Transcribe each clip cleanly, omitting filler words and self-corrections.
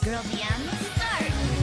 girldm, start!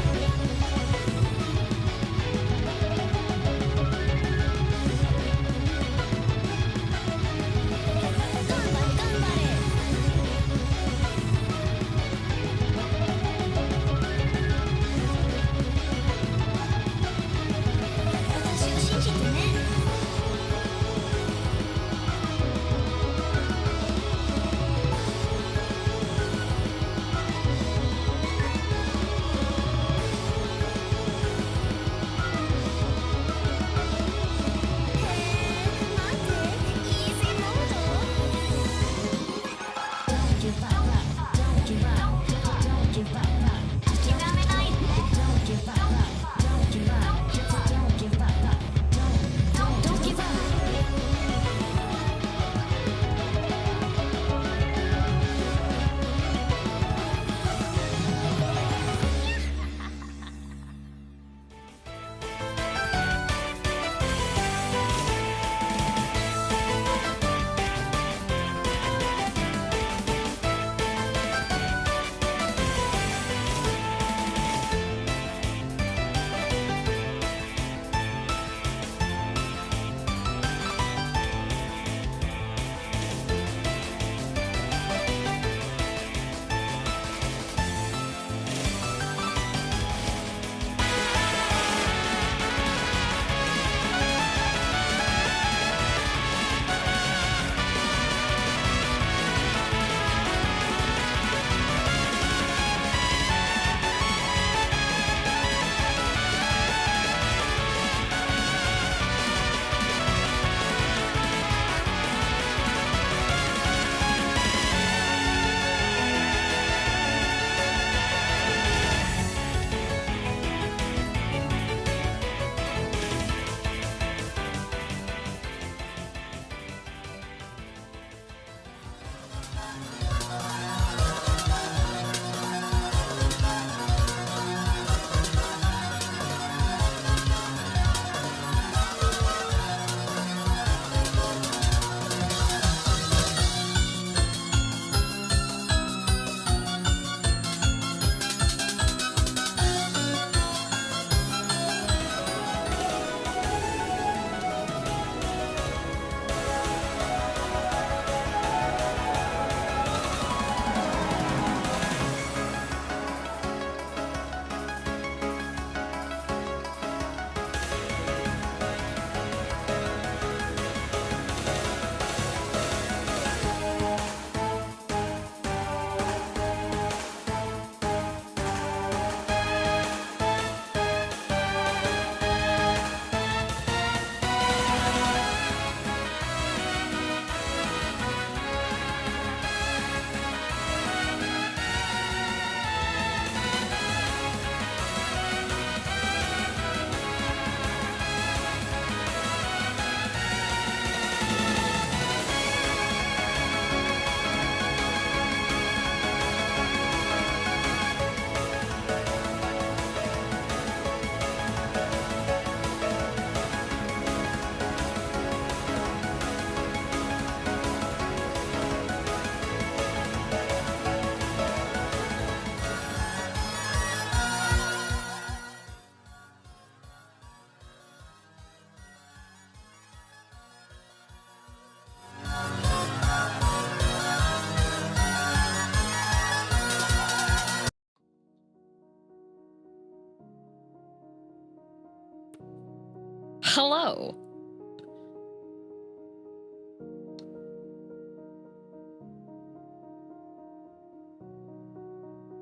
Hello.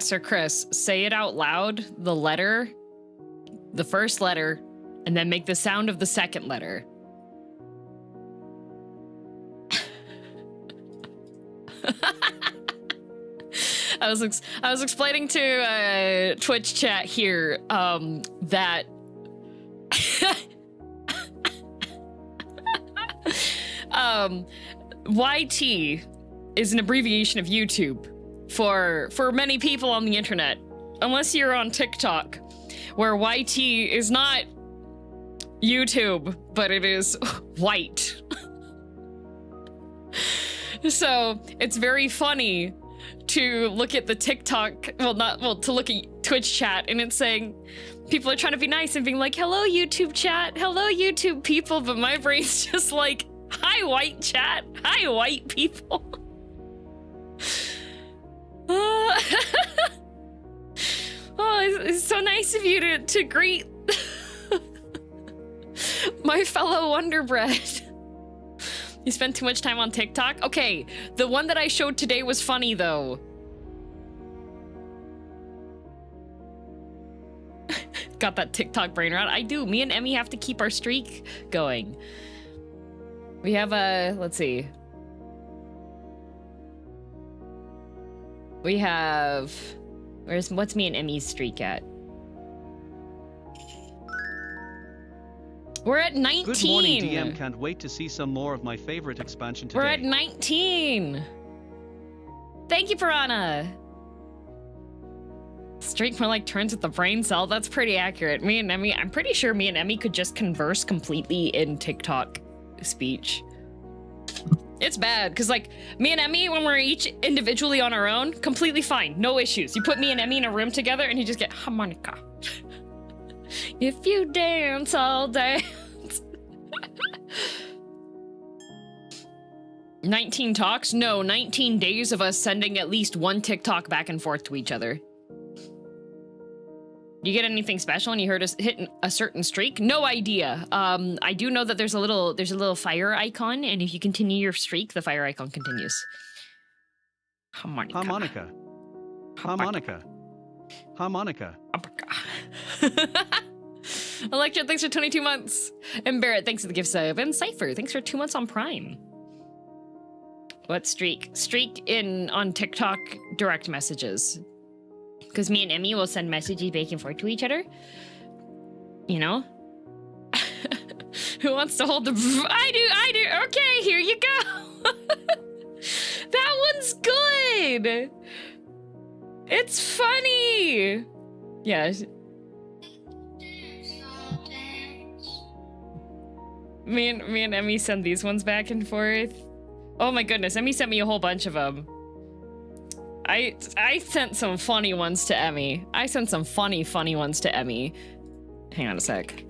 Sir Chris, say it out loud, the letter, the first letter, and then make the sound of the second letter. I was explaining to Twitch chat here that YT is an abbreviation of YouTube for many people on the internet, unless you're on TikTok, where YT is not YouTube, but it is white. So it's very funny to look at the TikTok, to look at Twitch chat, and it's saying people are trying to be nice and being like, hello YouTube chat, hello YouTube people, but my brain's just like, hi white chat, hi white people. Oh, it's so nice of you to greet my fellow Wonder Bread. You spend too much time on TikTok? Okay, the one that I showed today was funny though. Got that TikTok brain rot. I do. Me and Emmy have to keep our streak going. We have a, let's see. We have, what's me and Emmy's streak at? We're at 19. Good morning, DM. Can't wait to see some more of my favorite expansion today. We're at 19. Thank you, Piranha. Streak more like turns with the brain cell. That's pretty accurate. Me and Emmy, I'm pretty sure me and Emmy could just converse completely in TikTok speech. It's bad, because like, me and Emmy, when we're each individually on our own, completely fine, no issues. You put me and Emmy in a room together and you just get harmonica. If you dance, I'll dance. 19 talks? No, 19 days of us sending at least one TikTok back and forth to each other. You get anything special when you heard us hit a certain streak? No idea. I do know that there's a little fire icon, and if you continue your streak, the fire icon continues. Harmonica. Harmonica. Harmonica. Harmonica. Electra, thanks for 22 months. And Barrett, thanks for the gift sub. And Cypher, thanks for 2 months on Prime. What streak? Streak on TikTok direct messages. Because me and Emmy will send messages back and forth to each other. You know? Who wants to hold the... I do. Okay, here you go. That one's good. It's funny. Yeah. Me and Emmy send these ones back and forth. Oh my goodness, Emmy sent me a whole bunch of them. I sent some funny ones to Emmy. I sent some funny ones to Emmy. Hang on a sec.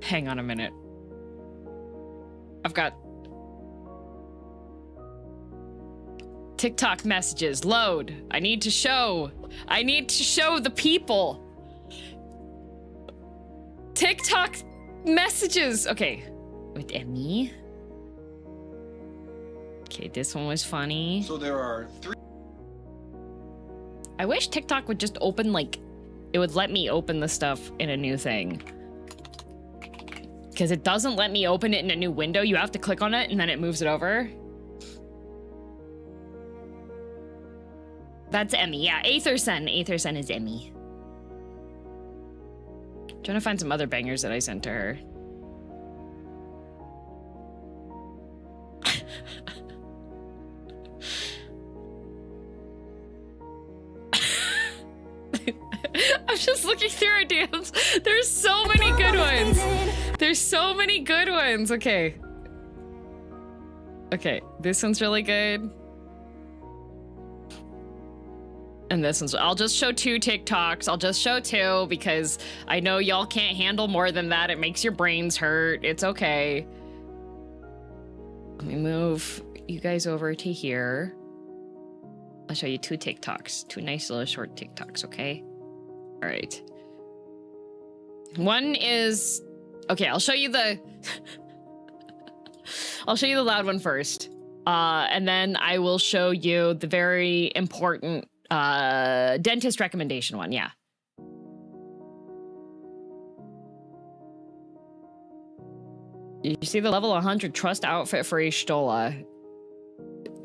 Hang on a minute. I've got TikTok messages. Load. I need to show the people. TikTok messages. Okay. With Emmy. Okay, this one was funny. So there are 3. I wish TikTok would just open, like, it would let me open the stuff in a new thing. Because it doesn't let me open it in a new window. You have to click on it and then it moves it over. That's Emmy. Yeah, Aethersen. Aethersen is Emmy. Trying to find some other bangers that I sent to her. I'm just looking through our DMs. There's so many good ones. There's so many good ones. Okay. Okay, this one's really good. And this one's, I'll just show 2 TikToks. I'll just show 2 because I know y'all can't handle more than that. It makes your brains hurt. It's okay. Let me move you guys over to here. I'll show you 2 TikToks. 2 nice little short TikToks, okay? All right. One is, okay, I'll show you the, I'll show you the loud one first. And then I will show you the very important dentist recommendation one, yeah. You see the level 100 trust outfit for Ishtola.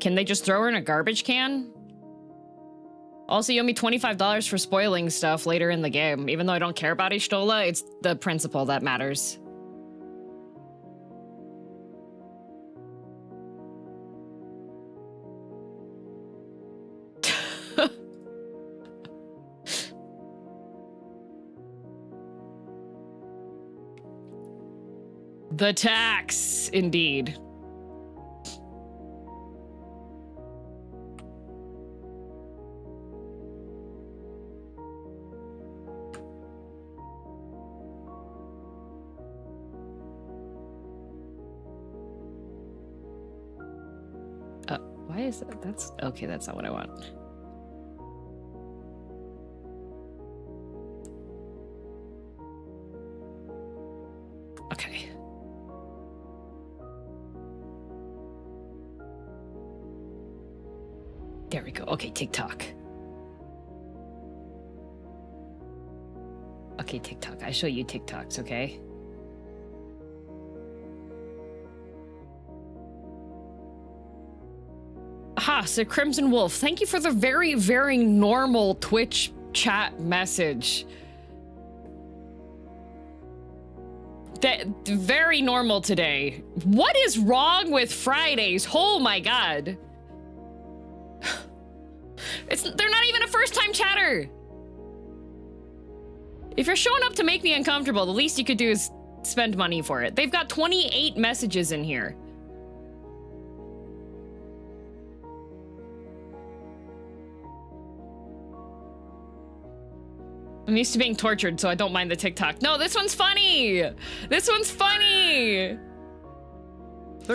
Can they just throw her in a garbage can? Also, you owe me $25 for spoiling stuff later in the game. Even though I don't care about Ishtola, it's the principle that matters. The tax, indeed. Why is that? That's okay. That's not what I want. Okay. There we go. Okay, TikTok. Okay, TikTok. I show you TikToks, okay? Aha, so Crimson Wolf, thank you for the very, very normal Twitch chat message. That very normal today. What is wrong with Fridays? Oh my god. They're not even a first-time chatter. If you're showing up to make me uncomfortable, the least you could do is spend money for it. They've got 28 messages in here. I'm used to being tortured, so I don't mind the TikTok. No, this one's funny. This one's funny.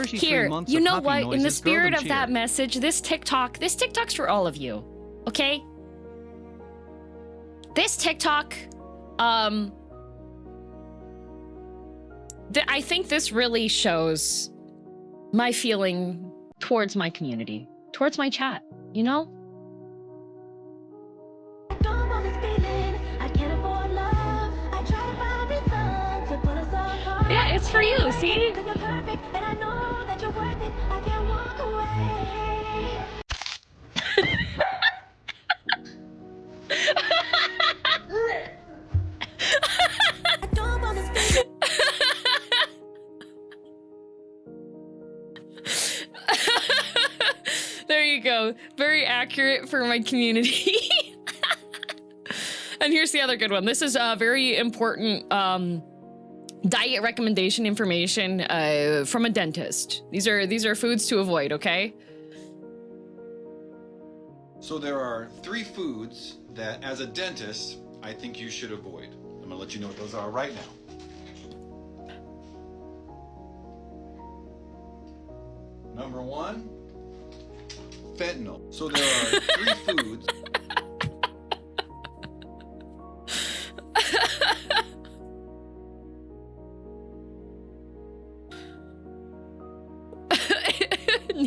Here, you know what? In the spirit of that message, this TikTok's for all of you. Okay? This TikTok, I think this really shows my feeling towards my community, towards my chat, you know? Yeah, it's for you, see? There you go. Very accurate for my community. And here's the other good one. This is a very important diet recommendation information from a dentist. These are foods to avoid, okay? So there are 3 foods that, as a dentist, I think you should avoid. I'm gonna let you know what those are right now. Number 1, fentanyl. So there are 3 foods.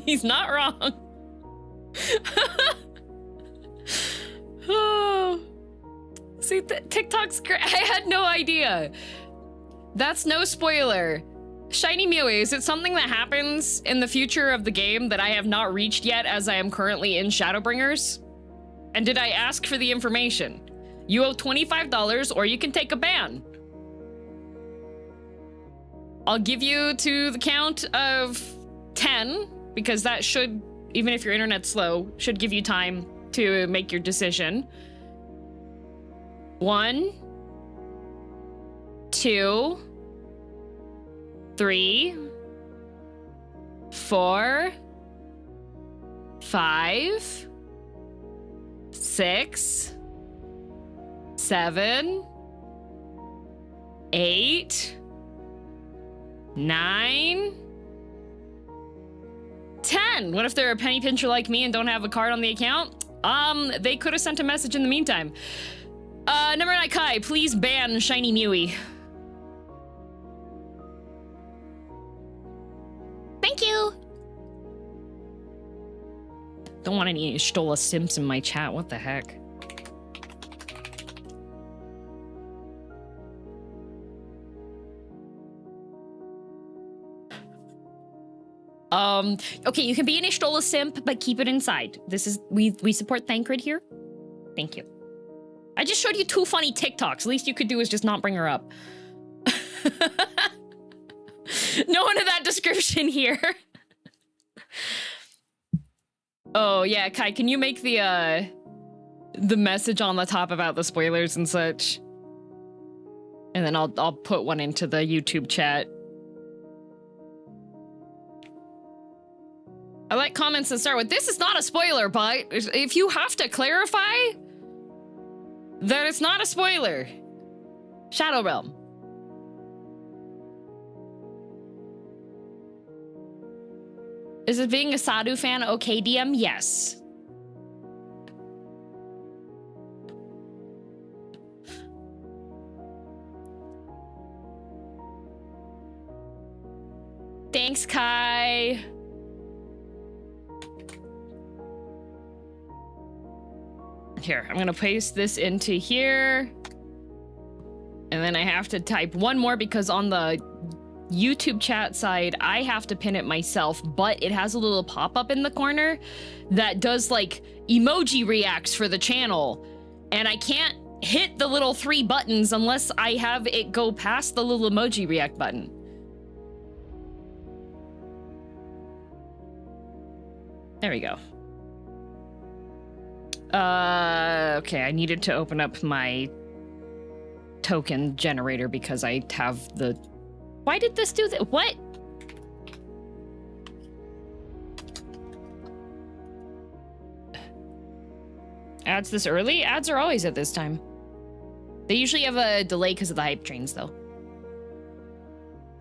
He's not wrong. Oh. See, TikTok's great. I had no idea. That's no spoiler. Shiny Miqo'te, is it something that happens in the future of the game that I have not reached yet as I am currently in Shadowbringers? And did I ask for the information? You owe $25 or you can take a ban. I'll give you to the count of 10 because that should, even if your internet's slow, should give you time to make your decision. 1, 2, 3, 4, 5, 6, 7, 8, 9, 10. What if they're a penny pincher like me and don't have a card on the account? They could have sent a message in the meantime. Number 9 Kai, please ban Shiny Miqo'te. Thank you. Don't want any Stola Simps in my chat. What the heck? Okay, you can be an Ishtola simp, but keep it inside. This is, we support Thancred here. Thank you. I just showed you 2 funny TikToks. Least you could do is just not bring her up. No one of that description here. Oh yeah, Kai, can you make the message on the top about the spoilers and such? And then I'll put one into the YouTube chat. I like comments that start with, this is not a spoiler, but if you have to clarify that it's not a spoiler. Shadow Realm. Is it being a Sadhu fan okay, DM? Yes. Thanks, Kai. Here, I'm gonna paste this into here. And then I have to type one more because on the YouTube chat side, I have to pin it myself, but it has a little pop-up in the corner that does like emoji reacts for the channel. And I can't hit the little 3 buttons unless I have it go past the little emoji react button. There we go. Okay, I needed to open up my token generator because I have the... Why did this do that? What? Ads this early? Ads are always at this time. They usually have a delay because of the hype trains, though.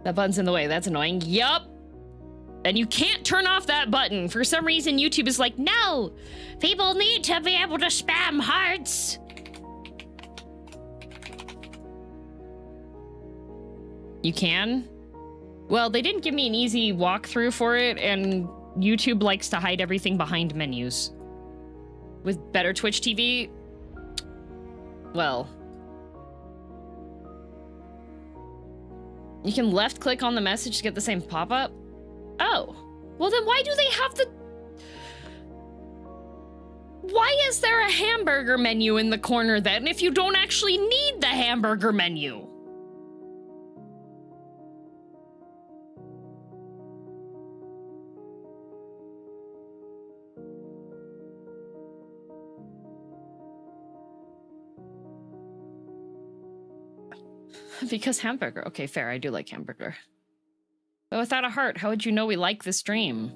That button's in the way. That's annoying. Yup. And you can't turn off that button. For some reason, YouTube is like, no! People need to be able to spam hearts! You can? Well, they didn't give me an easy walkthrough for it, and YouTube likes to hide everything behind menus. With better Twitch TV, well... You can left-click on the message to get the same pop-up? Oh. Well, then why do they have the... Why is there a hamburger menu in the corner then if you don't actually need the hamburger menu? Because hamburger. Okay, fair. I do like hamburger. But without a heart, how would you know we like the stream?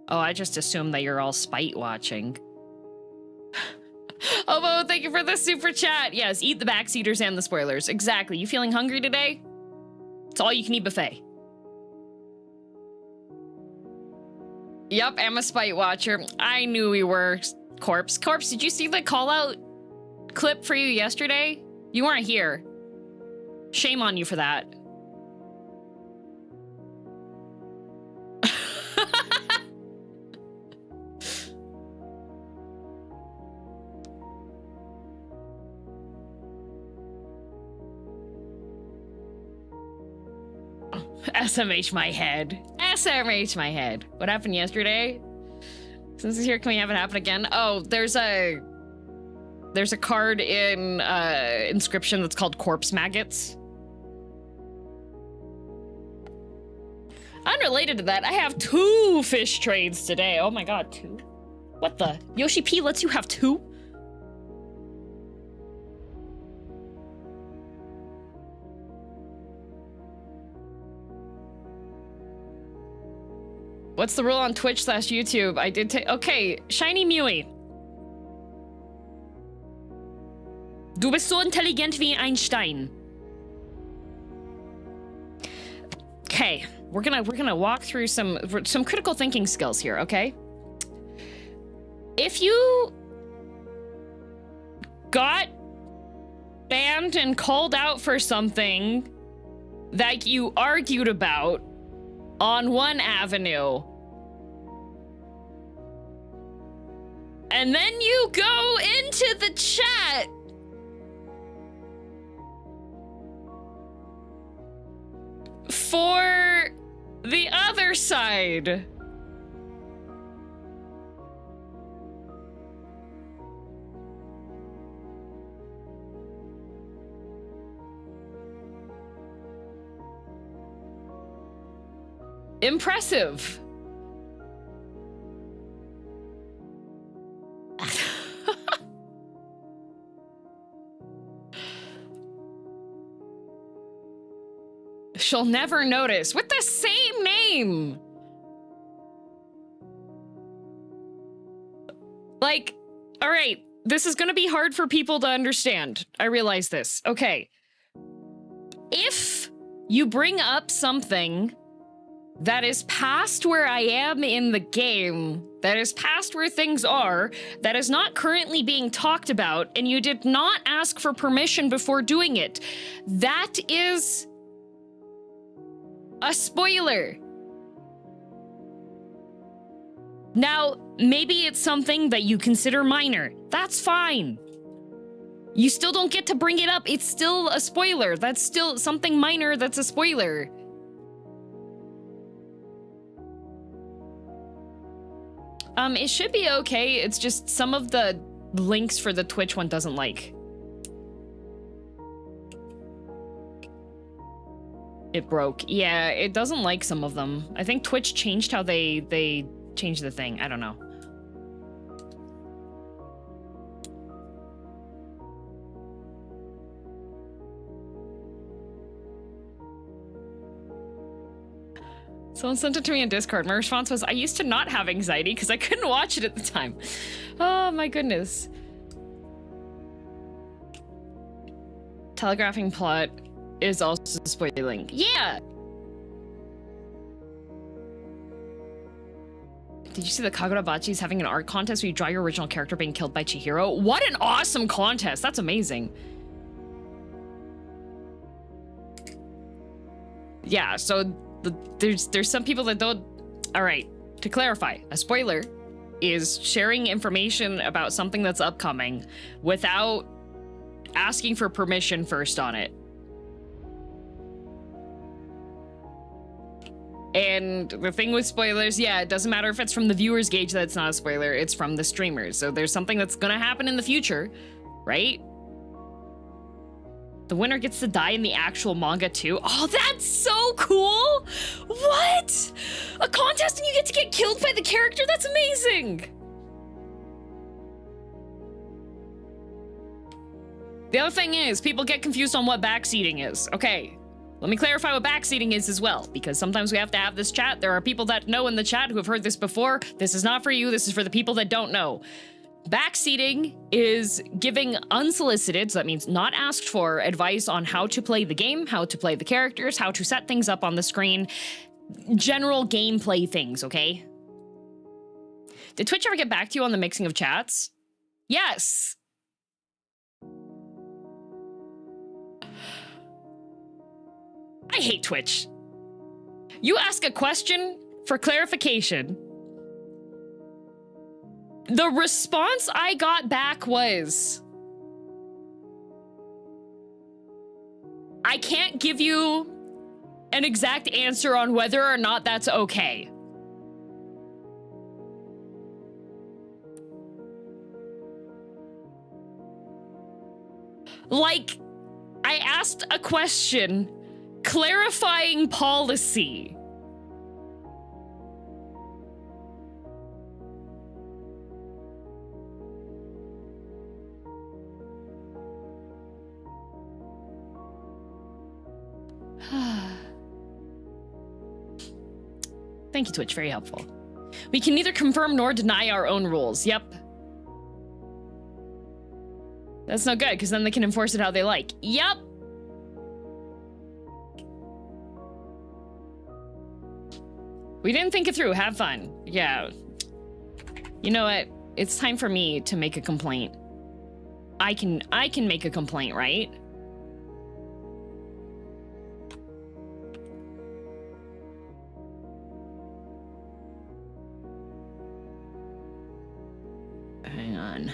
Oh, I just assumed that you're all spite watching. Obo, thank you for the super chat. Yes, eat the backseaters and the spoilers. Exactly. You feeling hungry today? It's all you can eat buffet. Yup, I'm a spite watcher. I knew we were. Corpse. Corpse, did you see the call out clip for you yesterday? You weren't here. Shame on you for that. SMH my head. SMH my head. What happened yesterday? Since it's here, can we have it happen again? Oh, there's a card in inscription that's called Corpse Maggots. Unrelated to that, I have 2 fish trades today. Oh my god, 2? What the? Yoshi P lets you have 2? What's the rule on Twitch/YouTube? I did take... Okay, Shiny Mewy. Du bist so intelligent wie ein Stein. Okay, we're gonna walk through some critical thinking skills here, okay? If you got banned and called out for something that you argued about on one avenue, and then you go into the chat for the other side, impressive. she'll never notice. With the same name! Like, alright, this is gonna be hard for people to understand. I realize this. Okay. If you bring up something that is past where I am in the game, that is past where things are, that is not currently being talked about, and you did not ask for permission before doing it, that is a spoiler. Now, maybe it's something that you consider minor. That's fine. You still don't get to bring it up. It's still a spoiler. That's still something minor that's a spoiler. It should be okay. It's just some of the links for the Twitch one doesn't like. It broke. Yeah, it doesn't like some of them. I think Twitch changed how they changed the thing. I don't know. Someone sent it to me in Discord. My response was, I used to not have anxiety because I couldn't watch it at the time. Oh my goodness. Telegraphing plot is also spoiling. Yeah! Did you see the Kagurabachi's having an art contest where you draw your original character being killed by Chihiro? What an awesome contest! That's amazing. Yeah, so there's some people that don't... Alright, to clarify, a spoiler is sharing information about something that's upcoming without asking for permission first on it. And the thing with spoilers, yeah, it doesn't matter if it's from the viewer's gauge that it's not a spoiler, it's from the streamers. So there's something that's gonna happen in the future, right? The winner gets to die in the actual manga too. Oh, that's so cool! What? A contest and you get to get killed by the character? That's amazing! The other thing is, people get confused on what backseating is. Okay, let me clarify what backseating is as well, because sometimes we have to have this chat. There are people that know in the chat who have heard this before. This is not for you, this is for the people that don't know. Backseating is giving unsolicited, so that means not asked for, advice on how to play the game, how to play the characters, how to set things up on the screen, general gameplay things, okay? Did Twitch ever get back to you on the mixing of chats? Yes! I hate Twitch. You ask a question for clarification. The response I got back was, I can't give you an exact answer on whether or not that's okay. Like, I asked a question clarifying policy. Thank you, Twitch. Very helpful. We can neither confirm nor deny our own rules. Yep. That's no good, because then they can enforce it how they like. Yep. We didn't think it through. Have fun. Yeah. You know what? It's time for me to make a complaint. I can make a complaint, right? Hang on.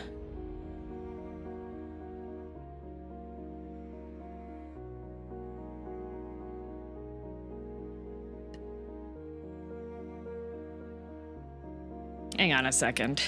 Hang on a second.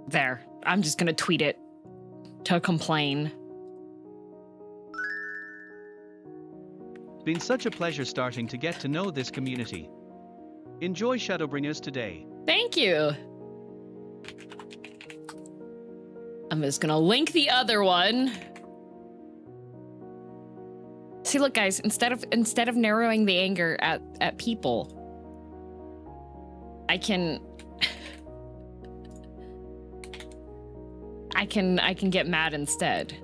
There. I'm just gonna tweet it to complain. Been such a pleasure starting to get to know this community. Enjoy Shadowbringers today. Thank you. I'm just gonna link the other one. See, look, guys, instead of narrowing the anger at people, I can get mad instead.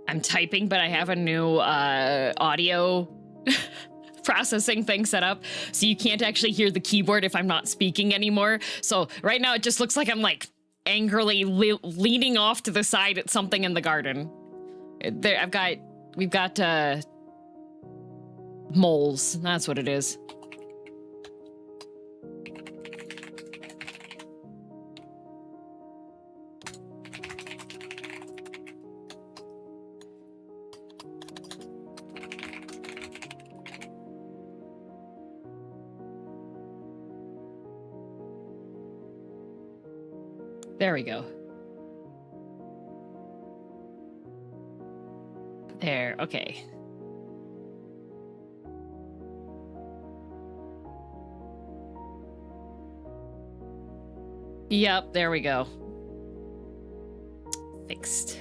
I'm typing, but I have a new audio processing thing set up, so you can't actually hear the keyboard if I'm not speaking anymore. So right now it just looks like I'm like angrily leaning off to the side at something in the garden. There, we've got moles. That's what it is. There we go. There, okay. Yep, there we go. Fixed.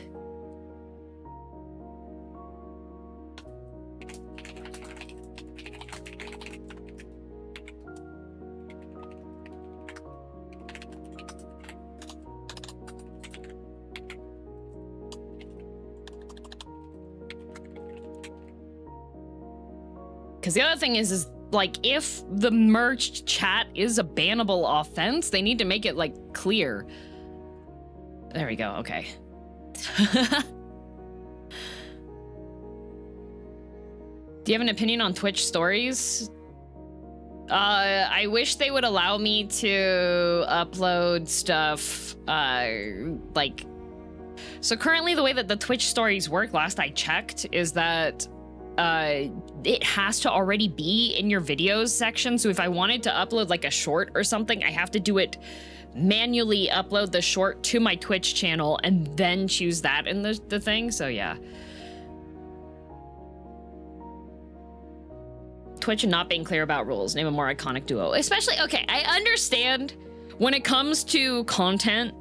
Because the other thing is like, if the merged chat is a bannable offense, they need to make it like clear. There we go. Okay. Do you have an opinion on Twitch stories? I wish they would allow me to upload stuff, like... So currently the way that the Twitch stories work, last I checked, is that it has to already be in your videos section. So if I wanted to upload like a short or something, I have to do it manually, upload the short to my Twitch channel and then choose that in the thing. So yeah. Twitch and not being clear about rules. Name a more iconic duo. Especially, okay, I understand when it comes to content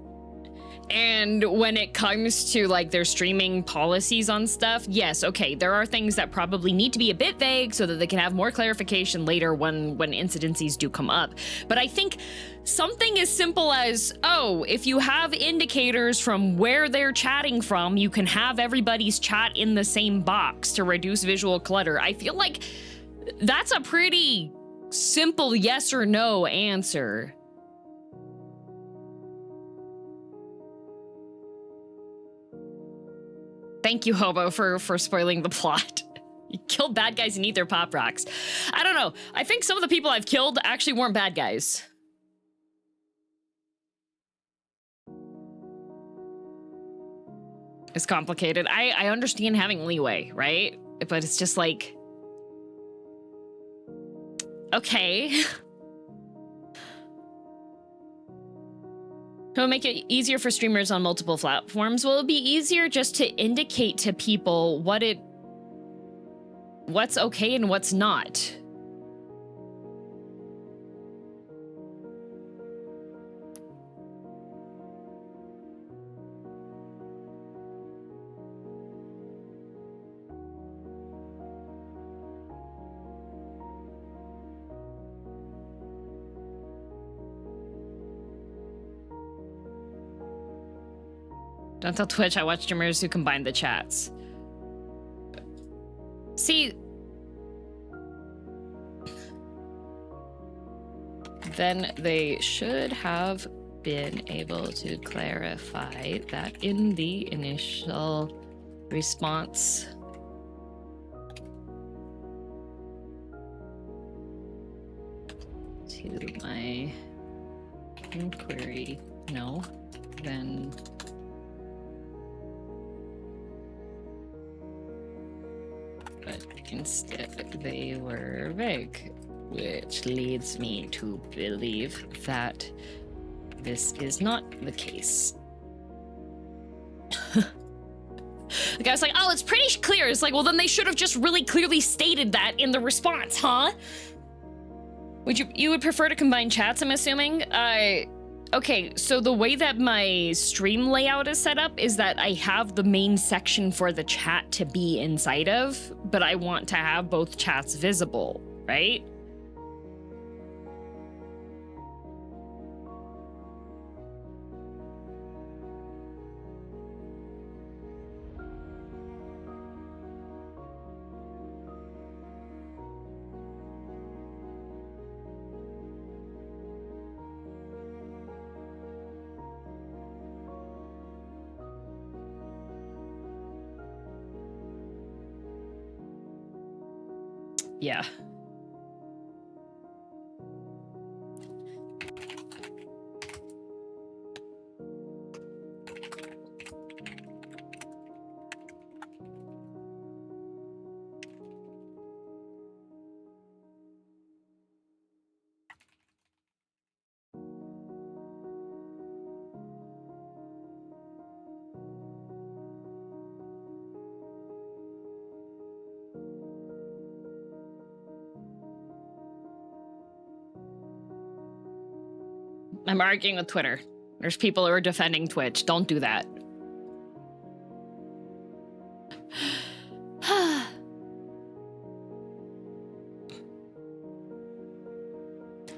and when it comes to like their streaming policies on stuff. Yes, okay, there are things that probably need to be a bit vague so that they can have more clarification later when incidences do come up. But I think something as simple as, oh, if you have indicators from where they're chatting from, you can have everybody's chat in the same box to reduce visual clutter. I feel like that's a pretty simple yes or no answer. Thank you, Hobo, for spoiling the plot. You kill bad guys and eat their pop rocks. I don't know. I think some of the people I've killed actually weren't bad guys. It's complicated. I understand having leeway, right? But it's just like... Okay. It'll make it easier for streamers on multiple platforms. Will it be easier just to indicate to people what's okay and what's not? Don't tell Twitch I watch streamers who combine the chats. See, then they should have been able to clarify that in the initial response. To my inquiry, no, then... But instead they were vague, which leads me to believe that this is not the case. The guy's like, oh, it's pretty clear. It's like, well, then they should have just really clearly stated that in the response, huh? You would prefer to combine chats, I'm assuming? Okay, so the way that my stream layout is set up is that I have the main section for the chat to be inside of, but I want to have both chats visible, right? Yeah. I'm arguing with Twitter. There's people who are defending Twitch. Don't do that.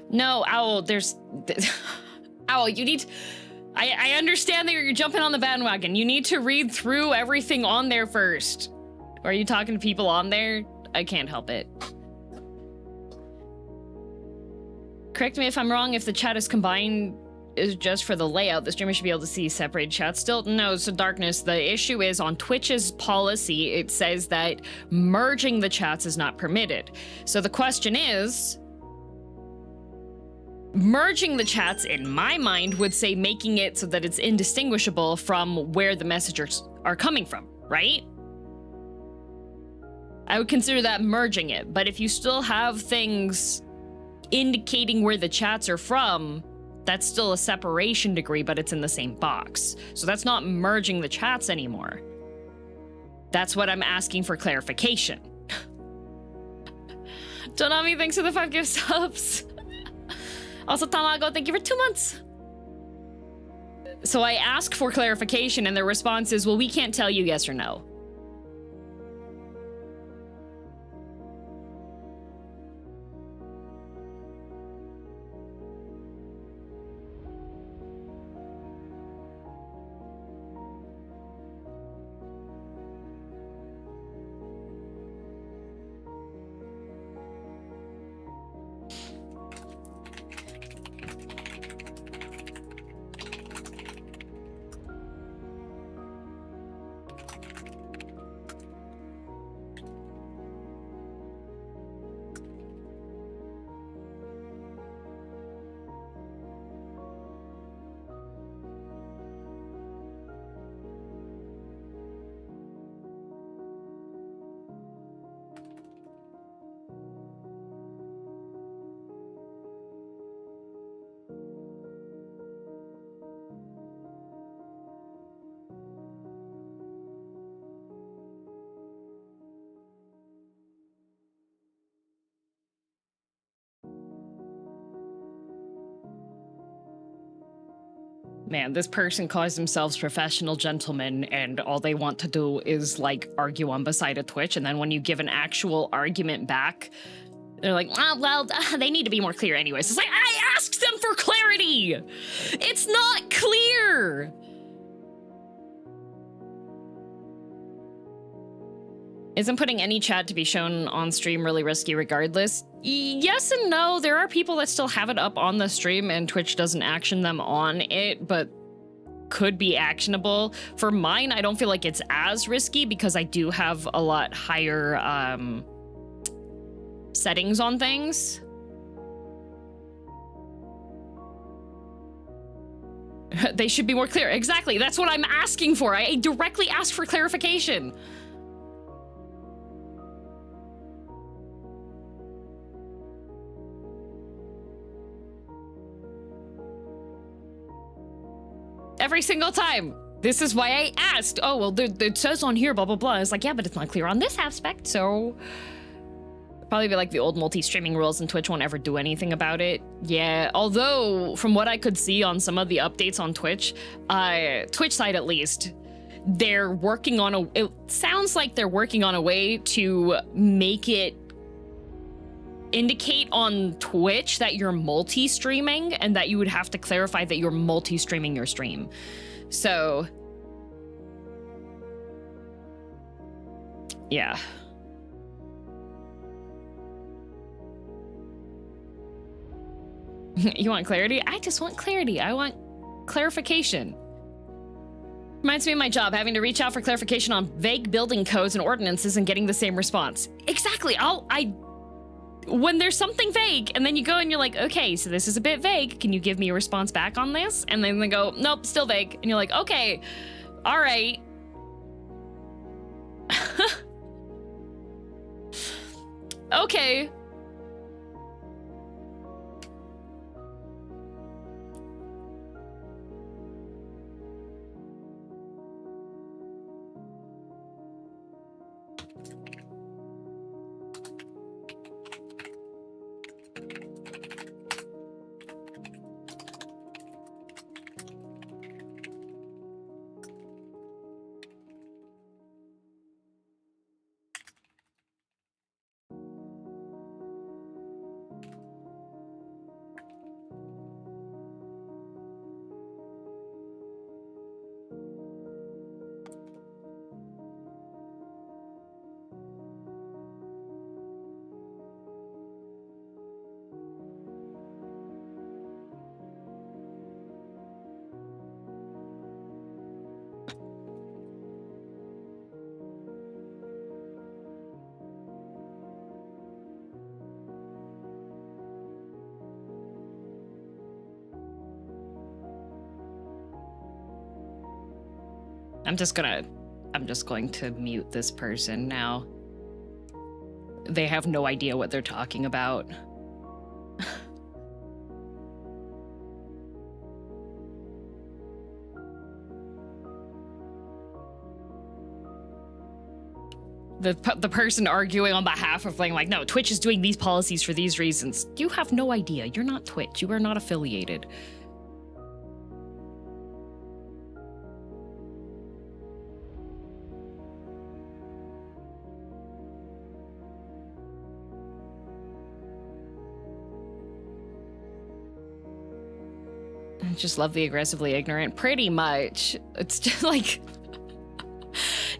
No, Owl, Owl, you need... I understand that you're jumping on the bandwagon. You need to read through everything on there first. Or are you talking to people on there? I can't help it. Correct me if I'm wrong, if the chat is combined is just for the layout, the streamer should be able to see separated chats still. No, so Darkness, the issue is on Twitch's policy, it says that merging the chats is not permitted. So the question is, merging the chats, in my mind, would say making it so that it's indistinguishable from where the messages are coming from, right? I would consider that merging it, but if you still have things indicating where the chats are from, that's still a separation degree, but it's in the same box. So that's not merging the chats anymore. That's what I'm asking for clarification. Donami, thanks for the 5 gift subs. Also, Tamago, thank you for 2 months. So I ask for clarification and the response is, well, we can't tell you yes or no. Man, this person calls themselves professional gentlemen, and all they want to do is, like, argue on beside a Twitch, and then when you give an actual argument back, they're like, oh, well, they need to be more clear anyways. It's like, I asked them for clarity! It's not clear! Isn't putting any chat to be shown on stream really risky regardless? Yes and no. There are people that still have it up on the stream and Twitch doesn't action them on it, but could be actionable. For mine, I don't feel like it's as risky because I do have a lot higher settings on things. They should be more clear. Exactly. That's what I'm asking for. I directly asked for clarification. Every single time. This is why I asked. Oh, well, it says on here, blah, blah, blah. It's like, yeah, but it's not clear on this aspect, so... Probably be like the old multi-streaming rules and Twitch won't ever do anything about it. Yeah, although, from what I could see on some of the updates on Twitch, Twitch side at least, they're working on a... It sounds like they're working on a way to make it indicate on Twitch that you're multi-streaming and that you would have to clarify that you're multi-streaming your stream. So, yeah. You want clarity? I just want clarity. I want clarification. Reminds me of my job, having to reach out for clarification on vague building codes and ordinances and getting the same response. Exactly. When there's something vague and then you go and you're like, okay, so this is a bit vague. Can you give me a response back on this? And then they go, nope, still vague. And you're like, okay, all right. Okay. I'm just going to mute this person now. They have no idea what they're talking about. The person arguing on behalf of like, no, Twitch is doing these policies for these reasons. You have no idea. You're not Twitch. You are not affiliated. I just love the aggressively ignorant. Pretty much. It's just like...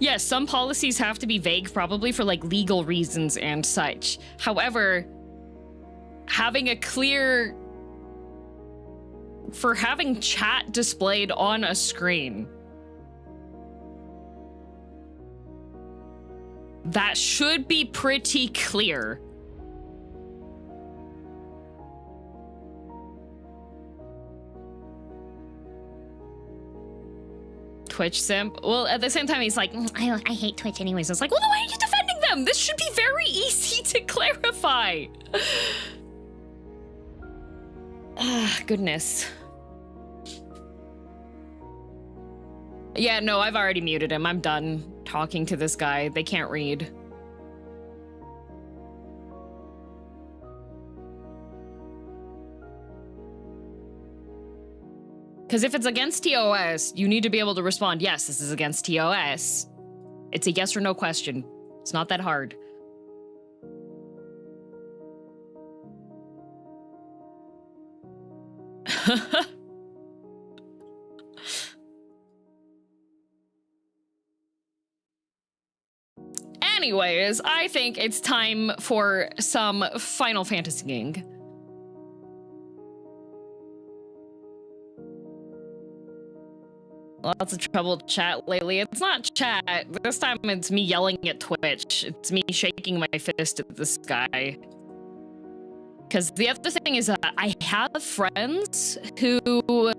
Yes, some policies have to be vague, probably for like legal reasons and such. However, having a clear... For having chat displayed on a screen, that should be pretty clear. Twitch simp. Well, at the same time, he's like, I hate Twitch anyways. It's like, well, why are you defending them? This should be very easy to clarify. Goodness. Yeah, no, I've already muted him. I'm done talking to this guy. They can't read. Because if it's against TOS, you need to be able to respond, yes, this is against TOS. It's a yes or no question. It's not that hard. Anyways, I think it's time for some Final Fantasying. Lots of trouble with chat lately. It's not chat. This time it's me yelling at Twitch. It's me shaking my fist at the sky. Because the other thing is that I have friends who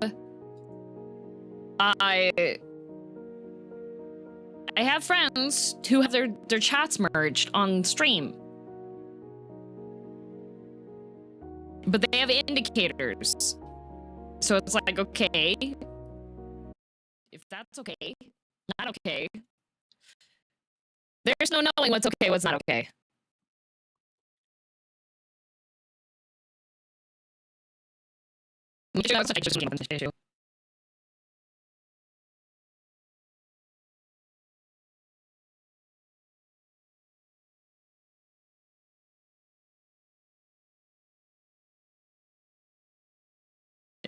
I have friends who have their chats merged on stream. But they have indicators. So it's like, okay, if that's okay, not okay. There's no knowing what's okay, what's not okay.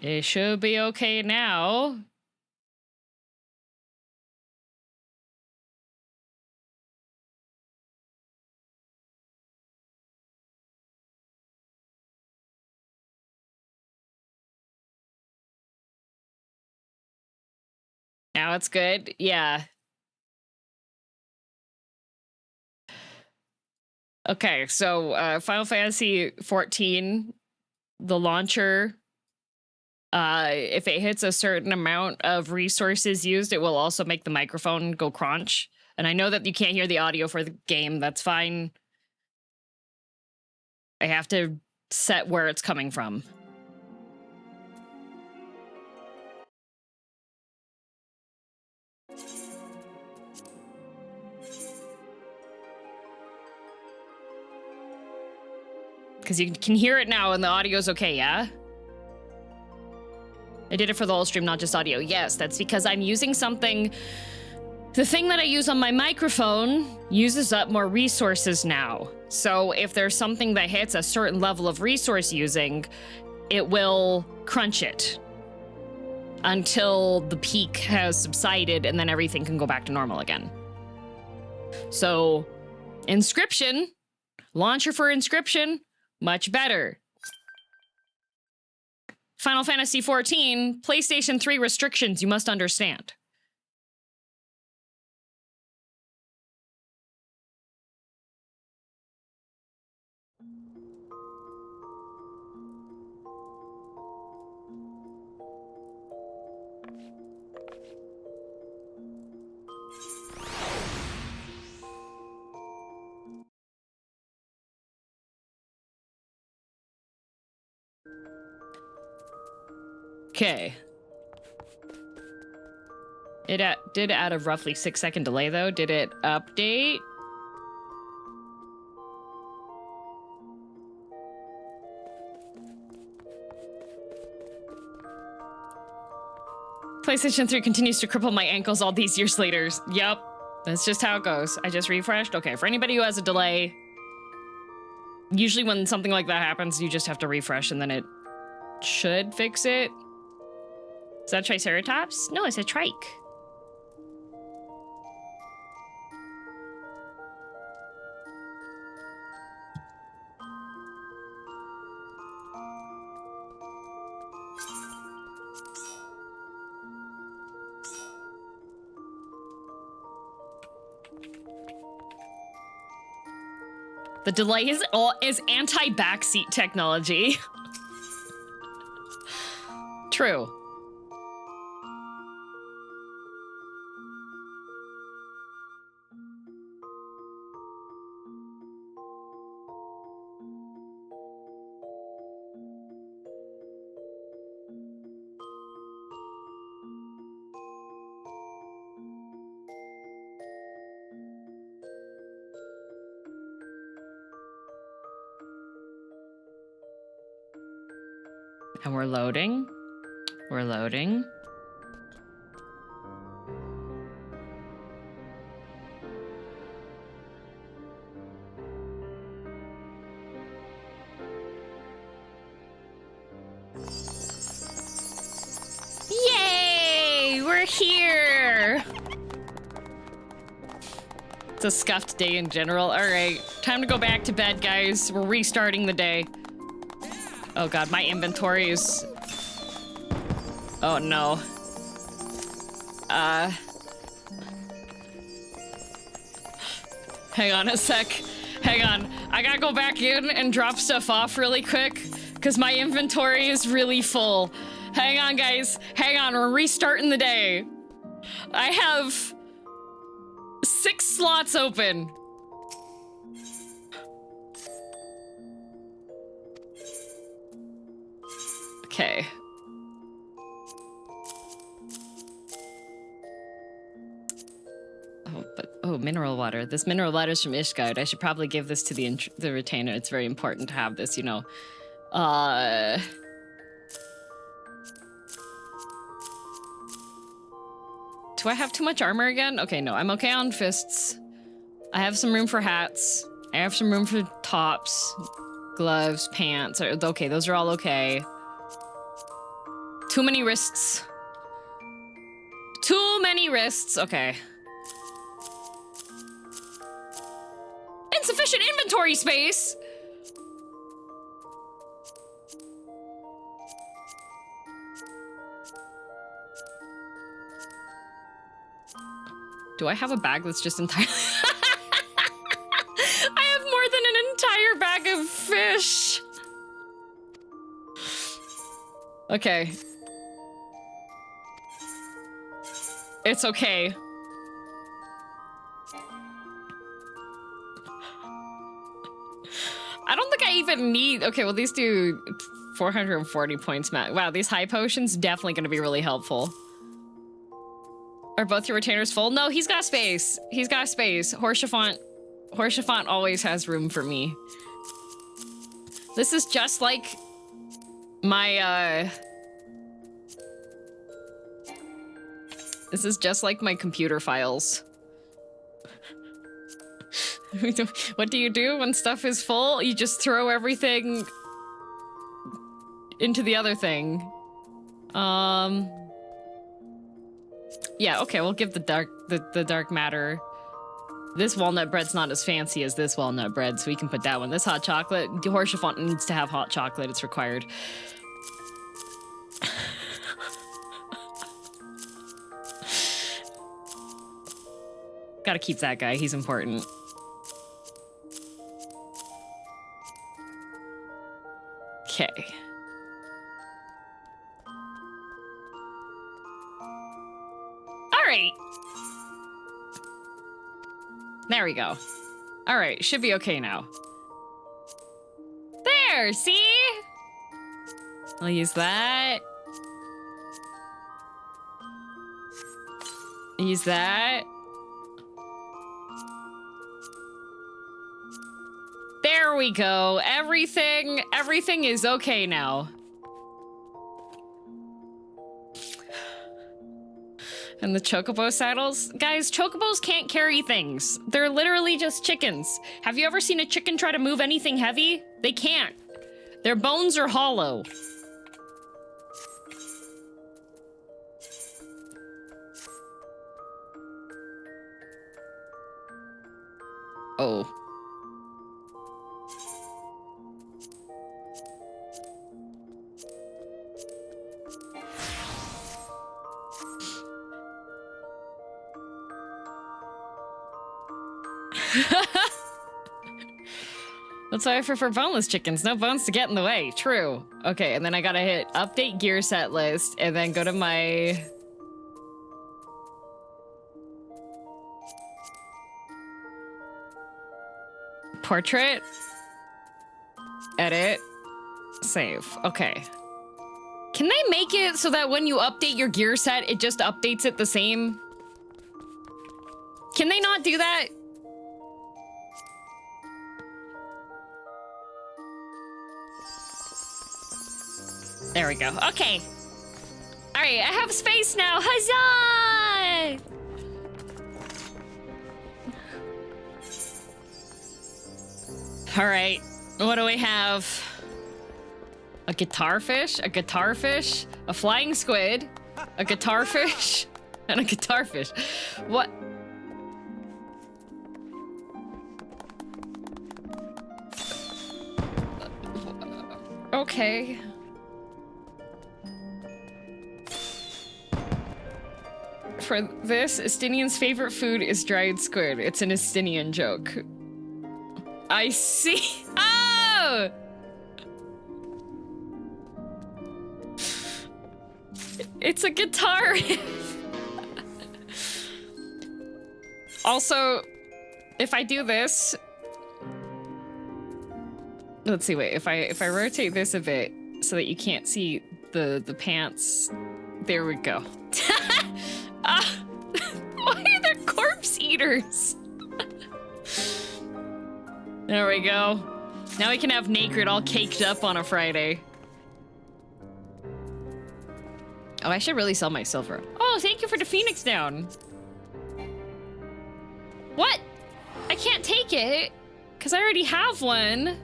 It should be okay now. Now it's good. Yeah. Okay, so Final Fantasy 14, the launcher, if it hits a certain amount of resources used, it will also make the microphone go crunch. And I know that you can't hear the audio for the game. That's fine. I have to set where it's coming from. Because you can hear it now and the audio's okay, yeah? I did it for the whole stream, not just audio. Yes, that's because I'm using something... The thing that I use on my microphone uses up more resources now. So if there's something that hits a certain level of resource using, it will crunch it until the peak has subsided and then everything can go back to normal again. So, Inscription, launcher for Inscription, much better. Final Fantasy 14, PlayStation 3 restrictions you must understand. Okay. It did add a roughly 6-second delay, though. Did it update? PlayStation 3 continues to cripple my ankles all these years later. Yep, that's just how it goes. I just refreshed. Okay, for anybody who has a delay, usually when something like that happens, you just have to refresh and then it should fix it. Is that Triceratops? No, it's a trike. The delay is anti-backseat technology. True. And we're loading. We're loading. Yay! We're here! It's a scuffed day in general. Alright, time to go back to bed, guys. We're restarting the day. Oh god, my inventory is... Oh no. Hang on a sec. Hang on. I gotta go back in and drop stuff off really quick, because my inventory is really full. Hang on, guys. Hang on, we're restarting the day. I have 6 slots open. Okay. Oh, mineral water. This mineral water is from Ishgard. I should probably give this to the retainer. It's very important to have this, you know. Do I have too much armor again? Okay, no, I'm okay on fists. I have some room for hats. I have some room for tops, gloves, pants. Okay, those are all okay. Too many wrists. Too many wrists. Okay. Insufficient inventory space. Do I have a bag that's just entirely... I have more than an entire bag of fish. Okay. It's okay. I don't think I even need... Okay, well, these do 440 points max. Wow, these high potions definitely going to be really helpful. Are both your retainers full? No, he's got space. He's got space. Horsefant always has room for me. This is just like my, This is just like my computer files. What do you do when stuff is full? You just throw everything into the other thing. Yeah, okay, we'll give the dark matter. This walnut bread's not as fancy as this walnut bread, so we can put that one. This hot chocolate, Horsefant needs to have hot chocolate, it's required. Gotta keep that guy, he's important. Okay. Alright. There we go. Alright, should be okay now. There, see? I'll use that. Use that. There we go. Everything is okay now. And the chocobo saddles? Guys, chocobos can't carry things. They're literally just chickens. Have you ever seen a chicken try to move anything heavy? They can't. Their bones are hollow. Oh. That's why I prefer boneless chickens. No bones to get in the way. True. Okay, and then I gotta hit update gear set list and then go to my... portrait. Edit. Save. Okay. Can they make it so that when you update your gear set, it just updates it the same? Can they not do that? There we go. Okay. Alright, I have space now. Huzzah! Alright, what do we have? A guitar fish, a flying squid, a guitar fish, and a guitar fish. What? Okay. For this, Estinian's favorite food is dried squid. It's an Estinian joke. I see. Oh! It's a guitar riff. Also, if I do this, let's see. Wait, if I rotate this a bit so that you can't see the pants, there we go. Why are there corpse eaters? There we go. Now we can have Naked all caked up on a Friday. Oh, I should really sell my silver. Oh, thank you for the Phoenix down. What? I can't take it, because I already have one.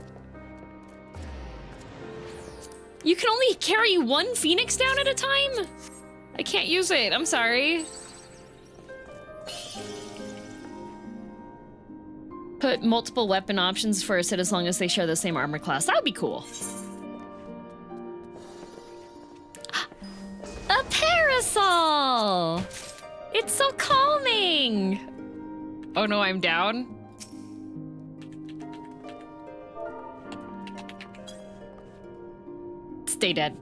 You can only carry one Phoenix down at a time? I can't use it, I'm sorry. Put multiple weapon options for a set as long as they share the same armor class. That would be cool. A parasol! It's so calming! Oh no, I'm down? Stay dead.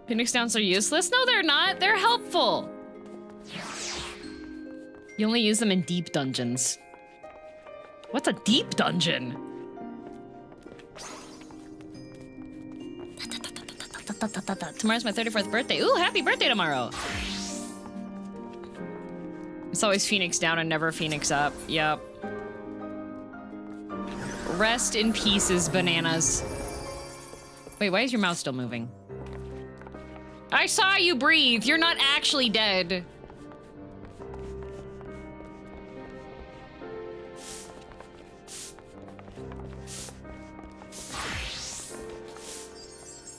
Phoenix downs are useless? No, they're not. They're helpful. You only use them in deep dungeons. What's a deep dungeon? Tomorrow's my 34th birthday. Ooh, happy birthday tomorrow. It's always Phoenix down and never Phoenix up. Yep. Rest in pieces, bananas. Wait, why is your mouth still moving? I saw you breathe. You're not actually dead.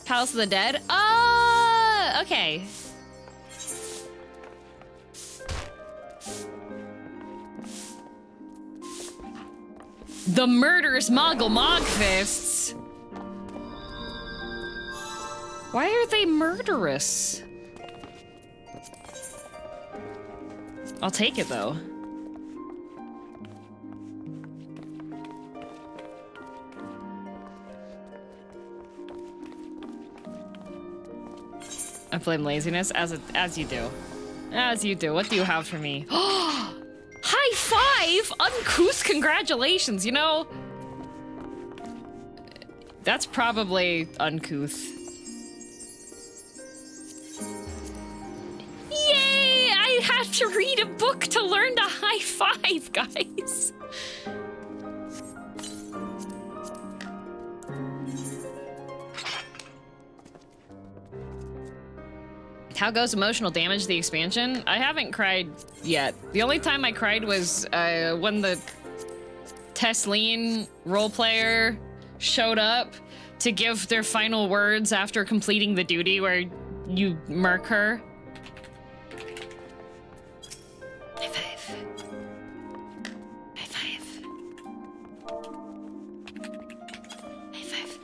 Palace of the Dead? Oh, okay. The murderous Moggle Mogfists. Why are they murderous? I'll take it though. I blame laziness, as you do. As you do. What do you have for me? High five! Uncouth congratulations, you know? That's probably uncouth. Yay! I have to read a book to learn to high five, guys. How goes emotional damage, the expansion? I haven't cried yet. The only time I cried was when the Tesleen roleplayer showed up to give their final words after completing the duty where you murk her. High five. High five. High five.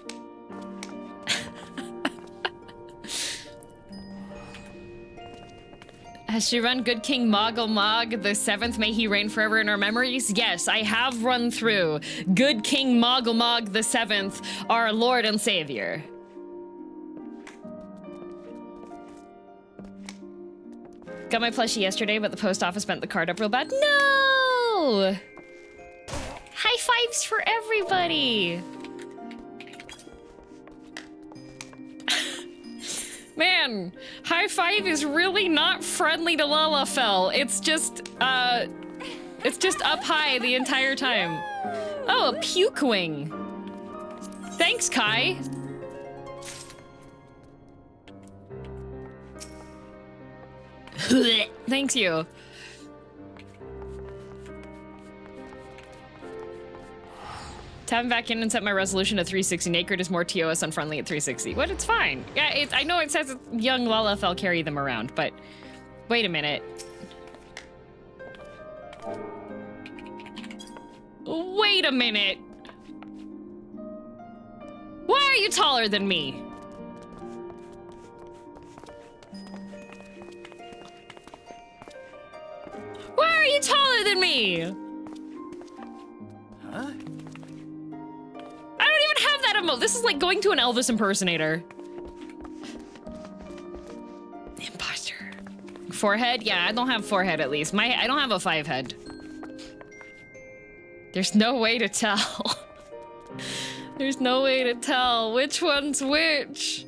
Has she run Good King Moggle Mog the 7th? May he reign forever in our memories? Yes, I have run through Good King Moggle Mog the 7th, our Lord and Savior. Got my plushie yesterday, but the post office bent the card up real bad. No! High fives for everybody! Man, high five is really not friendly to lalafell. It's just up high the entire time. Oh, a puke wing. Thanks, Kai. Thanks you. Tap back in and set my resolution to 360. Naked is more TOS unfriendly at 360. What? It's fine. Yeah, I know it says young lalafell carry them around, but wait a minute. Wait a minute. Why are you taller than me? Why are you taller than me? Huh? I don't even have that emote. This is like going to an Elvis impersonator. Imposter. Forehead? Yeah, I don't have forehead at least. I don't have a 5 head. There's no way to tell. There's no way to tell which one's which.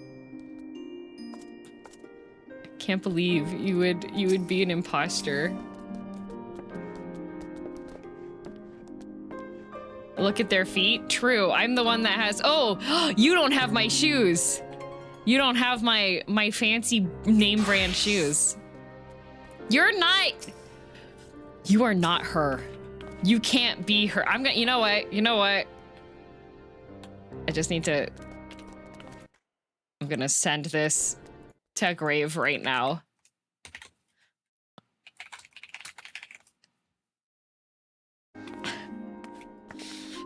Can't believe you would be an imposter. Look at their feet. True. I'm the one that has. Oh, you don't have my shoes. You don't have my fancy name brand shoes. You're not. You are not her. You can't be her. I'm gonna. You know what? You know what? I just need to. I'm gonna send this to grave right now.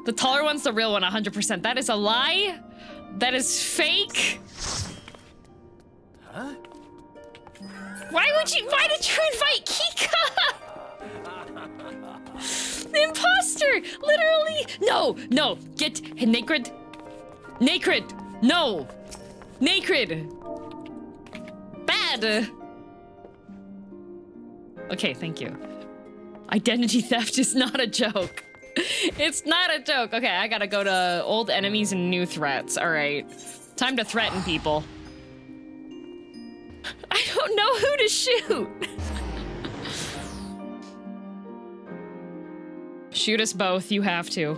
The taller one's the real one, 100%. That is a lie. That is fake. Huh? Why did you invite Kika? The imposter! Literally! No! Get naked! Naked! No! Naked! Bad! Okay, thank you. Identity theft is not a joke. It's not a joke. Okay, I gotta go to old enemies and new threats. Alright. Time to threaten people. I don't know who to shoot! Shoot us both, you have to.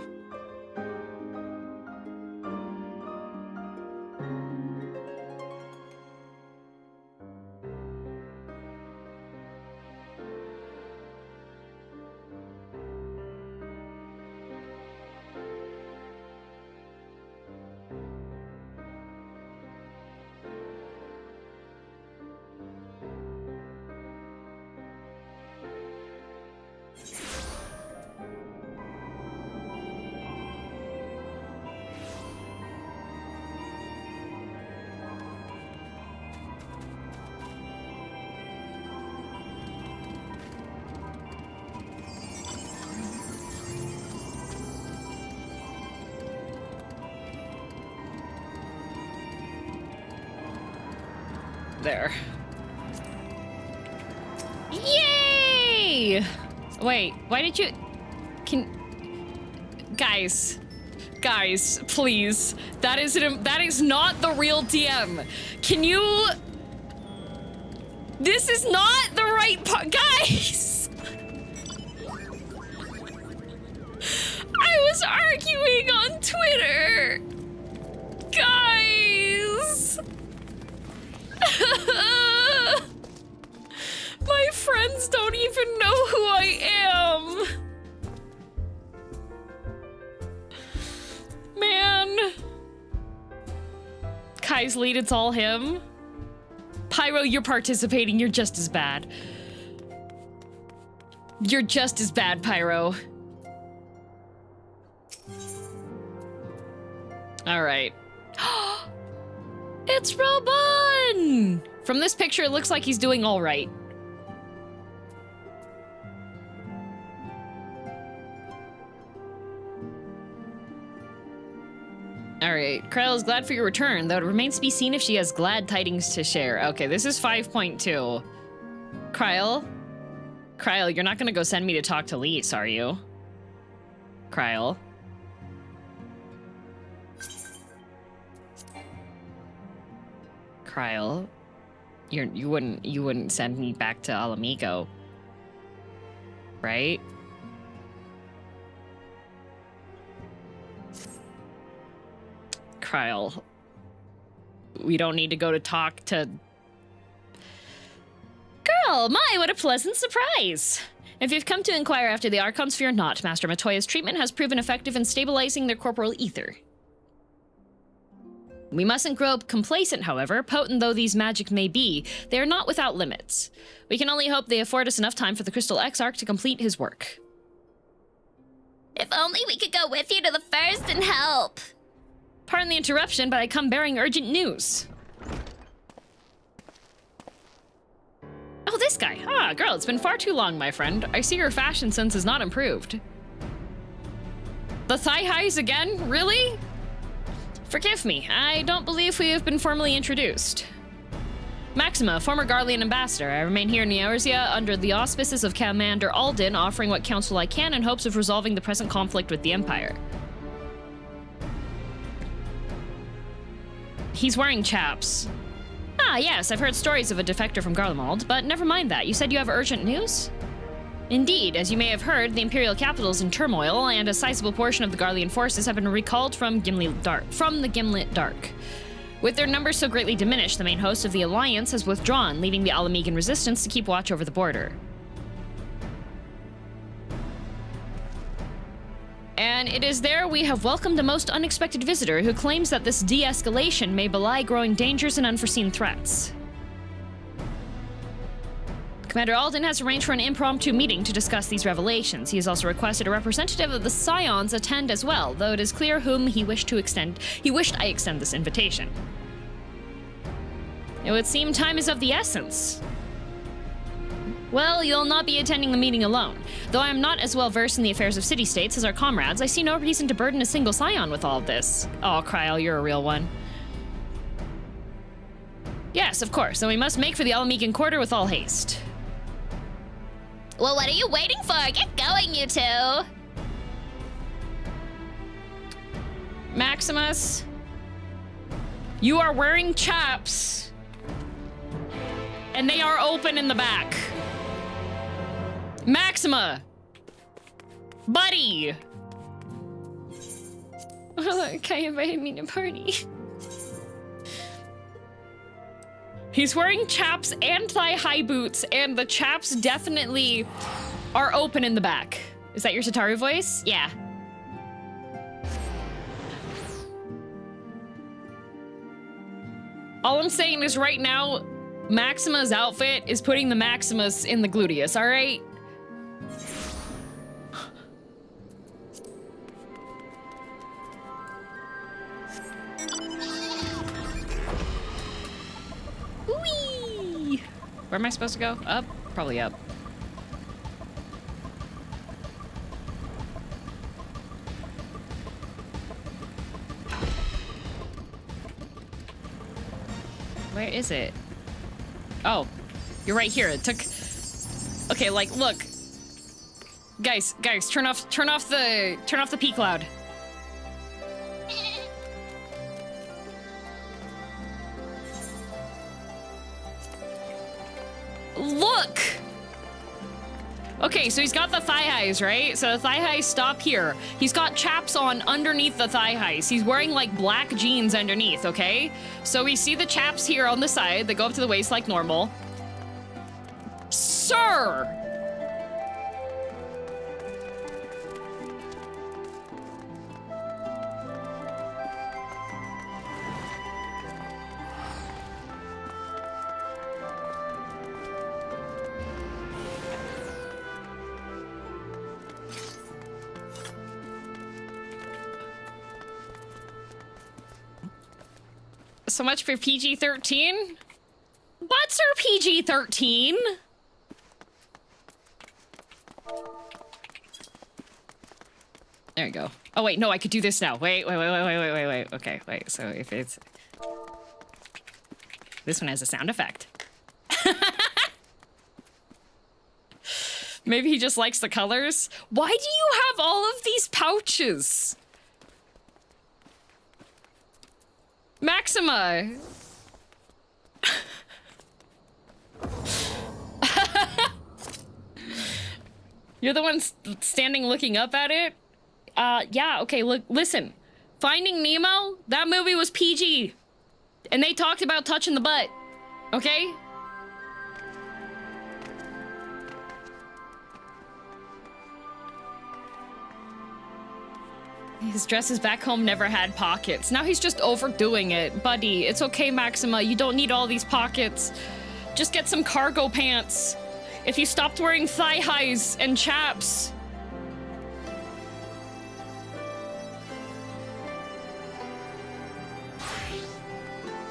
There. Yay! Wait, why did you... Guys, please. That is not the real DM. Can you... This is not the right part. Guys! I was arguing on Twitter. Guys! My friends don't even know who I am. Man. Kai's lead, it's all him. Pyro, you're participating. You're just as bad. You're just as bad, Pyro. All right. It's Robun! From this picture, it looks like he's doing all right. All right. Kryle is glad for your return, though it remains to be seen if she has glad tidings to share. Okay, this is 5.2. Kryle? Kryle, you're not gonna go send me to talk to Lise, are you? Kryle? Kryle, you wouldn't send me back to Alamigo, right? Kryle, we don't need to go to talk to... Well, my, what a pleasant surprise. If you've come to inquire after the Archons, fear not. Master Miqo'te's treatment has proven effective in stabilizing their corporal ether. We mustn't grow complacent, however. Potent though these magic may be, they are not without limits. We can only hope they afford us enough time for the Crystal Exarch to complete his work. If only we could go with you to the first and help. Pardon the interruption, but I come bearing urgent news. Oh, this guy. Ah, girl, it's been far too long, my friend. I see your fashion sense has not improved. The thigh highs again? Really? Forgive me, I don't believe we have been formally introduced. Maxima, former Garlean ambassador. I remain here in Eorzea under the auspices of Commander Alden, offering what counsel I can in hopes of resolving the present conflict with the Empire. He's wearing chaps. Ah, yes, I've heard stories of a defector from Garlemald, but never mind that. You said you have urgent news? Indeed, as you may have heard, the Imperial capital is in turmoil, and a sizable portion of the Garlean forces have been recalled from the Gimlet Dark. With their numbers so greatly diminished, the main host of the Alliance has withdrawn, leaving the Alamegan resistance to keep watch over the border. And it is there we have welcomed a most unexpected visitor who claims that this de-escalation may belie growing dangers and unforeseen threats. Commander Alden has arranged for an impromptu meeting to discuss these revelations. He has also requested a representative of the Scions attend as well, though it is clear whom he wished I extend this invitation. It would seem time is of the essence. Well, you'll not be attending the meeting alone. Though I am not as well versed in the affairs of city-states as our comrades, I see no reason to burden a single Scion with all of this. Oh, Kryl, you're a real one. Yes, of course, then we must make for the Alamegan quarter with all haste. Well, what are you waiting for? Get going, you two! Maximus, you are wearing chaps, and they are open in the back. Maxima! Buddy! Kai invited me to party. He's wearing chaps and thigh-high boots, and the chaps definitely are open in the back. Is that your Sataru voice? Yeah. All I'm saying is right now, Maxima's outfit is putting the Maximus in the gluteus, all right? Whee! Where am I supposed to go? Up? Probably up. Where is it? Oh, you're right here. It took... Okay, like, look. Guys, turn off the P cloud. Look! Okay, so he's got the thigh highs, right? So the thigh highs stop here. He's got chaps on underneath the thigh highs. He's wearing like black jeans underneath, okay? So we see the chaps here on the side that go up to the waist like normal. Sir! So much for PG-13? Butts are PG-13! There you go. Oh wait, no, I could do this now. Wait. Okay, wait, so if it's... This one has a sound effect. Maybe he just likes the colors? Why do you have all of these pouches? Maxima! You're the one standing looking up at it? Yeah, okay, look, listen. Finding Nemo, that movie was PG. And they talked about touching the butt. Okay? His dresses back home never had pockets. Now he's just overdoing it. Buddy, it's okay, Maxima. You don't need all these pockets. Just get some cargo pants. If you stopped wearing thigh highs and chaps.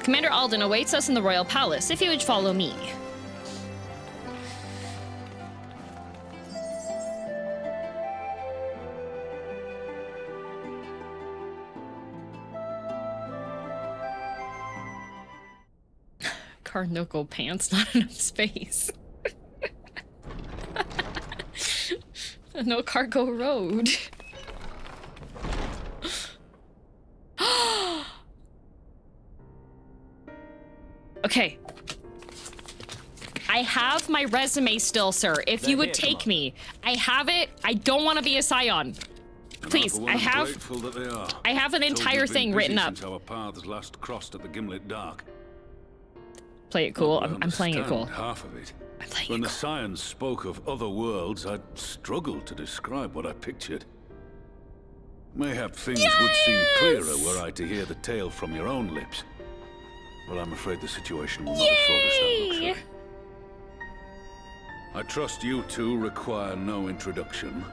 Commander Alden awaits us in the Royal Palace, if you would follow me. Carnoco pants, not enough space. No cargo road. Okay. I have my resume still, sir. If you would take me. I have it. I don't want to be a scion. Please, I have an entire thing written up. Our paths last crossed at the Gimlet Dark. Play it cool. I'm playing it cool. Half of it. I'm playing When it the cool. science spoke of other worlds, I struggled to describe what I pictured. Mayhap things would seem clearer were I to hear the tale from your own lips. Well, I'm afraid the situation will not afford us that luxury. I trust you two require no introduction.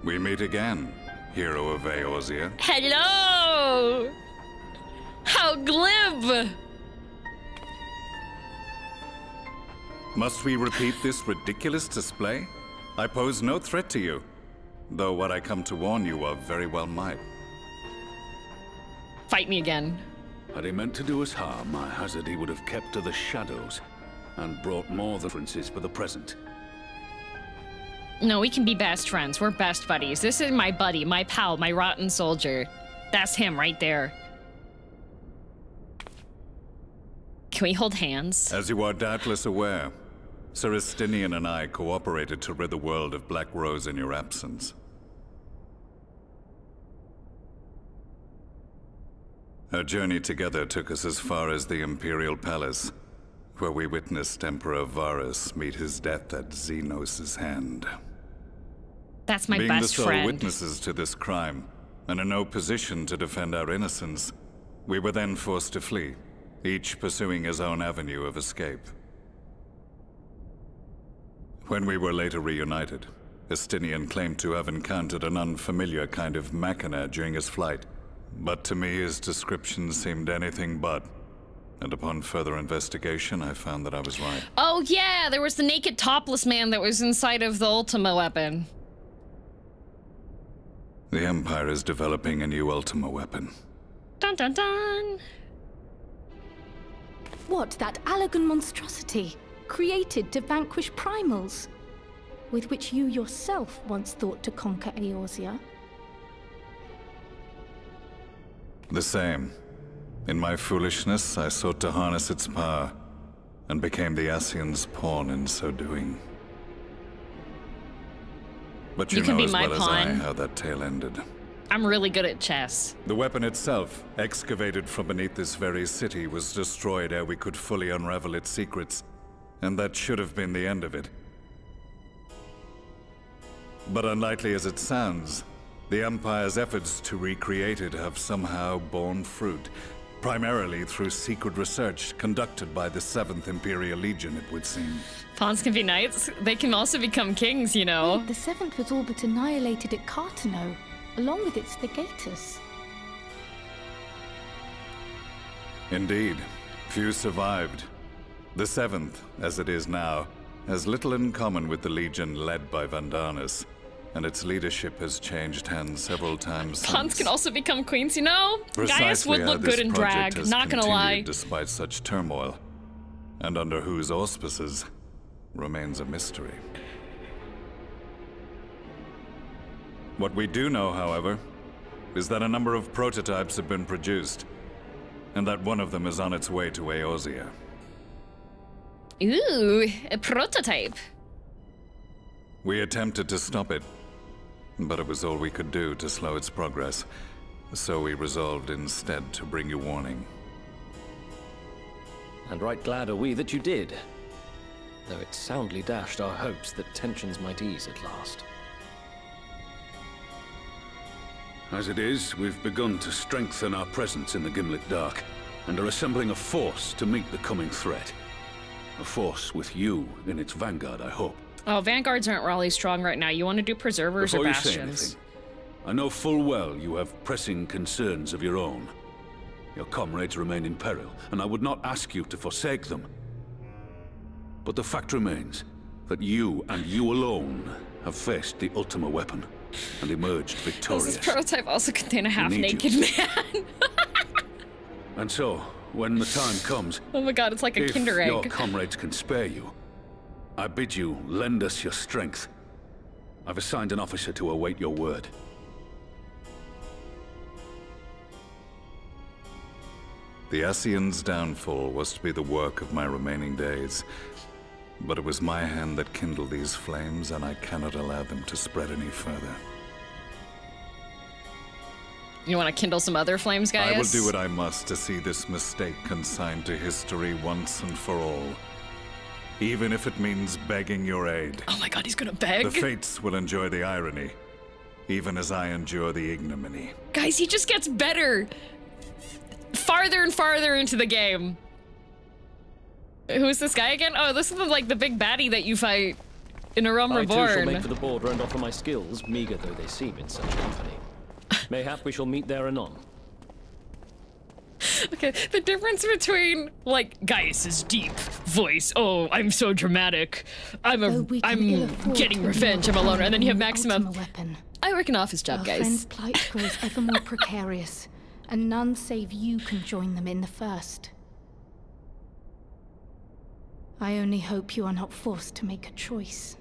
We meet again, hero of Eorzea. Hello! How glib! Must we repeat this ridiculous display? I pose no threat to you, though what I come to warn you of very well might. Fight me again. Had he meant to do us harm, I hazard he would have kept to the shadows and brought more differences for the present. No, we can be best friends. We're best buddies. This is my buddy, my pal, my rotten soldier. That's him right there. Can we hold hands? As you are doubtless aware, Sir Estinian and I cooperated to rid the world of Black Rose in your absence. Our journey together took us as far as the Imperial Palace, where we witnessed Emperor Varus meet his death at Xenos' hand. That's my Being best the sole friend. witnesses to this crime, and in no position to defend our innocence, we were then forced to flee, each pursuing his own avenue of escape. When we were later reunited, Estinian claimed to have encountered an unfamiliar kind of machina during his flight, but to me his description seemed anything but. And upon further investigation, I found that I was right. Oh yeah, there was the naked topless man that was inside of the Ultima weapon. The Empire is developing a new Ultima weapon. Dun dun dun! What, that Allagan monstrosity, created to vanquish primals, with which you yourself once thought to conquer Eorzea? The same. In my foolishness, I sought to harness its power, and became the Ascian's pawn in so doing. But you You can know be as my well as I pawn. how that tale ended. I'm really good at chess. The weapon itself, excavated from beneath this very city, was destroyed ere we could fully unravel its secrets, and that should have been the end of it. But unlikely as it sounds, the Empire's efforts to recreate it have somehow borne fruit, primarily through secret research conducted by the 7th Imperial Legion, it would seem. Pawns can be knights. They can also become kings, you know. The 7th was all but annihilated at Cartano, along with its legatus. Indeed, few survived. The 7th, as it is now, has little in common with the Legion led by Vandanis, and its leadership has changed hands several times Pawns since. can also become queens, you know? Gaius Precisely would how look this good in project drag, has not gonna continued lie. despite such turmoil, and under whose auspices remains a mystery. What we do know, however, is that a number of prototypes have been produced, and that one of them is on its way to Eorzea. Ooh, a prototype. We attempted to stop it, but it was all we could do to slow its progress, so we resolved instead to bring you warning. And right glad are we that you did, though it soundly dashed our hopes that tensions might ease at last. As it is, we've begun to strengthen our presence in the Gimlet Dark, and are assembling a force to meet the coming threat. A force with you in its vanguard, I hope. Oh, vanguards aren't really strong right now. You want to do preservers or bastions? Before you say anything, I know full well you have pressing concerns of your own. Your comrades remain in peril, and I would not ask you to forsake them. But the fact remains that you, and you alone, have faced the Ultima weapon and emerged victorious. Does this prototype also contain a half-naked man? And so, when the time comes, Oh my god, it's like a Kinder if your Egg. comrades can spare you, I bid you lend us your strength. I've assigned an officer to await your word. The Ascian's downfall was to be the work of my remaining days. But it was my hand that kindled these flames, and I cannot allow them to spread any further. You want to kindle some other flames, guys? I will do what I must to see this mistake consigned to history once and for all. Even if it means begging your aid. Oh my god, he's gonna beg. The fates will enjoy the irony, even as I endure the ignominy. Guys, he just gets better. Farther and farther into the game. Who's this guy again? Oh, this is like the big baddie that you fight in A Realm Reborn. I too shall make for the border and offer my skills, meager though they seem in such company. Mayhap we shall meet there anon. Okay, the difference between, like, Gaius's deep voice, oh, I'm so dramatic, I'm getting revenge, I'm a loner, and then you have Maximum, I work an office job, Our guys. friends' plight grows ever more precarious, and none save you can join them in the first. I only hope you are not forced to make a choice.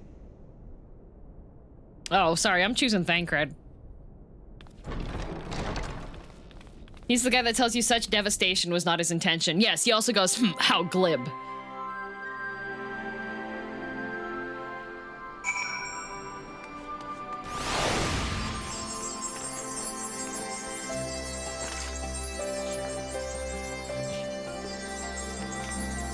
Oh, sorry, I'm choosing Thancred. He's the guy that tells you such devastation was not his intention. Yes, he also goes, how glib.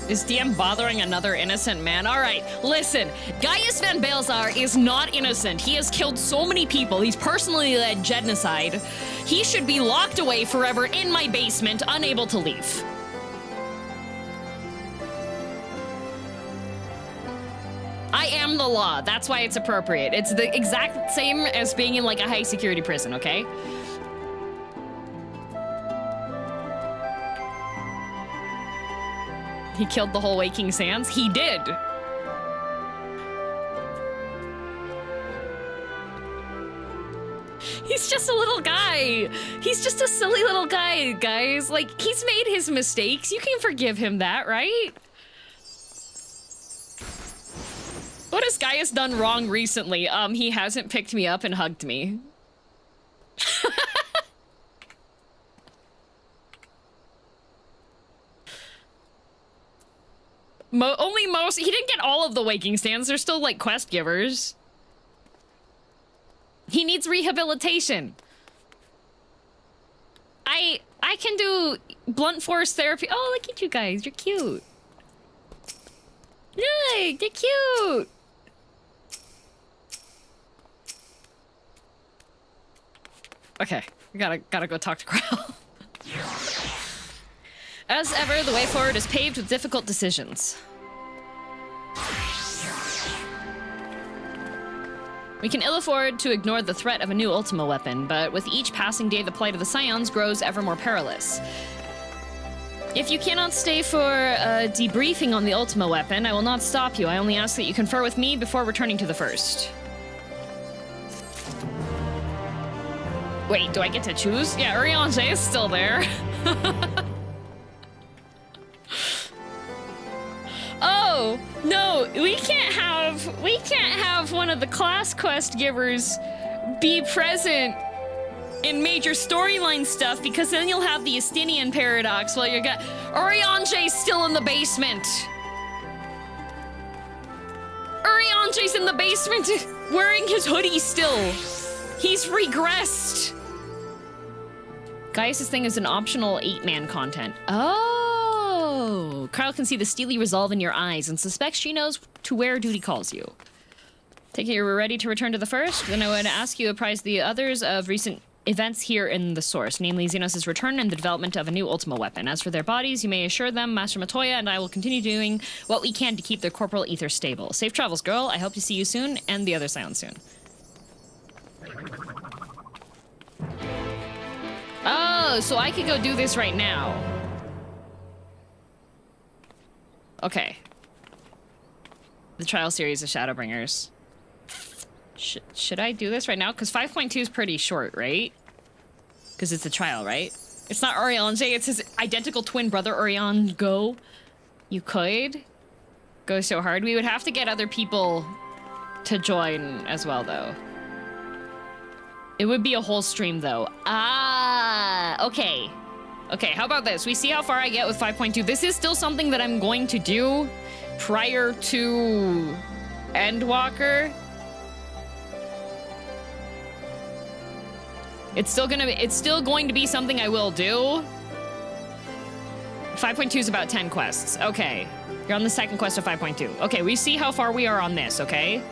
Is DM bothering another innocent man? All right, listen. Gaius Van Balzar is not innocent. He has killed so many people. He's personally led genocide. He should be locked away forever in my basement, unable to leave. I am the law. That's why it's appropriate. It's the exact same as being in like a high security prison, okay? He killed the whole Waking Sands? He did! He's just a little guy! He's just a silly little guy, guys. Like, he's made his mistakes. You can forgive him that, right? What has Gaius done wrong recently? He hasn't picked me up and hugged me. He didn't get all of the Waking Sands. They're still, like, quest givers. He needs rehabilitation. I can do blunt force therapy. Oh, look at you guys. You're cute. Look, they're cute. Okay, we gotta go talk to Krell. As ever, the way forward is paved with difficult decisions. We can ill afford to ignore the threat of a new Ultima weapon, but with each passing day, the plight of the Scions grows ever more perilous. If you cannot stay for a debriefing on the Ultima weapon, I will not stop you. I only ask that you confer with me before returning to the first. Wait, do I get to choose? Yeah, Urianger is still there. Oh, no, we can't have one of the class quest givers be present in major storyline stuff, because then you'll have the Estinian paradox while you're Urianger's still in the basement. Urianger's in the basement wearing his hoodie still. He's regressed. Gaius' thing is an optional 8-man content. Oh, Carl can see the steely resolve in your eyes and suspects she knows to where duty calls you. Take it you're ready to return to the first? Then I would ask you apprise the others of recent events here in the source, namely Xenos' return and the development of a new Ultima weapon. As for their bodies, you may assure them Master Matoya and I will continue doing what we can to keep their corporal ether stable. Safe travels, girl. I hope to see you soon, and the other Scion soon. Oh, so I could go do this right now. Okay. The trial series of Shadowbringers. Should I do this right now? Because 5.2 is pretty short, right? Because it's a trial, right? It's not Orion J, it's his identical twin brother, Orion Go. You could go so hard. We would have to get other people to join as well, though. It would be a whole stream, though. Ah, okay. Okay, how about this? We see how far I get with 5.2. This is still something that I'm going to do prior to Endwalker. It's still going to be something I will do. 5.2 is about 10 quests. Okay. You're on the second quest of 5.2. Okay, we see how far we are on this, okay?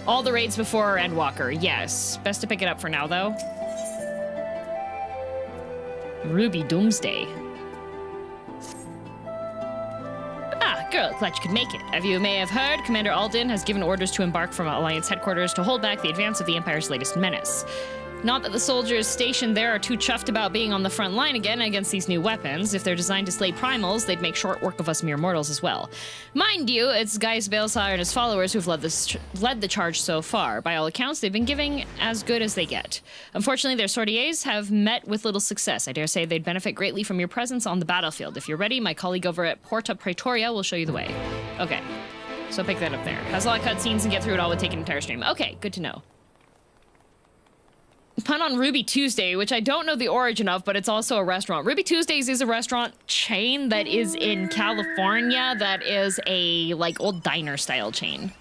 All the raids before Endwalker. Yes. Best to pick it up for now, though. Ruby Doomsday. Ah, girl, glad you could make it. As you may have heard, Commander Alden has given orders to embark from Alliance headquarters to hold back the advance of the Empire's latest menace. Not that the soldiers stationed there are too chuffed about being on the front line again against these new weapons. If they're designed to slay primals, they'd make short work of us mere mortals as well. Mind you, it's Gaius Baelsar and his followers who've led the charge so far. By all accounts, they've been giving as good as they get. Unfortunately, their sorties have met with little success. I dare say they'd benefit greatly from your presence on the battlefield. If you're ready, my colleague over at Porta Praetoria will show you the way. Okay, so pick that up there. Has a lot of cutscenes and get through it all would take an entire stream. Okay, good to know. Pun on Ruby Tuesday, which I don't know the origin of, but it's also a restaurant. Ruby Tuesdays is a restaurant chain that is in California that is a, like, old diner-style chain.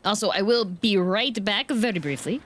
Also, I will be right back very briefly.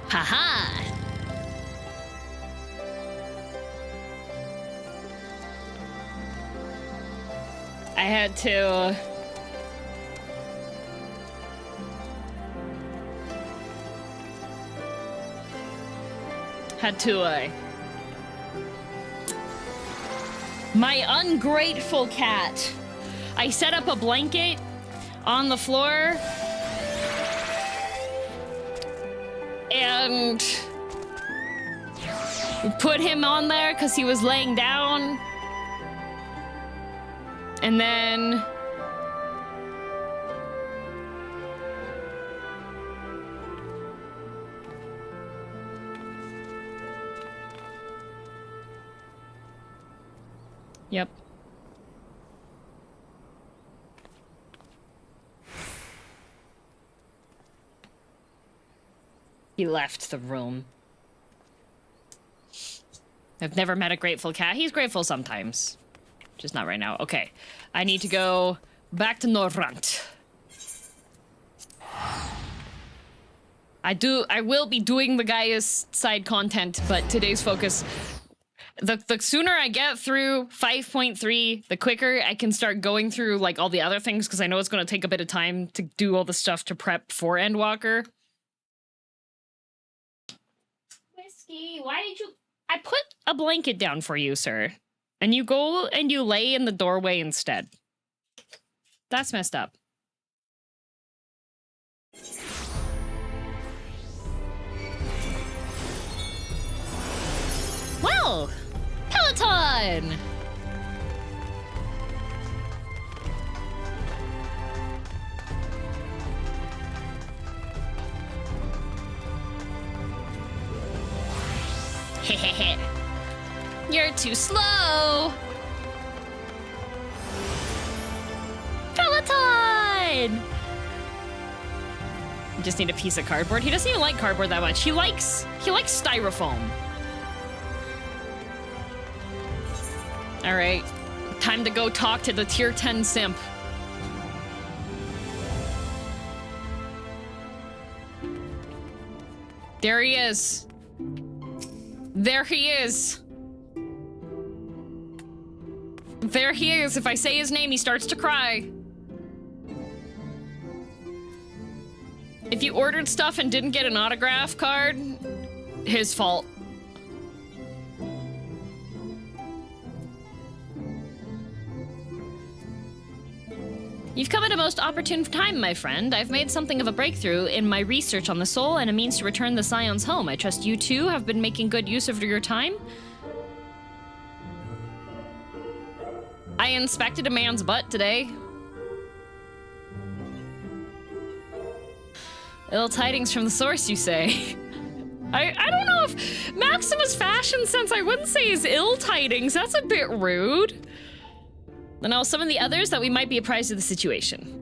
Haha! I had to... My ungrateful cat. I set up a blanket on the floor and put him on there because he was laying down. And then Yep. He left the room. I've never met a grateful cat. He's grateful sometimes. Just not right now. Okay. I need to go back to Norrant. I will be doing the Gaia's side content, but today's focus... The sooner I get through 5.3, the quicker I can start going through, like, all the other things, because I know it's going to take a bit of time to do all the stuff to prep for Endwalker. Whiskey, why did you... I put a blanket down for you, sir. And you go and you lay in the doorway instead. That's messed up. Well, Peloton! Hehehe. You're too slow! Peloton! You just need a piece of cardboard. He doesn't even like cardboard that much. He likes styrofoam. All right, time to go talk to the tier 10 simp. There he is. There he is. There he is. If I say his name, he starts to cry. If you ordered stuff and didn't get an autograph card, his fault. You've come at a most opportune time, my friend. I've made something of a breakthrough in my research on the soul and a means to return the Scions home. I trust you too have been making good use of your time. I inspected a man's butt today. Ill tidings from the source, you say? I don't know if Maxima's fashion sense, I wouldn't say is ill tidings. That's a bit rude. And I'll summon the others that we might be apprised of the situation.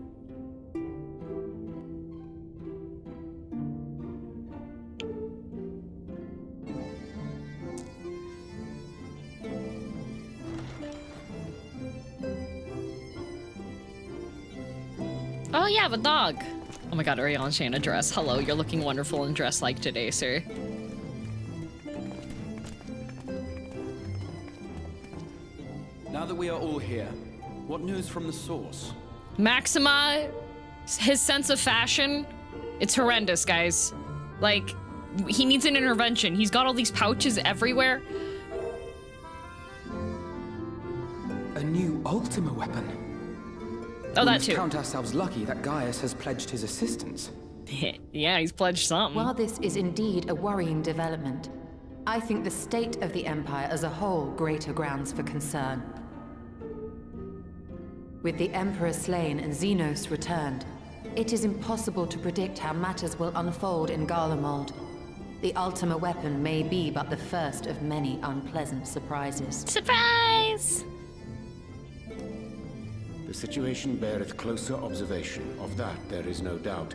Oh yeah, the dog. Oh my god, Orion in a dress. Hello, you're looking wonderful and dressed like today, sir. Now that we are all here, what news from the source? Maxima, his sense of fashion, it's horrendous, guys. Like, he needs an intervention. He's got all these pouches everywhere. A new Ultima weapon. Oh, we that must too. count ourselves lucky that Gaius has pledged his assistance. Yeah, he's pledged something. While this is indeed a worrying development, I think the state of the Empire as a whole greater grounds for concern. With the Emperor slain and Xenos returned, it is impossible to predict how matters will unfold in Garlemald. The Ultima weapon may be but the first of many unpleasant surprises. Surprise! The situation beareth closer observation, of that there is no doubt,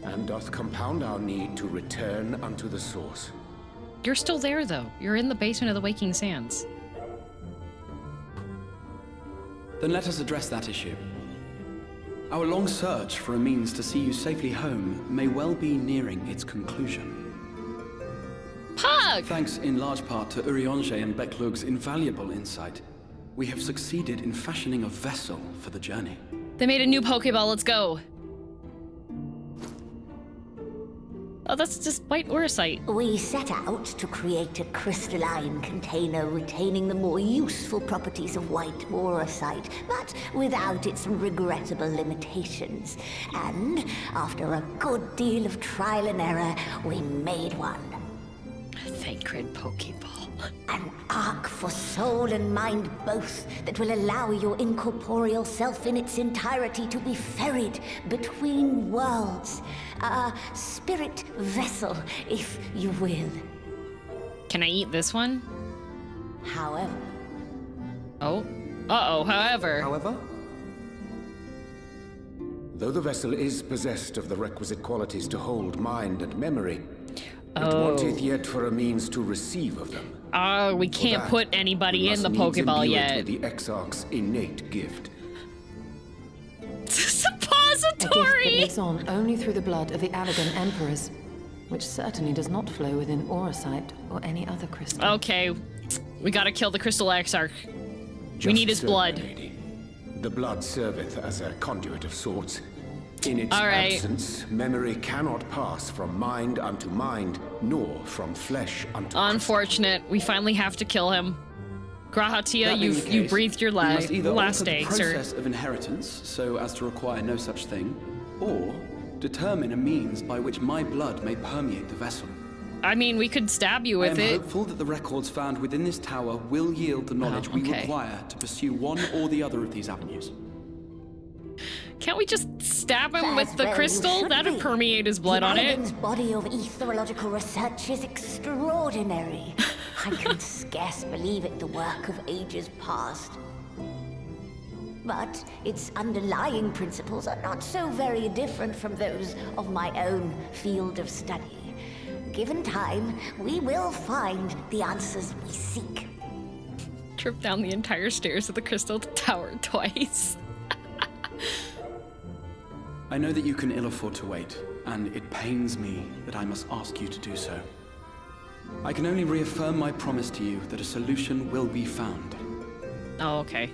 and doth compound our need to return unto the source. You're still there, though. You're in the basement of the Waking Sands. Then let us address that issue. Our long search for a means to see you safely home may well be nearing its conclusion. Pug! Thanks in large part to Urianger and Beklug's invaluable insight, we have succeeded in fashioning a vessel for the journey. They made a new Pokeball, let's go. Oh, that's just white orosite. We set out to create a crystalline container retaining the more useful properties of white orosite, but without its regrettable limitations. And after a good deal of trial and error, we made one. Sacred Pokeball. An ark for soul and mind both that will allow your incorporeal self in its entirety to be ferried between worlds. A spirit vessel, if you will. Can I eat this one? However, Oh. Uh-oh, however... Though the vessel is possessed of the requisite qualities to hold mind and memory, it wanteth yet for a means to receive of them. Oh, we can't put anybody in the Pokeball yet. With the Exarch's innate gift. Suppository! A gift that lives on only through the blood of the Allegan Emperors, which certainly does not flow within Auracite or any other crystal. Okay, we gotta kill the Crystal Exarch. We need his blood. Lady. The blood serveth as a conduit of sorts. In its absence, memory cannot pass from mind unto mind, nor from flesh unto Unfortunate. We finally have to kill him. Grahatia, you breathed your last day, the process of inheritance so as to require no such thing, or determine a means by which my blood may permeate the vessel. I mean, we could stab you with it. I am hopeful that the records found within this tower will yield the knowledge we require to pursue one or the other of these avenues. Can't we just stab him with the crystal? That'd permeate his blood on it. Paladin's body of etherological research is extraordinary. I can scarce believe it the work of ages past. But its underlying principles are not so very different from those of my own field of study. Given time, we will find the answers we seek. Trip down the entire stairs of the Crystal Tower twice. I know that you can ill afford to wait, and it pains me that I must ask you to do so. I can only reaffirm my promise to you that a solution will be found. Oh, okay.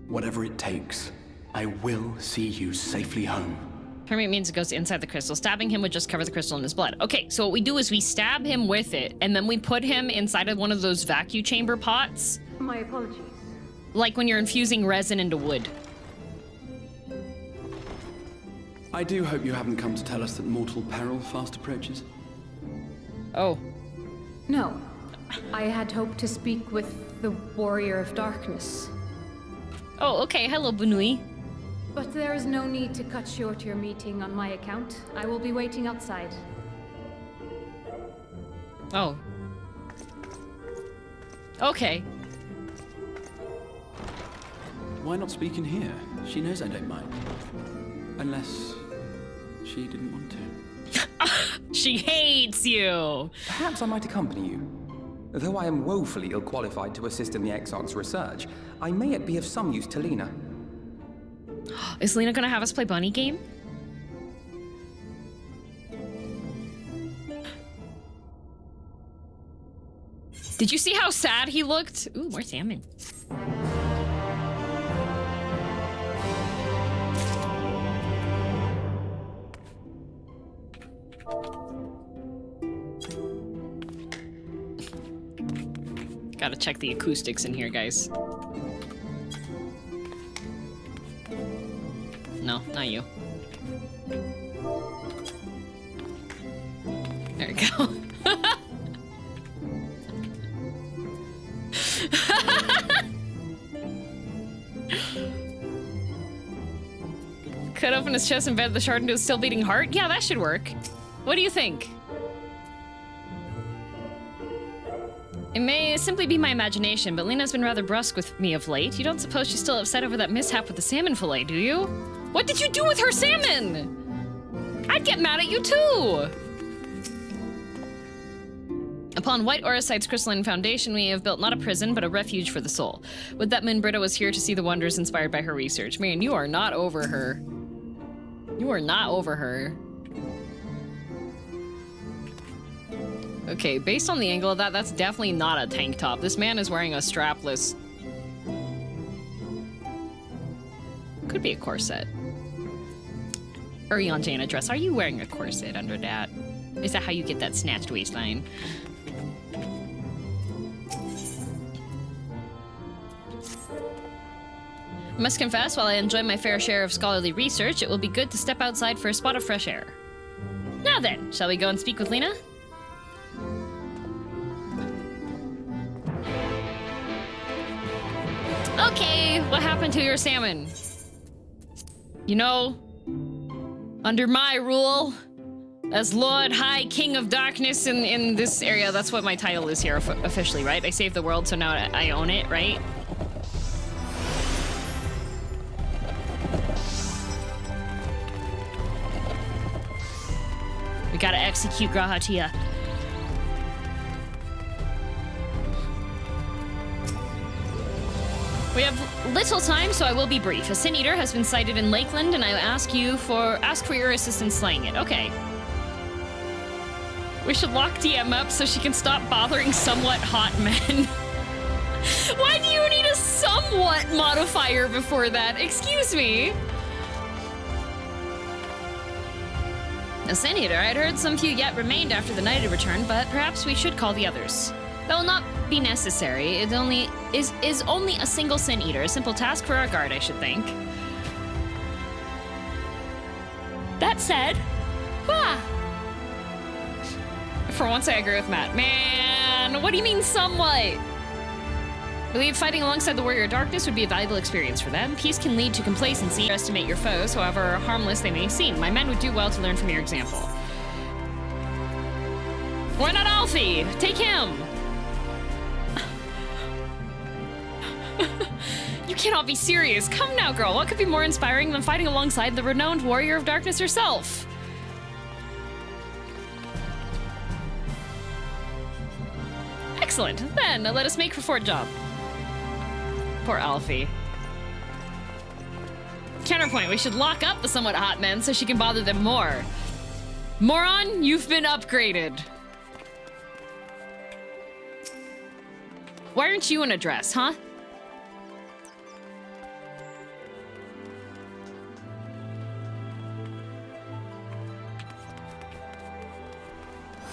Whatever it takes, I will see you safely home. Permeate means it goes inside the crystal. Stabbing him would just cover the crystal in his blood. Okay, so what we do is we stab him with it, and then we put him inside of one of those vacuum chamber pots. My apologies. Like when you're infusing resin into wood. I do hope you haven't come to tell us that mortal peril fast approaches. Oh. No. I had hoped to speak with the Warrior of Darkness. Oh, okay. Hello, Bunui. But there is no need to cut short your meeting on my account. I will be waiting outside. Oh. Okay. Why not speak in here? She knows I don't mind. Unless she didn't want to. She hates you! Perhaps I might accompany you. Though I am woefully ill-qualified to assist in the Exarch's research, I may yet be of some use to Lena. Is Lena gonna have us play bunny game? Did you see how sad he looked? Ooh, more salmon. Gotta check the acoustics in here, guys. No, not you. There we go. Cut open his chest and embed the shard into his still beating heart? Yeah, that should work. What do you think? It may simply be my imagination, but Lena's been rather brusque with me of late. You don't suppose she's still upset over that mishap with the salmon fillet, do you? What did you do with her salmon? I'd get mad at you too! Upon White Auracite's crystalline foundation, we have built not a prison, but a refuge for the soul. Would that Minbrita was here to see the wonders inspired by her research. Marion, you are not over her. You are not over her. Okay, based on the angle of that, that's definitely not a tank top. This man is wearing a strapless... Could be a corset. Or Yonjana dress. Are you wearing a corset under that? Is that how you get that snatched waistline? I must confess, while I enjoy my fair share of scholarly research, it will be good to step outside for a spot of fresh air. Now then, shall we go and speak with Lena? Okay, what happened to your salmon? You know, under my rule, As Lord High King of Darkness in this area. That's what my title is here officially, right? I saved the world, so now I own it, right? We gotta execute Grahatia. We have little time, so I will be brief. A Sin Eater has been sighted in Lakeland, and I ask for your assistance slaying it. Okay. We should lock DM up so she can stop bothering somewhat hot men. Why do you need a somewhat modifier before that? Excuse me. A Sin Eater, I'd heard some few yet remained after the night had returned, but perhaps we should call the others. That will not be necessary. It is only a single Sin Eater. A simple task for our guard, I should think. That said, for once I agree with Matt. Man, what do you mean somewhat? I believe fighting alongside the Warrior of Darkness would be a valuable experience for them. Peace can lead to complacency. Underestimate your foes, however harmless they may seem. My men would do well to learn from your example. Why not Alfie? Take him! You cannot be serious. Come now, girl. What could be more inspiring than fighting alongside the renowned Warrior of Darkness herself? Excellent. Then, let us make for Fort Job. Poor Alfie. Counterpoint, we should lock up the somewhat hot men so she can bother them more. Moron, you've been upgraded. Why aren't you in a dress, huh?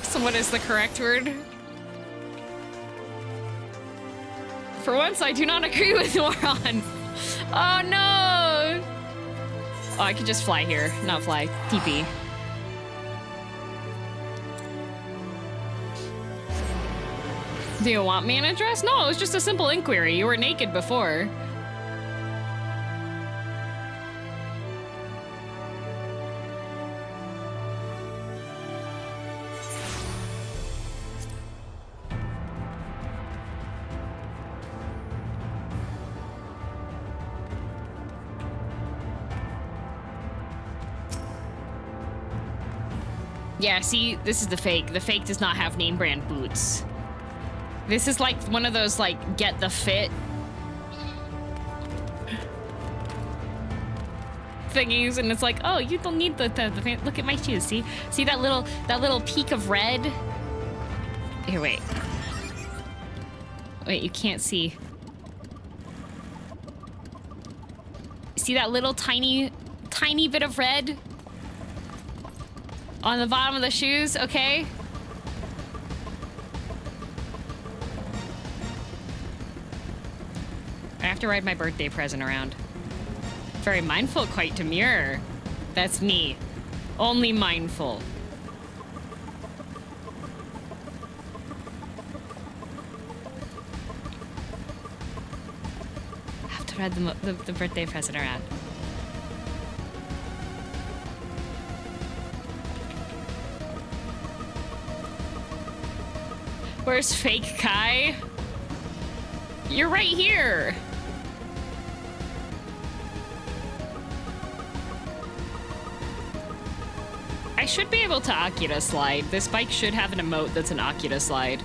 So what is the correct word? For once, I do not agree with Moron. Oh no! Oh, I could just fly here. Not fly. TP. Do you want me in a dress? No, it was just a simple inquiry. You were naked before. Yeah, see, this is the fake. The fake does not have name brand boots. This is like one of those, like, get the fit thingies, and it's like, oh, you don't need the look at my shoes. See that little peak of red? Here, wait, you can't see. See that little tiny bit of red on the bottom of the shoes? Okay. I have to ride my birthday present around. Very mindful, quite demure. That's me. Only mindful. I have to ride the birthday present around. Where's fake Kai? You're right here. I should be able to Akira slide. This bike should have an emote that's an Akira slide.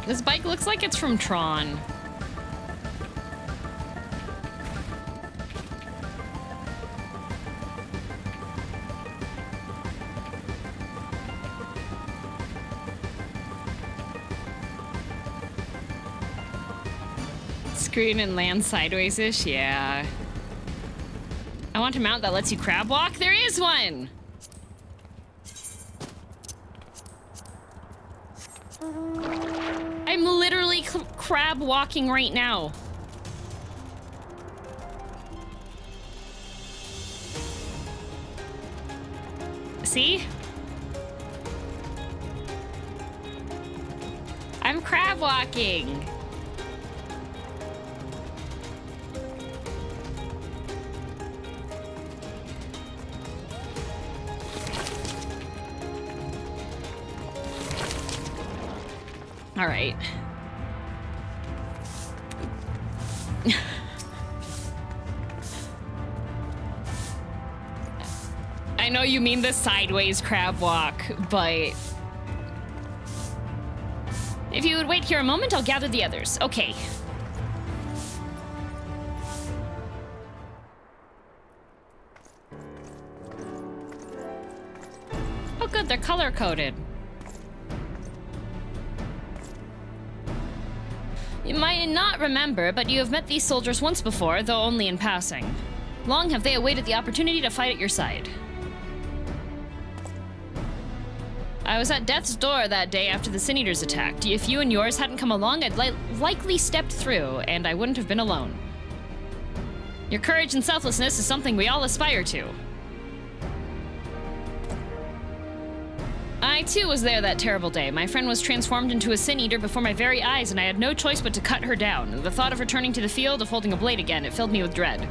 This bike looks like it's from Tron. Screen and land sideways-ish, yeah. I want a mount that lets you crab walk. There is one! I'm literally crab walking right now. See? I'm crab walking. All right. I know you mean the sideways crab walk, but if you would wait here a moment, I'll gather the others. Okay. Oh good, they're color-coded. You might not remember, but you have met these soldiers once before, though only in passing. Long have they awaited the opportunity to fight at your side. I was at death's door that day after the Sin Eaters attacked. If you and yours hadn't come along, I'd likely stepped through, and I wouldn't have been alone. Your courage and selflessness is something we all aspire to. I too was there that terrible day. My friend was transformed into a Sin Eater before my very eyes, and I had no choice but to cut her down. The thought of returning to the field, of holding a blade again, it filled me with dread.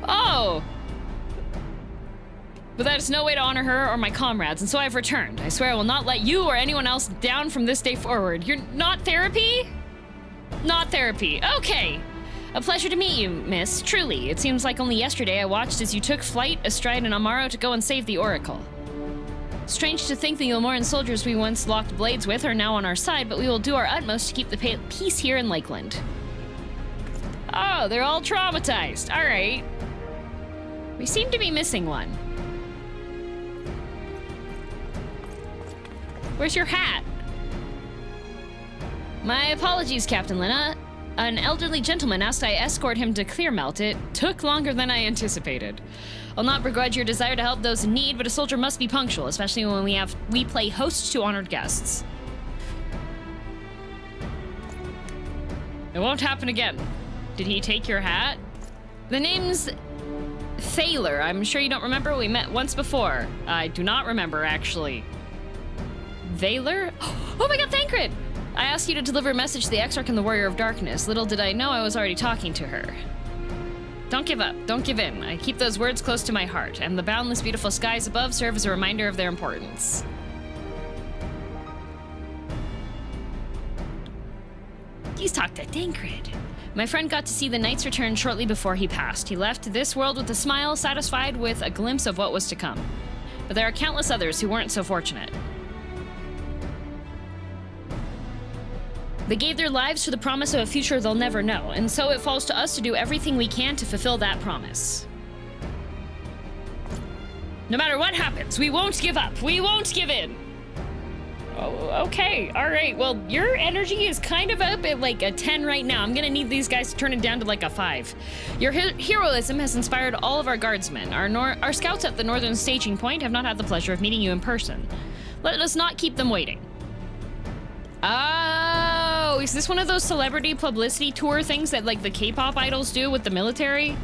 Oh! But that is no way to honor her or my comrades, and so I've returned. I swear I will not let you or anyone else down from this day forward. You're not therapy? Not therapy. Okay. A pleasure to meet you, miss. Truly. It seems like only yesterday I watched as you took flight astride an Amaro to go and save the Oracle. Strange to think the Ulmoran soldiers we once locked blades with are now on our side, but we will do our utmost to keep the peace here in Lakeland. Oh, they're all traumatized. All right. We seem to be missing one. Where's your hat? My apologies, Captain Lena. An elderly gentleman asked I escort him to Clearmelt. It took longer than I anticipated. I'll not begrudge your desire to help those in need, but a soldier must be punctual, especially when we play host to honored guests. It won't happen again. Did he take your hat? The name's Thaler. I'm sure you don't remember. We met once before. I do not remember, actually. Thaler? Oh my god, Thancred! I asked you to deliver a message to the Exarch and the Warrior of Darkness. Little did I know I was already talking to her. Don't give up. Don't give in. I keep those words close to my heart, and the boundless beautiful skies above serve as a reminder of their importance. Please talk to Thancred. My friend got to see the Knight's return shortly before he passed. He left this world with a smile, satisfied with a glimpse of what was to come. But there are countless others who weren't so fortunate. They gave their lives to the promise of a future they'll never know, and so it falls to us to do everything we can to fulfill that promise. No matter what happens, we won't give up. We won't give in. Oh, okay. All right. Well, your energy is kind of up at like a 10 right now. I'm gonna need these guys to turn it down to like a 5. Your heroism has inspired all of our guardsmen. Our scouts at the northern staging point have not had the pleasure of meeting you in person. Let us not keep them waiting. Oh, is this one of those celebrity publicity tour things that like the K-pop idols do with the military?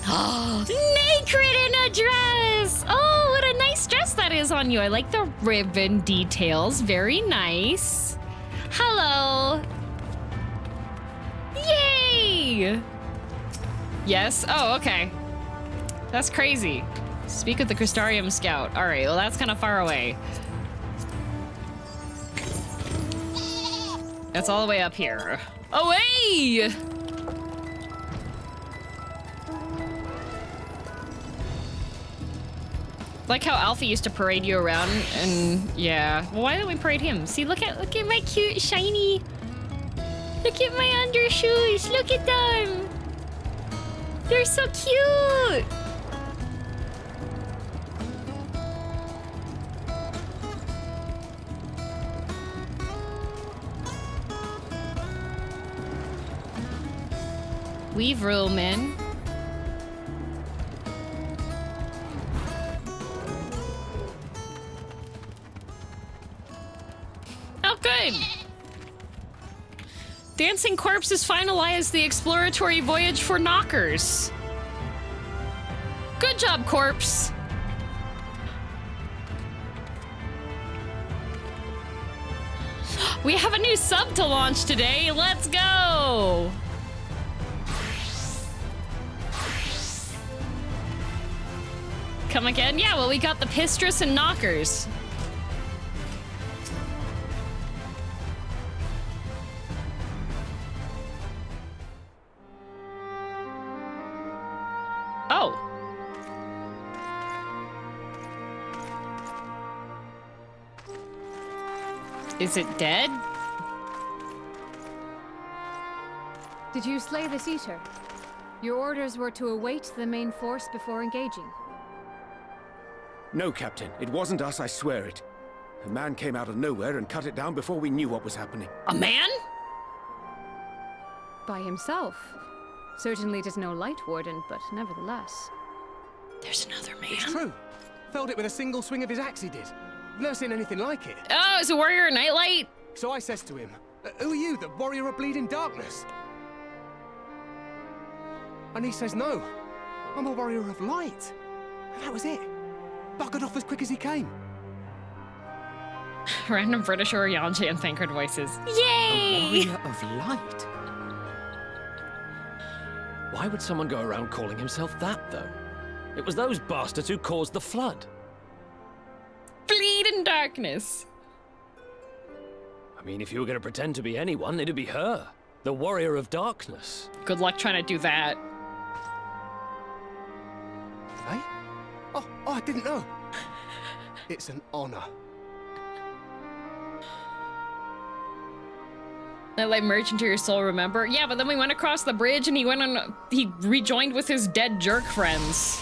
Naked in a dress! Oh, what a nice dress that is on you. I like the ribbon details. Very nice. Hello. Yay! Yes? Oh, okay. That's crazy. Speak with the Crystarium Scout. All right, well, that's kind of far away. That's all the way up here. Away! Like how Alpha used to parade you around, and yeah. Well, why don't we parade him? See, look at my cute shiny. Look at my undershoes. Look at them. They're so cute. Weave Ruleman. Oh, good. Dancing Corpse has finalized the exploratory voyage for Knockers. Good job, Corpse. We have a new sub to launch today. Let's go. Come again? Yeah, well, we got the Pistress and Knockers. Oh. Is it dead? Did you slay this eater? Your orders were to await the main force before engaging. No, Captain. It wasn't us, I swear it. A man came out of nowhere and cut it down before we knew what was happening. A man? By himself. Certainly it is no light warden, but nevertheless. There's another man. It's true. Felled it with a single swing of his axe, he did. Never seen anything like it. Oh, it's a warrior of nightlight? So I says to him, who are you, the warrior of bleeding darkness? And he says, no, I'm a warrior of light. And that was it. Buggered off as quick as he came. Random British Orianji and Thancred voices. A warrior of light? Why would someone go around calling himself that, though? It was those bastards who caused the flood. Bleed in darkness. I mean, if you were going to pretend to be anyone, it'd be her. The warrior of darkness. Good luck trying to do that. Hey? Oh, I didn't know. It's an honor. Nightlight merged into your soul, remember? Yeah, but then we went across the bridge and he rejoined with his dead jerk friends.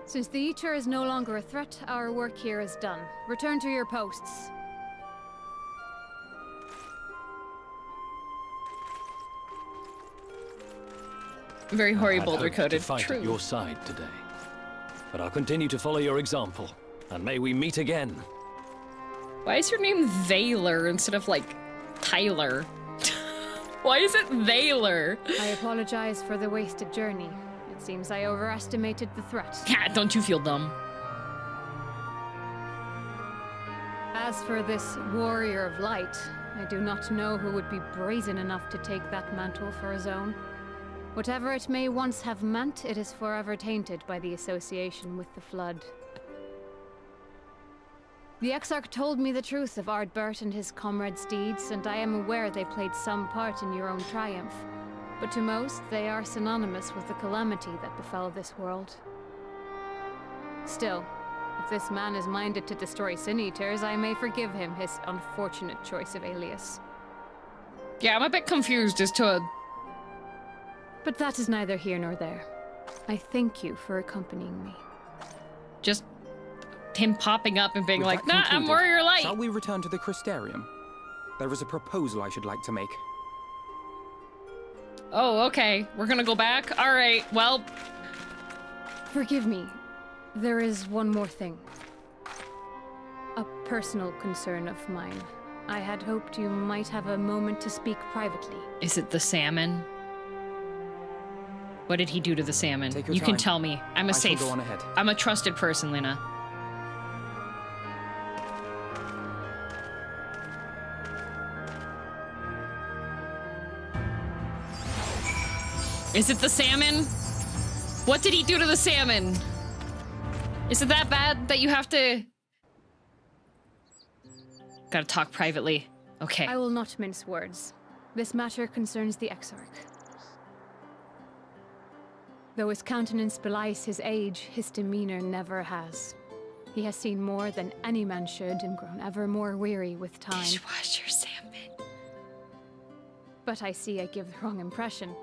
Since the Eater is no longer a threat, our work here is done. Return to your posts. Very horrible to coded. Fight True. at your side today, but I'll continue to follow your example, and may we meet again. Why is your name Vaylor instead of like Tyler? Why is it Vaylor? I apologize for the wasted journey. It seems I overestimated the threat. Yeah, don't you feel dumb? As for this warrior of light, I do not know who would be brazen enough to take that mantle for his own. Whatever it may once have meant, it is forever tainted by the association with the Flood. The Exarch told me the truth of Ardbert and his comrades' deeds, and I am aware they played some part in your own triumph. But to most, they are synonymous with the calamity that befell this world. Still, if this man is minded to destroy Sin Eaters, I may forgive him his unfortunate choice of alias. Yeah, I'm a bit confused as to... But that is neither here nor there. I thank you for accompanying me. Just him popping up and being like, nah, I'm Warrior Light. Shall we return to the Crystarium? There is a proposal I should like to make. Oh, okay. We're gonna go back? Alright, well... Forgive me. There is one more thing. A personal concern of mine. I had hoped you might have a moment to speak privately. Is it the salmon? What did he do to the salmon? Take your You time. can tell me. I'm a safe... Go on ahead. I'm a trusted person, Lena. Is it the salmon? What did he do to the salmon? Is it that bad that you have to... Gotta talk privately. Okay. I will not mince words. This matter concerns the Exarch. Though his countenance belies his age, his demeanor never has. He has seen more than any man should and grown ever more weary with time. Dishwasher salmon. But I see I give the wrong impression.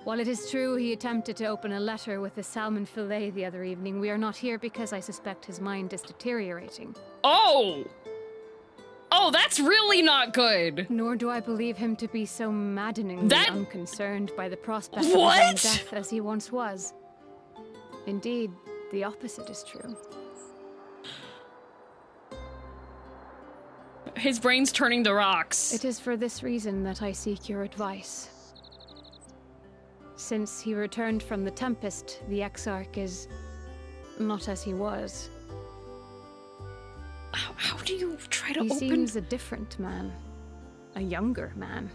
While it is true he attempted to open a letter with a salmon fillet the other evening, we are not here because I suspect his mind is deteriorating. Oh! Oh, that's really not good! Nor do I believe him to be so maddeningly unconcerned by the prospect of his What? own death as he once was. Indeed, the opposite is true. His brain's turning to rocks. It is for this reason that I seek your advice. Since he returned from the Tempest, the Exarch is not as he was. How do you try to He open... seems a different man. A younger man.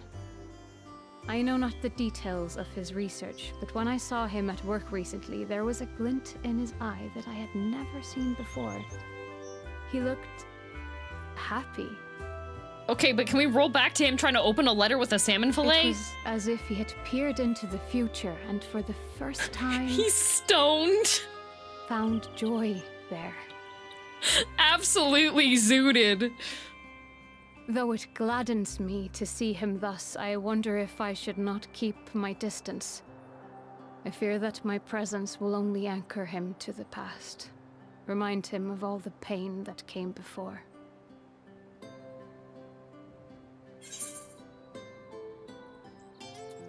I know not the details of his research, but when I saw him at work recently, there was a glint in his eye that I had never seen before. He looked happy. Okay, but can we roll back to him trying to open a letter with a salmon fillet? It was as if he had peered into the future and for the first time... He's stoned. ...found joy there. Absolutely zooted. Though it gladdens me to see him thus, I wonder if I should not keep my distance. I fear that my presence will only anchor him to the past. Remind him of all the pain that came before.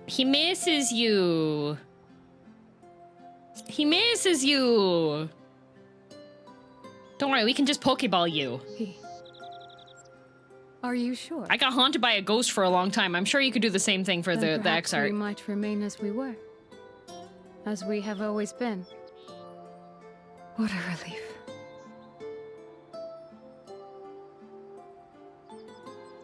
He misses you. He misses you. Don't worry, we can just Pokeball you. Are you sure? I got haunted by a ghost for a long time. I'm sure you could do the same thing for the X-Art. We might remain as we were. As we have always been. What a relief.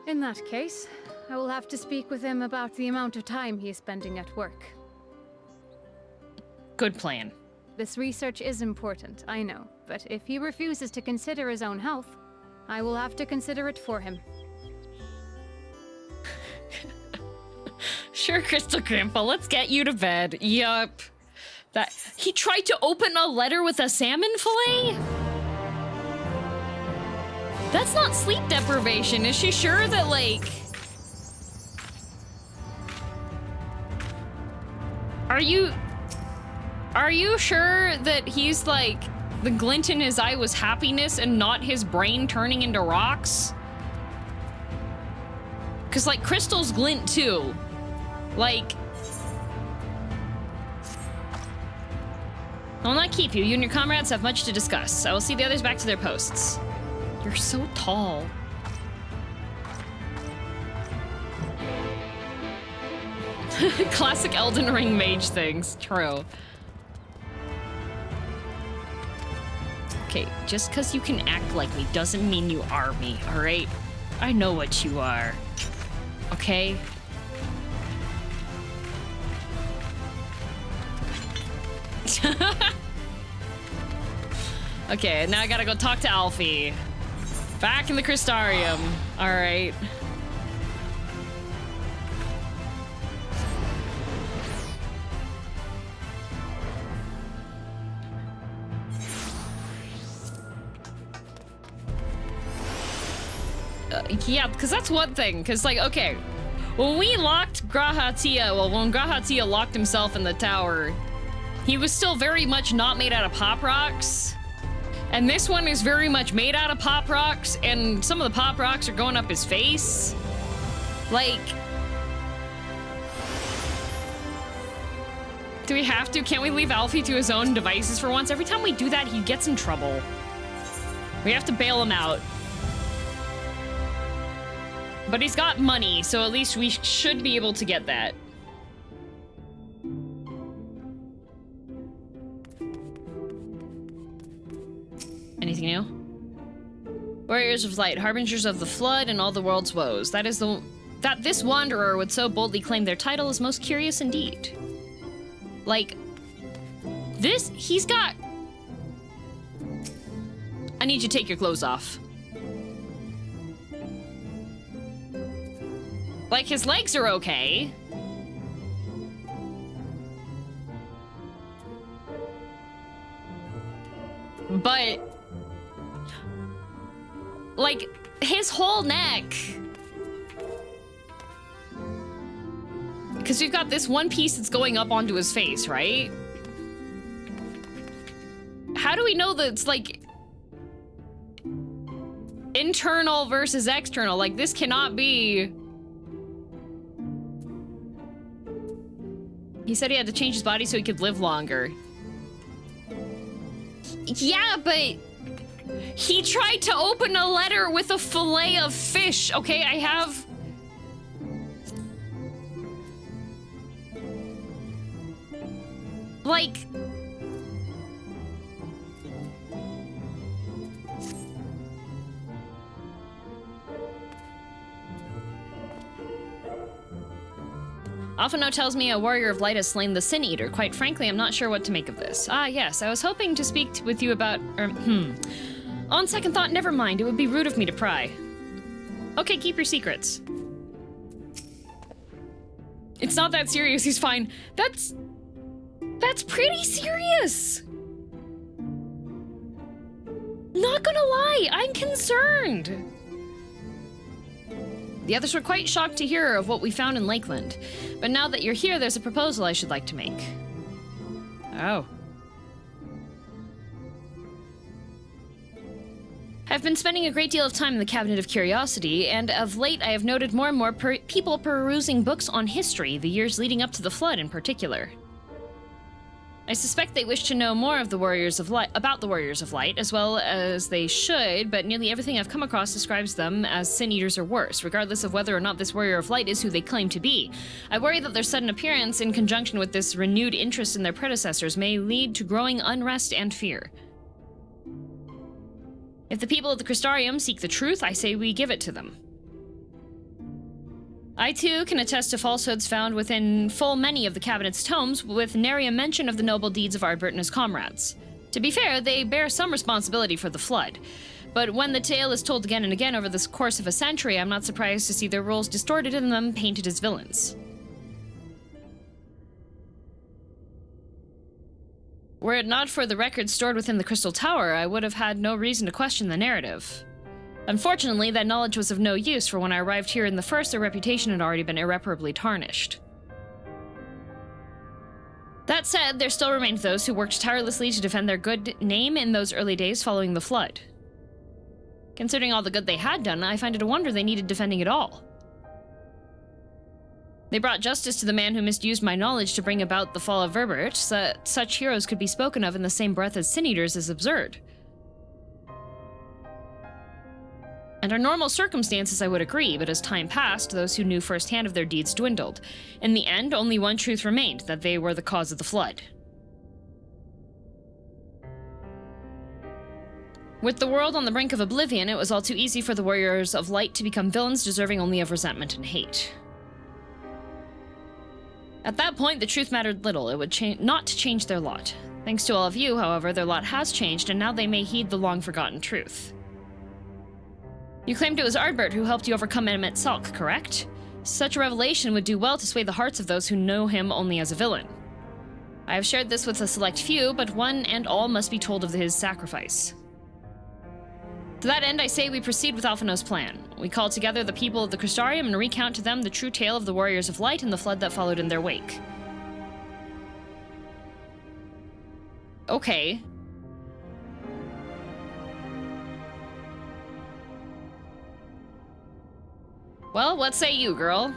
In that case, I will have to speak with him about the amount of time he is spending at work. Good plan. This research is important, I know, but if he refuses to consider his own health, I will have to consider it for him. Sure, Crystal Grandpa, let's get you to bed. Yup. That he tried to open a letter with a salmon fillet? That's not sleep deprivation. Is she sure that, like... Are you sure that he's, like, the glint in his eye was happiness and not his brain turning into rocks? Because, like, Crystal's glint, too. Like... I'll not keep you. You and your comrades have much to discuss. I will see the others back to their posts. You're so tall. Classic Elden Ring mage things. True. Okay, just because you can act like me doesn't mean you are me, alright? I know what you are. Okay? Okay, now I gotta go talk to Alfie. Back in the Crystarium. Alright. Yeah, because that's one thing. Because, like, okay, when we locked Grahatia, well, when Grahatia locked himself in the tower, he was still very much not made out of pop rocks. And this one is very much made out of pop rocks, and some of the pop rocks are going up his face. Like... Do we have to? Can't we leave Alfie to his own devices for once? Every time we do that, he gets in trouble. We have to bail him out. But he's got money, so at least we should be able to get that. Anything new? Warriors of Light, harbingers of the flood and all the world's woes. That this wanderer would so boldly claim their title is most curious indeed. Like, this, he's got... I need you to take your clothes off. Like, his legs are okay. But... like, his whole neck. Because we've got this one piece that's going up onto his face, right? How do we know that it's, like... internal versus external? Like, this cannot be... He said he had to change his body so he could live longer. Yeah, but... he tried to open a letter with a fillet of fish, okay? I have... like... Alphino tells me a warrior of light has slain the Sin Eater. Quite frankly, I'm not sure what to make of this. Ah, yes, I was hoping to speak with you about... On second thought, never mind. It would be rude of me to pry. Okay, keep your secrets. It's not that serious, he's fine. That's pretty serious! Not gonna lie, I'm concerned! The others were quite shocked to hear of what we found in Lakeland. But now that you're here, there's a proposal I should like to make. Oh. I've been spending a great deal of time in the Cabinet of Curiosity, and of late I have noted more and more people perusing books on history, the years leading up to the Flood in particular. I suspect they wish to know more of the Warriors of Light, about the Warriors of Light, as well as they should, but nearly everything I've come across describes them as Sin Eaters or worse, regardless of whether or not this Warrior of Light is who they claim to be. I worry that their sudden appearance, in conjunction with this renewed interest in their predecessors, may lead to growing unrest and fear. If the people of the Crystarium seek the truth, I say we give it to them. I too can attest to falsehoods found within full many of the Cabinet's tomes, with nary a mention of the noble deeds of Ardbert and his comrades. To be fair, they bear some responsibility for the Flood, but when the tale is told again and again over the course of a century, I'm not surprised to see their roles distorted and them painted as villains. Were it not for the records stored within the Crystal Tower, I would have had no reason to question the narrative. Unfortunately, that knowledge was of no use, for when I arrived here in the first, their reputation had already been irreparably tarnished. That said, there still remained those who worked tirelessly to defend their good name in those early days following the Flood. Considering all the good they had done, I find it a wonder they needed defending at all. They brought justice to the man who misused my knowledge to bring about the fall of Verbert, so that such heroes could be spoken of in the same breath as Sin Eaters is absurd. Under normal circumstances, I would agree, but as time passed, those who knew firsthand of their deeds dwindled. In the end, only one truth remained, that they were the cause of the Flood. With the world on the brink of oblivion, it was all too easy for the Warriors of Light to become villains deserving only of resentment and hate. At that point, the truth mattered little. It would not change their lot. Thanks to all of you, however, their lot has changed, and now they may heed the long-forgotten truth. You claimed it was Ardbert who helped you overcome Emmett Salk, correct? Such a revelation would do well to sway the hearts of those who know him only as a villain. I have shared this with a select few, but one and all must be told of his sacrifice. To that end, I say we proceed with Alphino's plan. We call together the people of the Crystarium and recount to them the true tale of the Warriors of Light and the Flood that followed in their wake. Okay. Well, what say you, girl?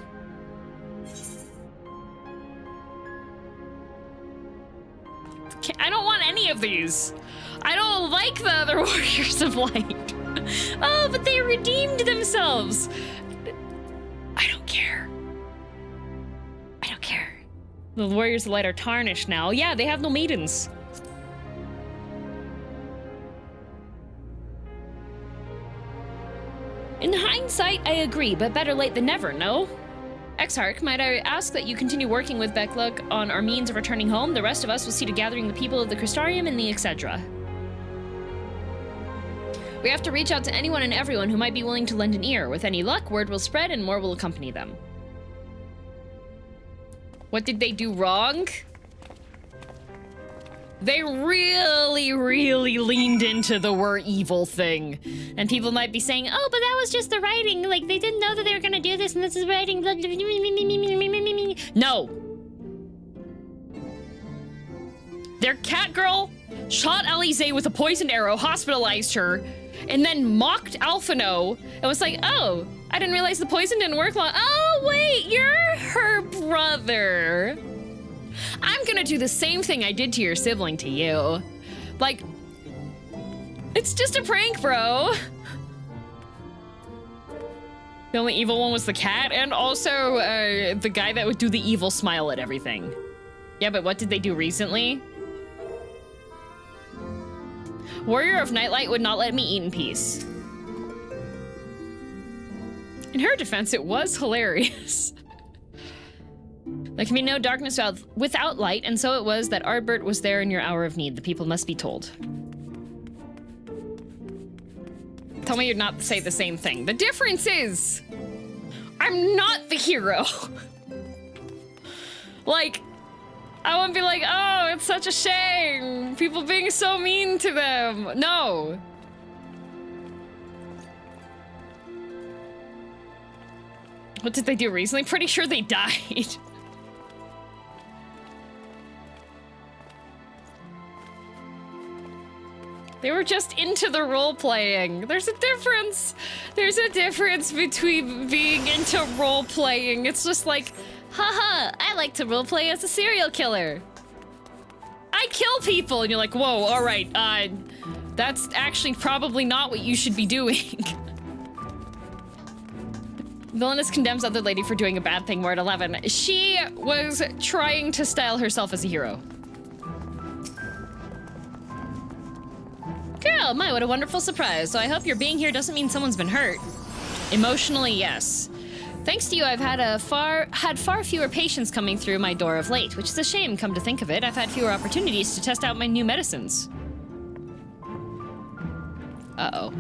I don't want any of these. I don't like the other Warriors of Light. Oh, but they redeemed themselves. I don't care. I don't care. The Warriors of Light are tarnished now. Yeah, they have no maidens. In hindsight, I agree, but better late than never, no? Exarch, might I ask that you continue working with Beckluk on our means of returning home? The rest of us will see to gathering the people of the Crystarium and the etc. We have to reach out to anyone and everyone who might be willing to lend an ear. With any luck, word will spread and more will accompany them. What did they do wrong? They really, really leaned into the we're evil thing. And people might be saying, oh, but that was just the writing. Like, they didn't know that they were gonna do this and this is writing. No. Their cat girl shot Alize with a poisoned arrow, hospitalized her, and then mocked Alphino and was like, oh, I didn't realize the poison didn't work long. Oh, wait, you're her brother. I'm gonna do the same thing I did to your sibling to you. Like, it's just a prank, bro. The only evil one was the cat, and also the guy that would do the evil smile at everything. Yeah, but what did they do recently? Warrior of Nightlight would not let me eat in peace. In her defense, it was hilarious. There can be no darkness without light, and so it was that Ardbert was there in your hour of need. The people must be told. Tell me you'd not say the same thing. The difference is, I'm not the hero. Like, I won't be like, oh, it's such a shame. People being so mean to them. No. What did they do recently? Pretty sure they died. They were just into the role-playing. There's a difference. There's a difference between being into role-playing. It's just like, haha, I like to role-play as a serial killer. I kill people, and you're like, whoa, all right, that's actually probably not what you should be doing. Villainous condemns other lady for doing a bad thing. We're at 11. She was trying to style herself as a hero. Girl, my, what a wonderful surprise. So I hope your being here doesn't mean someone's been hurt. Emotionally, yes. Thanks to you, I've had far fewer patients coming through my door of late, which is a shame, come to think of it. I've had fewer opportunities to test out my new medicines. Uh-oh.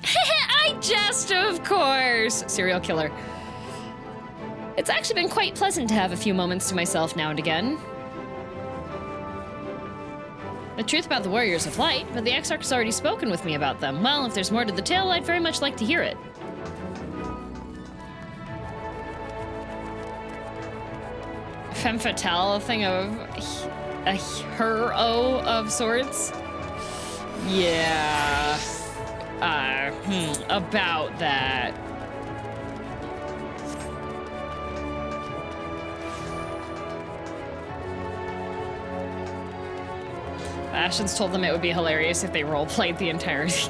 I jest, of course. Serial killer. It's actually been quite pleasant to have a few moments to myself now and again. The truth about the Warriors of Light, but the Exarch has already spoken with me about them. Well, if there's more to the tale, I'd very much like to hear it. Femme fatale, a thing of a hero of sorts? Yeah. About that. Ashens told them it would be hilarious if they roleplayed the entirety.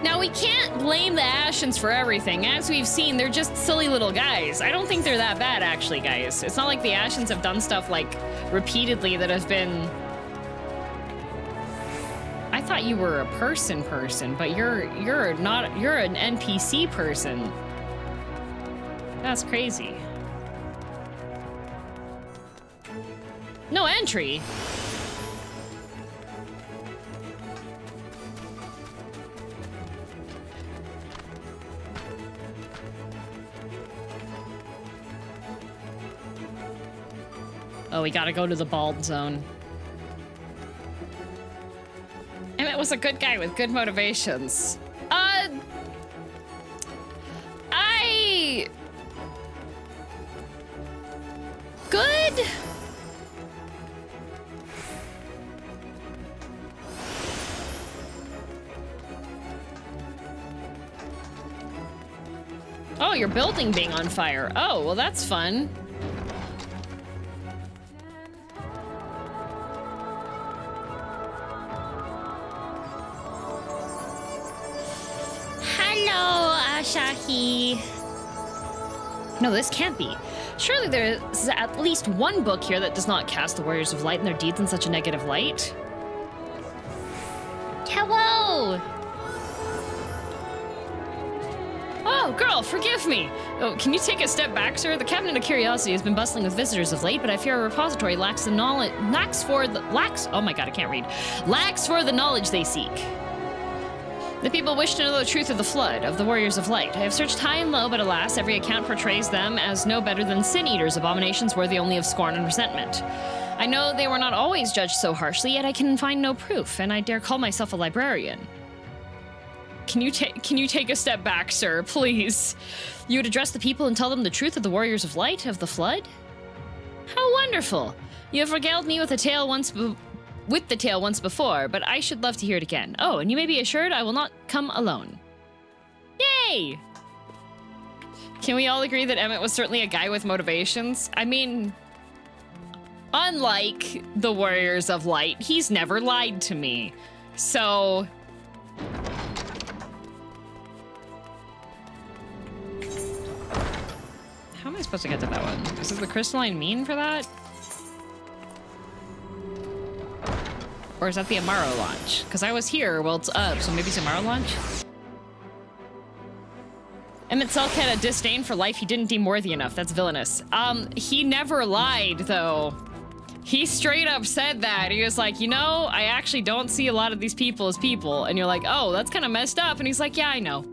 Now, we can't blame the Ashens for everything. As we've seen, they're just silly little guys. I don't think they're that bad, actually, guys. It's not like the Ashens have done stuff, like, repeatedly that have been... I thought you were a person, but you're an NPC person. That's crazy. No entry. Oh, we gotta go to the bald zone. Emmett was a good guy with good motivations. Good? Oh, your building being on fire. Oh, well, that's fun. Hello, Asahi. No, this can't be. Surely there's at least one book here that does not cast the Warriors of Light and their deeds in such a negative light. Hello. Oh, girl, forgive me. Oh, can you take a step back, sir? The Cabinet of Curiosity has been bustling with visitors of late, but I fear a repository lacks for the knowledge they seek. The people wish to know the truth of the flood, of the Warriors of Light. I have searched high and low, but alas, every account portrays them as no better than sin-eaters, abominations worthy only of scorn and resentment. I know they were not always judged so harshly, yet I can find no proof, and I dare call myself a librarian. Can you take a step back, sir, please? You would address the people and tell them the truth of the Warriors of Light, of the flood? How wonderful! You have regaled me with the tale once before, but I should love to hear it again. Oh, and you may be assured I will not come alone. Yay! Can we all agree that Emmett was certainly a guy with motivations? I mean, unlike the Warriors of Light, he's never lied to me. So... how am I supposed to get to that one? Is the crystalline mean for that? Or is that the Amaro launch? Because I was here while it's up, so maybe it's Amaro launch? Emet-Selch had a disdain for life he didn't deem worthy enough. That's villainous. He never lied, though. He straight up said that. He was like, you know, I actually don't see a lot of these people as people. And you're like, oh, that's kind of messed up. And he's like, yeah, I know.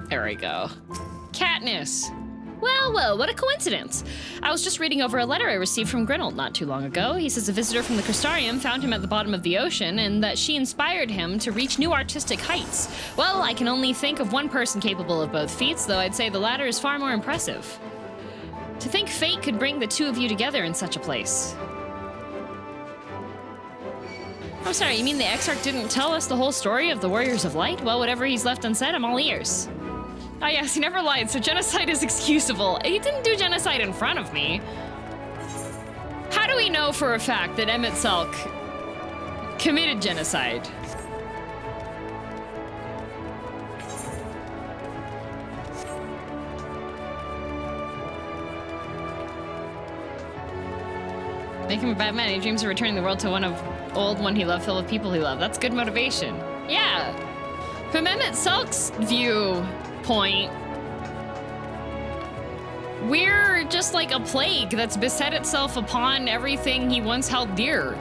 There we go. Katniss. Well, well, what a coincidence. I was just reading over a letter I received from Grinold not too long ago. He says a visitor from the Crystarium found him at the bottom of the ocean and that she inspired him to reach new artistic heights. Well, I can only think of one person capable of both feats, though I'd say the latter is far more impressive. To think fate could bring the two of you together in such a place. I'm sorry, you mean the Exarch didn't tell us the whole story of the Warriors of Light? Well, whatever he's left unsaid, I'm all ears. Oh yes, he never lied, so genocide is excusable. He didn't do genocide in front of me. How do we know for a fact that Emet-Selch committed genocide? Make him a bad man. He dreams of returning the world to one he loved, filled with people he loved. That's good motivation. Yeah. From Emet-Selch's viewpoint, we're just like a plague that's beset itself upon everything he once held dear.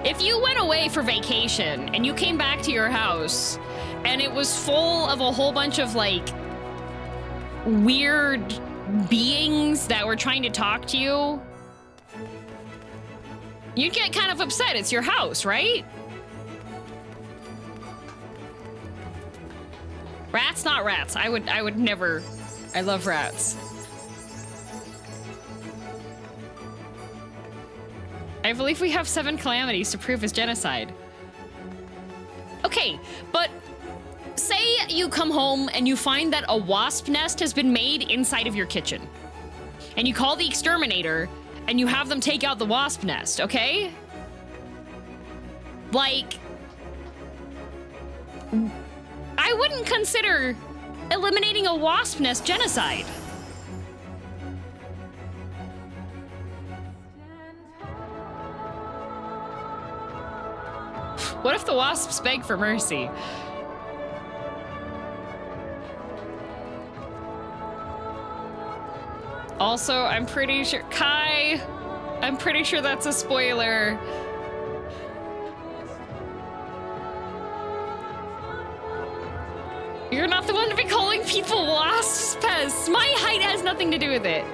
If you went away for vacation and you came back to your house and it was full of a whole bunch of like weird beings that were trying to talk to you, you'd get kind of upset. It's your house, right? Rats, not rats. I would never. I love rats. I believe we have 7 calamities to prove his genocide. Okay, but say you come home and you find that a wasp nest has been made inside of your kitchen. And you call the exterminator and you have them take out the wasp nest, okay? Like, I wouldn't consider eliminating a wasp nest genocide. What if the wasps beg for mercy? Also, I'm pretty sure, Kai, I'm pretty sure that's a spoiler. You're not the one to be calling people wasps, Pez. My height has nothing to do with it.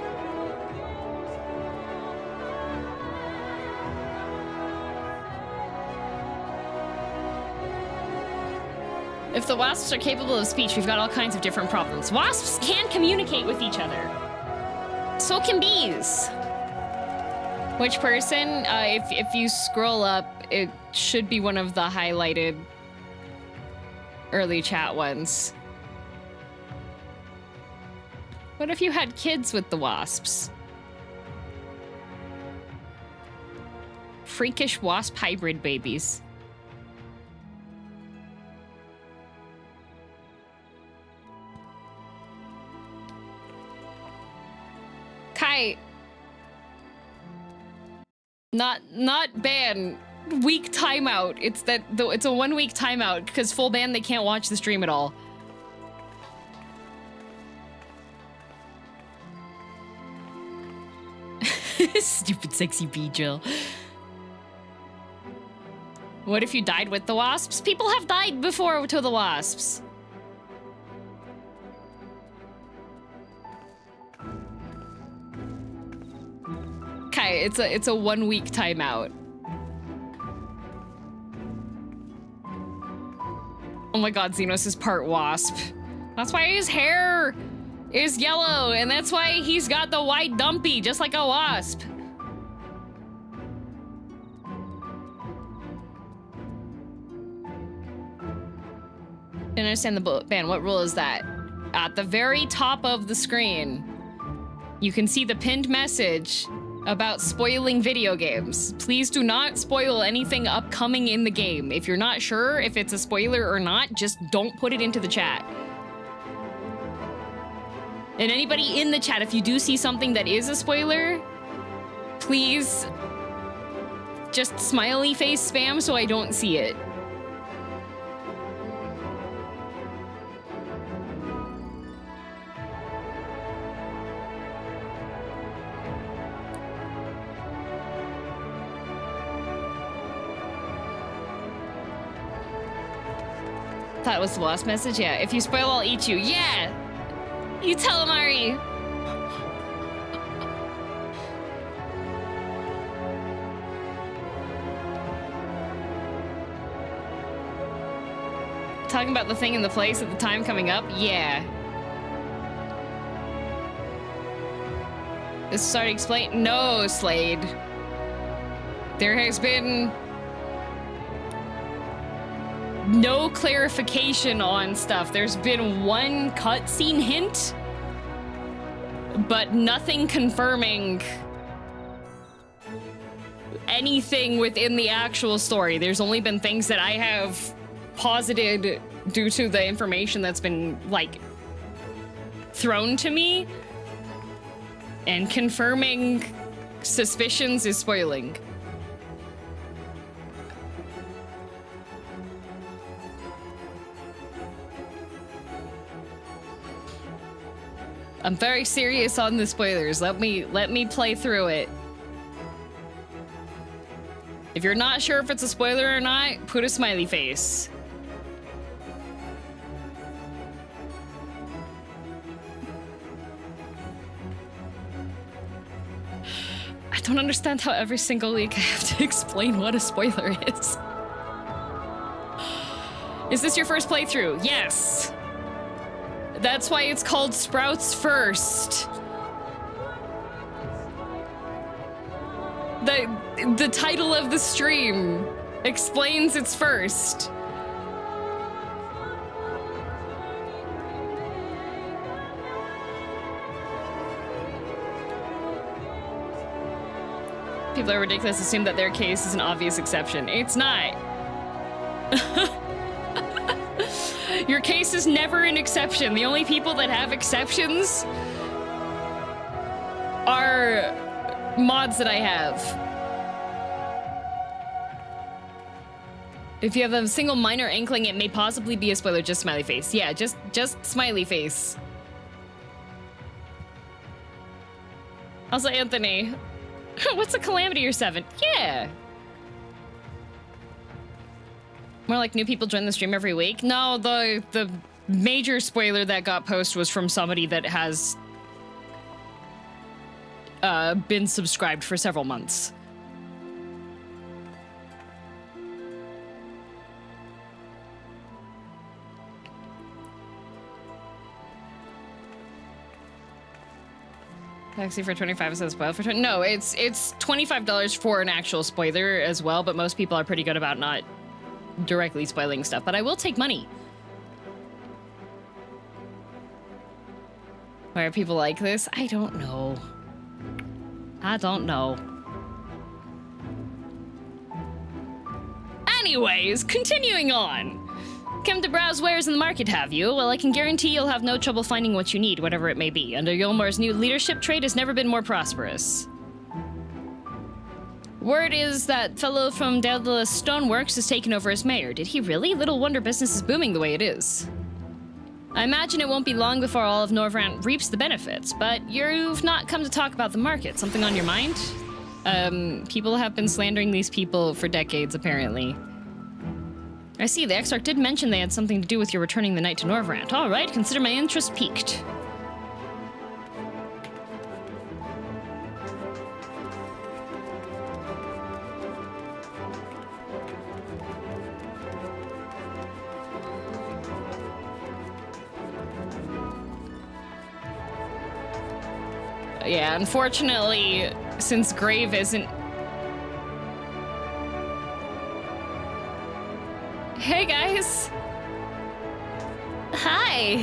If the wasps are capable of speech, we've got all kinds of different problems. Wasps can communicate with each other. So can bees. Which person? If you scroll up, it should be one of the highlighted early chat ones. What if you had kids with the wasps? Freakish wasp hybrid babies. Kai, not ban, week timeout. It's a 1 week timeout because full ban they can't watch the stream at all. Stupid sexy bee Jill. What if you died with the wasps? People have died before to the wasps. Okay, it's a 1 week timeout. Oh my god, Xenos is part wasp. That's why his hair is yellow, and that's why he's got the white dumpy, just like a wasp. I don't understand the ban. What rule is that? At the very top of the screen, you can see the pinned message about spoiling video games. Please do not spoil anything upcoming in the game. If you're not sure if it's a spoiler or not, just don't put it into the chat. And anybody in the chat, if you do see something that is a spoiler, please just smiley face spam so I don't see it. That was the last message? Yeah. If you spoil, I'll eat you. Yeah! You tell him, Ari! Talking about the thing in the place at the time coming up? Yeah. This is already explained? No, Slade. There has been no clarification on stuff. There's been one cutscene hint, but nothing confirming anything within the actual story. There's only been things that I have posited due to the information that's been, like, thrown to me, and confirming suspicions is spoiling. I'm very serious on the spoilers. Let me play through it. If you're not sure if it's a spoiler or not, put a smiley face. I don't understand how every single week I have to explain what a spoiler is. Is this your first playthrough? Yes. That's why it's called Sprouts First. The title of the stream explains it's first. People are ridiculous, assume that their case is an obvious exception. It's not. Your case is never an exception. The only people that have exceptions are mods that I have. If you have a single minor inkling, it may possibly be a spoiler. Just smiley face. Yeah, just smiley face. Also, Anthony, what's a calamity or 7? Yeah. More like new people join the stream every week. No, the major spoiler that got posted was from somebody that has been subscribed for several months. Taxi for 25 instead of spoil for 20. No, it's $25 for an actual spoiler as well, but most people are pretty good about not directly spoiling stuff. But I will take money. Why are people like this? I don't know. I don't know. Anyways, continuing on. Come to browse wares in the market, have you? Well, I can guarantee you'll have no trouble finding what you need, whatever it may be. Under Yulmar's new leadership, trade has never been more prosperous. Word is that fellow from Daedalus Stoneworks has taken over as mayor. Did he really? Little wonder business is booming the way it is. I imagine it won't be long before all of Norvrant reaps the benefits, but you've not come to talk about the market. Something on your mind? People have been slandering these people for decades, apparently. I see, the Exarch did mention they had something to do with your returning the night to Norvrant. All right, consider my interest piqued. Yeah, unfortunately, since Grave isn't... Hey, guys! Hi!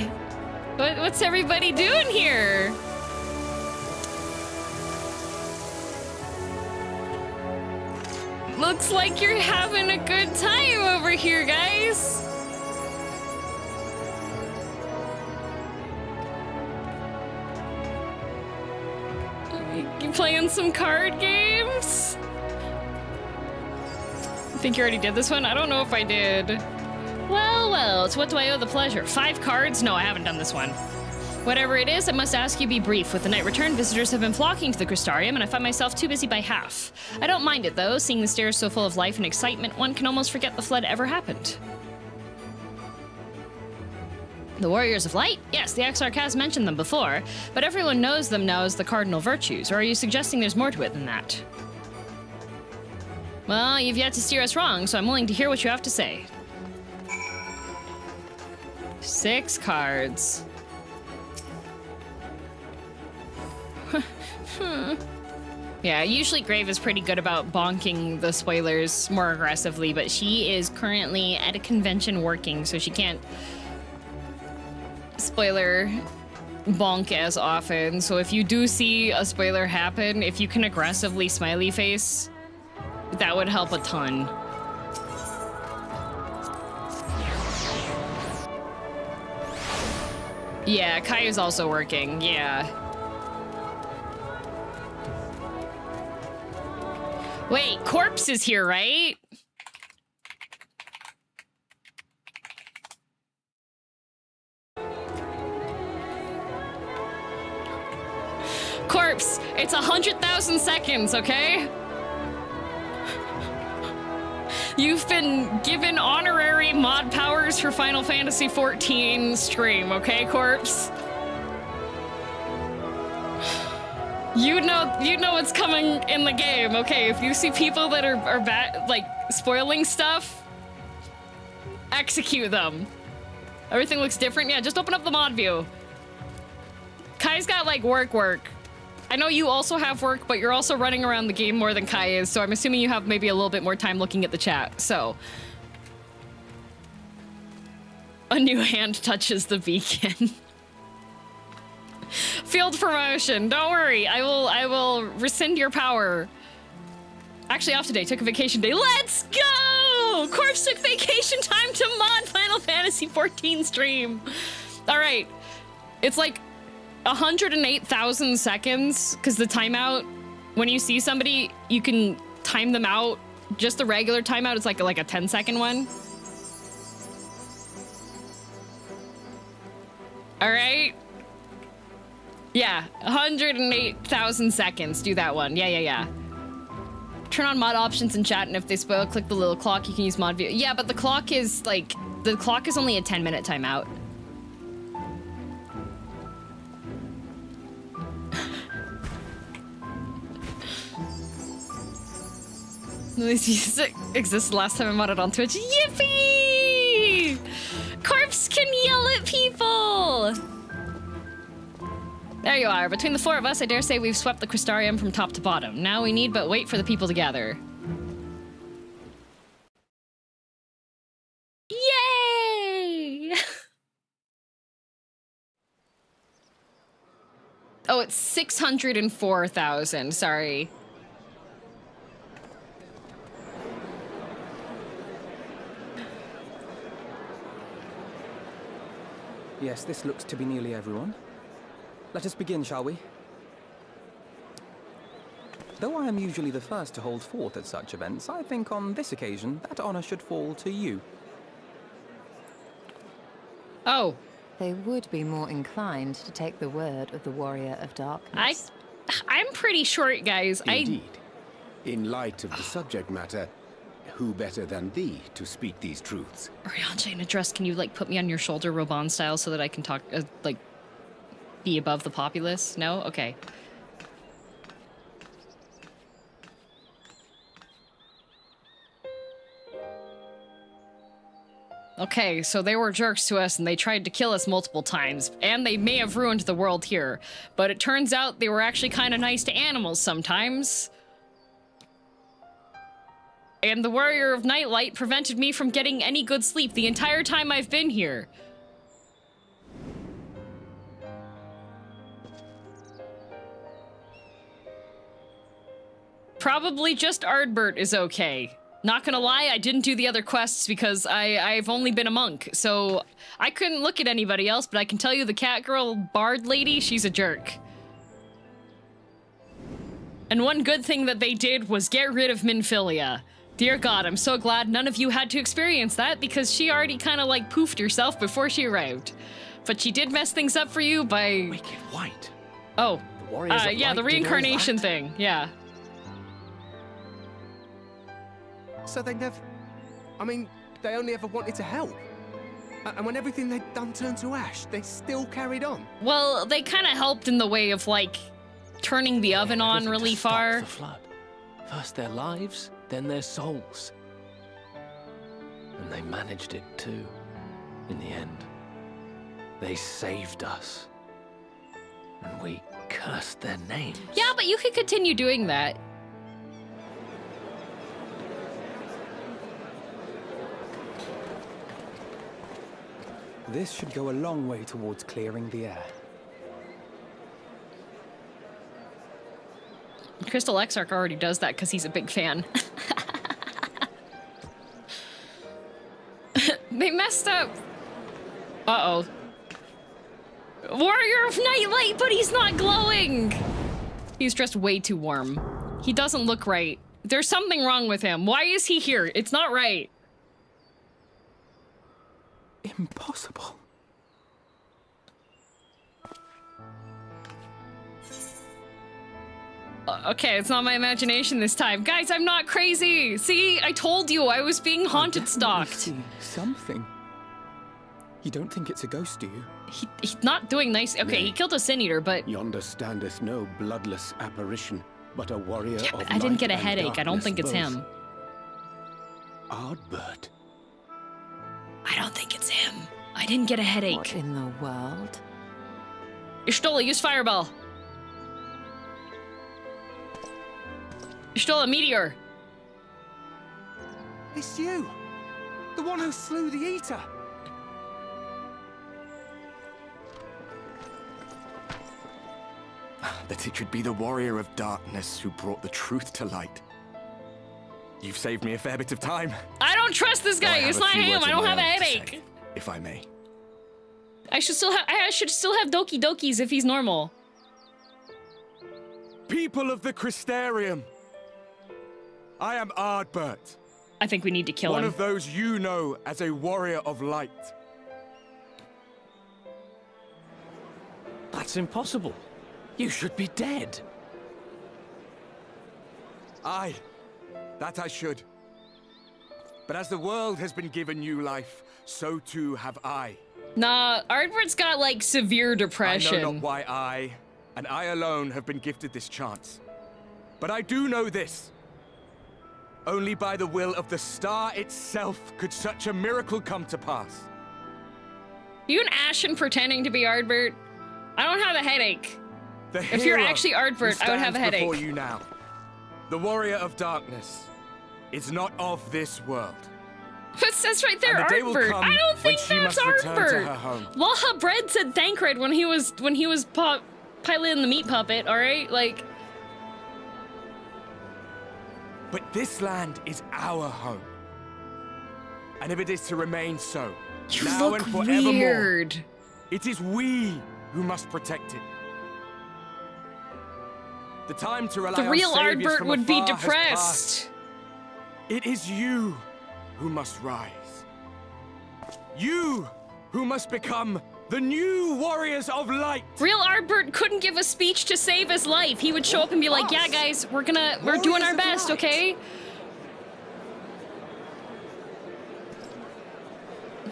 What's everybody doing here? Looks like you're having a good time over here, guys! Playing some card games? I think you already did this one? I don't know if I did. Well, well, it's what do I owe the pleasure? 5 cards? No, I haven't done this one. Whatever it is, I must ask you be brief. With the night return, visitors have been flocking to the Crystarium, and I find myself too busy by half. I don't mind it, though. Seeing the stairs so full of life and excitement, one can almost forget the flood ever happened. The Warriors of Light? Yes, the Exarch has mentioned them before, but everyone knows them now as the cardinal virtues, or are you suggesting there's more to it than that? Well, you've yet to steer us wrong, so I'm willing to hear what you have to say. 6 cards. Yeah, usually Grave is pretty good about bonking the spoilers more aggressively, but she is currently at a convention working, so she can't spoiler bonk as often. So if you do see a spoiler happen, if you can aggressively smiley face, that would help a ton. Yeah, Kai is also working, yeah. Wait, Corpse is here, right? Corpse, it's 100,000 seconds, okay? You've been given honorary mod powers for Final Fantasy XIV stream, okay, Corpse? You know what's coming in the game, okay? If you see people that are like spoiling stuff, execute them. Everything looks different. Yeah, just open up the mod view. Kai's got like work. I know you also have work, but you're also running around the game more than Kai is, so I'm assuming you have maybe a little bit more time looking at the chat. So a new hand touches the beacon. Field promotion. Don't worry. I will rescind your power. Actually, off today. Took a vacation day. Let's go! Corpse took vacation time to mod Final Fantasy XIV stream. All right. It's like 108,000 seconds because the timeout, when you see somebody, you can time them out. Just the regular timeout is like a 10-second one. All right. Yeah, 108,000 seconds. Do that one. Yeah. Turn on mod options in chat, and if they spoil, click the little clock. You can use mod view. Yeah, but the clock is like, the clock is only a 10-minute timeout. This music existed last time I modded on Twitch. Yippee! Corpse can yell at people! There you are. Between the 4 of us, I dare say we've swept the Crystarium from top to bottom. Now we need but wait for the people to gather. Yay! Oh, it's 604,000. Sorry. Yes, this looks to be nearly everyone. Let us begin, shall we? Though I am usually the first to hold forth at such events, I think on this occasion that honor should fall to you. Oh. They would be more inclined to take the word of the Warrior of Darkness. I'm pretty short, guys. Indeed. In light of the subject matter, who better than thee to speak these truths? Oriancha, in a dress, can you like put me on your shoulder Roban style so that I can talk, like, be above the populace? No? Okay. Okay, so they were jerks to us and they tried to kill us multiple times, and they may have ruined the world here, but it turns out they were actually kind of nice to animals sometimes. And the Warrior of Nightlight prevented me from getting any good sleep the entire time I've been here. Probably just Ardbert is okay. Not gonna lie, I didn't do the other quests because I've only been a monk, so I couldn't look at anybody else, but I can tell you the cat girl bard lady, she's a jerk. And one good thing that they did was get rid of Minfilia. Dear God, I'm so glad none of you had to experience that because she already kind of like poofed herself before she arrived. But she did mess things up for you by... Make it white. Oh, the Warriors of yeah, Light the did all reincarnation that? thing, yeah. So they never... I mean, they only ever wanted to help. And when everything they'd done turned to ash, they still carried on. Well, they kind of helped in the way of like turning the oven on really far. The flood. First their lives, then their souls. And they managed it too, in the end. They saved us. And we cursed their names. Yeah, but you could continue doing that. This should go a long way towards clearing the air. Crystal Exarch already does that because he's a big fan. They messed up. Uh-oh. Warrior of Nightlight, but he's not glowing! He's dressed way too warm. He doesn't look right. There's something wrong with him. Why is he here? It's not right. Impossible. Okay, it's not my imagination this time. Guys, I'm not crazy! See? I told you I was being haunted stalked. See something. You don't think it's a ghost, do you? He's not doing nice. Okay, he killed a sin eater, but Yonder standeth no bloodless apparition, but a warrior yeah, of but I didn't get a light and headache. I don't darkness think it's both. him. Ardbert. I don't think it's him. I didn't get a headache. What in the world? Ishtola, use fireball. Ishtola, meteor. It's you! The one who slew the Eater! That it should be the warrior of darkness who brought the truth to light. You've saved me a fair bit of time. I don't trust this guy. It's not him. I don't have a headache. If I may. I should still have Doki Dokis if he's normal. People of the Crystarium. I am Ardbert. I think we need to kill him. One of those you know as a warrior of light. That's impossible. You should be dead. Aye, that I should. But as the world has been given new life, so too have I. Nah, Ardbert's got like severe depression. I know not why I, and I alone, have been gifted this chance. But I do know this. Only by the will of the star itself could such a miracle come to pass. You and Ashen pretending to be Ardbert? I don't have a headache. The If you're hero actually who Ardbert, I would have a stands before headache. you now, the warrior of darkness, is not of this world. It says right there, And the day will Ardbert. come I don't when think she that's must return to her Ardbert. home. Laha Bread said Thancred when he was piloting the meat puppet. All right, like. But this land is our home. And if it is to remain so, You now look and forevermore, weird. it is we who must protect it. The time to rely The on real saviors Ardbert from would be afar has depressed. passed. It is you who must rise. You who must become the new warriors of light. Real Ardbert couldn't give a speech to save his life. He would show up and be like, "Yeah, guys, we're doing our best, okay?"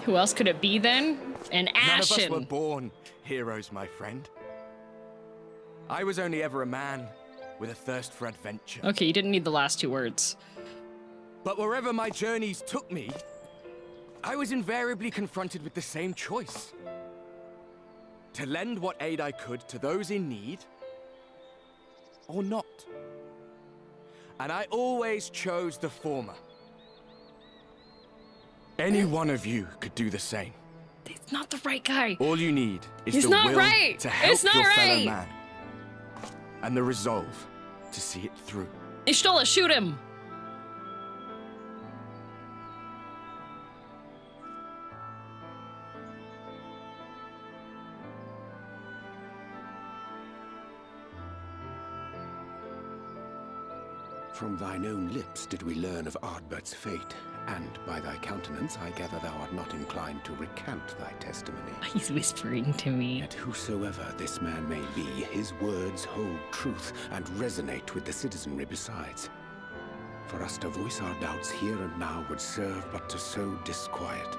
Who else could it be then? An None of us were Ashen. born heroes, my friend. I was only ever a man with a thirst for adventure. Okay, you didn't need the last two words. But wherever my journeys took me, I was invariably confronted with the same choice. To lend what aid I could to those in need, or not. And I always chose the former. Any one of you could do the same. He's not the right guy. All you need is He's the not will right. to help It's not your fellow right. man. And the resolve to see it through. Ishtola, shoot him. From thine own lips did we learn of Ardbert's fate, and by thy countenance I gather thou art not inclined to recant thy testimony. He's whispering to me. Yet whosoever this man may be, his words hold truth and resonate with the citizenry besides. For us to voice our doubts here and now would serve but to sow disquiet.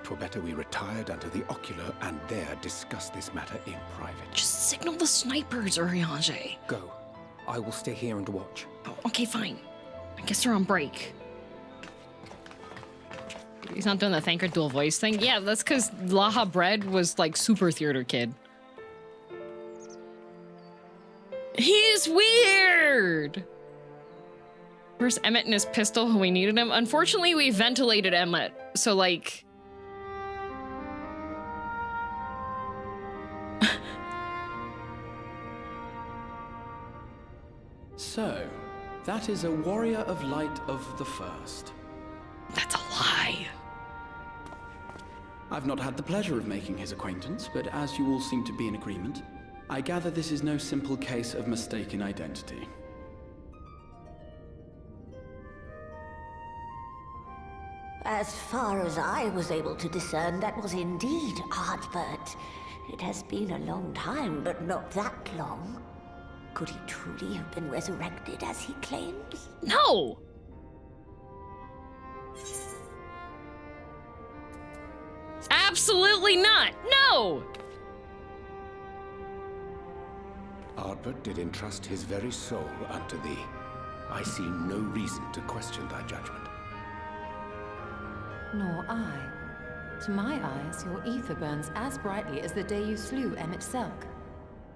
'Twere better we retired unto the ocular and there discuss this matter in private. Just signal the snipers, Urianger. Go. I will stay here and watch. Oh, okay, fine. I guess they're on break. He's not doing the thanker dual voice thing? Yeah, that's because Laha Bread was like super theater kid. He's weird! Where's Emmett and his pistol when we needed him? Unfortunately, we ventilated Emmett, so like... So, that is a warrior of light of the first. That's a lie. I've not had the pleasure of making his acquaintance, but as you all seem to be in agreement, I gather this is no simple case of mistaken identity. As far as I was able to discern, that was indeed Ardbert. It has been a long time, but not that long. Could he truly have been resurrected as he claims? No! Absolutely not! No! Ardbert did entrust his very soul unto thee. I see no reason to question thy judgment. Nor I. To my eyes, your ether burns as brightly as the day you slew Emmett Selk.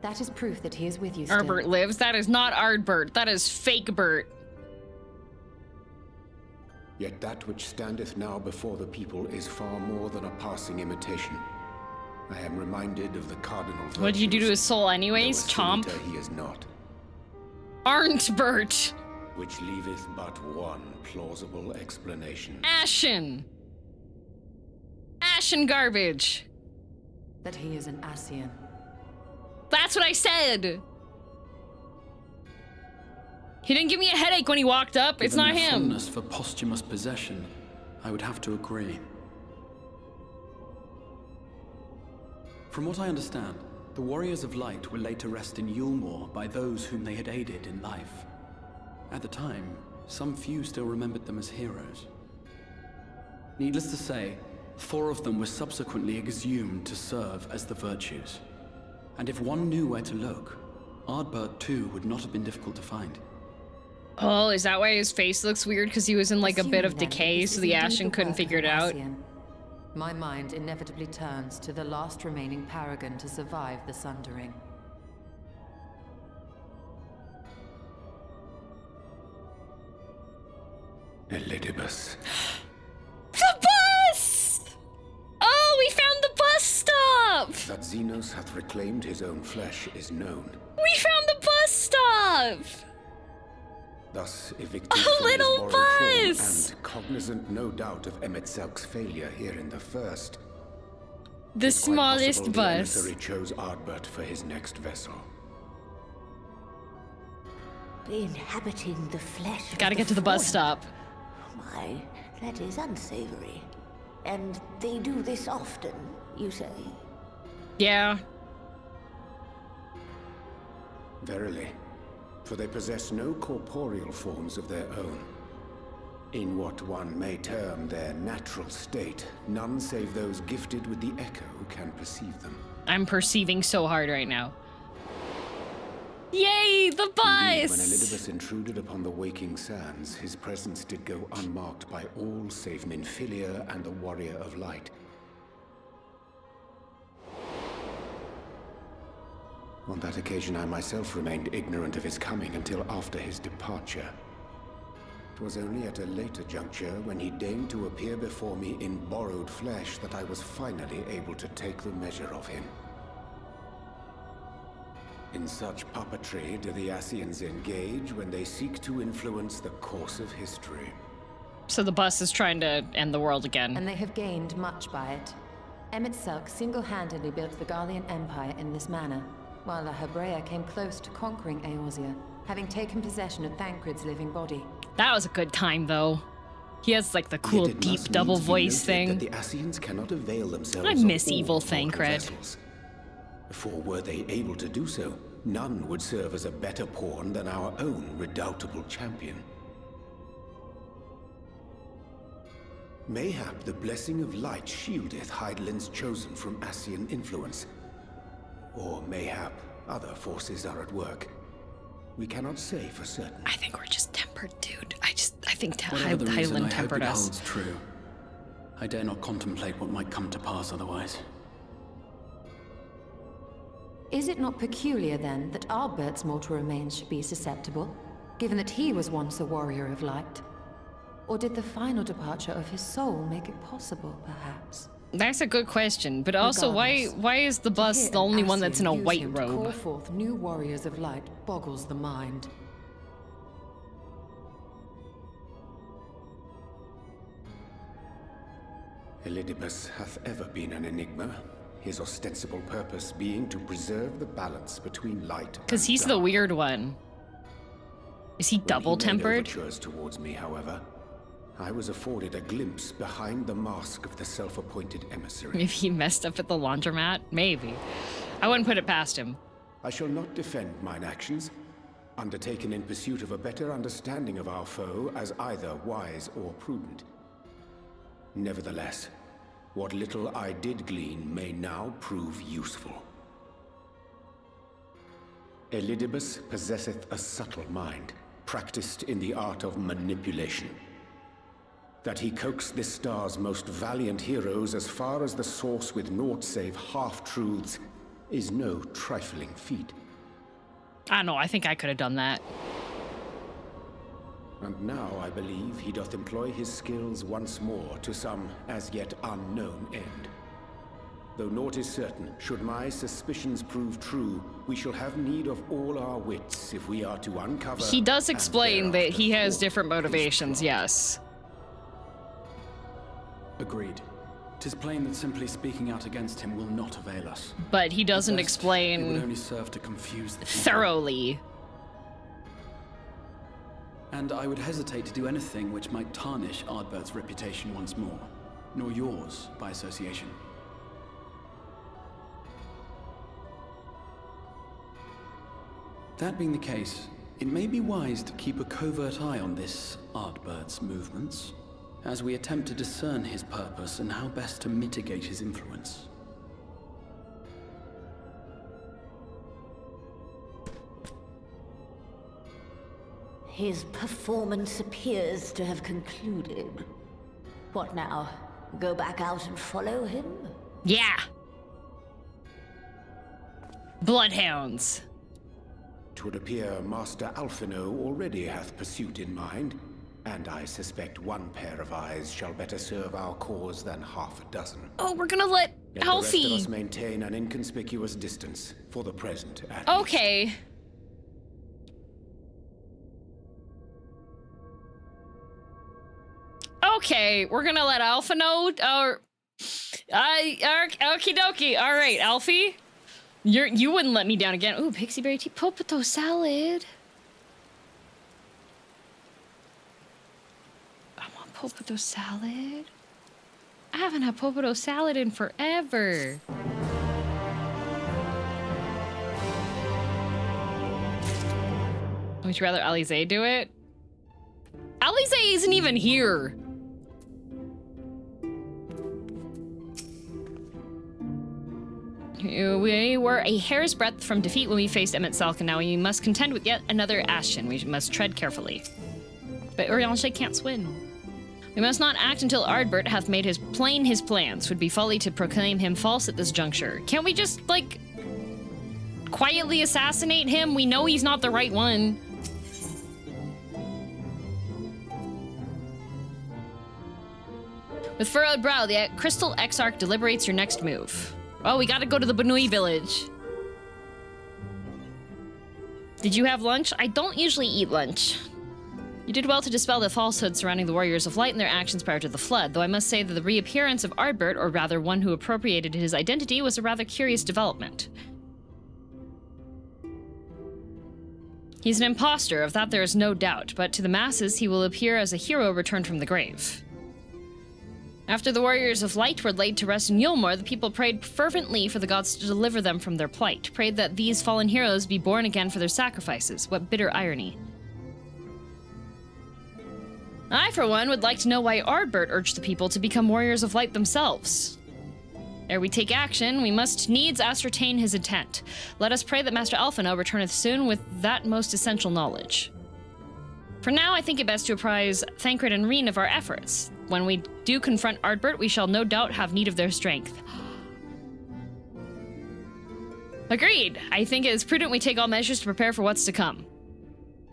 That is proof that he is with you still. Ardbert lives? That is not Ardbert. That is fake Bert. Yet that which standeth now before the people is far more than a passing imitation. I am reminded of the cardinal virtues. What did you do to his soul anyways? Chomp? He is not. Aren't Bert. Which leaveth but one plausible explanation. Ashen. Ashen garbage. That he is an Ascian. That's what I said. He didn't give me a headache when he walked up. It's not him. Fondness for posthumous possession, I would have to agree. From what I understand, the Warriors of Light were laid to rest in Yulmore by those whom they had aided in life. At the time, some few still remembered them as heroes. Needless to say, 4 of them were subsequently exhumed to serve as the virtues. And if one knew where to look, Ardbert too would not have been difficult to find. Oh, is that why his face looks weird? Because he was in like a bit of decay, so the Ashen couldn't figure it out? My mind inevitably turns to the last remaining paragon to survive the Sundering. Elidibus. The bus! Oh, we found the bus stop! That Xenos hath reclaimed his own flesh is known. We found the bus stop! Thus evicted a from little his borrowed bus! Form, and cognizant no doubt of Emmett Selk's failure here in the first. The smallest The bus. emissary chose Ardbert for his next vessel. Inhabiting the flesh. Gotta get to the bus stop. My, that is unsavory. And they do this often, you say? Yeah. Verily, for they possess no corporeal forms of their own. In what one may term their natural state, none save those gifted with the echo can perceive them. I'm perceiving so hard right now. Yay, the bus! Indeed, when Elidibus intruded upon the waking sands, his presence did go unmarked by all save Minfilia and the Warrior of Light. On that occasion, I myself remained ignorant of his coming until after his departure. It was only at a later juncture, when he deigned to appear before me in borrowed flesh, that I was finally able to take the measure of him. In such puppetry do the Ascians engage when they seek to influence the course of history. So the bus is trying to end the world again. And they have gained much by it. Emmett Selk single-handedly built the Garlean Empire in this manner, while La Hebrea came close to conquering Eorzea, having taken possession of Thancred's living body. That was a good time, though. He has like the cool deep double voice thing. The Ascians cannot avail themselves I miss evil Thancred. For were they able to do so, none would serve as a better pawn than our own redoubtable champion. Mayhap the blessing of light shieldeth Hydaelyn's chosen from Ascian influence. Or mayhap other forces are at work. We cannot say for certain. I think we're just tempered, dude. I think Whatever the reason, Hydaelyn tempered I hope it us. holds true. I dare not contemplate what might come to pass otherwise. Is it not peculiar, then, that Ardbert's mortal remains should be susceptible, given that he was once a warrior of light? Or did the final departure of his soul make it possible, perhaps? That's a good question, but also why is the bus the only one that's in a white robe? To call forth new warriors of light boggles the mind. Elidibus hath ever been an enigma, his ostensible purpose being to preserve the balance between light Because he's the weird one. Is he double-tempered? Overtures towards me, however, I was afforded a glimpse behind the mask of the self-appointed emissary. Maybe he messed up at the laundromat? Maybe. I wouldn't put it past him. I shall not defend mine actions, undertaken in pursuit of a better understanding of our foe as either wise or prudent. Nevertheless, what little I did glean may now prove useful. Elidibus possesseth a subtle mind, practiced in the art of manipulation. That he coaxed this star's most valiant heroes as far as the source with naught save half-truths is no trifling feat. I don't know, I think I could have done that. And now I believe he doth employ his skills once more to some as yet unknown end. Though naught is certain, should my suspicions prove true, we shall have need of all our wits if we are to uncover... He does explain that he has different motivations, yes. Agreed. 'Tis plain that simply speaking out against him will not avail us. But he doesn't At best, explain it would only serve to confuse the people. thoroughly. And I would hesitate to do anything which might tarnish Ardbert's reputation once more, nor yours by association. That being the case, it may be wise to keep a covert eye on this Ardbert's movements, as we attempt to discern his purpose and how best to mitigate his influence. His performance appears to have concluded. What now? Go back out and follow him? Yeah. Bloodhounds. 'Twould appear Master Alphino already hath pursuit in mind, and I suspect one pair of eyes shall better serve our cause than half a dozen. Oh, we're gonna let Yet the rest of Alfie. us maintain an inconspicuous distance, for the present at Okay. Okay, we're gonna let Alpha know. Okie dokie. All right, Alfie. You wouldn't let me down again. Ooh, pixie berry tea, potato salad. I want potato salad. I haven't had potato salad in forever. Would you rather Alize do it? Alize isn't even here. We were a hair's breadth from defeat when we faced Emmett Salk, and now we must contend with yet another Ashen. We must tread carefully. But Urianger can't swim. We must not act until Ardbert hath made his plans. Would be folly to proclaim him false at this juncture. Can't we just, like, quietly assassinate him? We know he's not the right one. With furrowed brow, the Crystal Exarch deliberates your next move. Oh, we gotta go to the Banui village. Did you have lunch? I don't usually eat lunch. You did well to dispel the falsehood surrounding the Warriors of Light and their actions prior to the Flood, though I must say that the reappearance of Ardbert, or rather one who appropriated his identity, was a rather curious development. He's an imposter, of that there is no doubt, but to the masses he will appear as a hero returned from the grave. After the warriors of light were laid to rest in Yulmore, the people prayed fervently for the gods to deliver them from their plight, prayed that these fallen heroes be born again for their sacrifices. What bitter irony. I, for one, would like to know why Ardbert urged the people to become warriors of light themselves. Ere we take action, we must needs ascertain his intent. Let us pray that Master Alphino returneth soon with that most essential knowledge. For now, I think it best to apprise Thancred and Reen of our efforts. When we do confront Ardbert, we shall no doubt have need of their strength. Agreed. I think it is prudent we take all measures to prepare for what's to come.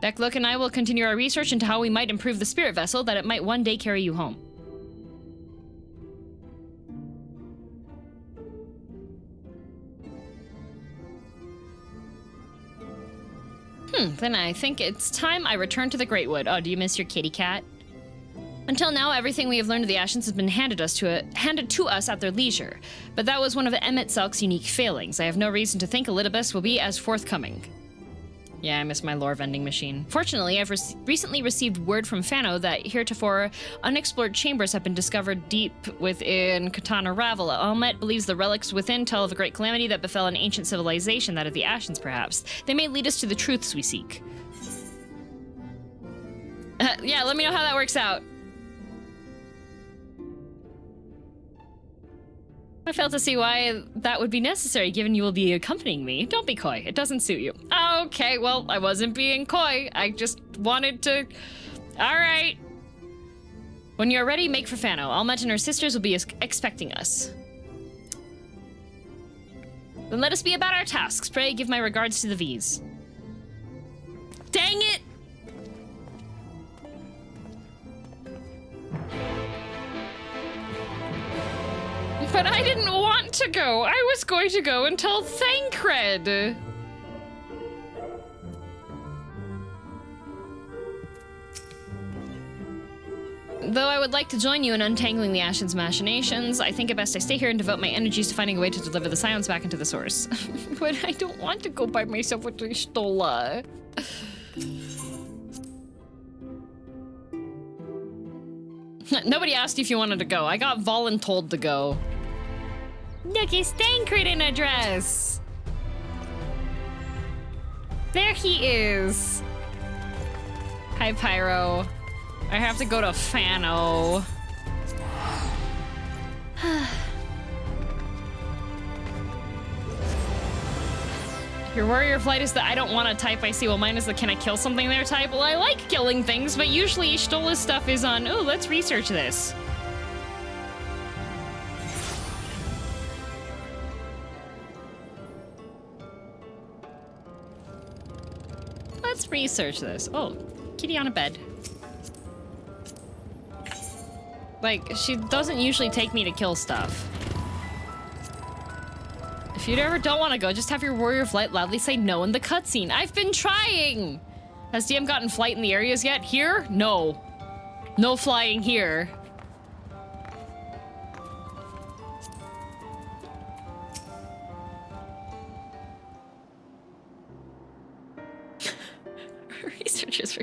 Becklook and I will continue our research into how we might improve the spirit vessel that it might one day carry you home. Then I think it's time I return to the Greatwood. Oh, do you miss your kitty cat? Until now, everything we have learned of the Ashens has been handed to us at their leisure. But that was one of Emmett Selk's unique failings. I have no reason to think Elidibus will be as forthcoming. Yeah, I miss my lore vending machine. Fortunately, I've recently received word from Fano that heretofore unexplored chambers have been discovered deep within Katana Ravela. Almet believes the relics within tell of a great calamity that befell an ancient civilization, that of the Ashens perhaps. They may lead us to the truths we seek. Yeah, let me know how that works out. I fail to see why that would be necessary, given you will be accompanying me. Don't be coy. It doesn't suit you. Okay, well, I wasn't being coy. I just wanted to... All right. When you're ready, make for Fano. Almet and her sisters will be expecting us. Then let us be about our tasks. Pray, give my regards to the V's. Dang it! But I didn't want to go. I was going to go and tell Thancred. Though I would like to join you in untangling the Ashen's machinations, I think it best I stay here and devote my energies to finding a way to deliver the Scions back into the source. But I don't want to go by myself with Stola. Nobody asked if you wanted to go. I got voluntold to go. Look, it's Thancred in a dress. There he is. Hi, Pyro. I have to go to Fano. Your warrior flight is the I don't want to type. I see. Well, mine is the can I kill something there type. Well, I like killing things, but usually Stola's stuff is on, oh, let's research this. Let's research this. Oh, kitty on a bed. Like, she doesn't usually take me to kill stuff. If you ever don't want to go, just have your warrior flight loudly say no in the cutscene. I've been trying! Has DM gotten flight in the areas yet? Here? No. No flying here. Researchers.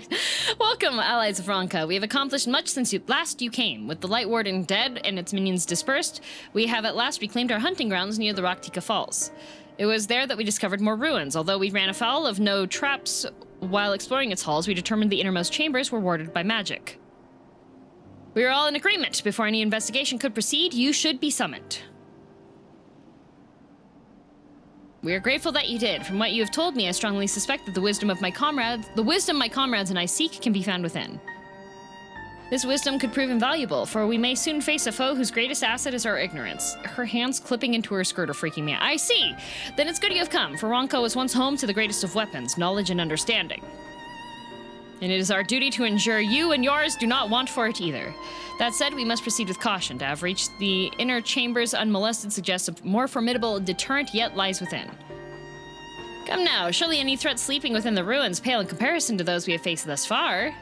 Welcome, allies of Ronka. We have accomplished much since last you came. With the Light Warden dead and its minions dispersed, we have at last reclaimed our hunting grounds near the Raktika Falls. It was there that we discovered more ruins. Although we ran afoul of no traps while exploring its halls, we determined the innermost chambers were warded by magic. We are all in agreement. Before any investigation could proceed, you should be summoned. We are grateful that you did. From what you have told me, I strongly suspect that the wisdom my comrades and I seek can be found within. This wisdom could prove invaluable, for we may soon face a foe whose greatest asset is our ignorance. Her hands clipping into her skirt are freaking me out. I see! Then it's good you have come, for Ronka was once home to the greatest of weapons, knowledge and understanding. And it is our duty to ensure you and yours do not want for it either. That said, we must proceed with caution. To have reached the inner chambers unmolested suggests a more formidable deterrent yet lies within. Come now, surely any threat sleeping within the ruins pale in comparison to those we have faced thus far.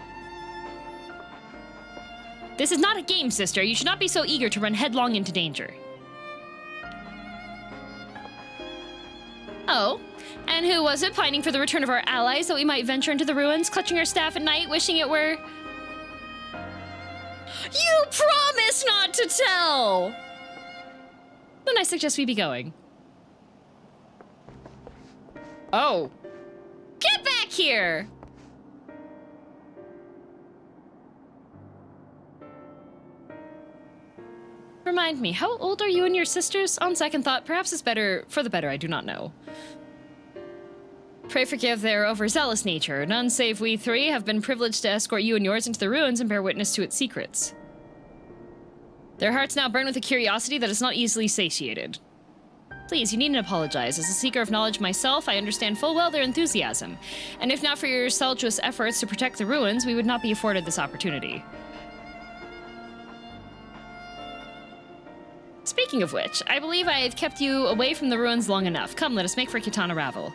This is not a game, sister. You should not be so eager to run headlong into danger. Oh, And who was it pining for the return of our allies that we might venture into the ruins, clutching our staff at night, wishing it were... You promised not to tell! Then I suggest we be going. Oh. Get back here! Remind me, how old are you and your sisters? On second thought, perhaps it's better, for the better, I do not know. Pray forgive their overzealous nature. None save we three have been privileged to escort you and yours into the ruins and bear witness to its secrets. Their hearts now burn with a curiosity that is not easily satiated. Please, you needn't apologize. As a seeker of knowledge myself, I understand full well their enthusiasm. And if not for your selfless efforts to protect the ruins, we would not be afforded this opportunity. Speaking of which, I believe I have kept you away from the ruins long enough. Come, let us make for Kitana Ravel.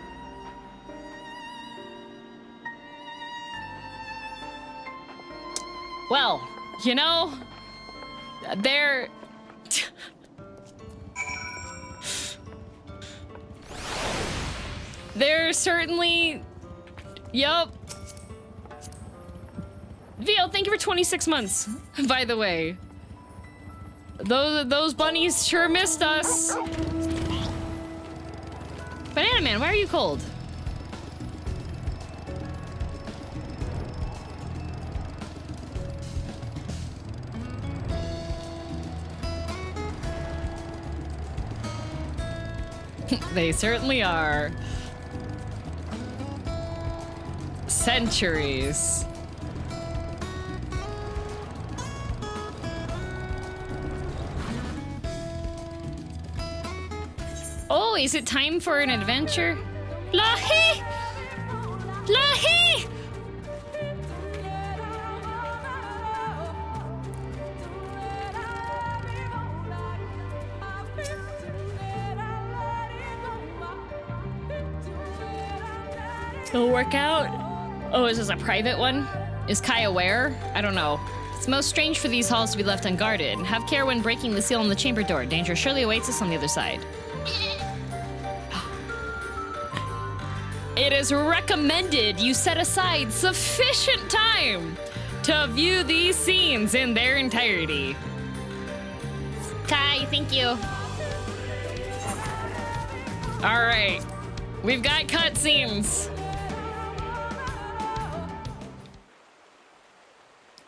Well, you know, they're... they're certainly... Yup. Vio, thank you for 26 months, by the way. Those bunnies sure missed us. Banana Man, why are you cold? They certainly are. Centuries. Oh, is it time for an adventure? Lahi! Lahi! It'll work out. Oh, is this a private one? Is Kai aware? I don't know. It's most strange for these halls to be left unguarded. Have care when breaking the seal on the chamber door. Danger surely awaits us on the other side. It is recommended you set aside sufficient time to view these scenes in their entirety. Kai, thank you. All right, we've got cutscenes.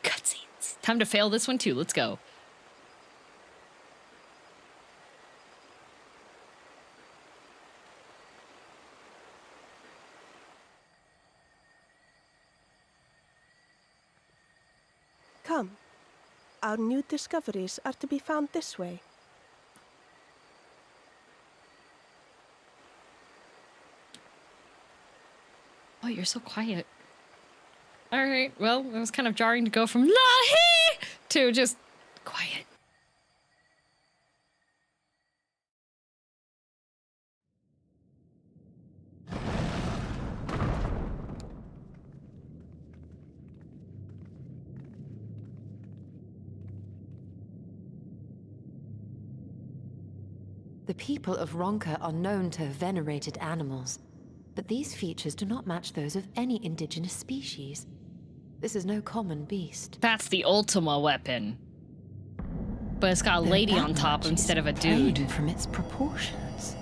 Cutscenes. Time to fail this one too. Let's go. Come. Our new discoveries are to be found this way. Oh, you're so quiet. All right, well, it was kind of jarring to go from Lahi to just quiet. The people of Ronka are known to have venerated animals, but these features do not match those of any indigenous species. This is no common beast. That's the Ultima weapon. But it's got a lady on top instead of a dude. From its proportions.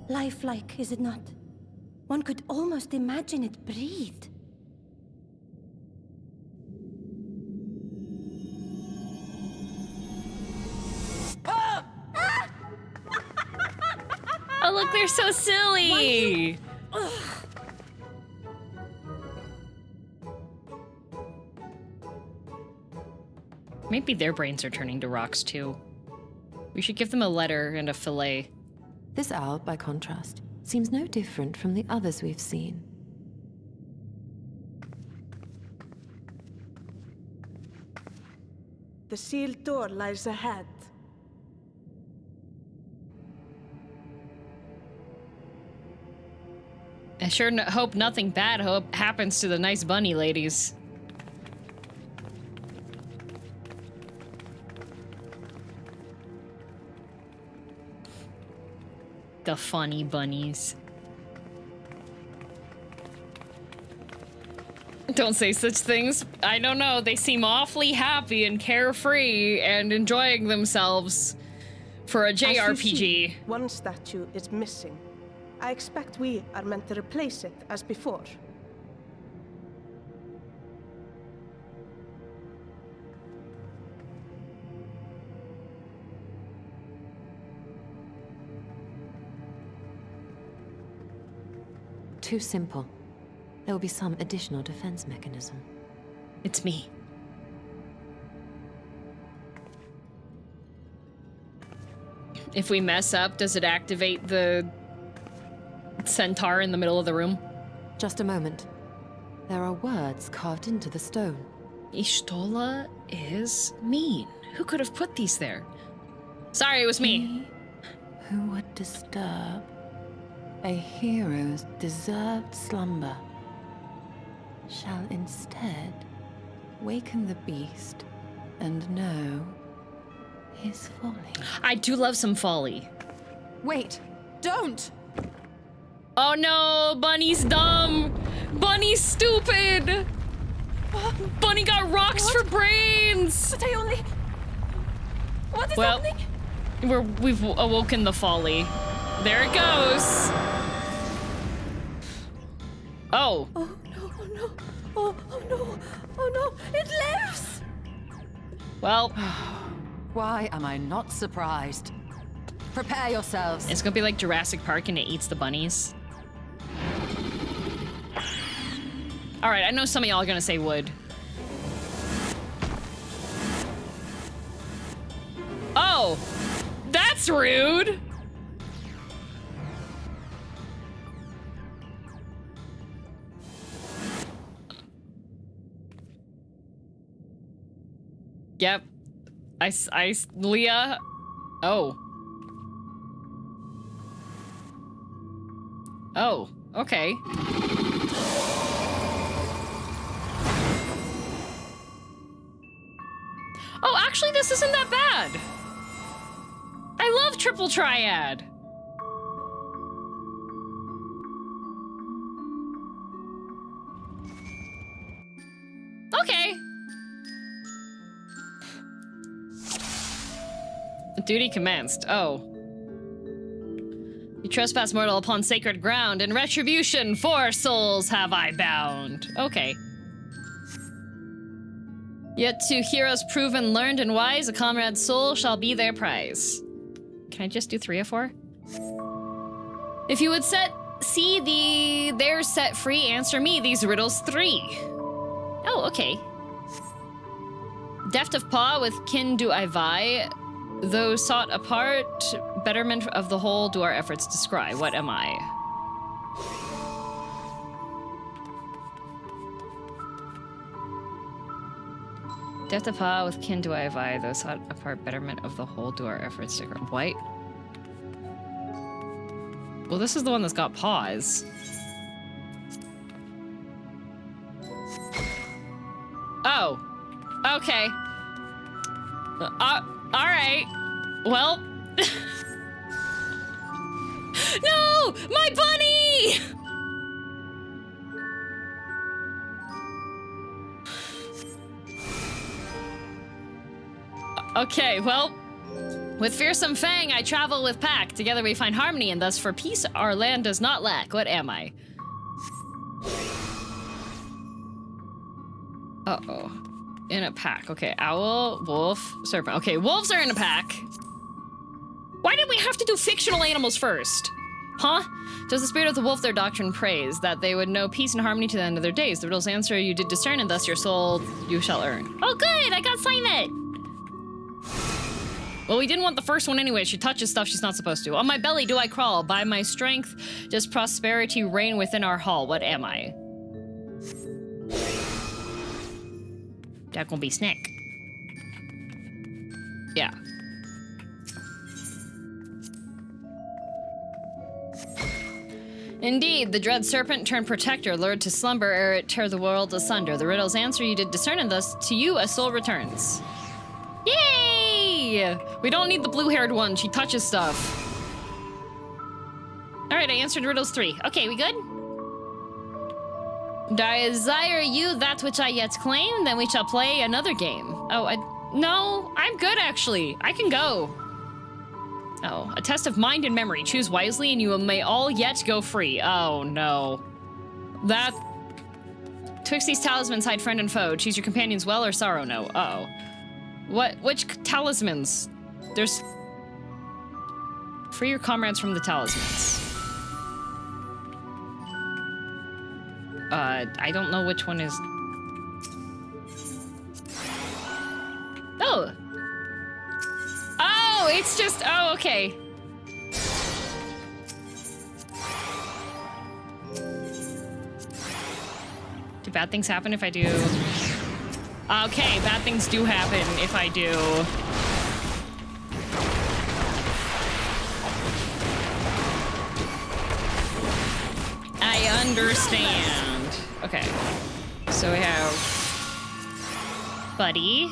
Lifelike, is it not? One could almost imagine it breathed. Oh, look, they're so silly. Maybe their brains are turning to rocks too. We should give them a letter and a fillet. This owl, by contrast, seems no different from the others we've seen. The sealed door lies ahead. I sure hope nothing bad happens to the nice bunny ladies. The funny bunnies. Don't say such things. I don't know. They seem awfully happy and carefree and enjoying themselves for a As you JRPG. see, one statue is missing. I expect we are meant to replace it as before. Too simple. There will be some additional defense mechanism. It's me. If we mess up, does it activate the centaur in the middle of the room? Just a moment. There are words carved into the stone. Ishtola is mean. Who could have put these there? Sorry, it was me. Who would disturb a hero's deserved slumber shall instead waken the beast and know his folly. I do love some folly. Wait, don't! Oh no, Bunny's dumb. Bunny's stupid. Bunny got rocks for brains. But I only... What is Well, happening? we've awoken the folly. There it goes. Oh. Oh no, oh no. Oh no. Oh no. It lives! Well. Why am I not surprised? Prepare yourselves. It's gonna be like Jurassic Park and it eats the bunnies. Alright, I know some of y'all are gonna say wood. Oh! That's rude! Yep. Leah. Oh. Oh, okay. Oh, actually, this isn't that bad. I love Triple Triad. Okay. Duty commenced. Oh. You trespass mortal upon sacred ground, and retribution 4 souls have I bound. Okay. Yet to heroes proven, learned, and wise, a comrade's soul shall be their prize. Can I just do 3 of 4? If you would see theirs set free, answer me these riddles 3. Oh, okay. Deft of paw with kin do I vie. Though sought apart, betterment of the whole do our efforts descry. What am I? Death of paw with kin do I vie. Though sought apart, betterment of the whole do our efforts descry. What? Well, this is the one that's got paws. Oh. Okay. All right. Well. No! My bunny! Okay, well. With fearsome fang, I travel with pack. Together we find harmony, and thus for peace our land does not lack. What am I? Uh-oh. In a pack. Okay, owl, wolf, serpent. Okay, wolves are in a pack. Why did we have to do fictional animals first? Huh? Does the spirit of the wolf their doctrine praise, that they would know peace and harmony to the end of their days? The riddles answer you did discern, and thus your soul you shall earn. Oh good, I got Simon! Well, we didn't want the first one anyway. She touches stuff she's not supposed to. On my belly do I crawl. By my strength does prosperity reign within our hall. What am I? That gonna be snack. Yeah. Indeed, the dread serpent turned protector, lured to slumber ere it tear the world asunder. The riddles answer you did discern, and thus to you a soul returns. Yay! We don't need the blue-haired one. She touches stuff. Alright, I answered riddles 3. Okay, we good? Desire you that which I yet claim, then we shall play another game. Oh, no, I'm good actually. I can go. Oh, a test of mind and memory. Choose wisely and you may all yet go free. Oh, no. That... Twixt these talismans hide friend and foe. Choose your companions well or sorrow no. Uh-oh. Which talismans? There's... Free your comrades from the talismans. I don't know which one is... Oh! Oh, it's just... Oh, okay. Do bad things happen if I do... Okay, bad things do happen if I do... I understand. Okay. So we have... Buddy.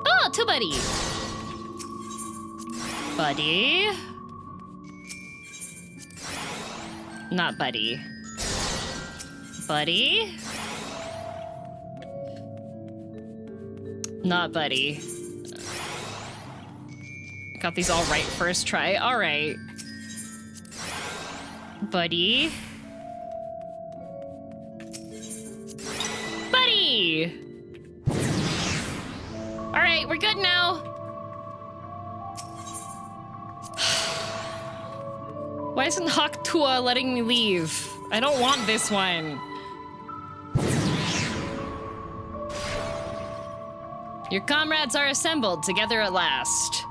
Oh, 2 buddy. Buddy. Not buddy. Buddy. Not buddy. Got these all right first try. All right. Buddy. Buddy! Alright, we're good now. Why isn't Haktua letting me leave? I don't want this one. Your comrades are assembled together at last.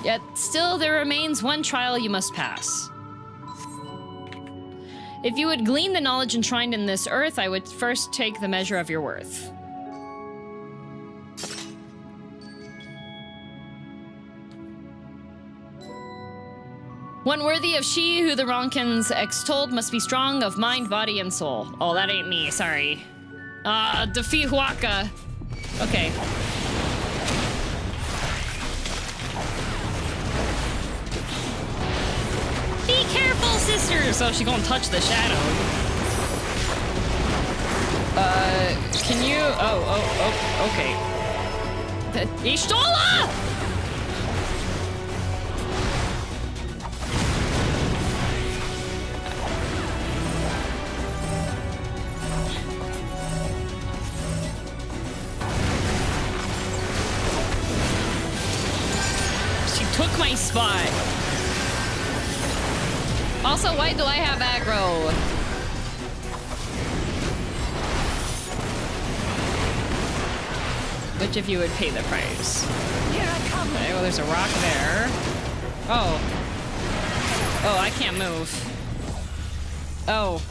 Yet still there remains one trial you must pass. If you would glean the knowledge enshrined in this earth, I would first take the measure of your worth. One worthy of she who the Ronkins extolled must be strong of mind, body, and soul. Oh, that ain't me, sorry. Defeat Huaka. Okay. Be careful, sisters! Oh, she gonna touch the shadow. Can you... Oh, okay. Ishtola! She took my spot. Also, why do I have aggro? Which of you would pay the price? Here I come. Okay, well, there's a rock there. Oh. Oh, I can't move. Oh.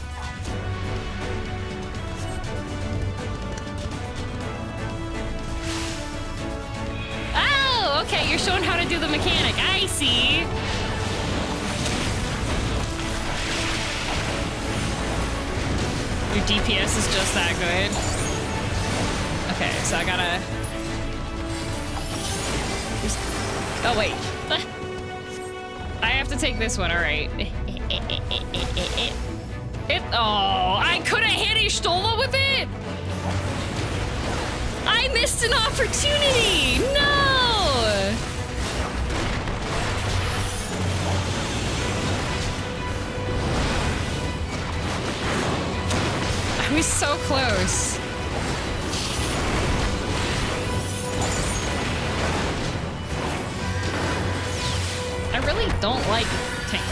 Oh, okay, you're showing how to do the mechanic. I see. Your DPS is just that good. Okay, so I gotta... Oh, wait. I have to take this one, alright. Oh, I could have hit Ishtola with it! I missed an opportunity! No! I was so close. I really don't like tank.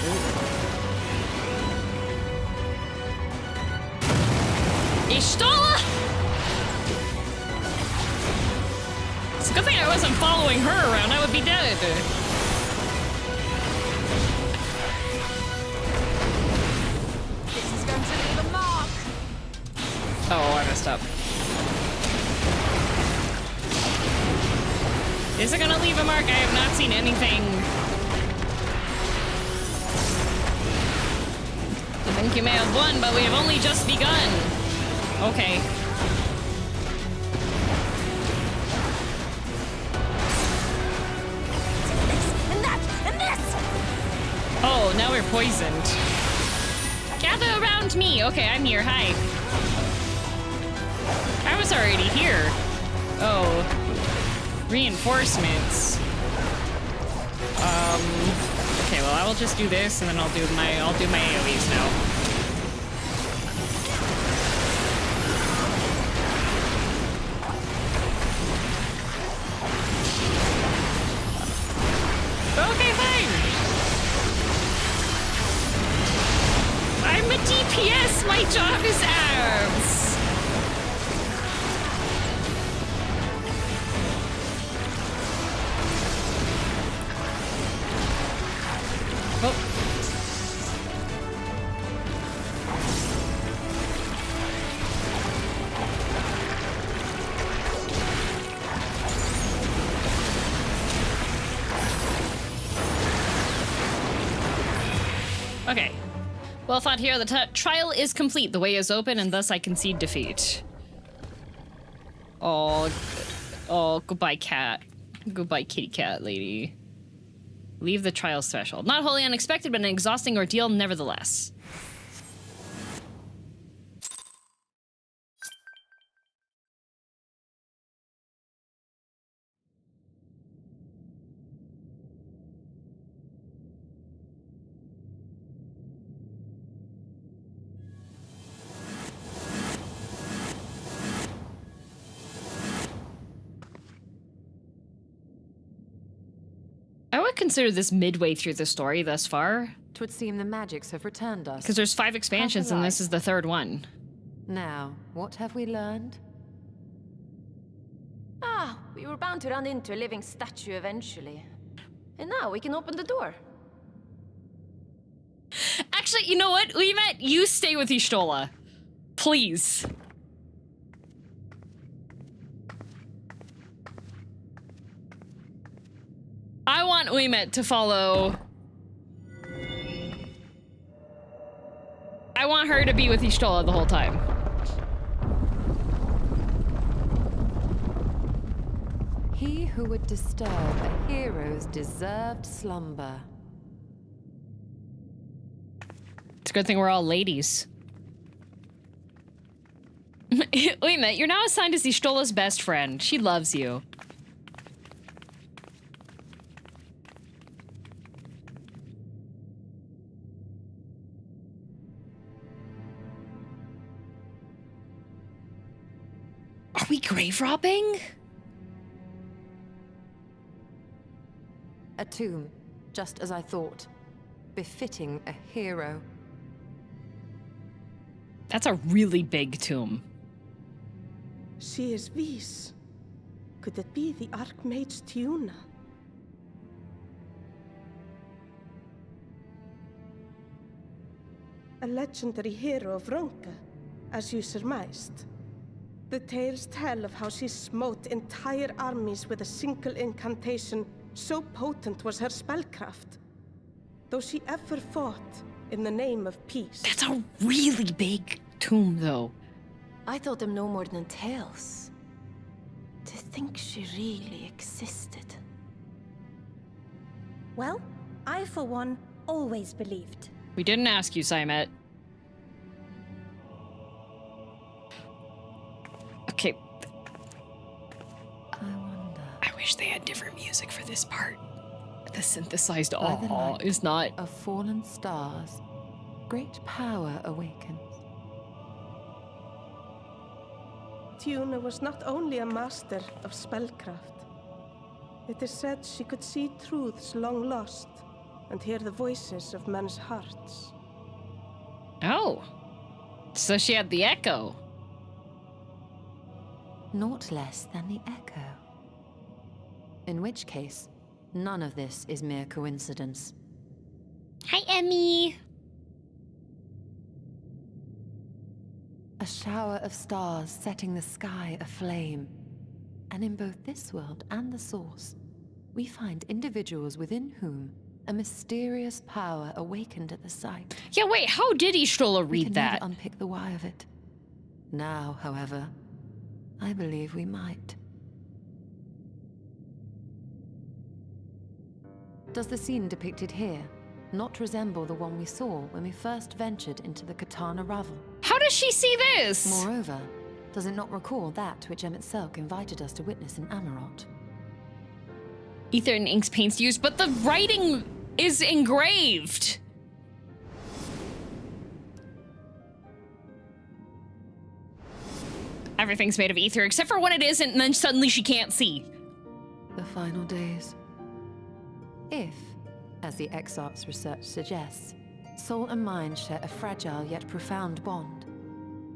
Ishtola! It's a good thing I wasn't following her around. I would be dead. This is going to leave a mark. Oh, I messed up. Is it gonna leave a mark? I have not seen anything. I think you may have won, but we have only just begun. Okay. now we're poisoned. Gather around me. Okay, I'm here. Hi. I was already here. Oh. Reinforcements. Okay, well, I will just do this, and then I'll do my AoEs now. Okay, fine. I'm a DPS. My job is arms. Okay. Well thought here. The trial is complete. The way is open, and thus I concede defeat. Oh, goodbye, cat. Goodbye, kitty cat lady. Leave the trial's threshold. Not wholly unexpected, but an exhausting ordeal nevertheless. I would consider this midway through the story thus far. 'Twould seem the magics have returned us. Because there's 5 expansions and this is the 3rd one. Now, what have we learned? Ah, we were bound to run into a living statue eventually. And now we can open the door. Actually, you know what? Uimet, you stay with Y'shtola. Please. I want Uimet to follow. I want her to be with Y'shtola the whole time. He who would disturb a hero's deserved slumber. It's a good thing we're all ladies. Uimet, you're now assigned as Y'shtola's best friend. She loves you. Are we grave robbing? A tomb, just as I thought. Befitting a hero. That's a really big tomb. She is Vis. Could it be the Archmage Tiuna? A legendary hero of Ronka, as you surmised. The tales tell of how she smote entire armies with a single incantation, so potent was her spellcraft. Though she ever fought in the name of peace. That's a really big tomb, though. I thought them no more than tales. To think she really existed. Well, I, for one, always believed. We didn't ask you, Simet. Okay. I wish they had different music for this part. The synthesized awe is not. Of fallen stars, great power awakens. Tiuna was not only a master of spellcraft. It is said she could see truths long lost and hear the voices of men's hearts. Oh. So she had the echo. Naught less than the echo. In which case, none of this is mere coincidence. Hi, Emmy. A shower of stars setting the sky aflame. And in both this world and the Source, we find individuals within whom a mysterious power awakened at the sight. Yeah, wait, how did Y'shtola read that? We can never unpick the why of it. Now, however, I believe we might. Does the scene depicted here not resemble the one we saw when we first ventured into the Katana Ravel. How does she see this? Moreover, does it not recall that which MSQing invited us to witness in Amarot? Ether and inks paints used, but the writing is engraved. Everything's made of ether except for when it isn't, and then suddenly she can't see. The final days. If, as the Exarch's research suggests, soul and mind share a fragile yet profound bond,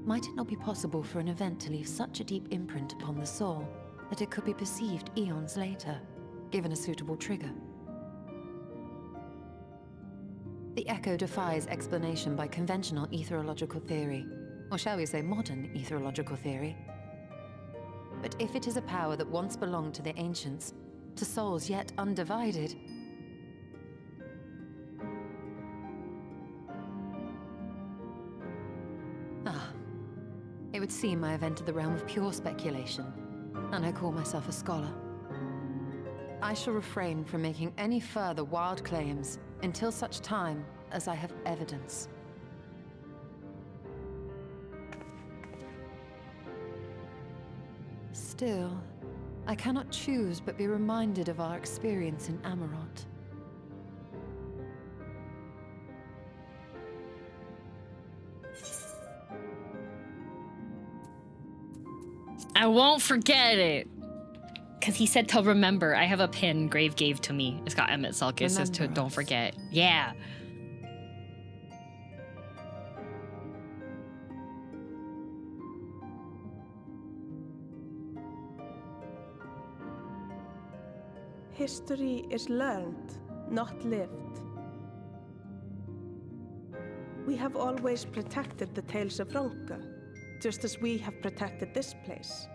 might it not be possible for an event to leave such a deep imprint upon the soul that it could be perceived eons later, given a suitable trigger? The echo defies explanation by conventional etherological theory, or shall we say modern etherological theory. But if it is a power that once belonged to the ancients, to souls yet undivided, it would seem I have entered the realm of pure speculation, and I call myself a scholar. I shall refrain from making any further wild claims until such time as I have evidence. Still, I cannot choose but be reminded of our experience in Amarot. I won't forget it. Because he said to remember. I have a pin Grave gave to me. It's got Emmett Salk. It says to don't forget. Yeah. History is learned, not lived. We have always protected the tales of Ronka, just as we have protected this place.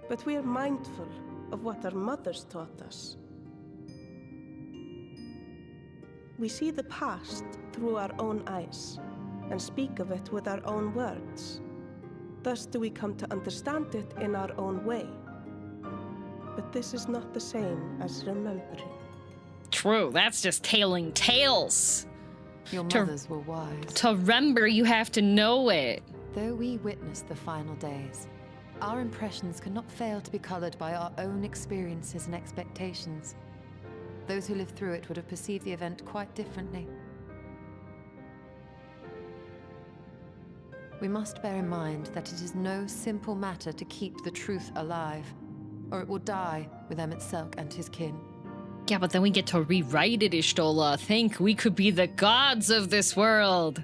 But we are mindful of what our mothers taught us. We see the past through our own eyes and speak of it with our own words. Thus do we come to understand it in our own way. But this is not the same as remembering. True, that's just telling tales. Your mothers were wise. To remember, you have to know it. Though we witnessed the final days, our impressions could not fail to be colored by our own experiences and expectations. Those who lived through it would have perceived the event quite differently. We must bear in mind that it is no simple matter to keep the truth alive, or it will die with Emmett Salk and his kin. Yeah, but then we get to rewrite it, Ishtola. Think we could be the gods of this world.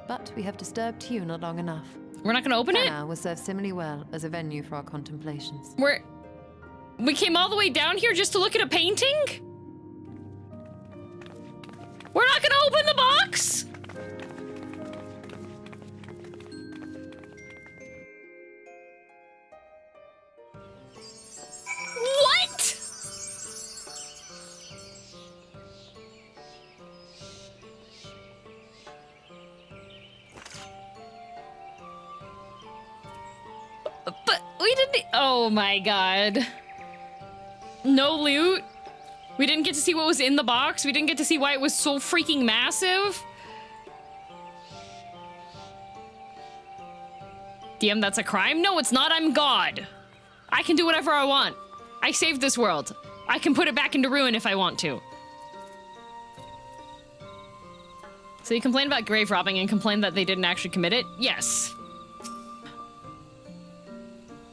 But we have disturbed Tuna long enough. We're not gonna open it? Now will serve similarly well as a venue for our contemplations. We came all the way down here just to look at a painting? We're not gonna open the box? What? But we didn't. Oh my god. No loot. We didn't get to see what was in the box. We didn't get to see why it was so freaking massive. DM, that's a crime? No, it's not. I'm God. I can do whatever I want. I saved this world. I can put it back into ruin if I want to. So you complain about grave robbing and complain that they didn't actually commit it? Yes.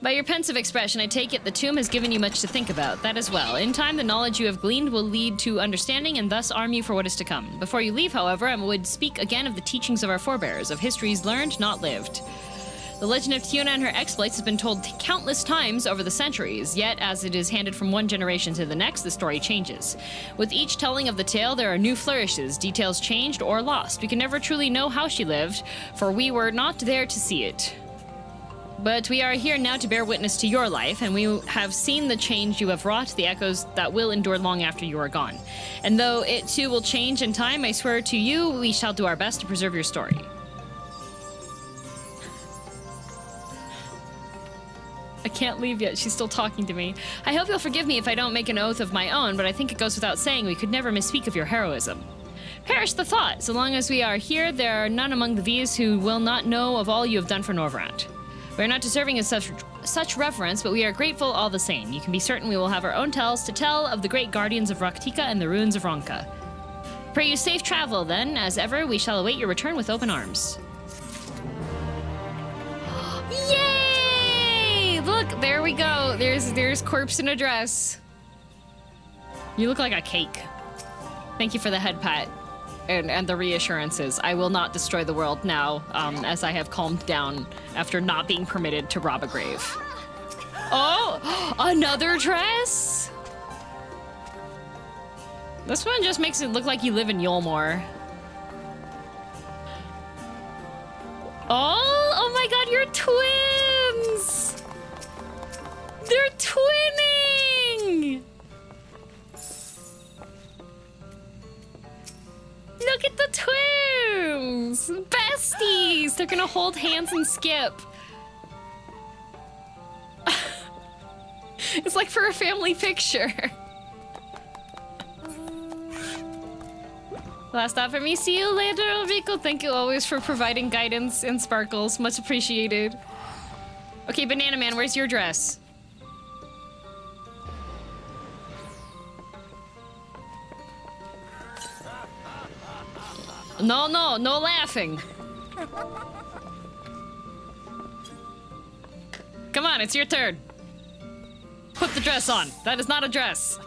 By your pensive expression, I take it the tomb has given you much to think about. That as well. In time, the knowledge you have gleaned will lead to understanding and thus arm you for what is to come. Before you leave, however, I would speak again of the teachings of our forebears, of histories learned, not lived. The legend of Tiona and her exploits has been told countless times over the centuries, yet as it is handed from one generation to the next, the story changes. With each telling of the tale, there are new flourishes, details changed or lost. We can never truly know how she lived, for we were not there to see it. But we are here now to bear witness to your life, and we have seen the change you have wrought, the echoes that will endure long after you are gone. And though it too will change in time, I swear to you, we shall do our best to preserve your story. I can't leave yet. She's still talking to me. I hope you'll forgive me if I don't make an oath of my own, but I think it goes without saying we could never misspeak of your heroism. Perish the thought. So long as we are here, there are none among the V's who will not know of all you have done for Norvrant. We are not deserving of such reverence, but we are grateful all the same. You can be certain we will have our own tales to tell of the great guardians of Rak'tika and the ruins of Ronka. Pray you safe travel, then. As ever, we shall await your return with open arms. Yay! Look, there we go. There's Corpse in a dress. You look like a cake. Thank you for the head pat and the reassurances. I will not destroy the world now, as I have calmed down after not being permitted to rob a grave. Oh, another dress? This one just makes it look like you live in Yulmore. Oh my god, you're twins! They're twinning! Look at the twins! Besties! They're gonna hold hands and skip. It's like for a family picture. Last stop for me. See you later, Rico. Thank you always for providing guidance and sparkles. Much appreciated. Okay, Banana Man, where's your dress? No laughing. Come on, it's your turn. Put the dress on. That is not a dress.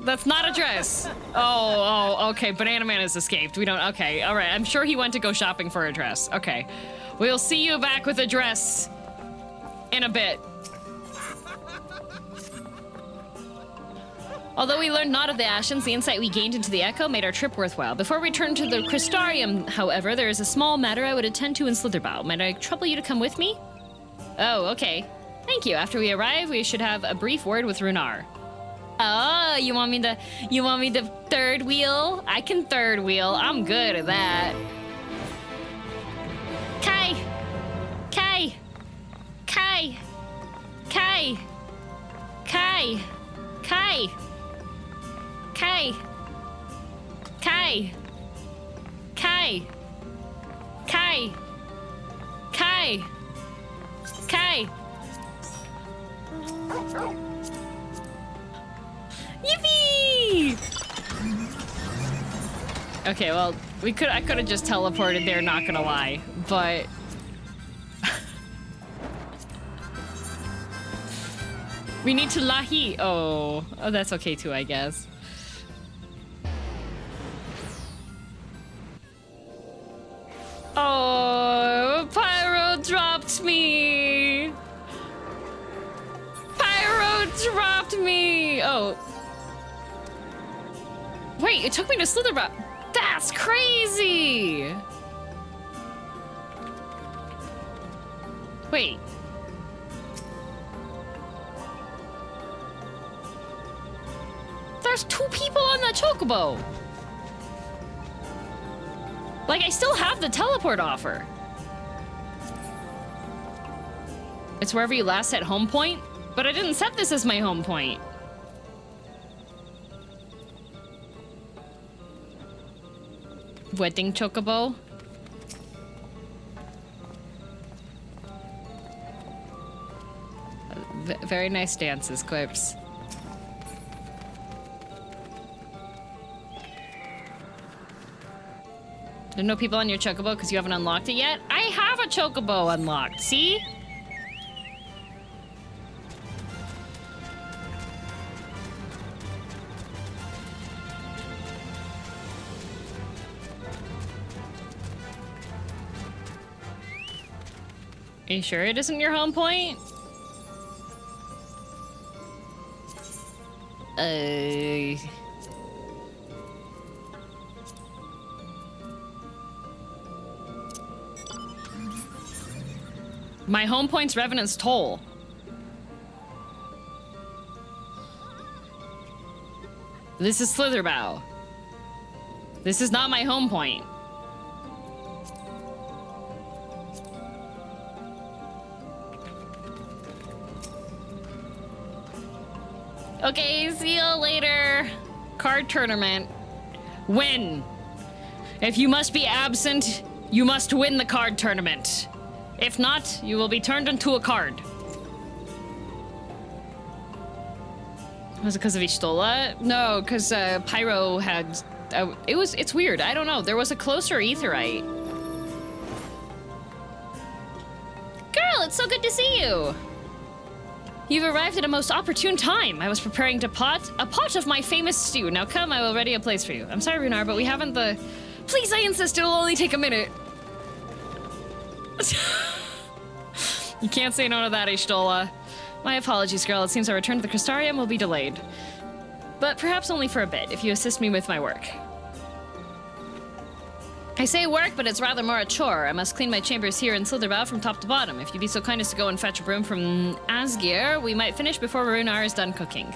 That's not a dress. Oh, okay. Banana Man has escaped. We don't. Okay, all right. I'm sure he went to go shopping for a dress. Okay, we'll see you back with a dress in a bit. Although we learned not of the Ashens, the insight we gained into the Echo made our trip worthwhile. Before we return to the Crystarium, however, there is a small matter I would attend to in Slitherbow. Might I trouble you to come with me? Oh, okay. Thank you. After we arrive, we should have a brief word with Runar. Oh, you want me to third wheel? I can third wheel. I'm good at that. Kai! Kai! Kai! Kai! Kai! Kai! Kai! Kai! Kai! Kai! Kai! Kai! Yippee! Okay, well, I could have just teleported there, not gonna lie, but we need to lahi. Oh, that's okay too, I guess. Oh, Pyro dropped me. Pyro dropped me. Oh. Wait, it took me to Slitherbow. That's crazy! Wait. There's 2 people on that chocobo! Like, I still have the teleport offer. It's wherever you last set home point, but I didn't set this as my home point. Wedding chocobo. Very nice dances, Clips. There's no people on your chocobo because you haven't unlocked it yet? I have a chocobo unlocked, see? Are you sure it isn't your home point? My home point's Revenant's Toll. This is Slitherbow. This is not my home point. Okay, see you later. Card tournament. Win. If you must be absent, you must win the card tournament. If not, you will be turned into a card. Was it because of Y'shtola? No, because Pyro had... it's weird. I don't know. There was a closer Aetheryte. Girl, it's so good to see you. You've arrived at a most opportune time. I was preparing a pot of my famous stew. Now come, I will ready a place for you. I'm sorry, Runar, but we haven't the... Please, I insist. It'll only take a minute. You can't say no to that, Y'shtola. My apologies, girl. It seems our return to the Crystarium will be delayed. But perhaps only for a bit, if you assist me with my work. I say work, but it's rather more a chore. I must clean my chambers here in Slitherbough from top to bottom. If you'd be so kind as to go and fetch a broom from Asgeir, we might finish before Runar is done cooking.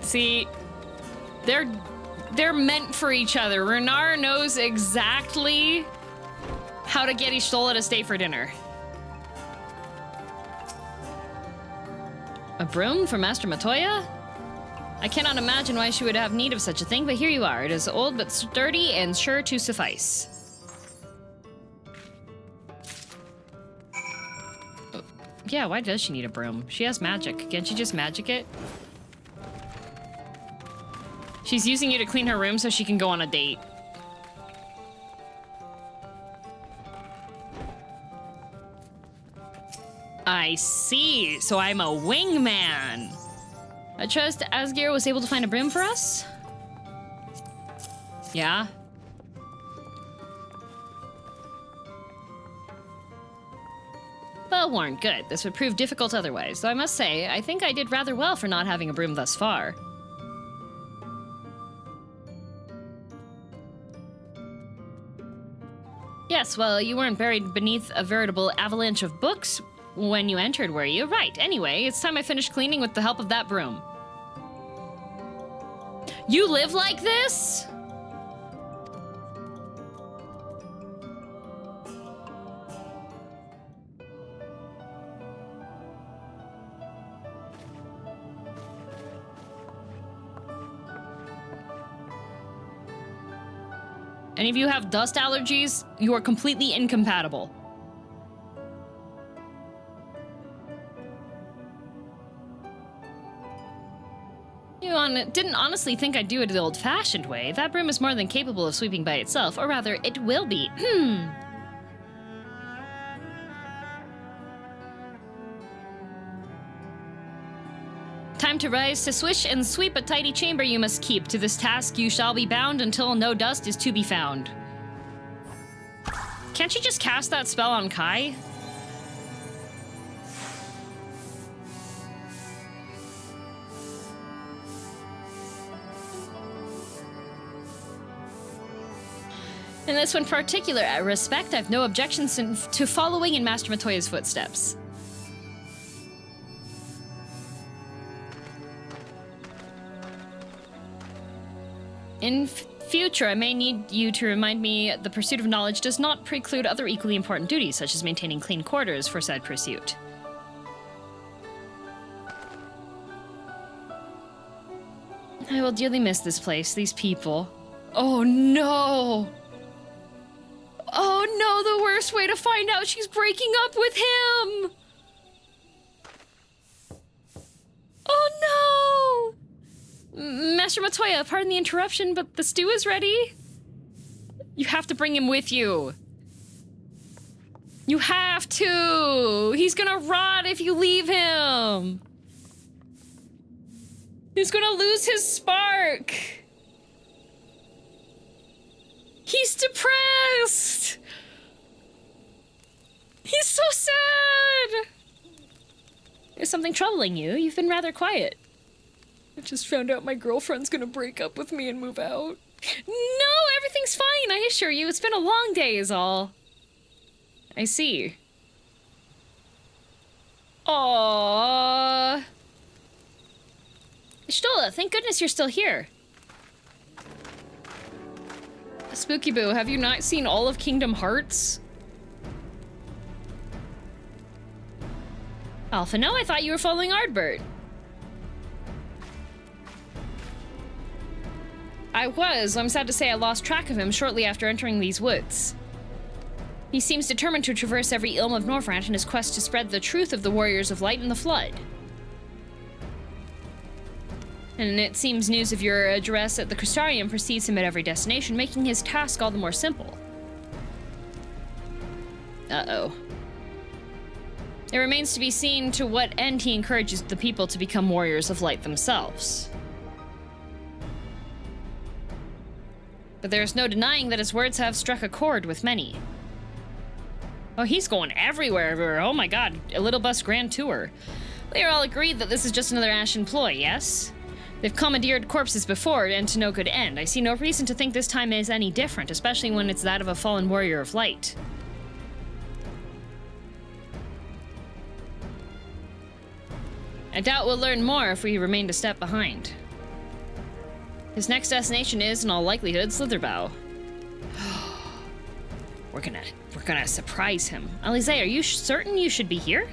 See, they're meant for each other. Runar knows exactly how to get Y'shtola to stay for dinner. A broom for Master Matoya? I cannot imagine why she would have need of such a thing, but here you are. It is old but sturdy and sure to suffice. Yeah, why does she need a broom? She has magic. Can't she just magic it? She's using you to clean her room so she can go on a date. I see. So I'm a wingman. I trust Asgeir was able to find a broom for us? Yeah. Well worn, good. This would prove difficult otherwise, though I must say, I think I did rather well for not having a broom thus far. Yes, well, you weren't buried beneath a veritable avalanche of books when you entered, were you? Right, anyway, it's time I finished cleaning with the help of that broom. You live like this? Any of you have dust allergies? You are completely incompatible. You didn't honestly think I'd do it the old-fashioned way. That broom is more than capable of sweeping by itself, or rather, it will be. Time to rise, to swish and sweep a tidy chamber you must keep. To this task you shall be bound until no dust is to be found. Can't you just cast that spell on Kai? In this one particular respect, I've no objections to following in Master Matoya's footsteps. In future, I may need you to remind me the pursuit of knowledge does not preclude other equally important duties, such as maintaining clean quarters for said pursuit. I will dearly miss this place, these people. Oh no! Oh no, the worst way to find out she's breaking up with him! Oh no! Master Matoya, pardon the interruption, but the stew is ready. You have to bring him with you. You have to! He's gonna rot if you leave him! He's gonna lose his spark! He's depressed! He's so sad! Is something troubling you? You've been rather quiet. I just found out my girlfriend's gonna break up with me and move out. No, everything's fine, I assure you. It's been a long day is all. I see. Aww. Y'shtola, thank goodness you're still here. Spooky Boo, have you not seen all of Kingdom Hearts? Alpha, no, I thought you were following Ardbert. I was. I'm sad to say I lost track of him shortly after entering these woods. He seems determined to traverse every ilm of Northrant in his quest to spread the truth of the Warriors of Light and the Flood. And it seems news of your address at the Crystarium precedes him at every destination, making his task all the more simple. Uh-oh. It remains to be seen to what end he encourages the people to become Warriors of Light themselves. But there's no denying that his words have struck a chord with many. Oh, he's going everywhere. Oh my god, a Little Bus Grand Tour. They are all agreed that this is just another Ashen ploy, yes? They've commandeered corpses before, and to no good end. I see no reason to think this time is any different, especially when it's that of a fallen Warrior of Light. I doubt we'll learn more if we remain a step behind. His next destination is, in all likelihood, Slitherbow. We're gonna surprise him. Alize, are you certain you should be here?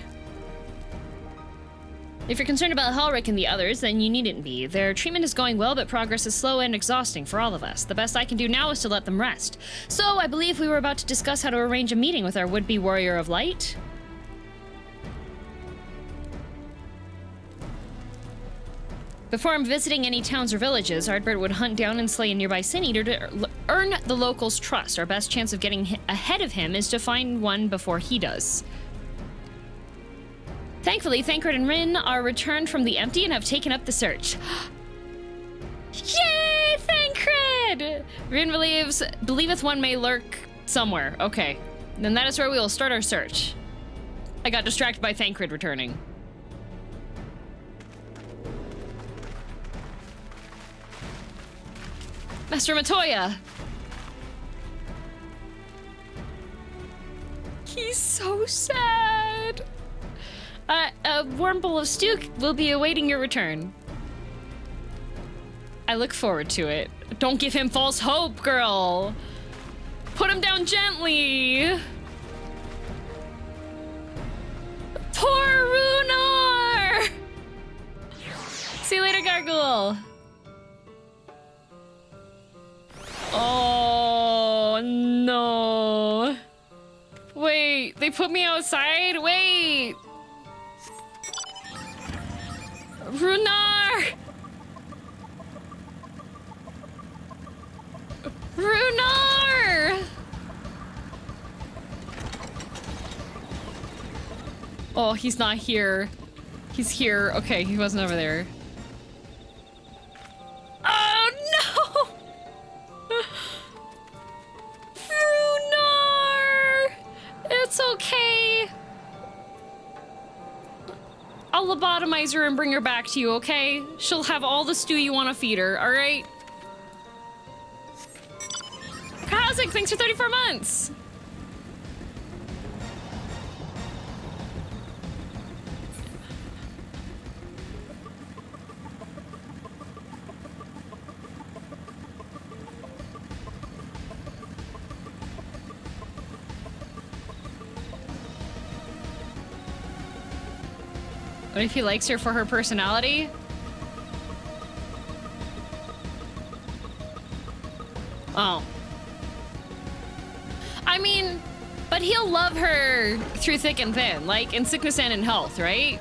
If you're concerned about Helric and the others, then you needn't be. Their treatment is going well, but progress is slow and exhausting for all of us. The best I can do now is to let them rest. So, I believe we were about to discuss how to arrange a meeting with our would-be Warrior of Light. Before visiting any towns or villages, Ardbert would hunt down and slay a nearby Sin Eater to earn the locals' trust. Our best chance of getting ahead of him is to find one before he does. Thankfully, Thancred and Rin are returned from the empty and have taken up the search. Yay, Thancred! Rin believeth one may lurk somewhere. Okay, then that is where we will start our search. I got distracted by Thancred returning. Master Matoya! He's so sad! A warm bowl of stew will be awaiting your return. I look forward to it. Don't give him false hope, girl! Put him down gently! Poor Runar! See you later, Gargoyle! Oh, no. Wait, they put me outside? Wait. Runar! Runar! Oh, he's not here. He's here. Okay, he wasn't over there. Oh, no! Runar! It's okay. I'll lobotomize her and bring her back to you, okay? She'll have all the stew you want to feed her, alright? Kazik, thanks for 34 months! What if he likes her for her personality? Oh. I mean, but he'll love her through thick and thin, like in sickness and in health, right?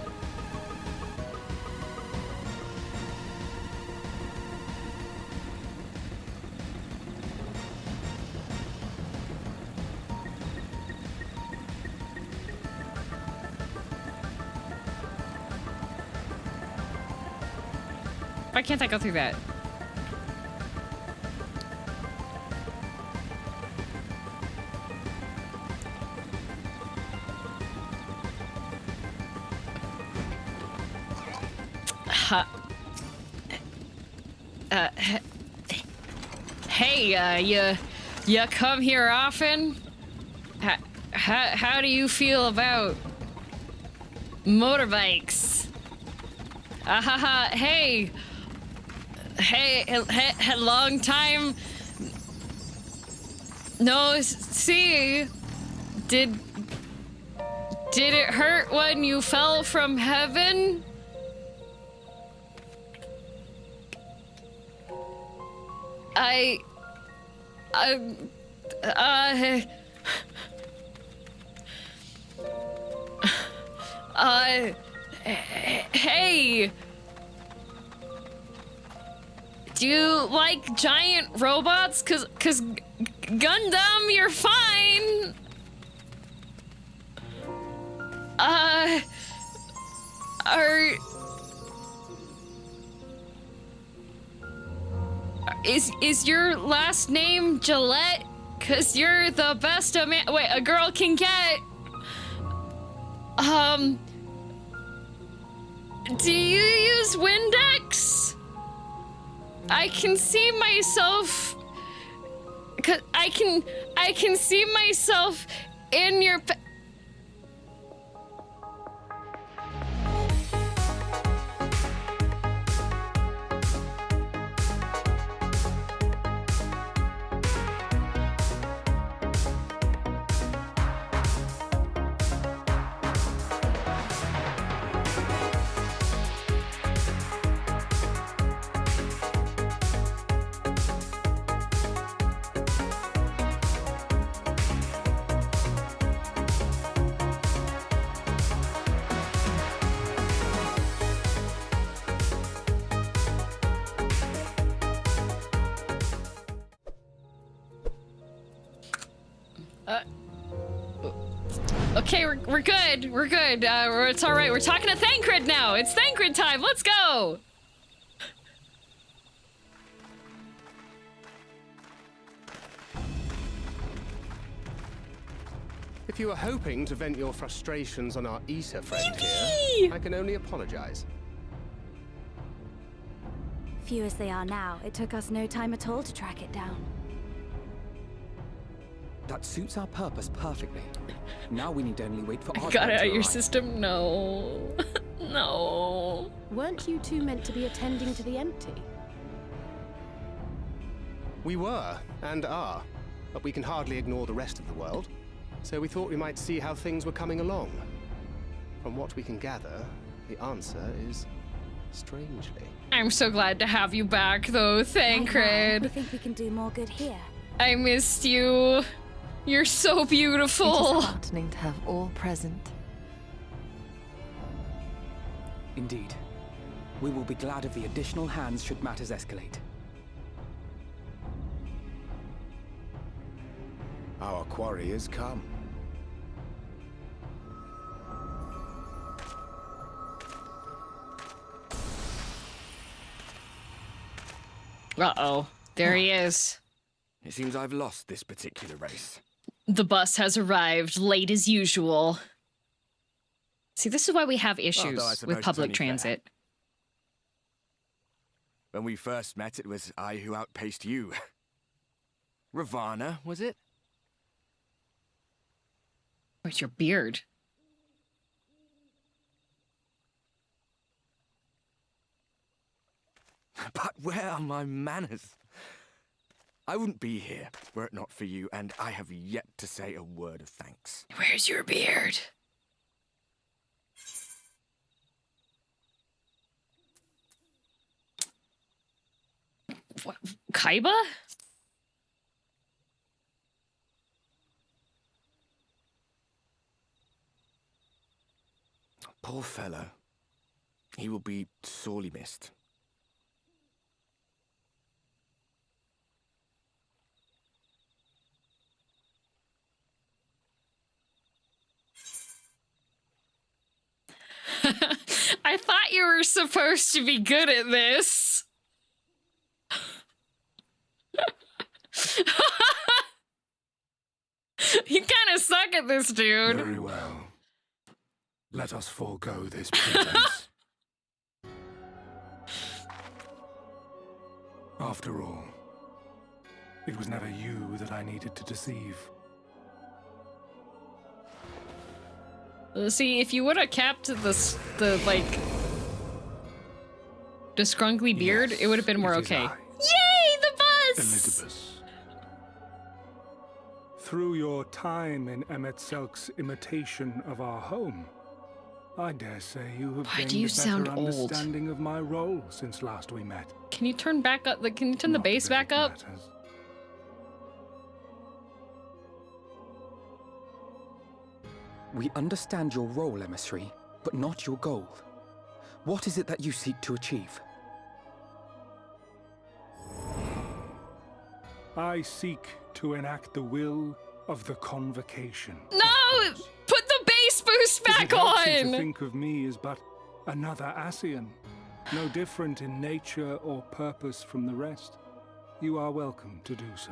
Why can't I go through that? Hey, you come here often? How do you feel about motorbikes? Hey, long time no see. Did Did it hurt when you fell from heaven? Hey! Do you like giant robots? Cause Gundam, you're fine! Is your last name Gillette? Cause you're the best a girl can get. Do you use Windex? I can see myself. I can see myself in your. Okay, we're good. We're good. It's all right. We're talking to Thancred now. It's Thancred time. Let's go. If you were hoping to vent your frustrations on our Issa friend here, I can only apologize. Few as they are now, it took us no time at all to track it down. That suits our purpose perfectly. Now we need only wait for our Got time it out to of your arrive. system? No. No. Weren't you two meant to be attending to the empty? We were, and are, but we can hardly ignore the rest of the world. So we thought we might see how things were coming along. From what we can gather, the answer is strangely. I'm so glad to have you back, though, We Thancred. think we can do more good here. I missed you. You're so beautiful. It is heartening to have all present. Indeed. We will be glad of the additional hands should matters escalate. Our quarry has come. Uh-oh. There he is. It seems I've lost this particular race. The bus has arrived, late as usual. See, this is why we have issues Although I suppose with it's public only fair. transit. When we first met, it was I who outpaced you. Ravana, was it? Where's your beard? But where are my manners? I wouldn't be here were it not for you, and I have yet to say a word of thanks. Where's your beard? What? Kaiba? Poor fellow. He will be sorely missed. I thought you were supposed to be good at this. You kind of suck at this, dude. Very well. Let us forego this pretense. After all, it was never you that I needed to deceive. See, if you would have kept the scrunkly beard, it would have been more okay. Yay, the bus! Elizabeth. through your time in Emet-Selk's imitation of our home, I dare say you have Why gained do you a better sound old? understanding of my role since last we met. Can you turn back up? Can you turn the bass back up? We understand your role, emissary, but not your goal. What is it that you seek to achieve? I seek to enact the will of the Convocation. No! Put the bass boost back If it helps you to on! think of me as but another Ascian, no different in nature or purpose from the rest, you are welcome to do so.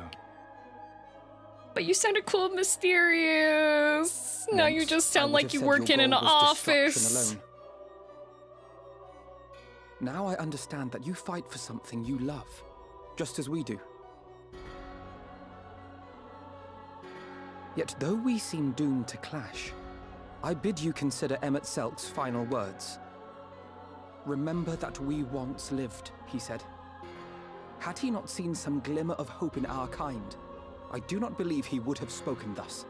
But you sounded cool and mysterious. Now you just sound like you work in an Alone. office. Now I understand that you fight for something you love, just as we do. Yet though we seem doomed to clash, I bid you consider Emet-Selk's final words. Remember that we once lived, he said. Had he not seen some glimmer of hope in our kind, I do not believe he would have spoken thus.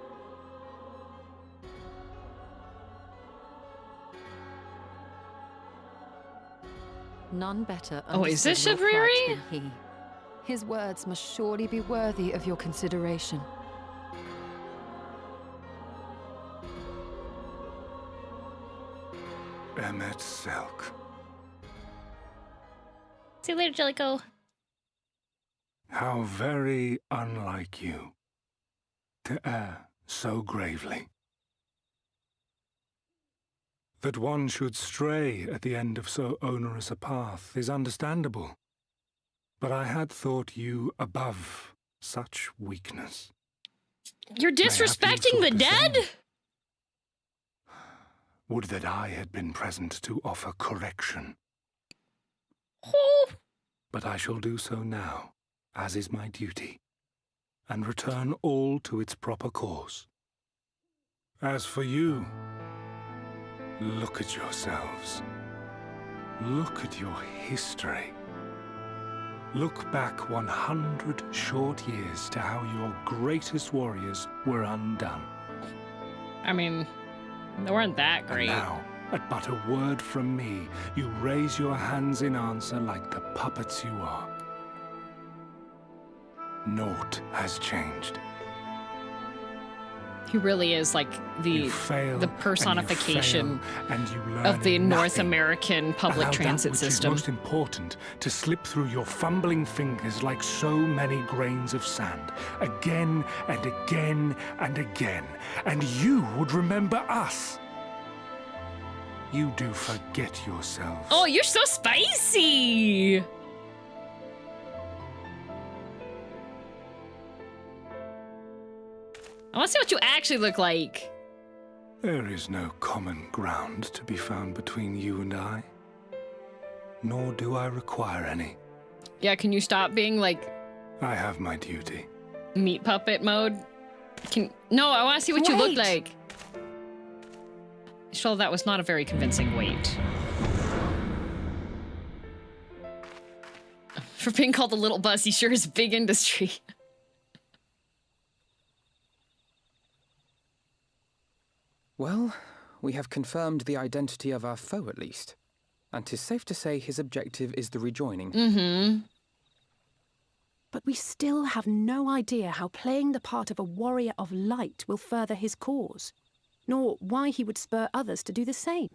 None better. Oh, is this understood your plight Shabriri? than he. His words must surely be worthy of your consideration. Emet-Selk. See you later, Jellicoe. How very unlike you to err so gravely. That one should stray at the end of so onerous a path is understandable, but I had thought you above such weakness. You're disrespecting the dead? Would that I had been present to offer correction. Oh. But I shall do so now, as is my duty, and return all to its proper course. As for you, look at yourselves. Look at your history. Look back 100 short years to how your greatest warriors were undone. I mean, they weren't that great. And now, at but a word from me, you raise your hands in answer like the puppets you are. Naught has changed. He really is like the personification of the North American public transit system. It's most important to slip through your fumbling fingers like so many grains of sand, again and again and again, and you would remember us. You do forget yourselves. Oh, you're so spicy! I want to see what you actually look like. There is no common ground to be found between you and I. Nor do I require any. Yeah, can you stop being like... I have my duty. Meat puppet mode? No, I want to see what you look like. So that was not a very convincing wait. For being called a little bus, he sure is big industry. Well, we have confirmed the identity of our foe at least. And 'tis safe to say his objective is the rejoining. Mm-hmm. But we still have no idea how playing the part of a warrior of light will further his cause, nor why he would spur others to do the same.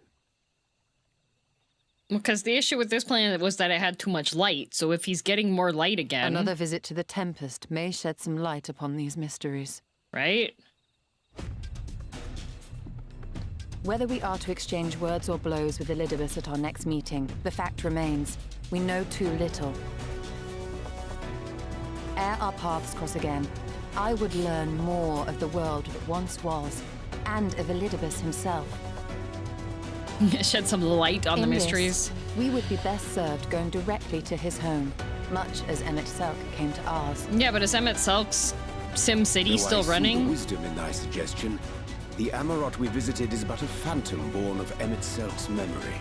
Because the issue with this planet was that it had too much light, so if he's getting more light again... Another visit to the Tempest may shed some light upon these mysteries. Right? Whether we are to exchange words or blows with Elidibus at our next meeting, the fact remains, we know too little. Ere our paths cross again, I would learn more of the world that once was, and of Elidibus himself. Shed some light on the mysteries. This, we would be best served going directly to his home, much as Emet-Selk came to ours. Yeah, but is Emet-Selk's Sim City still running? I see the wisdom in thy suggestion. The Amarot we visited is but a phantom born of Emet-Selk's memory.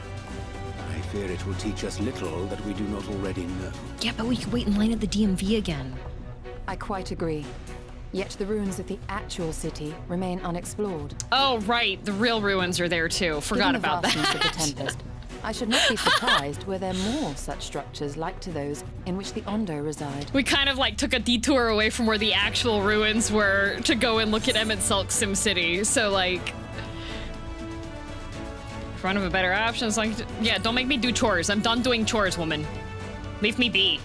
I fear it will teach us little that we do not already know. Yeah, but we could wait in line at the DMV again. I quite agree. Yet the ruins of the actual city remain unexplored. Oh, right. The real ruins are there too. Forgot about that. Given the vastness of the Tempest, I should not be surprised were there more such structures like to those in which the Ondo reside. We kind of like took a detour away from where the actual ruins were to go and look at Emmett Selk's SimCity. So like, for one of a better options, like, yeah, don't make me do chores. I'm done doing chores, woman. Leave me be.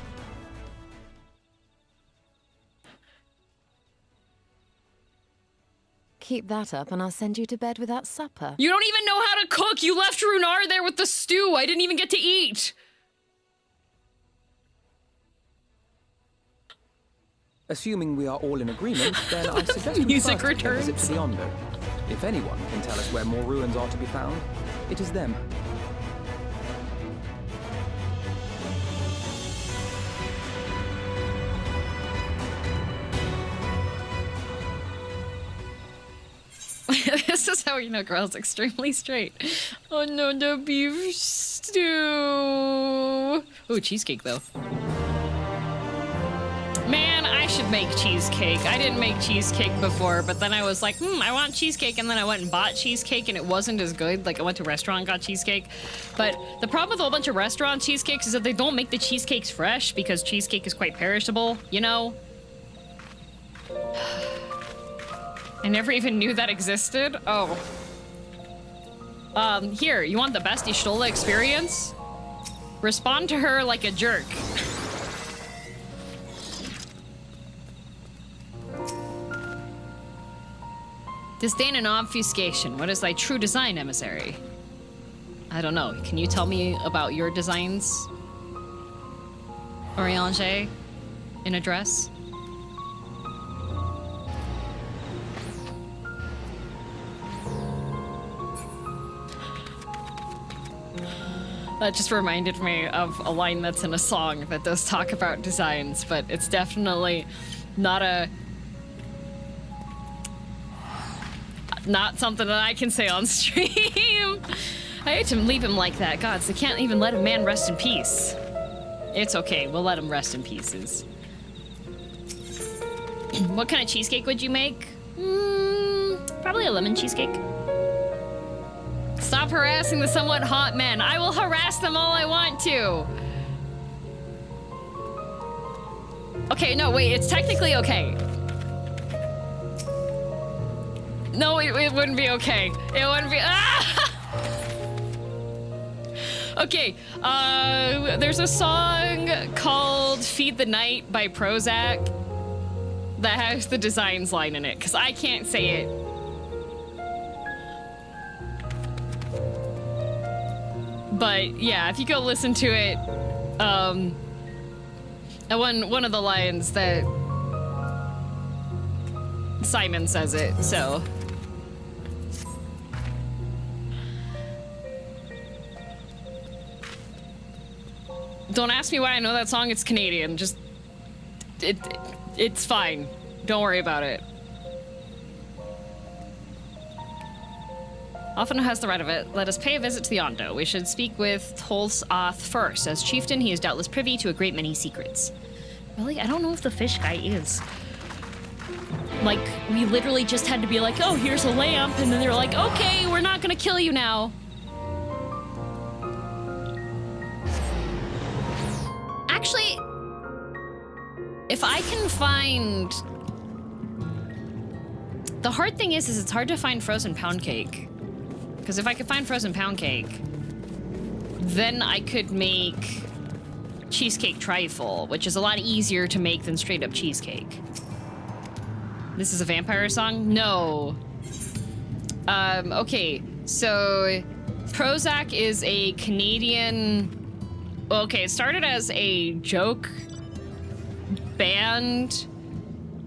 Keep that up and I'll send you to bed without supper. You don't even know how to cook. You left Runar there with the stew. I didn't even get to eat. Assuming we are all in agreement, then I suggest we Music first pay a visit returns. to the Ondo. If anyone can tell us where more ruins are to be found, it is them. This is how you know girl's extremely straight. Oh no, the beef stew. Ooh, cheesecake though. Man, I should make cheesecake. I didn't make cheesecake before, but then I was like, I want cheesecake, and then I went and bought cheesecake, and it wasn't as good. Like, I went to a restaurant and got cheesecake. But the problem with a whole bunch of restaurant cheesecakes is that they don't make the cheesecakes fresh, because cheesecake is quite perishable, you know? I never even knew that existed. Oh. Here, you want the best Ishtola experience? Respond to her like a jerk. Disdain and obfuscation. What is thy true design, emissary? I don't know. Can you tell me about your designs? Oriange? In a dress? That just reminded me of a line that's in a song that does talk about designs, but it's definitely not something that I can say on stream. I hate to leave him like that. Gods, they can't even let a man rest in peace. It's okay, we'll let him rest in pieces. What kind of cheesecake would you make? Probably a lemon cheesecake. Stop harassing the somewhat hot men. I will harass them all I want to. Okay, no, wait, it's technically okay. No, it wouldn't be okay. It wouldn't be. Ah! Okay, there's a song called Feed the Night by Prozac that has the designs line in it, because I can't say it. But yeah, if you go listen to it, one of the lines that Simon says it, so. Don't ask me why I know that song, it's Canadian, just, it's fine. Don't worry about it. Often has the right of it. Let us pay a visit to the Ondo. We should speak with Tolsoth first. As chieftain, he is doubtless privy to a great many secrets. Really? I don't know if the fish guy is. Like, we literally just had to be like, oh, here's a lamp, and then they're like, okay, we're not gonna kill you now. Actually, if I can find... The hard thing is it's hard to find frozen pound cake. Because if I could find frozen pound cake, then I could make cheesecake trifle, which is a lot easier to make than straight up cheesecake. This is a vampire song? No. Okay, so Prozac is a Canadian... Okay, it started as a joke band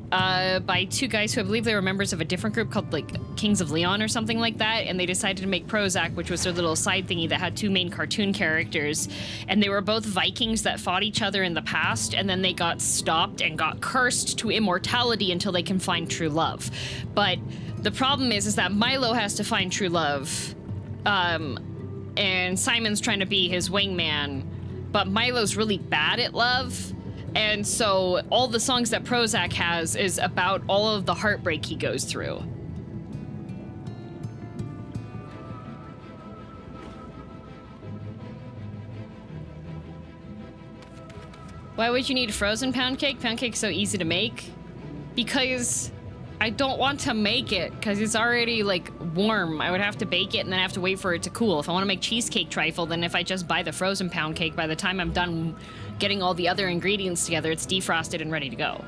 by two guys who I believe they were members of a different group called like Kings of Leon or something like that, and they decided to make Prozac, which was their little side thingy that had two main cartoon characters, and they were both Vikings that fought each other in the past, and then they got stopped and got cursed to immortality until they can find true love. But the problem is that Milo has to find true love, and Simon's trying to be his wingman, but Milo's really bad at love. And so all the songs that Prozac has is about all of the heartbreak he goes through. Why would you need a frozen pound cake? Pound cake's so easy to make. Because I don't want to make it, because it's already, like, warm. I would have to bake it and then I have to wait for it to cool. If I want to make cheesecake trifle, then if I just buy the frozen pound cake, by the time I'm done getting all the other ingredients together, it's defrosted and ready to go.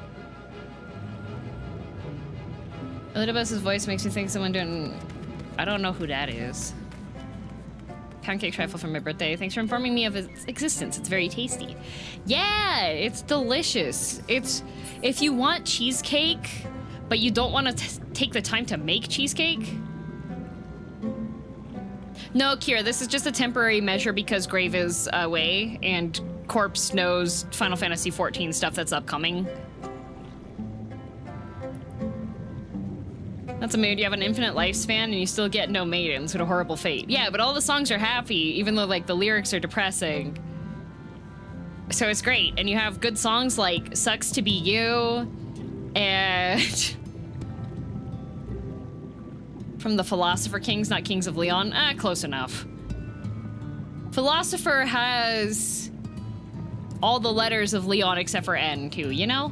Elidabus's voice makes me think someone doing... I don't know who that is. Pound cake trifle for my birthday. Thanks for informing me of its existence. It's very tasty. Yeah, it's delicious. It's... If you want cheesecake, but you don't want to take the time to make cheesecake... No, Kira, this is just a temporary measure because Grave is away and Corpse knows Final Fantasy XIV stuff that's upcoming. That's a mood. You have an infinite lifespan and you still get no maidens. What a horrible fate. Yeah, but all the songs are happy, even though, like, the lyrics are depressing. So it's great. And you have good songs like Sucks to Be You and... From the Philosopher Kings, not Kings of Leon. Close enough. Philosopher has all the letters of Leon except for N, too, you know?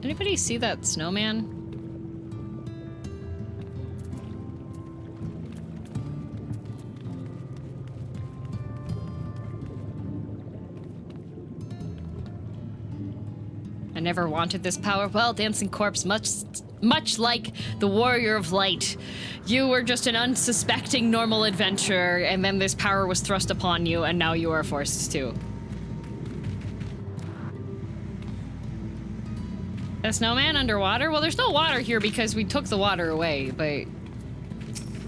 Anybody see that snowman? I never wanted this power. Well, Dancing Corpse, much like the Warrior of Light, you were just an unsuspecting normal adventurer, and then this power was thrust upon you, and now you are forced to. A snowman underwater? Well, there's no water here because we took the water away, but...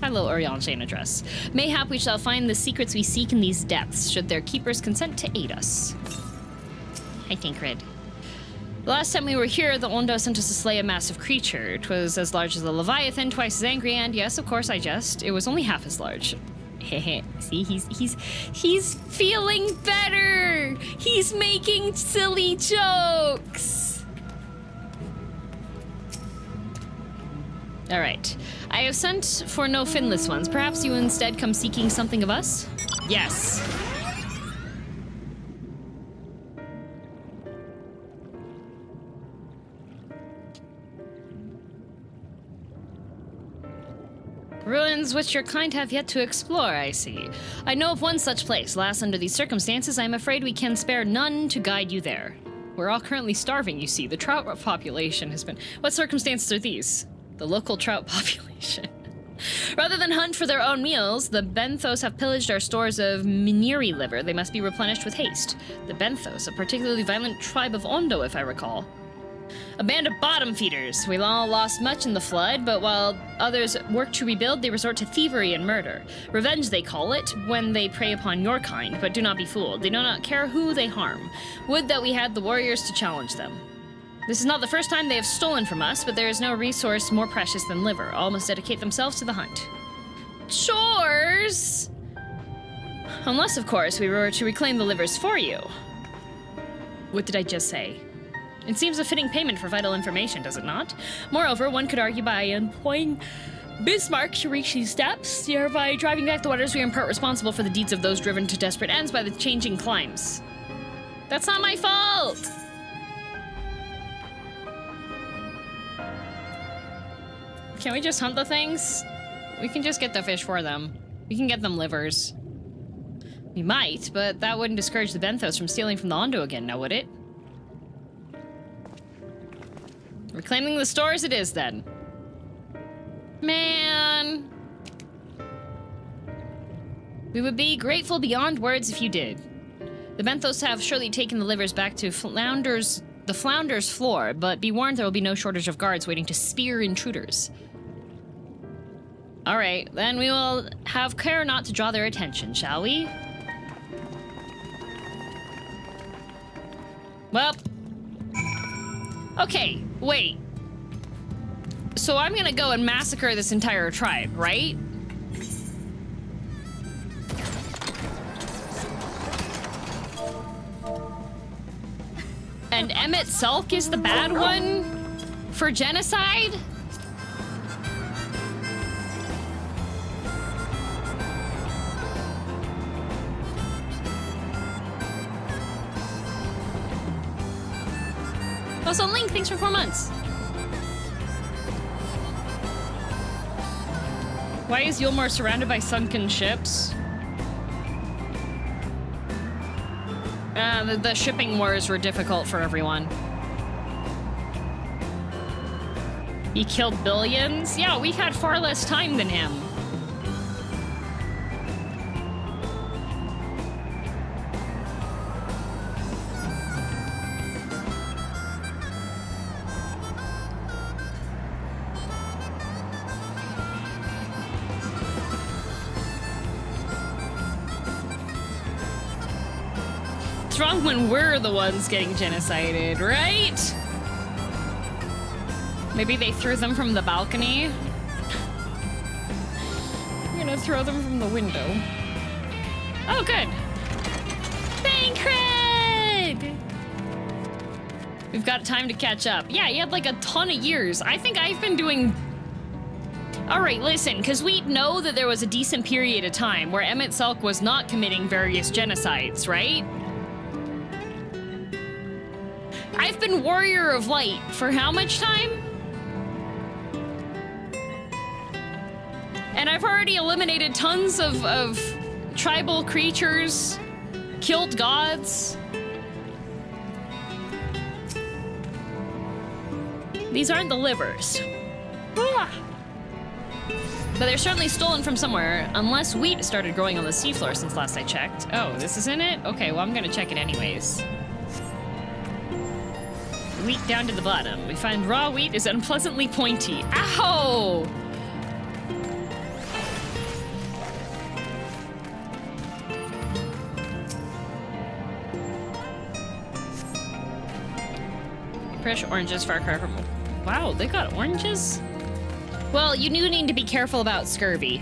Hello, Orion address. Mayhap we shall find the secrets we seek in these depths, should their keepers consent to aid us. Hi, Tancred. The last time we were here, the Ondo sent us to slay a massive creature. 'Twas as large as a Leviathan, twice as angry, and yes, of course I jest, it was only half as large. Hehe. See, he's feeling better! He's making silly jokes! All right. I have sent for no finless ones. Perhaps you instead come seeking something of us? Yes. Ruins which your kind have yet to explore, I see. I know of one such place. Alas, under these circumstances, I am afraid we can spare none to guide you there. We're all currently starving, you see. The trout population has been... What circumstances are these? The local trout population. Rather than hunt for their own meals, the Benthos have pillaged our stores of Miniri liver. They must be replenished with haste. The Benthos, a particularly violent tribe of Ondo, if I recall. A band of bottom feeders. We all lost much in the flood, but while others work to rebuild, they resort to thievery and murder. Revenge, they call it, when they prey upon your kind, but do not be fooled. They do not care who they harm. Would that we had the warriors to challenge them. This is not the first time they have stolen from us, but there is no resource more precious than liver. All must dedicate themselves to the hunt. Chores! Unless, of course, we were to reclaim the livers for you. What did I just say? It seems a fitting payment for vital information, does it not? Moreover, one could argue by employing Bismarck to reach these steps, thereby driving back the waters we are in part responsible for the deeds of those driven to desperate ends by the changing climes. That's not my fault! Can we just hunt the things? We can just get the fish for them. We can get them livers. We might, but that wouldn't discourage the Benthos from stealing from the Ondo again, now would it? Reclaiming the stores it is, then. Man. We would be grateful beyond words if you did. The Benthos have surely taken the livers back to the Flounder's floor, but be warned there will be no shortage of guards waiting to spear intruders. All right, then we will have care not to draw their attention, shall we? Well. Okay, wait. So I'm gonna go and massacre this entire tribe, right? Selk is the bad one for genocide? Also, Link, thanks for 4 months. Why is Yulmore surrounded by sunken ships? The shipping wars were difficult for everyone. He killed billions? Yeah, we've had far less time than him. It's wrong when we're the ones getting genocided, right? Maybe they threw them from the balcony. I'm gonna throw them from the window. Oh, good. Thancred! We've got time to catch up. Yeah, he had like a ton of years. I think I've been doing... All right, listen, because we know that there was a decent period of time where Selk was not committing various genocides, right? I've been Warrior of Light for how much time? And I've already eliminated tons of tribal creatures, killed gods. These aren't the livers. Ah. But they're certainly stolen from somewhere, unless wheat started growing on the seafloor since last I checked. Oh, this isn't it? Okay, well, I'm gonna check it anyways. Wheat down to the bottom. We find raw wheat is unpleasantly pointy. Ow! Fresh oranges, far cry from... Wow, they got oranges? Well, you do need to be careful about scurvy.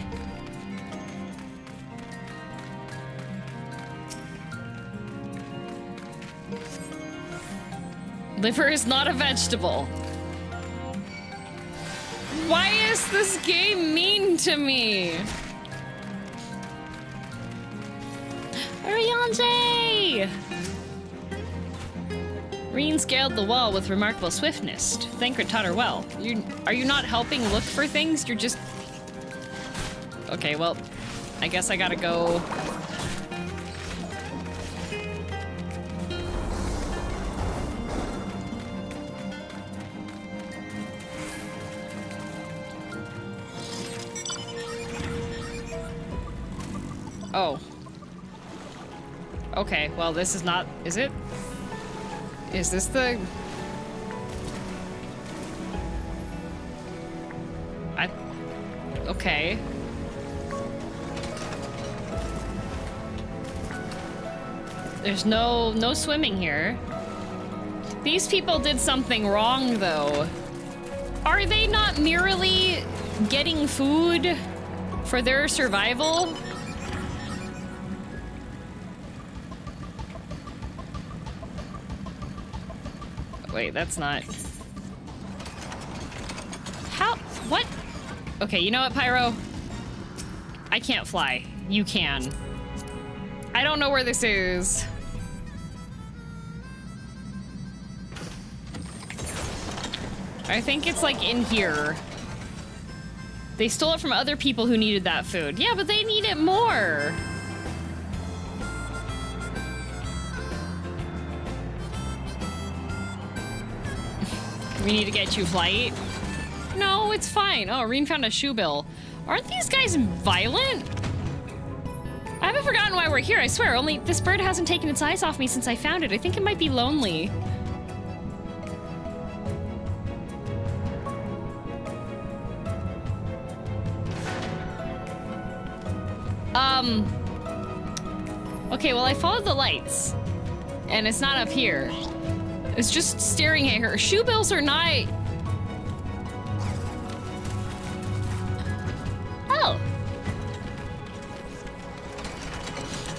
Liver is not a vegetable. Why is this game mean to me? Arianze! Reen scaled the wall with remarkable swiftness. Thancred taught her well. Are you not helping look for things? You're just... Okay, well, I guess I gotta go... Oh. Okay, well, this is not... Is it? Is this the... Okay. There's no swimming here. These people did something wrong, though. Are they not merely getting food for their survival? Wait, that's not... How? What? Okay, you know what, Pyro? I can't fly. You can. I don't know where this is. I think it's like in here. They stole it from other people who needed that food. Yeah, but they need it more. We need to get you flight. No, it's fine. Oh, Reen found a shoe bill. Aren't these guys violent? I haven't forgotten why we're here, I swear. Only this bird hasn't taken its eyes off me since I found it. I think it might be lonely. Okay, well, I followed the lights. And it's not up here. It's just staring at her. Shoe bills are not... Oh.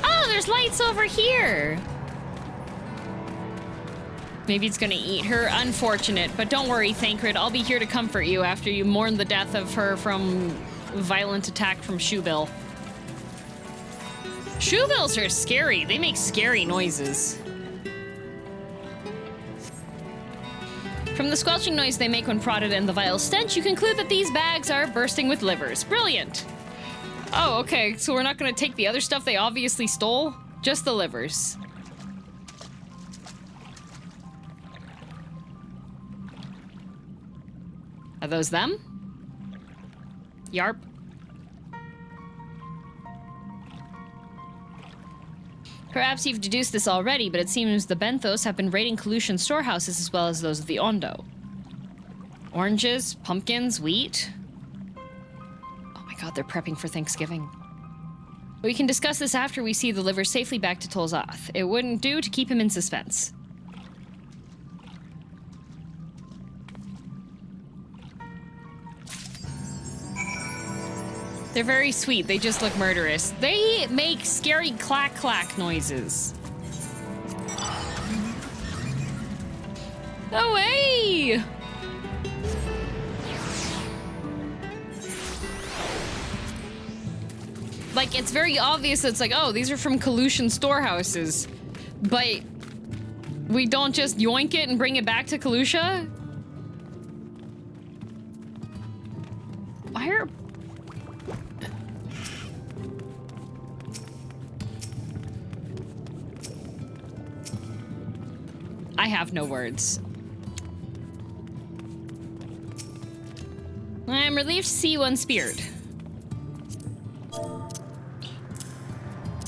Oh, there's lights over here. Maybe it's gonna eat her. Unfortunate, but don't worry, Thancred. I'll be here to comfort you after you mourn the death of her from violent attack from Shoebill. Shoebills are scary. They make scary noises. From the squelching noise they make when prodded and the vile stench, you conclude that these bags are bursting with livers. Brilliant. Oh, okay. So we're not gonna take the other stuff they obviously stole? Just the livers. Are those them? Yarp. Perhaps you've deduced this already, but it seems the Benthos have been raiding Colution storehouses as well as those of the Ondo. Oranges, pumpkins, wheat. Oh my god, they're prepping for Thanksgiving. We can discuss this after we see the liver safely back to Tolzath. It wouldn't do to keep him in suspense. They're very sweet. They just look murderous. They make scary clack-clack noises. No way! Like, it's very obvious it's like, oh, these are from Colution storehouses. But we don't just yoink it and bring it back to Colucia? Why are... I have no words. I'm relieved to see one speared.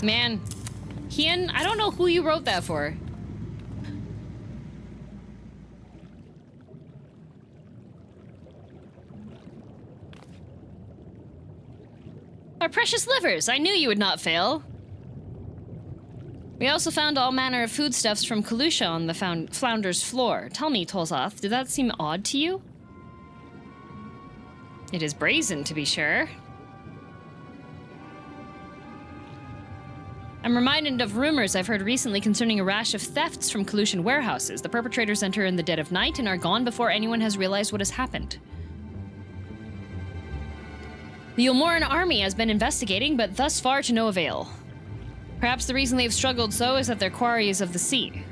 Man, Kian, I don't know who you wrote that for. Our precious livers, I knew you would not fail. We also found all manner of foodstuffs from Colucia on the Flounder's floor. Tell me, Tolzath, did that seem odd to you? It is brazen, to be sure. I'm reminded of rumors I've heard recently concerning a rash of thefts from Colution warehouses. The perpetrators enter in the dead of night and are gone before anyone has realized what has happened. The Ulmoran army has been investigating, but thus far to no avail. Perhaps the reason they've struggled so is that their quarry is of the sea.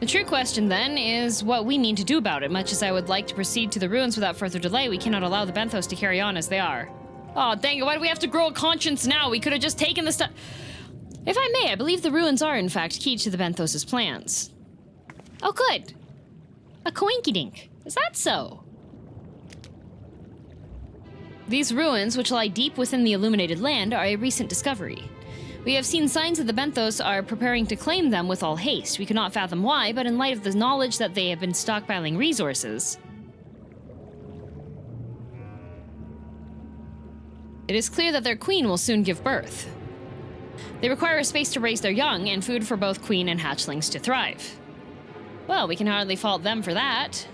The true question, then, is what we need to do about it. Much as I would like to proceed to the ruins without further delay, we cannot allow the Benthos to carry on as they are. Oh, dang it, why do we have to grow a conscience now? We could have just taken the stuff. If I may, I believe the ruins are, in fact, key to the Benthos' plans. Oh, good. A coinkydink. Is that so? These ruins, which lie deep within the illuminated land, are a recent discovery. We have seen signs that the Benthos are preparing to claim them with all haste. We cannot fathom why, but in light of the knowledge that they have been stockpiling resources, it is clear that their queen will soon give birth. They require a space to raise their young and food for both queen and hatchlings to thrive. Well, we can hardly fault them for that.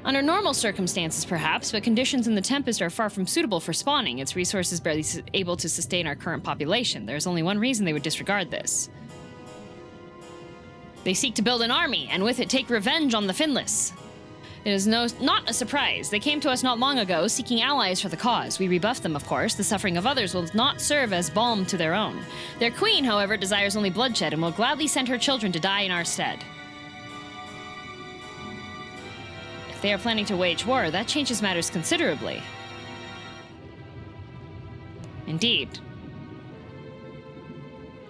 Under normal circumstances, perhaps, but conditions in the Tempest are far from suitable for spawning. Its resources barely able to sustain our current population. There's only one reason they would disregard this. They seek to build an army, and with it take revenge on the Finless. It is not a surprise. They came to us not long ago, seeking allies for the cause. We rebuffed them, of course. The suffering of others will not serve as balm to their own. Their queen, however, desires only bloodshed, and will gladly send her children to die in our stead. If they are planning to wage war, that changes matters considerably. Indeed.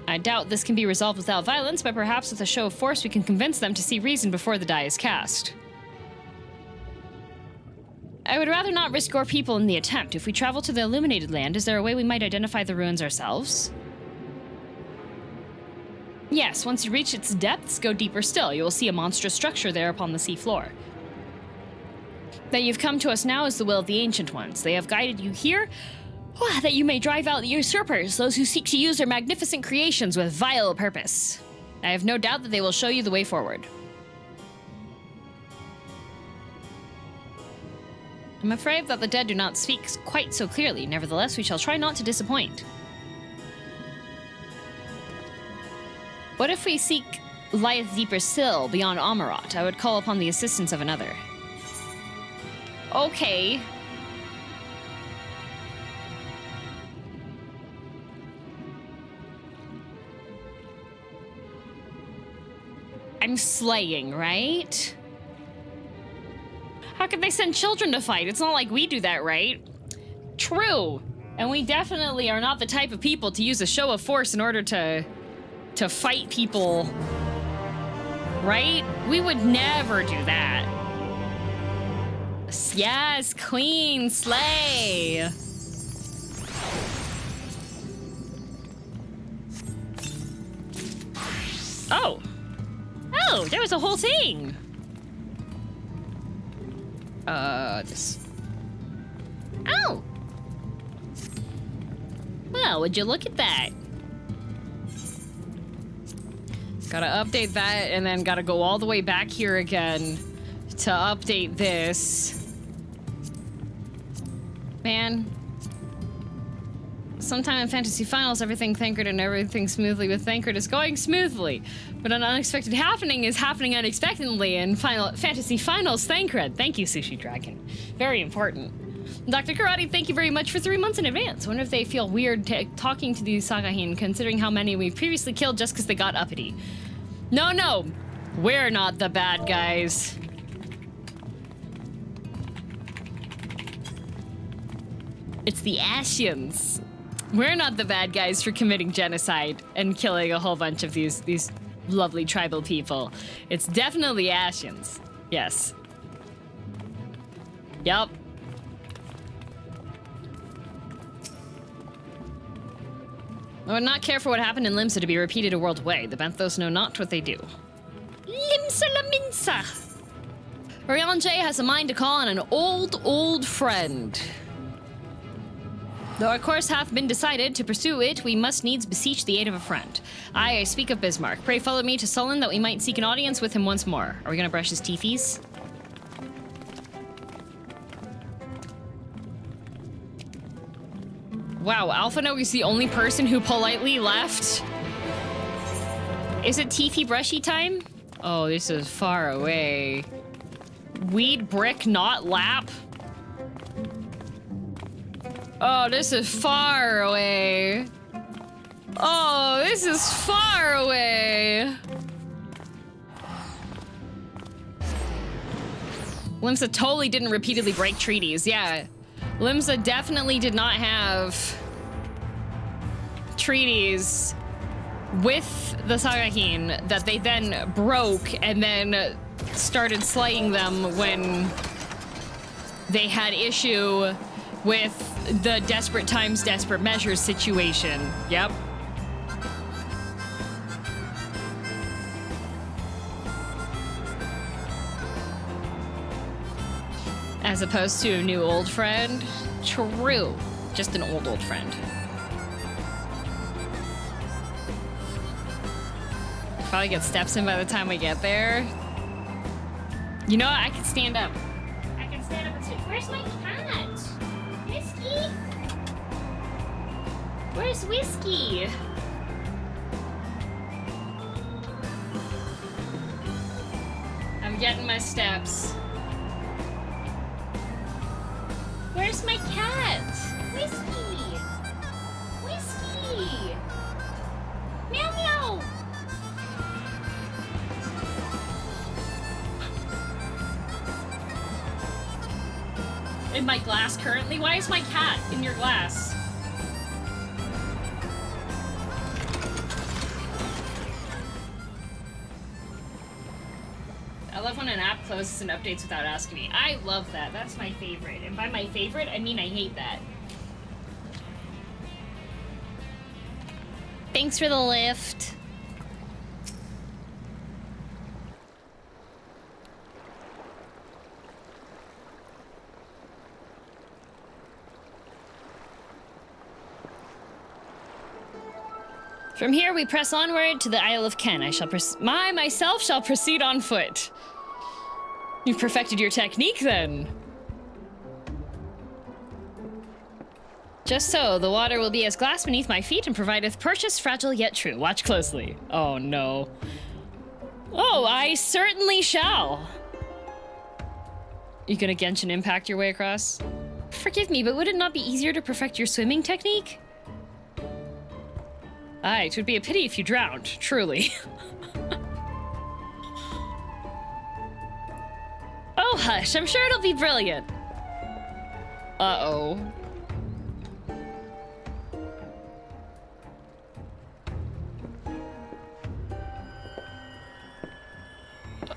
I doubt this can be resolved without violence, but perhaps with a show of force we can convince them to see reason before the die is cast. I would rather not risk our people in the attempt. If we travel to the illuminated land, is there a way we might identify the ruins ourselves? Yes, once you reach its depths, go deeper still. You will see a monstrous structure there upon the sea floor. That you've come to us now is the will of the Ancient Ones. They have guided you here, that you may drive out the usurpers, those who seek to use their magnificent creations with vile purpose. I have no doubt that they will show you the way forward. I'm afraid that the dead do not speak quite so clearly. Nevertheless, we shall try not to disappoint. What if we seek lieth deeper still, beyond Amarot, I would call upon the assistance of another. Okay. I'm slaying, right? How could they send children to fight? It's not like we do that, right? True. And we definitely are not the type of people to use a show of force in order to fight people. Right? We would never do that. Yes, queen, slay. Oh. Oh, there was a whole thing. This. Oh. Well, would you look at that? Gotta update that and then gotta go all the way back here again to update this. Man. Sometime in Fantasy Finals, everything Thancred and everything smoothly with Thancred is going smoothly. But an unexpected happening is happening unexpectedly in Fantasy Finals Thancred. Thank you, Sushi Dragon. Very important. Dr. Karate, thank you very much for 3 months in advance. I wonder if they feel weird talking to these Sagahin, considering how many we've previously killed just because they got uppity. No, no. We're not the bad guys. It's the Ashians. We're not the bad guys for committing genocide and killing a whole bunch of these lovely tribal people. It's definitely Ashians. Yes. Yup. I would not care for what happened in Limsa to be repeated a world away. The Benthos know not what they do. Limsa la minsa! Orion J has a mind to call on an old friend. Though our course hath been decided, to pursue it, we must needs beseech the aid of a friend. I speak of Bismarck. Pray follow me to Sullen that we might seek an audience with him once more. Are we gonna brush his teethies? Wow, Alphano is the only person who politely left? Is it teethy brushy time? Oh, this is far away. Weed, brick, not lap? Oh, this is far away. Oh, this is far away. Limsa totally didn't repeatedly break treaties. Yeah, Limsa definitely did not have treaties with the Sagahin that they then broke and then started slaying them when they had issue with the desperate times, desperate measures situation. Yep. As opposed to a new old friend. True. Just an old friend. Probably get steps in by the time we get there. You know what? I can stand up. I can stand up and say, where's my cat? Whiskey? Where's Whiskey? I'm getting my steps. Where's my cat? Whiskey! Whiskey! Meow meow! In my glass currently? Why is my cat in your glass? I love when an app closes and updates without asking me. I love that. That's my favorite. And by my favorite, I mean I hate that. Thanks for the lift. From here, we press onward to the Isle of Ken. I myself shall proceed on foot. You've perfected your technique, then. Just so, the water will be as glass beneath my feet and provideth purchase fragile yet true. Watch closely. Oh, no. Oh, I certainly shall. You gonna Genshin Impact your way across? Forgive me, but would it not be easier to perfect your swimming technique? Aye, it would be a pity if you drowned, truly. Oh, hush, I'm sure it'll be brilliant. Uh-oh.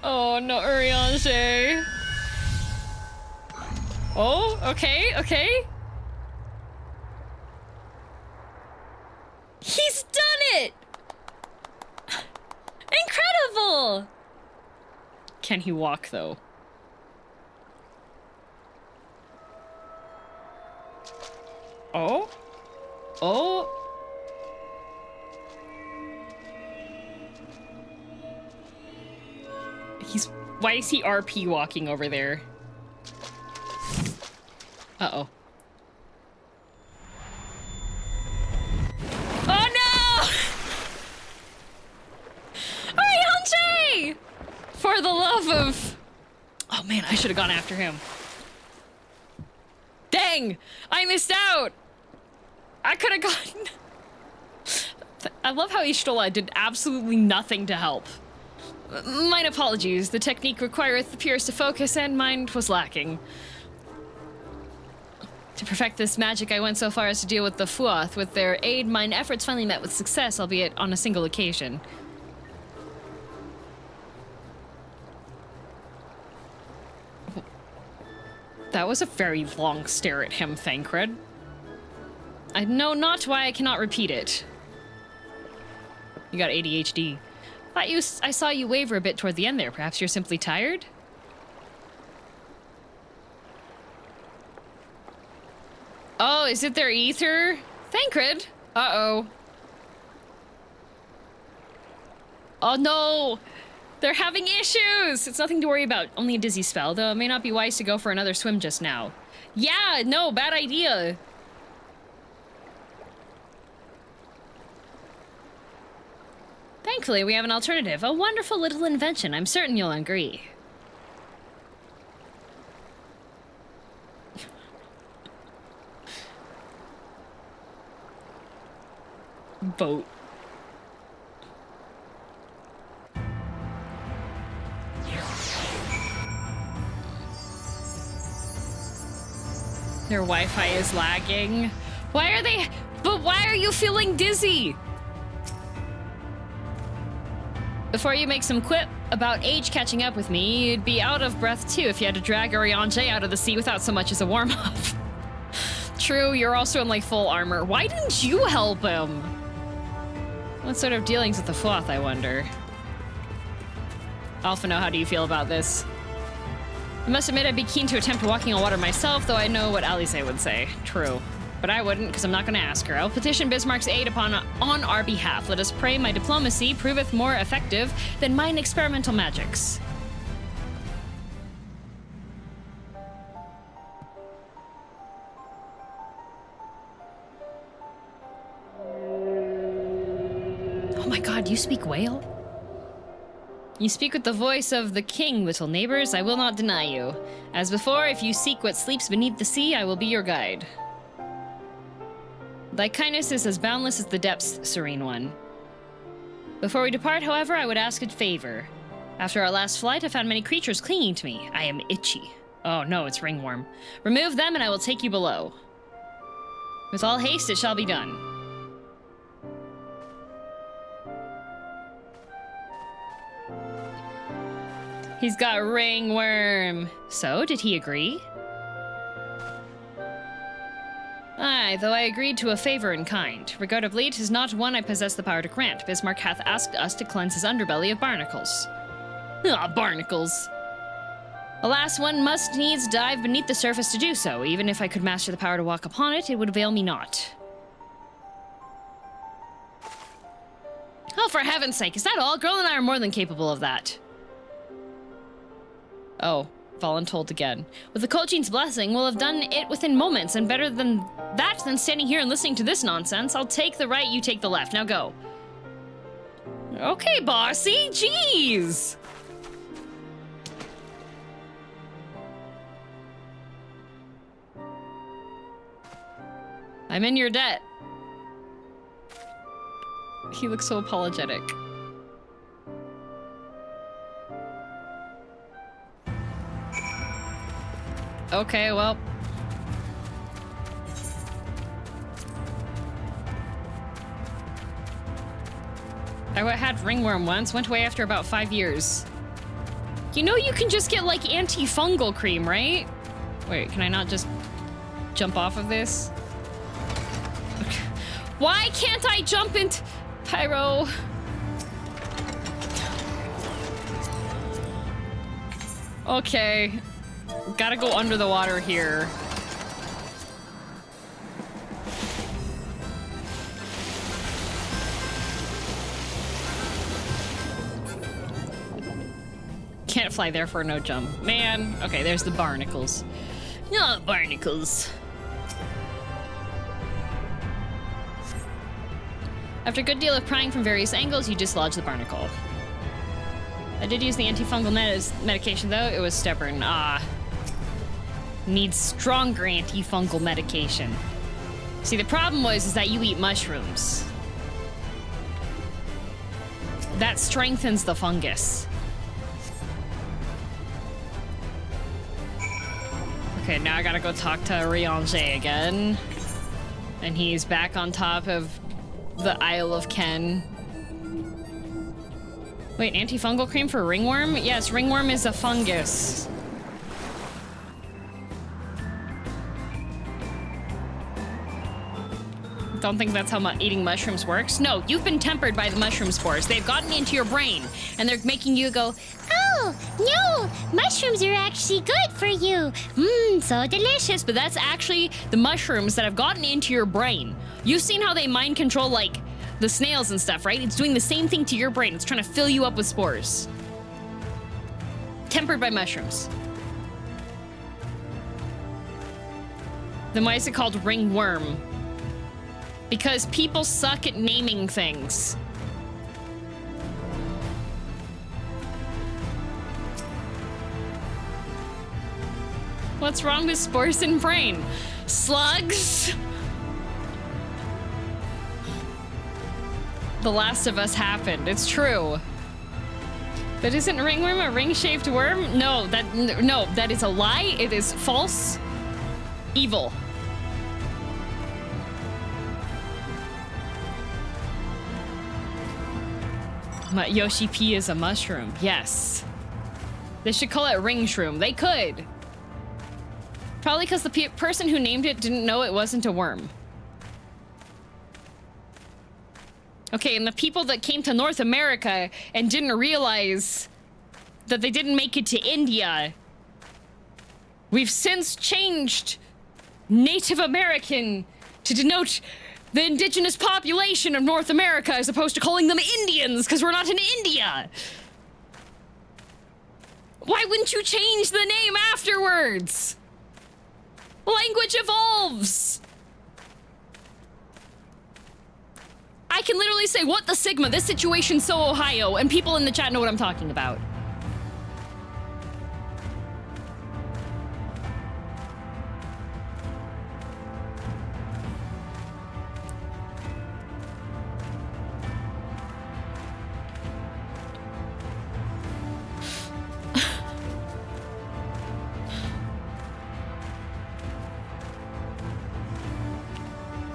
Oh, no, Urianger. Oh, okay, okay. He's done it! Incredible! Can he walk, though? Oh? Oh? Why is he RP walking over there? Uh-oh. Oh no! Urianger! For the love of... Oh man, I should have gone after him. Dang! I missed out! I could have gotten... I love how Ishtola did absolutely nothing to help. Mine apologies. The technique requireth the purest of focus, and mine was lacking. To perfect this magic, I went so far as to deal with the Fuath. With their aid, mine efforts finally met with success, albeit on a single occasion. That was a very long stare at him, Thancred. I know not why I cannot repeat it. You got ADHD. I saw you waver a bit toward the end there. Perhaps you're simply tired? Oh, is it their ether? Thancred? Uh-oh. Oh no! They're having issues! It's nothing to worry about. Only a dizzy spell, though it may not be wise to go for another swim just now. Yeah, no, bad idea. Thankfully, we have an alternative. A wonderful little invention. I'm certain you'll agree. Boat. Their Wi-Fi is lagging. Why are they... But why are you feeling dizzy? Before you make some quip about age catching up with me, you'd be out of breath too if you had to drag Urianger out of the sea without so much as a warm-up. True, you're also in like full armor. Why didn't you help him? What sort of dealings with the Fuath, I wonder? Alphino, how do you feel about this? I must admit I'd be keen to attempt walking on water myself, though I know what Alice would say. True. But I wouldn't, because I'm not going to ask her. I'll petition Bismarck's aid on our behalf. Let us pray my diplomacy proveth more effective than mine experimental magics. Oh my god, you speak whale? You speak with the voice of the king, little neighbors. I will not deny you. As before, if you seek what sleeps beneath the sea, I will be your guide. Thy kindness is as boundless as the depths, Serene One. Before we depart, however, I would ask a favor. After our last flight, I found many creatures clinging to me. I am itchy. Oh no, it's ringworm. Remove them and I will take you below. With all haste, it shall be done. He's got ringworm. So, did he agree? Aye, though I agreed to a favor in kind. Regrettably, 'tis not one I possess the power to grant. Bismarck hath asked us to cleanse his underbelly of barnacles. Ah, barnacles. Alas, one must needs dive beneath the surface to do so. Even if I could master the power to walk upon it, it would avail me not. Oh, for heaven's sake, is that all? Girl and I are more than capable of that. Oh. Voluntold again. With the Colchine's blessing, we'll have done it within moments, and better than that than standing here and listening to this nonsense. I'll take the right, you take the left. Now go. Okay, bossy, jeez. I'm in your debt. He looks so apologetic. Okay, well. I had ringworm once, went away after about 5 years. You know you can just get like antifungal cream, right? Wait, can I not just jump off of this? Why can't I jump into Pyro? Okay. Gotta go under the water here. Can't fly there for no jump. Man. Okay, there's the barnacles. No, barnacles. After a good deal of prying from various angles, you dislodge the barnacle. I did use the antifungal medication, though. It was stubborn. Ah. Needs stronger antifungal medication. See, the problem is that you eat mushrooms. That strengthens the fungus. Okay, now I gotta go talk to Riange again. And he's back on top of the Isle of Ken. Wait, antifungal cream for ringworm? Yes, ringworm is a fungus. Don't think that's how eating mushrooms works. No, you've been tempered by the mushroom spores. They've gotten into your brain, and they're making you go, oh, no, mushrooms are actually good for you. Mmm, so delicious. But that's actually the mushrooms that have gotten into your brain. You've seen how they mind control, like, the snails and stuff, right? It's doing the same thing to your brain. It's trying to fill you up with spores. Tempered by mushrooms. Then why is it called ringworm? Because people suck at naming things. What's wrong with spores in brain? Slugs? The Last of Us happened. It's true. But isn't ringworm a ring-shaped worm? No, that is a lie. It is false. Evil. Yoshi P is a mushroom. Yes. They should call it ring shroom. They could. Probably because the person who named it didn't know it wasn't a worm. Okay, and the people that came to North America and didn't realize that they didn't make it to India. We've since changed Native American to denote the indigenous population of North America as opposed to calling them Indians because we're not in India. Why wouldn't you change the name afterwards? Language evolves. I can literally say, what the Sigma? This situation's so Ohio, and people in the chat know what I'm talking about.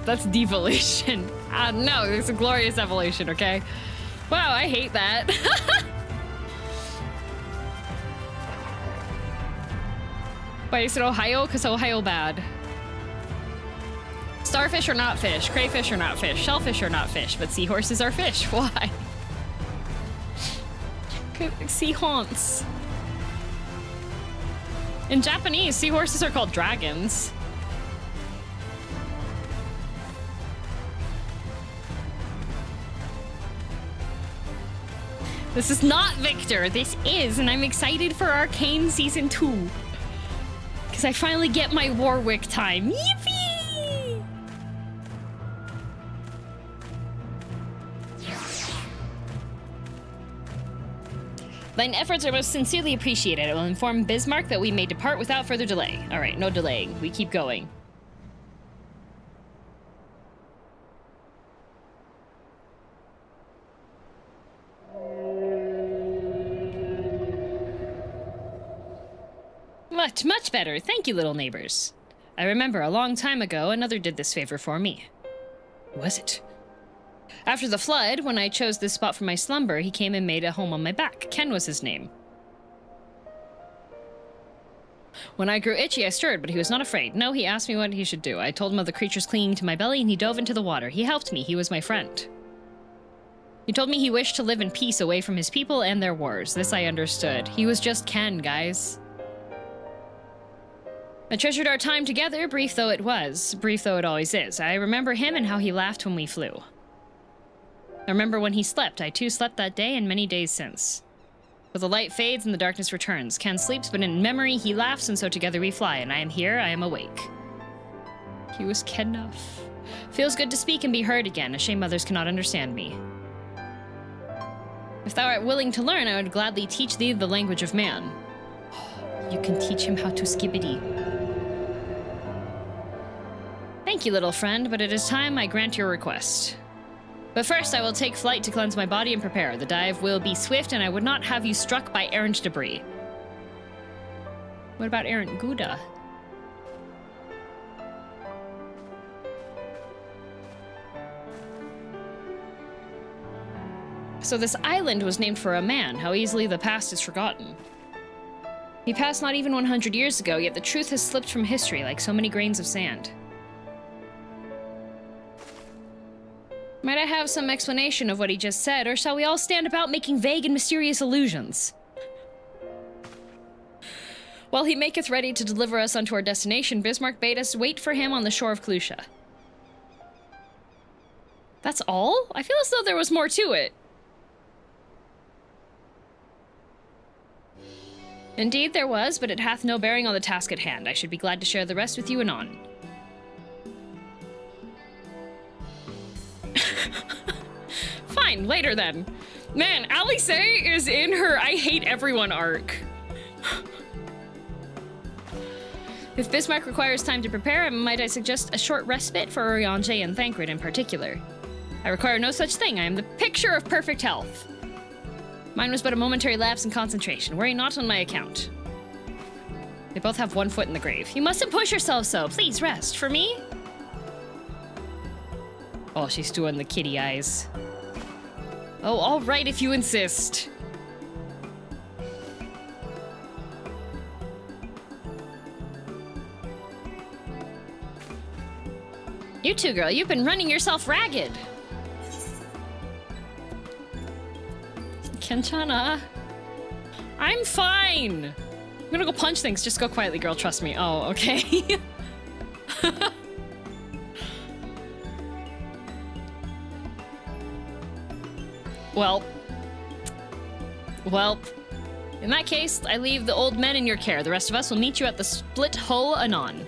That's devolution. No, it's a glorious evolution, okay? Wow, I hate that. Wait, is it Ohio? Because Ohio bad. Starfish are not fish. Crayfish are not fish. Shellfish are not fish. But seahorses are fish. Why? Sea haunts. In Japanese, seahorses are called dragons. This is not Victor. This is, and I'm excited for Arcane Season 2. Because I finally get my Warwick time. Yippee! Thine efforts are most sincerely appreciated. I will inform Bismarck that we may depart without further delay. All right, no delaying. We keep going. Much better. Thank you, little neighbors. I remember a long time ago, another did this favor for me. Who was it? After the flood, when I chose this spot for my slumber, he came and made a home on my back. Ken was his name. When I grew itchy, I stirred, but he was not afraid. No, he asked me what he should do. I told him of the creatures clinging to my belly, and he dove into the water. He helped me. He was my friend. He told me he wished to live in peace away from his people and their wars. This I understood. He was just Ken, guys. I treasured our time together, brief though it was, brief though it always is. I remember him and how he laughed when we flew. I remember when he slept. I too slept that day and many days since. But the light fades and the darkness returns. Ken sleeps, but in memory he laughs, and so together we fly. And I am here, I am awake. He was Ken-nuff. Feels good to speak and be heard again. A shame others cannot understand me. If thou art willing to learn, I would gladly teach thee the language of man. You can teach him how to skibbity. Thank you, little friend, but it is time I grant your request. But first, I will take flight to cleanse my body and prepare. The dive will be swift, and I would not have you struck by errant debris. What about errant Gouda? So this island was named for a man. How easily the past is forgotten. He passed not even 100 years ago, yet the truth has slipped from history like so many grains of sand. Might I have some explanation of what he just said, or shall we all stand about making vague and mysterious allusions? While he maketh ready to deliver us unto our destination, Bismarck bade us wait for him on the shore of Clusia. That's all? I feel as though there was more to it. Indeed there was, but it hath no bearing on the task at hand. I should be glad to share the rest with you anon. Fine, later then. Man, Alice is in her I hate everyone arc. If Bismarck requires time to prepare, might I suggest a short respite for Urianger and Thancred in particular? I require no such thing. I am the picture of perfect health. Mine was but a momentary lapse in concentration. Worry not on my account. They both have one foot in the grave. You mustn't push yourself so. Please rest. For me? Oh, she's doing the kitty eyes. Oh, all right if you insist. You too, girl. You've been running yourself ragged. Kenchana. I'm fine. I'm gonna go punch things. Just go quietly, girl. Trust me. Oh, okay. Well, in that case, I leave the old men in your care. The rest of us will meet you at the split hull anon.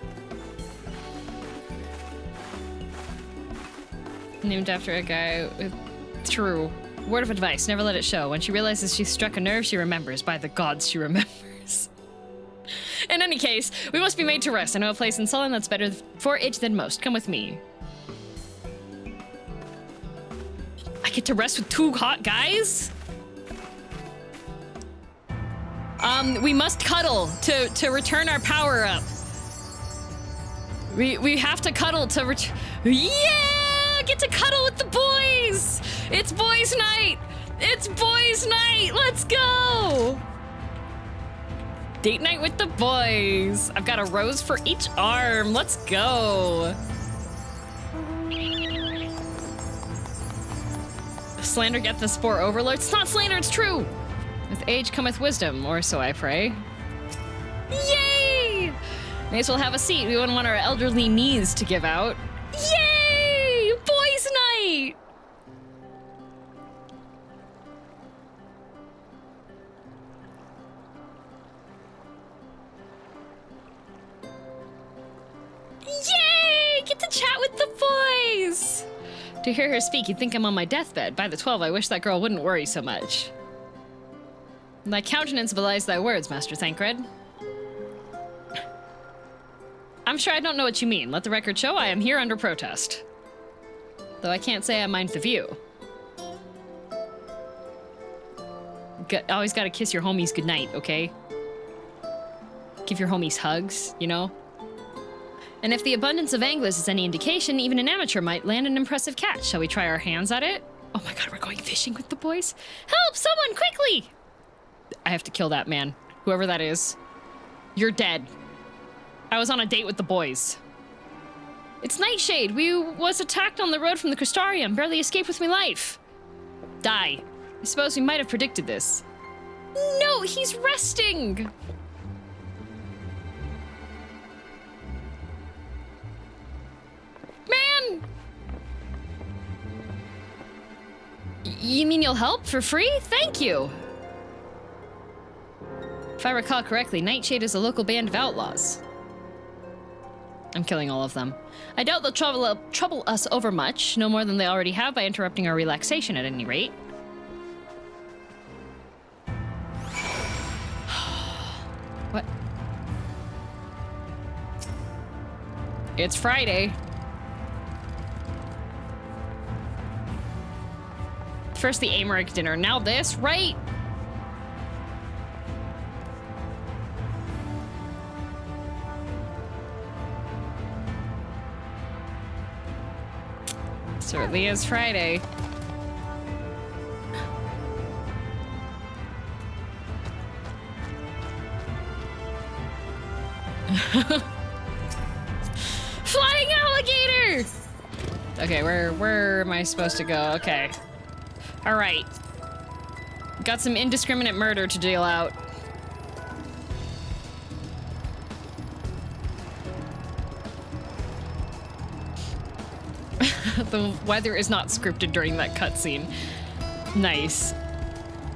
Named after a guy with... True. Word of advice, never let it show. When she realizes she's struck a nerve, she remembers. By the gods, she remembers. In any case, we must be made to rest. I know a place in Sullen that's better for it than most. Come with me. I get to rest with two hot guys? We must cuddle to return our power up. We have to cuddle to return. Yeah! Get to cuddle with the boys! It's boys' night! It's boys' night! Let's go! Date night with the boys. I've got a rose for each arm. Let's go. Slander get the spore overlord. It's not slander, it's true. With age cometh wisdom, or so I pray. Yay! May as well have a seat. We wouldn't want our elderly knees to give out. Yay! Boys' night! Yay! Get to chat with the boys! To hear her speak, you'd think I'm on my deathbed. By the 12, I wish that girl wouldn't worry so much. Thy countenance belies thy words, Master Thancred. I'm sure I don't know what you mean. Let the record show I am here under protest. Though I can't say I mind the view. Always gotta kiss your homies goodnight, okay? Give your homies hugs, you know? And if the abundance of anglers is any indication, even an amateur might land an impressive catch. Shall we try our hands at it? Oh my god, we're going fishing with the boys? Help! Someone, quickly! I have to kill that man. Whoever that is. You're dead. I was on a date with the boys. It's Nightshade. We was attacked on the road from the Crystarium. Barely escaped with my life. Die. I suppose we might have predicted this. No, he's resting! Man! You mean you'll help for free? Thank you! If I recall correctly, Nightshade is a local band of outlaws. I'm killing all of them. I doubt they'll trouble us overmuch, no more than they already have by interrupting our relaxation at any rate. What? It's Friday. First the Amaric dinner, now this, right? Certainly is Friday. Flying alligator! Okay, where am I supposed to go? Okay. Alright. Got some indiscriminate murder to deal out. The weather is not scripted during that cutscene. Nice.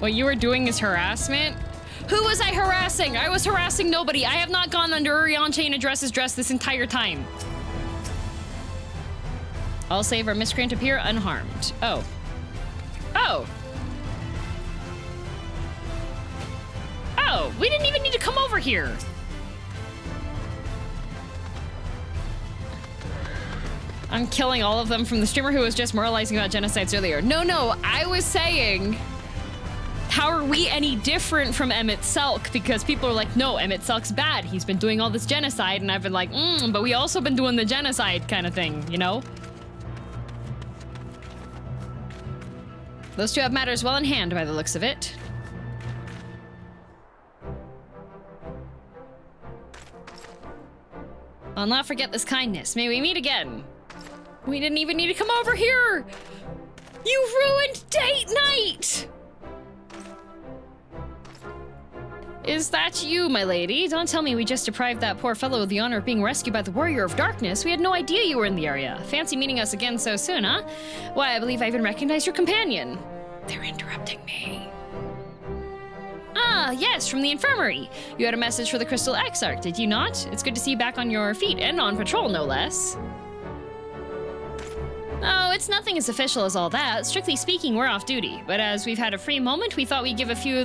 What you were doing is harassment? Who was I harassing? I was harassing nobody. I have not gone under Urian Chain Address's dress this entire time. All save our miscreant appear unharmed. Oh. Oh. Oh, we didn't even need to come over here. I'm killing all of them from the streamer who was just moralizing about genocides earlier. No, I was saying, how are we any different from Emmett Selk? Because people are like, no, Emmett Selk's bad. He's been doing all this genocide. And I've been like, but we also been doing the genocide kind of thing, you know? Those two have matters well in hand by the looks of it. I'll not forget this kindness. May we meet again. We didn't even need to come over here! You ruined date night! Is that you, my lady? Don't tell me we just deprived that poor fellow of the honor of being rescued by the Warrior of Darkness. We had no idea you were in the area. Fancy meeting us again so soon, huh? Why, I believe I even recognized your companion. They're interrupting me. Ah, yes, from the infirmary. You had a message for the Crystal Exarch, did you not? It's good to see you back on your feet, and on patrol, no less. Oh, it's nothing as official as all that. Strictly speaking, we're off duty. But as we've had a free moment, we thought we'd give a few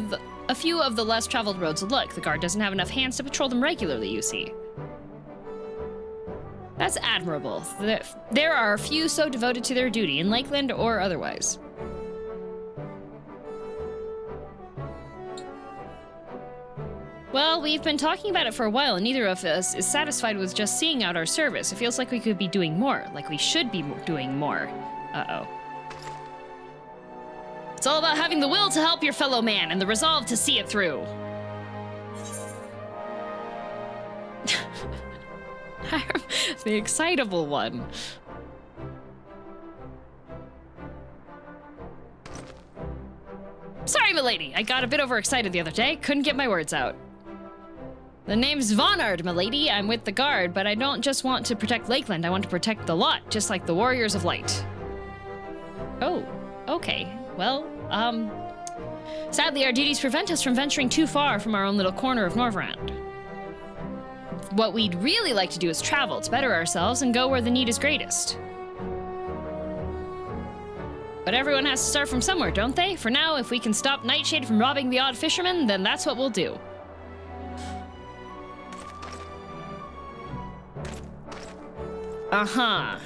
of the less traveled roads a look. The guard doesn't have enough hands to patrol them regularly, you see. That's admirable. There are a few so devoted to their duty, in Lakeland or otherwise. Well, we've been talking about it for a while, and neither of us is satisfied with just seeing out our service. It feels like we could be doing more, like we should be doing more. Uh-oh. It's all about having the will to help your fellow man and the resolve to see it through. The excitable one. Sorry, milady. I got a bit overexcited the other day. Couldn't get my words out. The name's Vonard, milady. I'm with the guard, but I don't just want to protect Lakeland. I want to protect the lot, just like the Warriors of Light. Oh, okay. Well, sadly our duties prevent us from venturing too far from our own little corner of Norvrand. What we'd really like to do is travel to better ourselves and go where the need is greatest. But everyone has to start from somewhere, don't they? For now, if we can stop Nightshade from robbing the odd fisherman, then that's what we'll do. Uh-huh.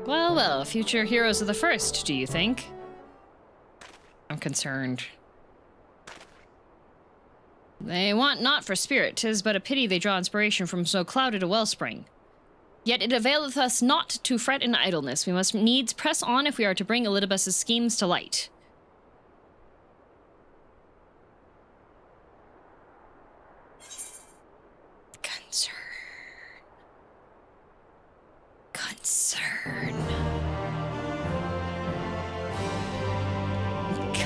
Well, well, future heroes of the first, do you think? I'm concerned. They want not for spirit, 'tis but a pity they draw inspiration from so clouded a wellspring. Yet it availeth us not to fret in idleness. We must needs press on if we are to bring Elidibus's schemes to light.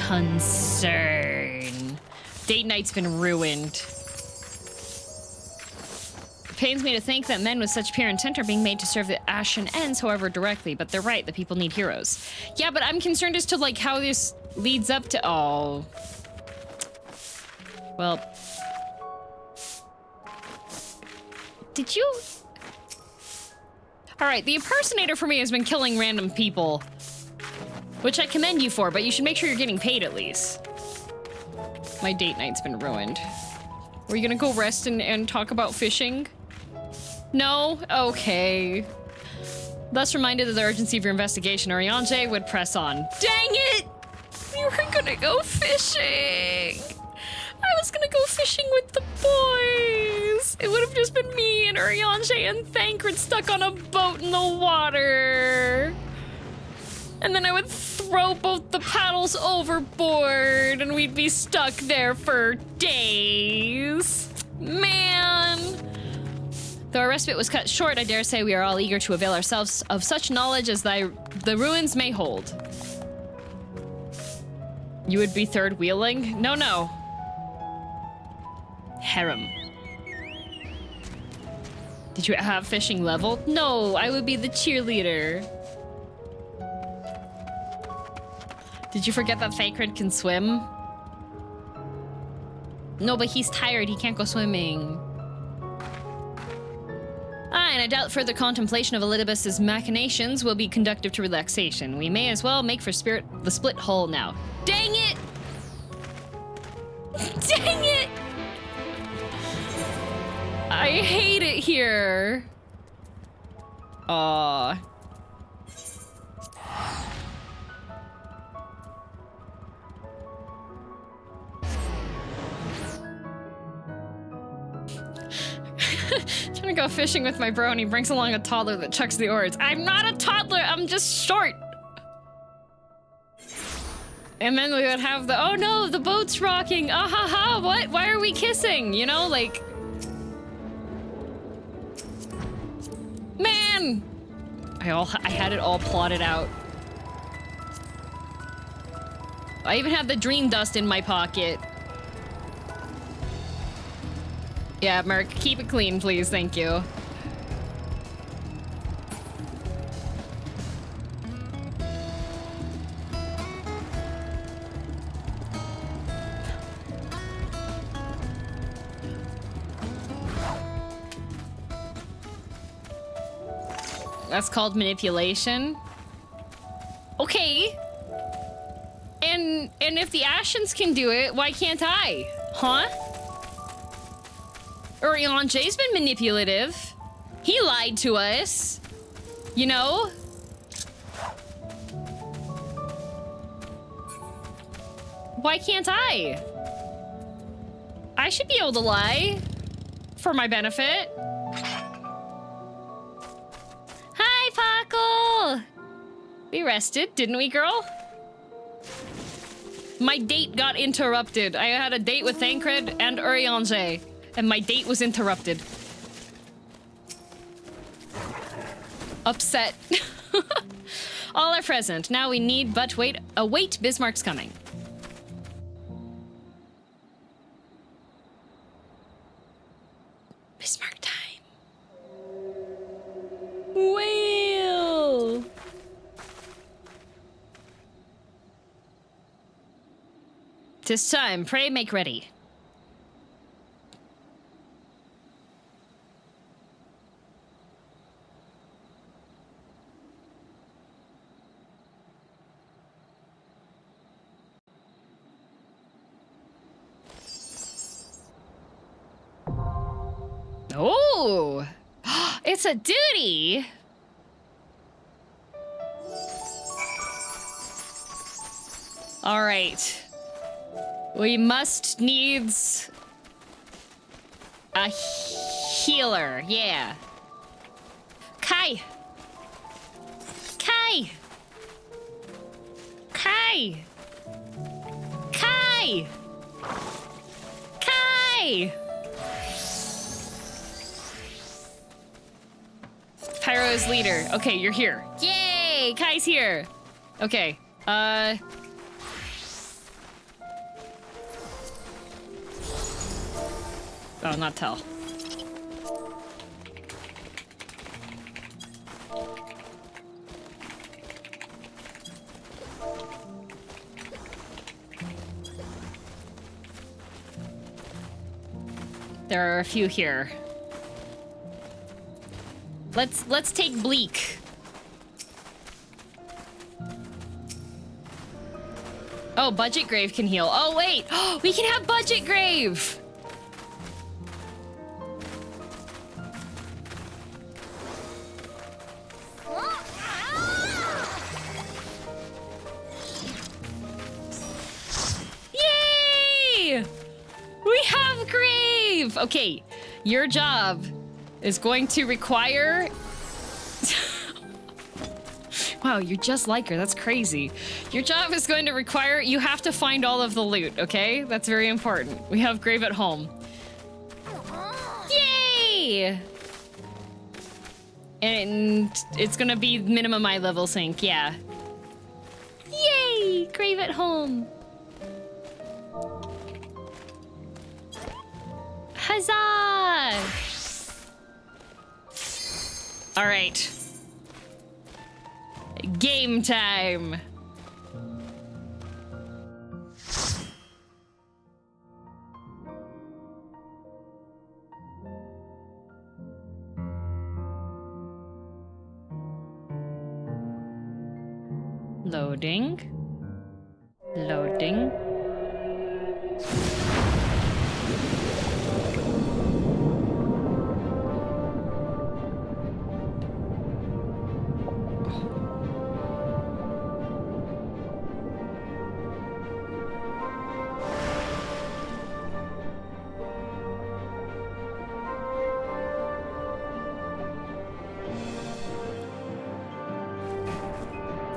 Concern. Date night's been ruined. It pains me to think that men with such pure intent are being made to serve the ashen ends, however directly, but they're right, the people need heroes. Yeah, but I'm concerned as to like how this leads up to... Oh. Well. Did you... Alright, the impersonator for me has been killing random people. Which I commend you for, but you should make sure you're getting paid at least. My date night's been ruined. Were you gonna go rest and talk about fishing? No? Okay. Thus reminded of the urgency of your investigation, Oriange would press on. Dang it! We were gonna go fishing! I was gonna go fishing with the boys! It would have just been me and Oriange and Thancred stuck on a boat in the water! And then I would throw both the paddles overboard and we'd be stuck there for days. Man! Though our respite was cut short, I dare say we are all eager to avail ourselves of such knowledge as the ruins may hold. You would be third wheeling? No, no. Harem. Did you have fishing level? No, I would be the cheerleader. Did you forget that Thancred can swim? No, but he's tired. He can't go swimming. Ah, and I doubt further contemplation of Elidibus's machinations will be conducive to relaxation. We may as well make for spirit the split hull now. Dang it! Dang it! I hate it here. Aww. Trying to go fishing with my bro and he brings along a toddler that chucks the oars. I'm not a toddler, I'm just short. And then we would have the, oh no, the boat's rocking. Ah ha ha, what? Why are we kissing? You know, like... Man! I had it all plotted out. I even had the dream dust in my pocket. Yeah, Merc, keep it clean, please. Thank you. That's called manipulation. Okay. And if the Ashens can do it, why can't I? Huh? Oriange's been manipulative. He lied to us. You know? Why can't I? I should be able to lie. For my benefit. Hi, Paco! We rested, didn't we, girl? My date got interrupted. I had a date with Thancred and Oriange. And my date was interrupted. Upset. All are present. Now we need but await Bismarck's coming. Bismarck time. Whale. "'Tis time. Pray make ready." Oh, it's a duty. All right. We must needs a healer. Yeah. Kai. Kai. Kai. Kai. Kai. Pyro's leader. Okay, you're here. Yay! Kai's here. Okay. Oh, not tell. There are a few here. Let's take Bleak. Oh, Budget Grave can heal. Oh wait, we can have Budget Grave. Yay! We have Grave. Okay, your job is going to require... Wow, you're just like her. That's crazy. Your job is going to require... You have to find all of the loot, okay? That's very important. We have Grave at home. Yay! And it's gonna be minimum eye level sync, yeah. Yay! Grave at home. Huzzah! All right. Game time. Loading. Loading.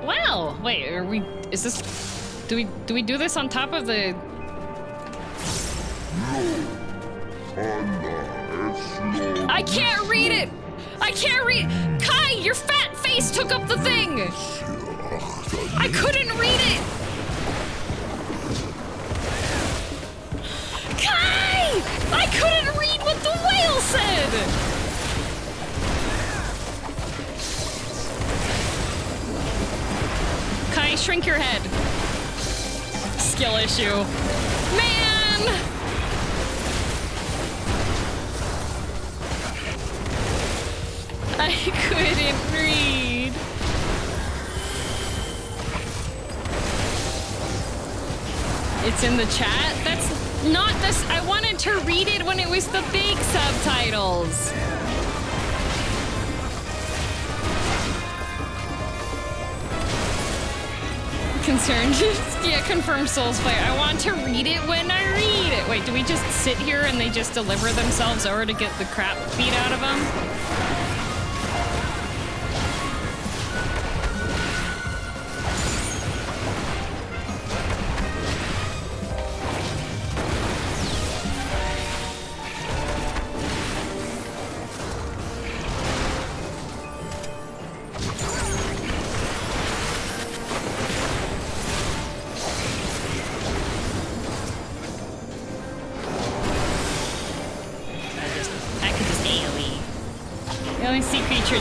Wow! Wait, are we... Is this... Do we do this on top of the... I can't read it! I can't read... Kai, your fat face took up the thing! I couldn't read it! Kai! I couldn't read what the whale said! Kai, shrink your head. Skill issue. Man! I couldn't read. It's in the chat? That's not this. I wanted to read it when it was the big subtitles. Concerned. Yeah, confirmed Souls player. I want to read it when I read it. Wait, do we just sit here and they just deliver themselves over to get the crap beat out of them?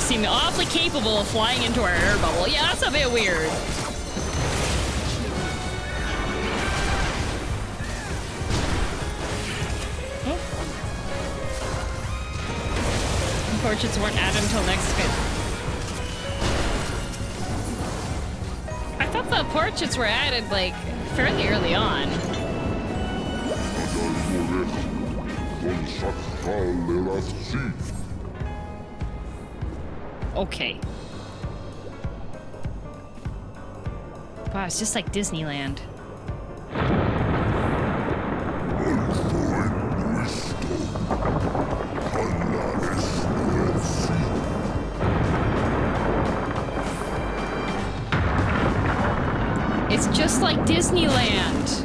Seem awfully capable of flying into our air bubble. Yeah, that's a bit weird. Oh. Portraits weren't added until next bit. I thought the portraits were added, like, fairly early on. Okay. Wow, it's just like Disneyland. It's just like Disneyland.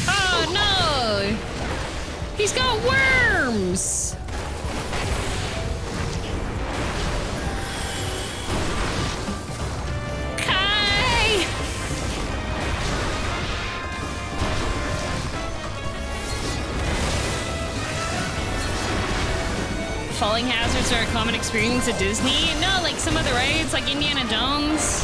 Oh no! He's got worms! Kai! Falling hazards are a common experience at Disney? No, like some of the rides, like Indiana Jones.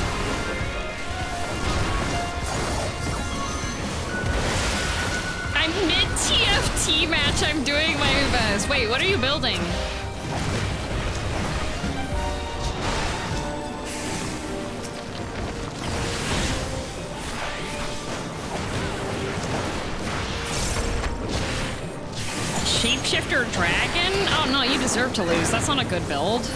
I'm mid-TFT match, I'm doing my best. Wait, what are you building? Shapeshifter dragon? Oh no, you deserve to lose. That's not a good build.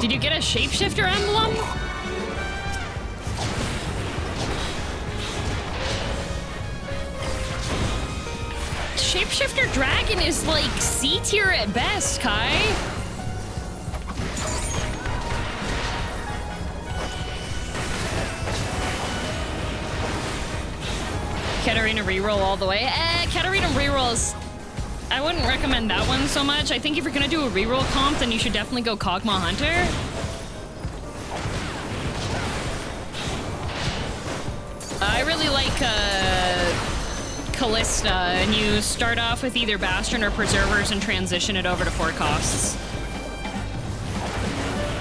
Did you get a shapeshifter emblem? Shapeshifter dragon is like C tier at best, Kai. Katarina reroll all the way. Katarina rerolls. I wouldn't recommend that one so much. I think if you're gonna do a reroll comp, then you should definitely go Kog'Maw Hunter. I really like Callista, and you start off with either Bastion or Preservers and transition it over to 4 costs.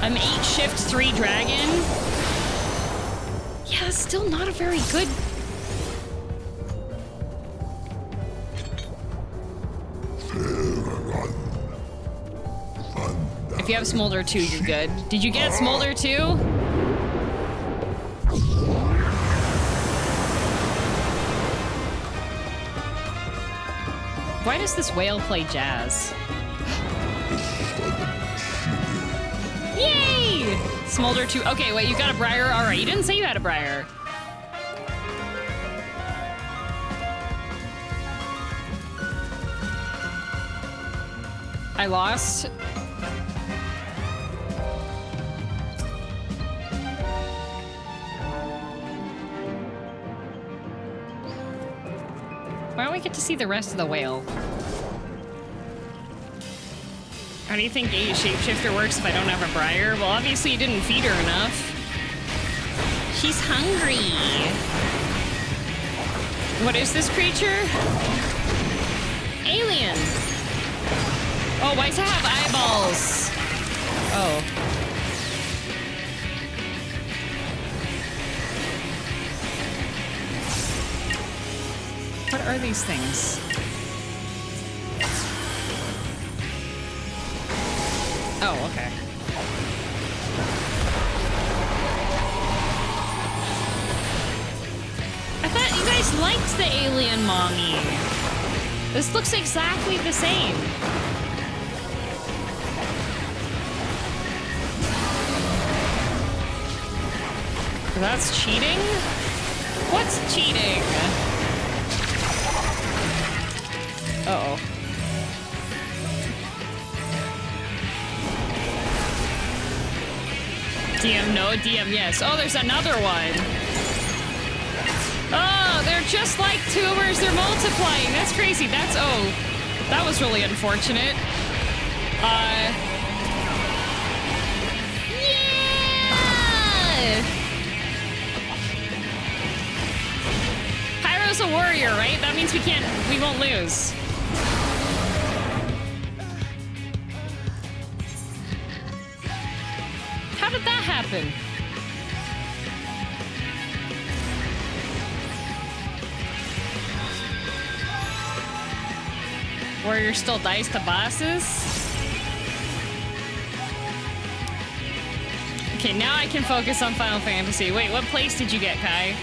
I'm 8 shift 3 dragon. Yeah, still not a very good. If you have Smolder 2, you're good. Did you get Smolder 2? Why does this whale play jazz? Yay! Smolder 2. Okay, wait, you got a Briar? Alright, you didn't say you had a Briar. I lost. Why don't we get to see the rest of the whale? How do you think a shapeshifter works if I don't have a Briar? Well, obviously you didn't feed her enough. She's hungry. What is this creature? Alien. Oh, why does it have eyeballs? Oh. What are these things? Oh, okay. I thought you guys liked the alien mommy. This looks exactly the same. That's cheating? What's cheating? Uh-oh. DM no, DM yes. Oh, there's another one. Oh, they're just like tubers. They're multiplying. That's crazy. That's, oh, that was really unfortunate. Yeah! Pyro's a warrior, right? That means we won't lose. How did that happen? Warrior still dies to bosses? Okay, now I can focus on Final Fantasy. Wait, what place did you get, Kai?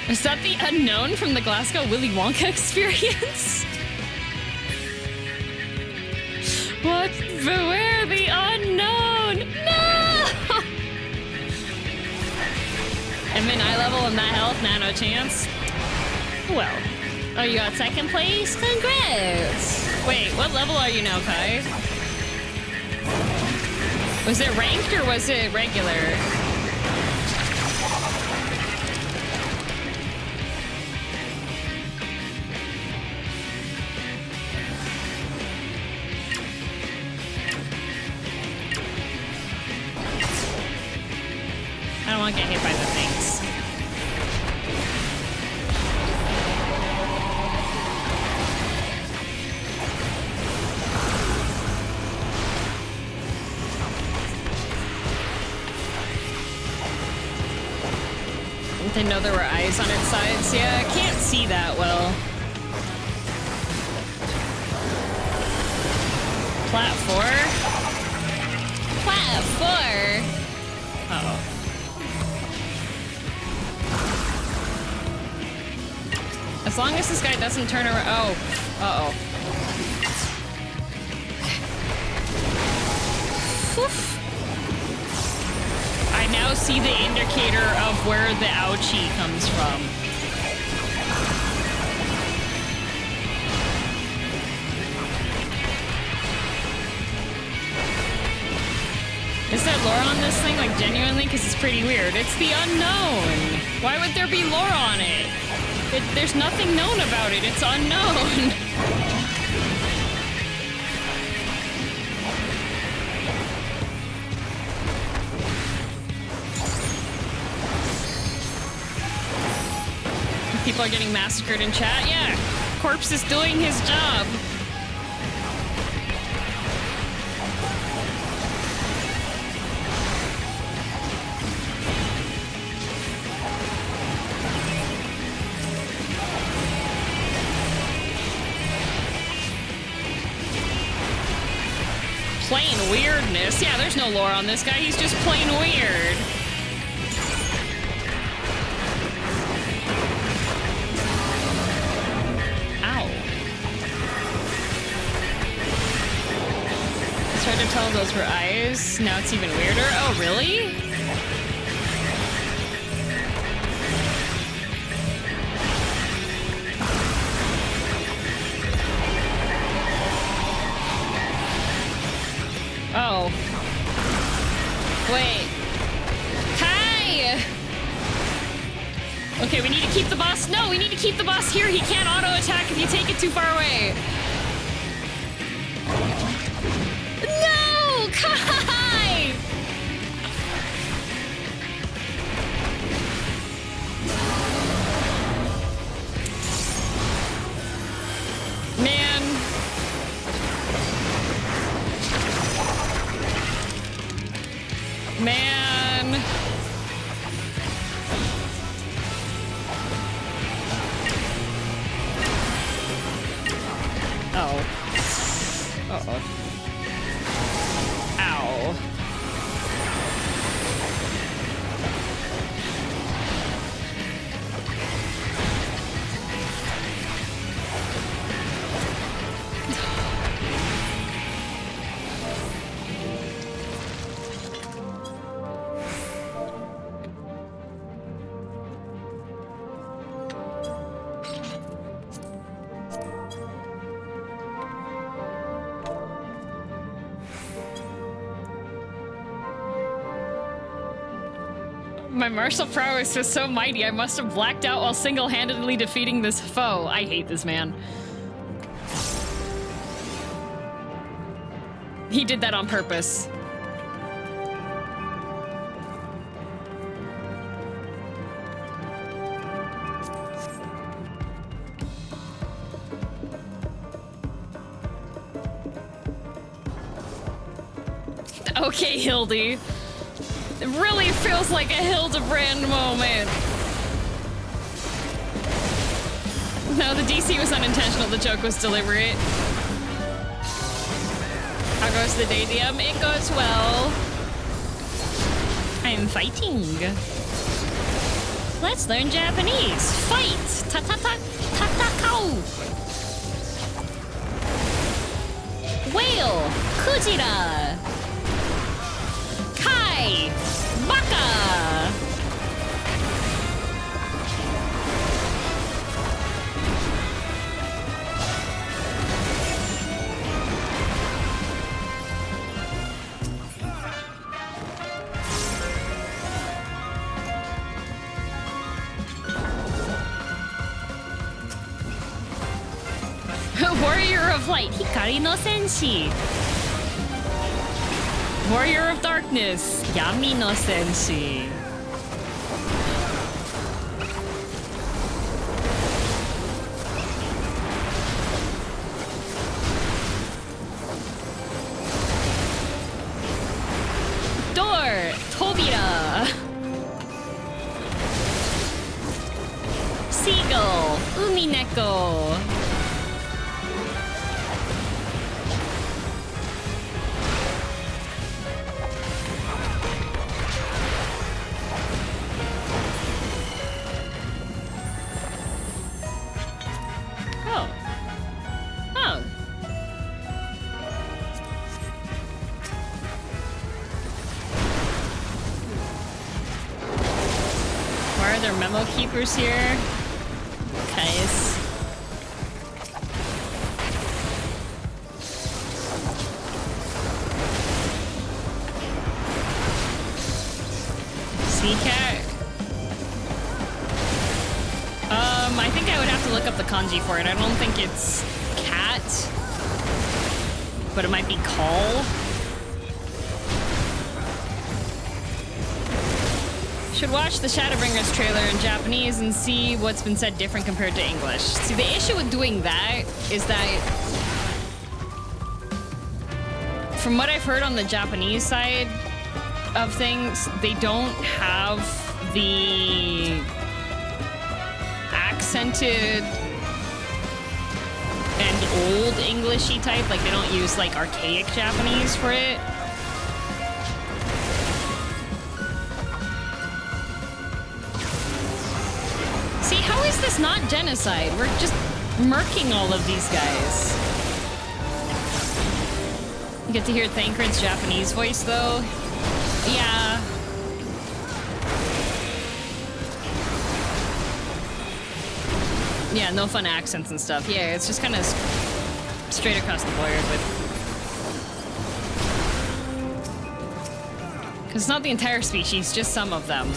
Is that the unknown from the Glasgow Willy Wonka experience? What? Beware the unknown! No! I'm in eye level and that health, nah, no chance. Well. Oh, you got second place? Congrats! Wait, what level are you now, Kai? Was it ranked or was it regular? I don't want to get hit by the things. Didn't know there were eyes on its sides. Yeah, I can't see that well. Plat 4? Plat 4? Uh-oh. As long as this guy doesn't turn around. Oh. Uh-oh. I now see the indicator of where the ouchie comes from. Is there lore on this thing, like genuinely? Because it's pretty weird. It's the unknown. Why would there be lore on it? There's nothing known about it. It's unknown. People are getting massacred in chat. Yeah, Corpse is doing his job. Plain weirdness. Yeah, there's no lore on this guy. He's just plain weird. Tried to tell those were eyes. Now it's even weirder. Oh, really? Oh. Wait. Hi! Okay, we need to keep the boss. No, we need to keep the boss here. He can't auto attack if you take it too far away. No! Kai! Man. Man. Oh. Uh-oh. Ow. My martial prowess was so mighty, I must have blacked out while single-handedly defeating this foe. I hate this man. He did that on purpose. Okay, Hildy. It really feels like a Hildebrand moment. No, the DC was unintentional. The joke was deliberate. How goes the day DM? It goes well. I'm fighting. Let's learn Japanese. Fight! Ta-ta-ta-ta-ta-cow! Whale! Kujira! Kai! Baka! Warrior of Light, Hikari no Senshi. Warrior of Darkness, Yami no Senshi. Door, Tobira. Seagull, Umineko. Memo keepers here. Guys. Sea cat. I think I would have to look up the kanji for it. I don't think it's cat, but it might be call. Should watch the Shadowbringers trailer in Japanese and see what's been said different compared to English. See, the issue with doing that is that from what I've heard on the Japanese side of things, they don't have the accented and old Englishy type. Like, they don't use, like, archaic Japanese for it. How is this not genocide? We're just murking all of these guys. You get to hear Thancred's Japanese voice, though. Yeah. Yeah, no fun accents and stuff. Yeah, it's just kind of straight across the board with... Because it's not the entire species, just some of them.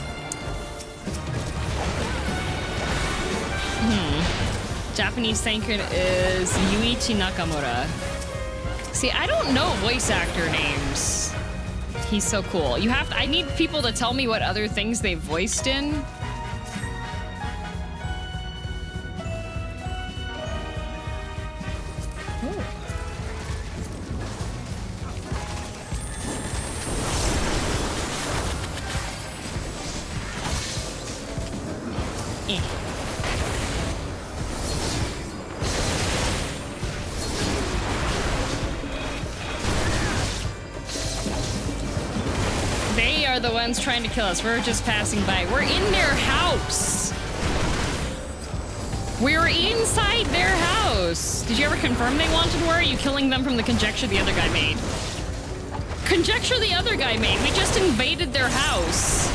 Japanese Thancred is Yuichi Nakamura. See, I don't know voice actor names. He's so cool. You have to, I need people to tell me what other things they've voiced in. The ones trying to kill us. We're just passing by. We're in their house. We're inside their house. Did you ever confirm they wanted war? Or are you killing them from the conjecture the other guy made? Conjecture the other guy made. We just invaded their house.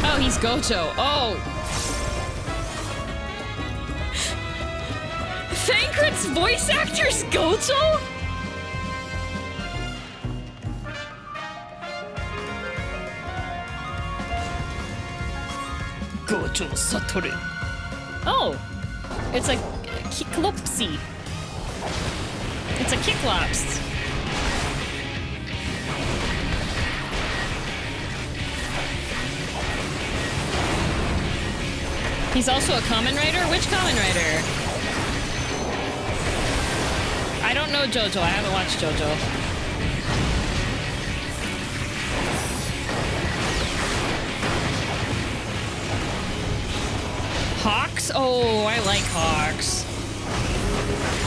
Oh, he's Goto. Oh. Thancred's voice actor's Goto? Goto Satoru. Oh, it's a Kiklopsy. It's a Kiklops. He's also a Kamen Rider? Which Kamen Rider? I don't know JoJo. I haven't watched JoJo. Hawks? Oh, I like Hawks.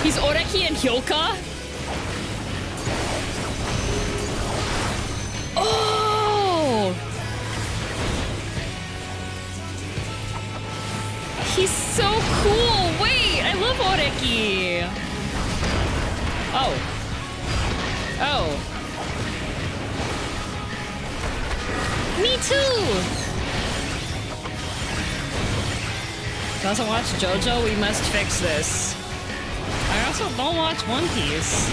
He's Oreki and Hyoka? Oh! He's so cool! Wait, I love Oreki! Oh. Oh. Me too! Doesn't watch JoJo? We must fix this. I also don't watch One Piece.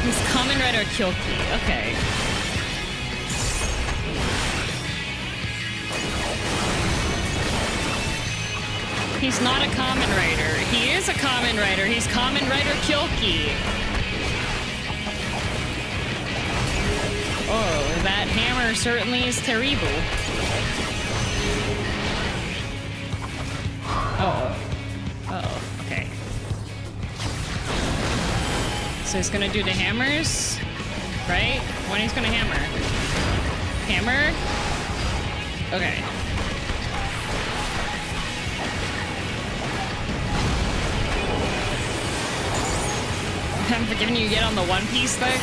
He's Kamen Rider Kyoki. Okay. He's not a Kamen Rider. He is a Kamen Rider. He's Kamen Rider Kyoki. Oh, that hammer certainly is terrible. Oh. Uh-oh. Okay. So he's gonna do the hammers, right? When he's gonna hammer? Hammer? Okay. I haven't forgiven you yet on the One Piece thing.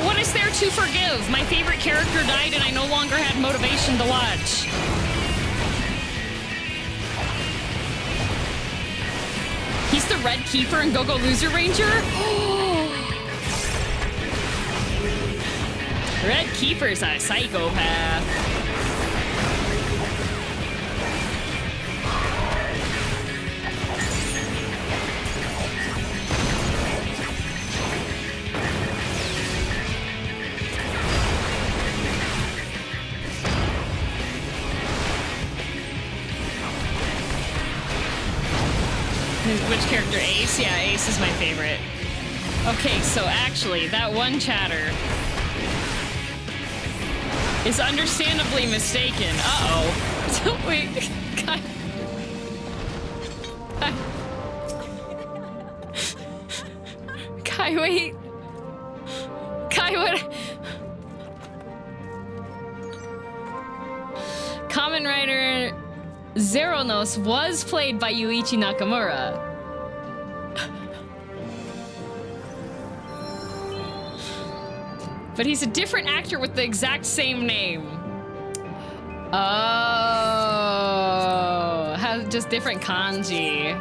What is there to forgive? My favorite character died and I no longer had motivation to watch. He's the Red Keeper in Go-Go Loser Ranger? Red Keeper's a psychopath. Which character? Ace? Yeah, Ace is my favorite. Okay, so actually, that one chatter is understandably mistaken. Uh-oh. Wait, Kai. Kai, wait. Kai, what? Kamen Rider Zeronos was played by Yuichi Nakamura. But he's a different actor with the exact same name. Oh, has just different kanji.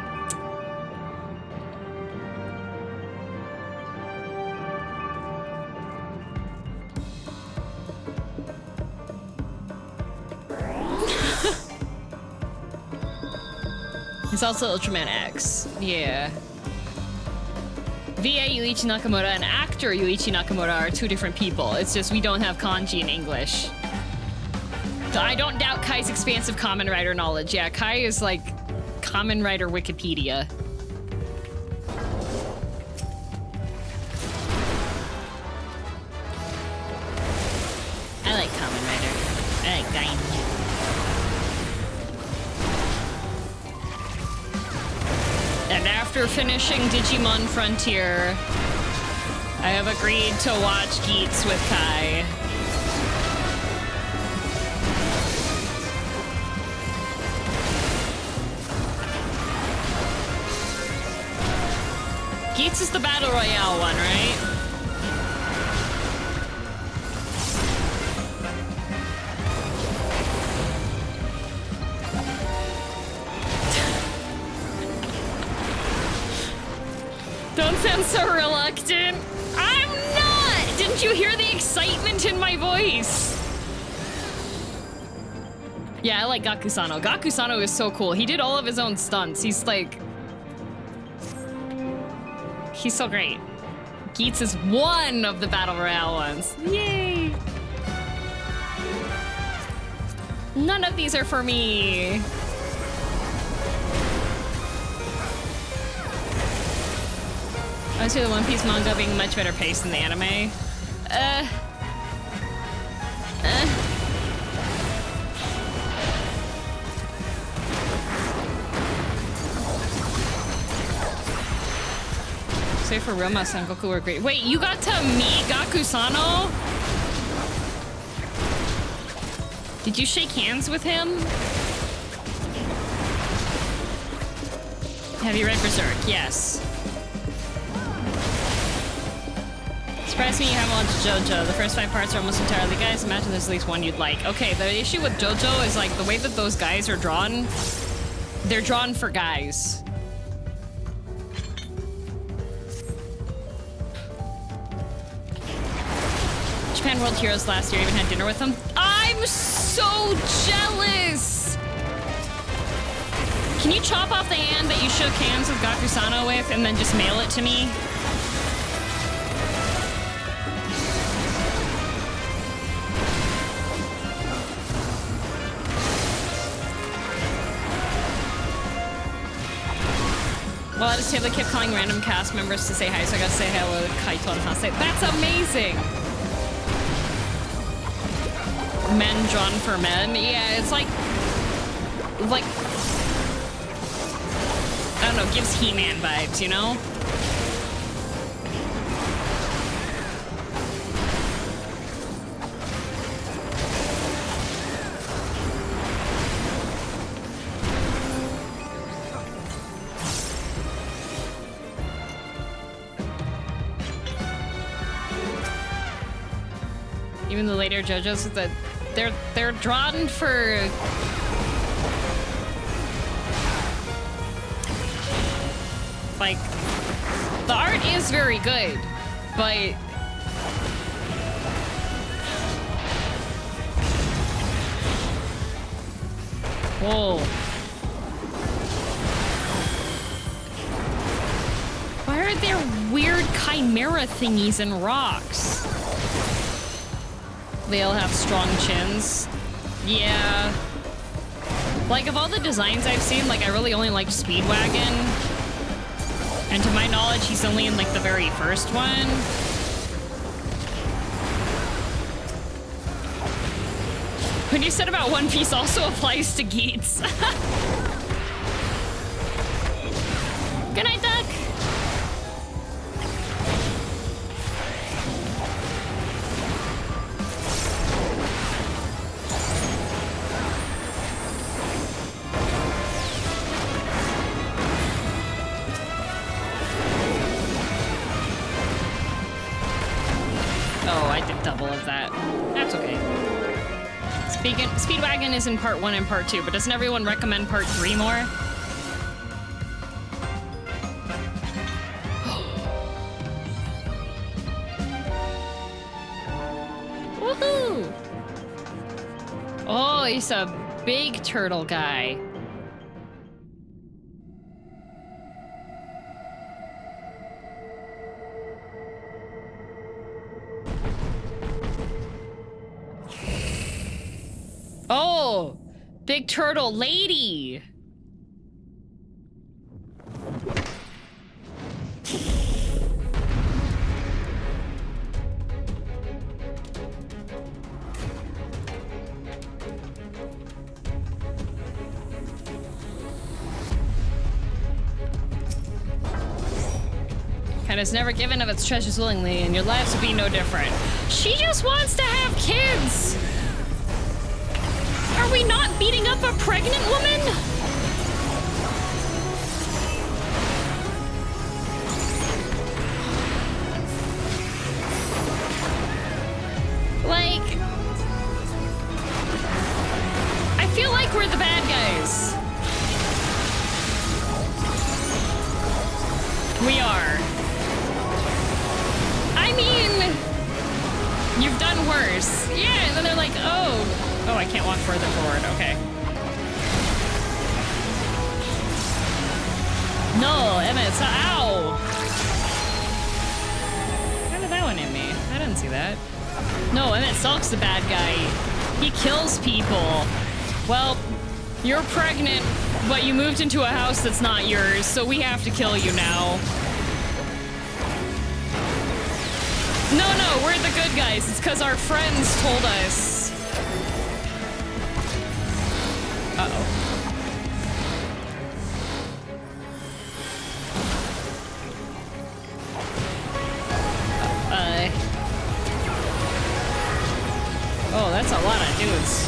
He's also Ultraman X. Yeah. VA Yuichi Nakamura and actor Yuichi Nakamura are two different people. It's just we don't have kanji in English. I don't doubt Kai's expansive Kamen Rider knowledge. Yeah, Kai is like Kamen Rider Wikipedia. I like Kamen Rider. I like Gain. And after finishing Digimon Frontier, I have agreed to watch Geats with Kai. Geats is the Battle Royale one, right? Don't sound so reluctant. I'm not! Didn't you hear the excitement in my voice? Yeah, I like Gakusano. Gakusano is so cool. He did all of his own stunts. He's like... He's so great. Geats is one of the Battle Royale ones. Yay! None of these are for me. I would say the One Piece manga being much better paced than the anime. Say for real, my Son Goku were great. Wait, you got to meet Gakusano? Did you shake hands with him? Have you read Berserk? Yes. Surprised me you haven't watched JoJo. The first 5 parts are almost entirely guys. Imagine there's at least one you'd like. Okay, the issue with JoJo is like the way that those guys are drawn, they're drawn for guys. Japan World Heroes last year, even had dinner with them. I'm so jealous! Can you chop off the hand that you shook hands with Gakusano with and then just mail it to me? Well, I just kept calling random cast members to say hi, so I gotta say hello to Kaito and Hase. That's amazing! Men drawn for men? Yeah, it's like, I don't know, gives He-Man vibes, you know? Even the later JoJo's, they're drawn for like the art is very good, but whoa. Why are there weird chimera thingies and rocks? They all have strong chins. Yeah. Like, of all the designs I've seen, like, I really only like Speedwagon. And to my knowledge, he's only in, like, the very first one. When you said about One Piece also applies to Geats. Good night, Duck! Speedwagon is in part 1 and part 2, but doesn't everyone recommend part 3 more? Woohoo! Oh, he's a big turtle guy. Oh, big turtle lady. And has never given of its treasures willingly, and your lives will be no different. She just wants to have kids. Are we not beating up a pregnant woman? Like, I feel like we're the bad guys. We are. I mean, you've done worse. Yeah, and then they're like, oh, I can't walk further forward, okay. No, Emmett, ow! How did that one hit me? I didn't see that. No, Emmett Salk's the bad guy. He kills people. Well, you're pregnant, but you moved into a house that's not yours, so we have to kill you now. No, we're the good guys. It's because our friends told us. Uh-oh. Oh, that's a lot of dudes.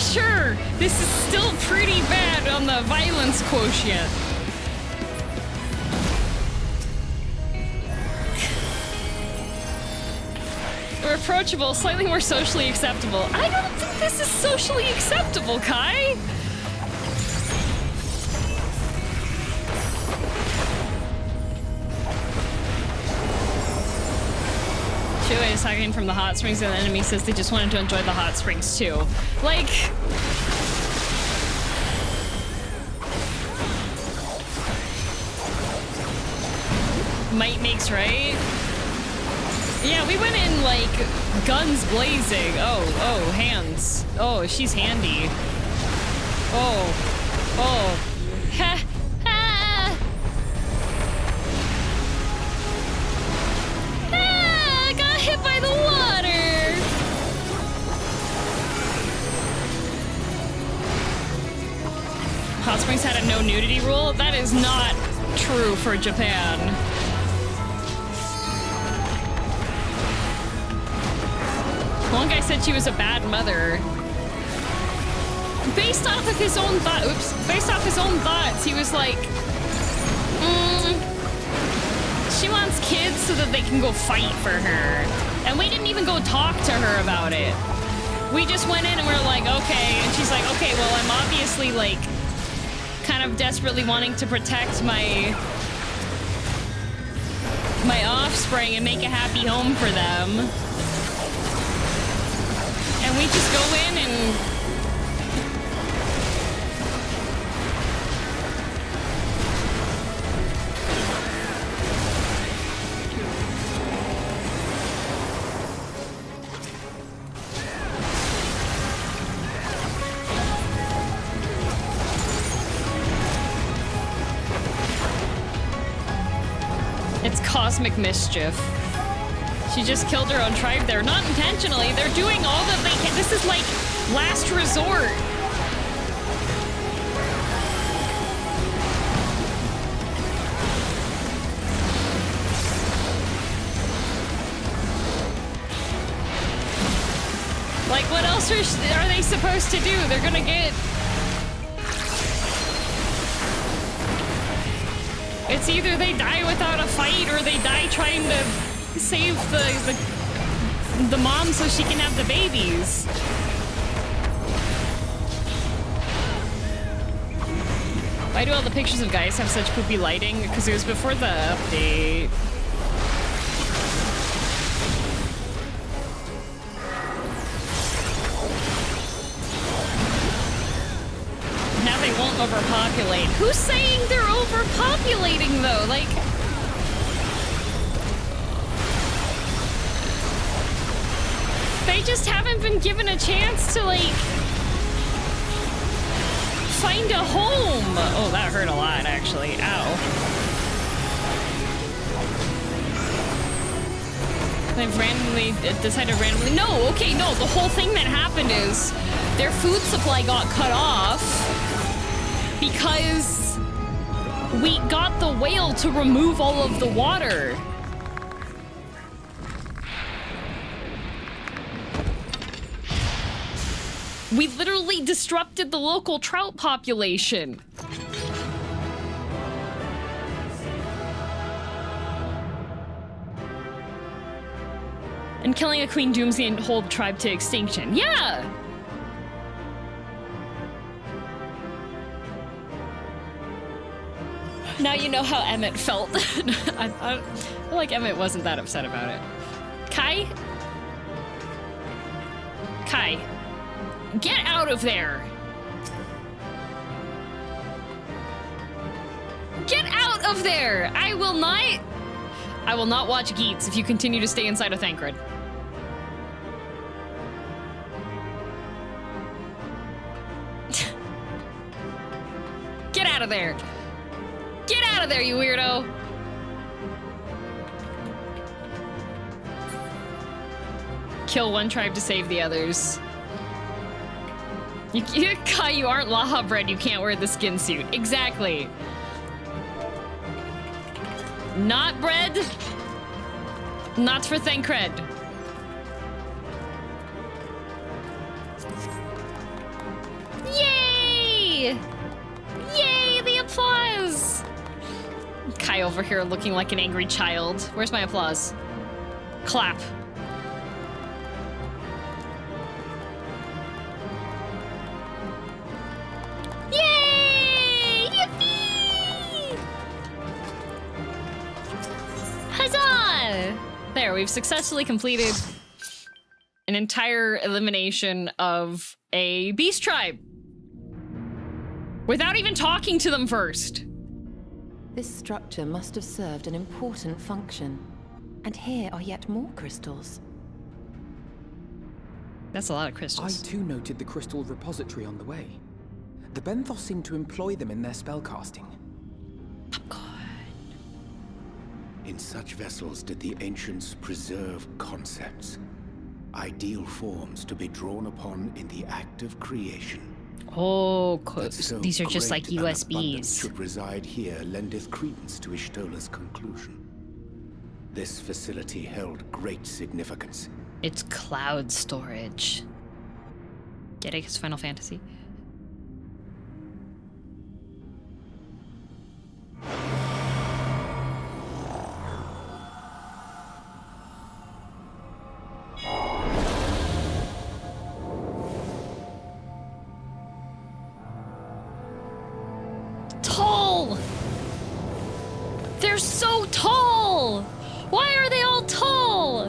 sure this is still pretty bad on the violence quotient. We're approachable, slightly more socially acceptable. I don't think this is socially acceptable, Kai. Chua is hiding from the hot springs, and the enemy says they just wanted to enjoy the hot springs too. Like, might makes right. Yeah, we went in like guns blazing. Oh, hands. Oh, she's handy. Oh, ha, ha. Ah, got hit by the water. Hot Springs had a no nudity rule. That is not true for Japan. One guy said she was a bad mother. Based off of his own thoughts, he was like, she wants kids so that they can go fight for her. And we didn't even go talk to her about it. We just went in and we were like, okay. And she's like, okay, well, I'm obviously like kind of desperately wanting to protect my offspring and make a happy home for them. And we just go in and it's cosmic mischief. She just killed her own tribe there. Not intentionally. They're doing all that they can. This is like last resort. Like, what else are they supposed to do? They're gonna get... It's either they die without a fight or they die trying to save the mom so she can have the babies. Why do all the pictures of guys have such poopy lighting? Because it was before the update. Now they won't overpopulate. Who's saying they're overpopulating though? Like, they just haven't been given a chance to, like, find a home. Oh, that hurt a lot, actually. Ow. They've randomly decided randomly. No, okay, no. The whole thing that happened is their food supply got cut off because we got the whale to remove all of the water. We literally disrupted the local trout population. And killing a Queen Doomsday and whole tribe to extinction. Yeah! Now you know how Emmett felt. I feel like Emmett wasn't that upset about it. Kai? Kai. Get out of there! Get out of there! I will not watch Geats if you continue to stay inside of Thancred. Get out of there! Get out of there, you weirdo! Kill one tribe to save the others. Kai, you aren't Laha bred, you can't wear the skin suit. Exactly. Not bred. Not for Thancred. guy over here looking like an angry child. Where's my applause? Clap. Yay! Yippee! Huzzah! There, we've successfully completed an entire elimination of a beast tribe. Without even talking to them first. This structure must have served an important function. And here are yet more crystals. That's a lot of crystals. I too noted the crystal repository on the way. The Benthos seem to employ them in their spellcasting. In such vessels did the ancients preserve concepts, ideal forms to be drawn upon in the act of creation. Oh, So these are just like great an abundance USBs. should reside here lendeth credence to Ishtola's conclusion. This facility held great significance. It's cloud storage. Get it? It's Final Fantasy. Tall! They're so tall! Why are they all tall?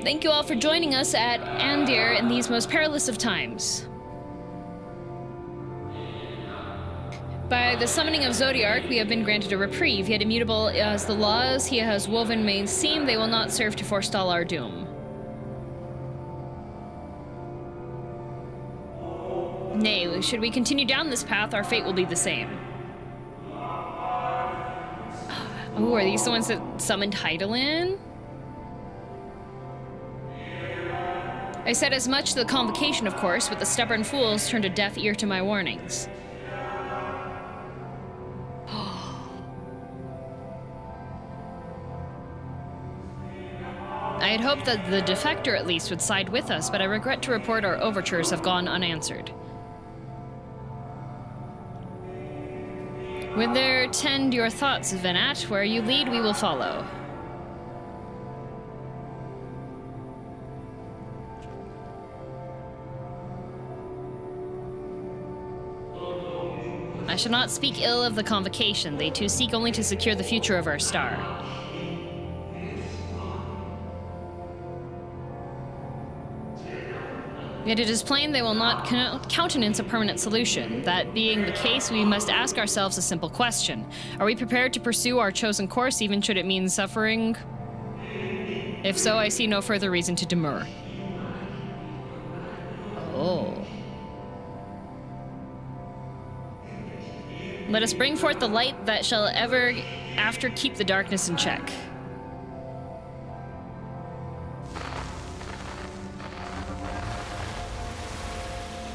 Thank you all for joining us at Andir in these most perilous of times. By the summoning of Zodiark, we have been granted a reprieve, yet immutable as the laws he has woven may seem, they will not serve to forestall our doom. Nay, should we continue down this path, our fate will be the same. Oh, are these the ones that summoned Hydaelyn? I said as much to the convocation, of course, but the stubborn fools turned a deaf ear to my warnings. I had hoped that the defector at least would side with us, but I regret to report our overtures have gone unanswered. Whither tend your thoughts, Venat? Where you lead, we will follow. I shall not speak ill of the convocation. They too seek only to secure the future of our star. Yet it is plain they will not countenance a permanent solution. That being the case, we must ask ourselves a simple question. Are we prepared to pursue our chosen course, even should it mean suffering? If so, I see no further reason to demur. Oh. Let us bring forth the light that shall ever after keep the darkness in check.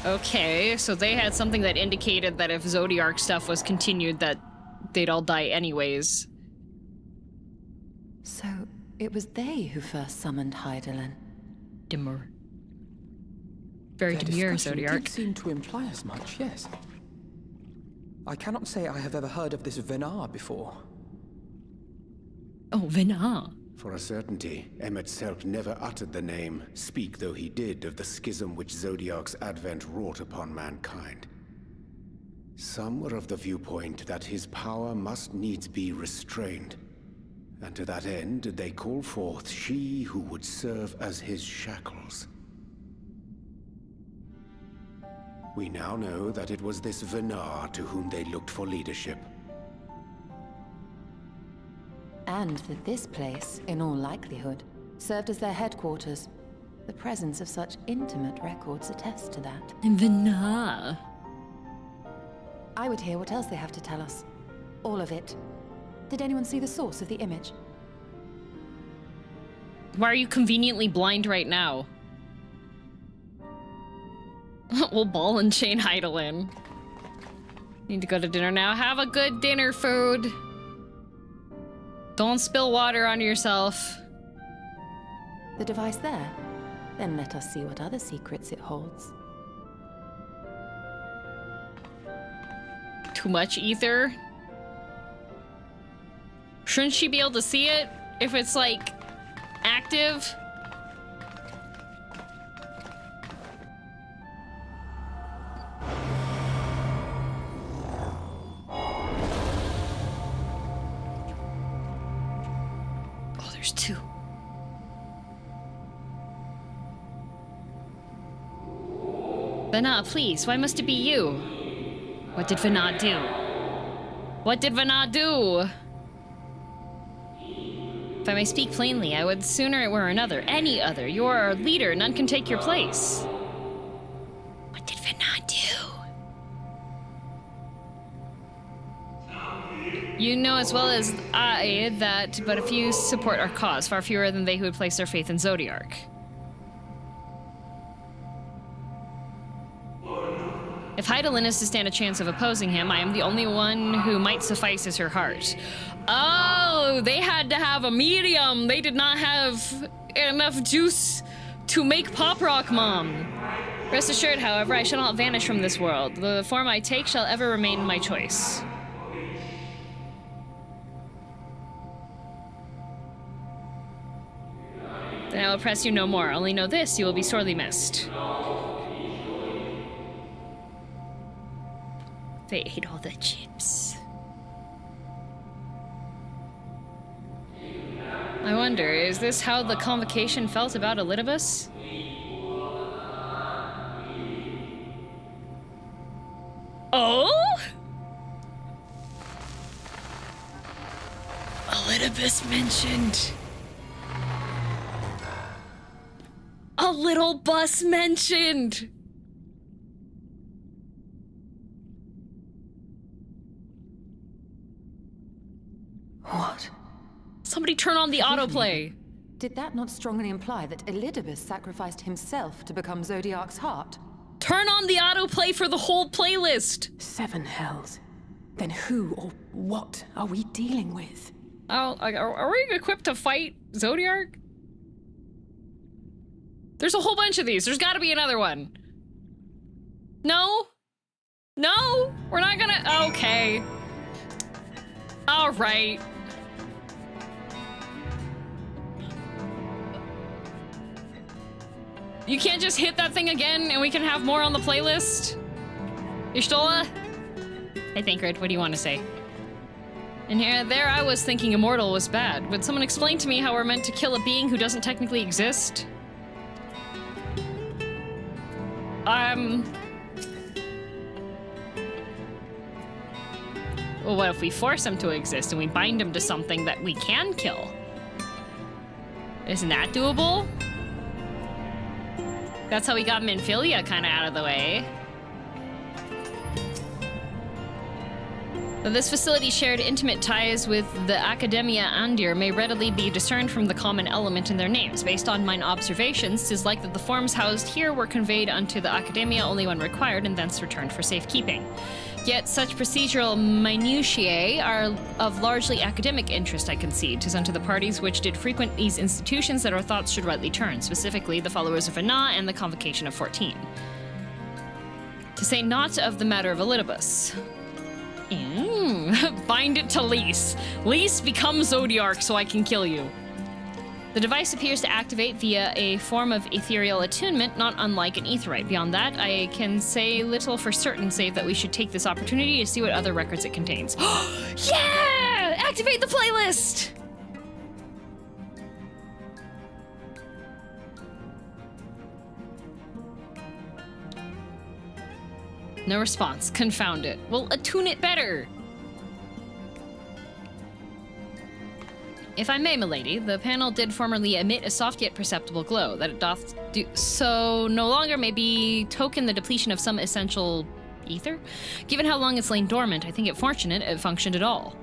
Okay, so they had something that indicated that if Zodiark stuff was continued, that they'd all die anyways. So, it was they who first summoned Hydaelyn. Demur. Very Their demure, discussion Zodiark. did seem to imply as much, yes. I cannot say I have ever heard of this Venar before. Oh, Venar. For a certainty, Emet-Selch never uttered the name, speak though he did of the schism which Zodiark's advent wrought upon mankind. Some were of the viewpoint that his power must needs be restrained, and to that end did they call forth she who would serve as his shackles. We now know that it was this Venar to whom they looked for leadership. And that this place, in all likelihood, served as their headquarters. The presence of such intimate records attests to that. Venar. I would hear what else they have to tell us. All of it. Did anyone see the source of the image? Why are you conveniently blind right now? We'll ball and chain Hydaelyn. Need to go to dinner now. Have a good dinner, food. Don't spill water on yourself. The device there? Then let us see what other secrets it holds. Too much ether? Shouldn't she be able to see it if it's like active? Oh, there's two. Vana, please, why must it be you? What did Vana do? What did Vana do? If I may speak plainly, I would sooner it were another, any other. You are our leader, none can take your place. What did Vana do? You know as well as I that but a few support our cause, far fewer than they who would place their faith in Zodiark. If Heidelin is to stand a chance of opposing him, I am the only one who might suffice as her heart. Oh, they had to have a medium. They did not have enough juice to make Pop Rock Mom. Rest assured, however, I shall not vanish from this world. The form I take shall ever remain my choice. Then I will press you no more. Only know this, you will be sorely missed. They ate all the chips. I wonder, is this how the convocation felt about Elidibus? Oh? Elidibus mentioned. A little bus mentioned. What? Somebody turn on the autoplay. Did that not strongly imply that Elidibus sacrificed himself to become Zodiark's heart? Turn on the autoplay for the whole playlist. 7 hells. Then who or what are we dealing with? Oh, are we equipped to fight Zodiark? There's a whole bunch of these. There's got to be another one. No? No? We're not gonna... Okay. All right. You can't just hit that thing again and we can have more on the playlist? Ishtola? Hey, Thancred, what do you want to say? And there I was thinking immortal was bad. Would someone explain to me how we're meant to kill a being who doesn't technically exist? Well, what if we force him to exist and we bind him to something that we can kill? Isn't that doable? That's how we got Minfilia kind of out of the way. But this facility shared intimate ties with the Academia Andir may readily be discerned from the common element in their names. Based on mine observations, 'tis like that the forms housed here were conveyed unto the Academia only when required and thence returned for safekeeping. Yet such procedural minutiae are of largely academic interest, I concede. 'Tis unto the parties which did frequent these institutions that our thoughts should rightly turn, specifically the followers of Vana and the Convocation of 14. To say naught of the matter of Elidibus. Bind it to Lys. Lys, become Zodiark so I can kill you. The device appears to activate via a form of ethereal attunement, not unlike an aetherite. Beyond that, I can say little for certain, save that we should take this opportunity to see what other records it contains. Yeah! Activate the playlist! No response. Confound it. We'll attune it better. If I may, milady, the panel did formerly emit a soft yet perceptible glow. That it doth do so no longer may be token the depletion of some essential ether? Given how long it's lain dormant, I think it fortunate it functioned at all.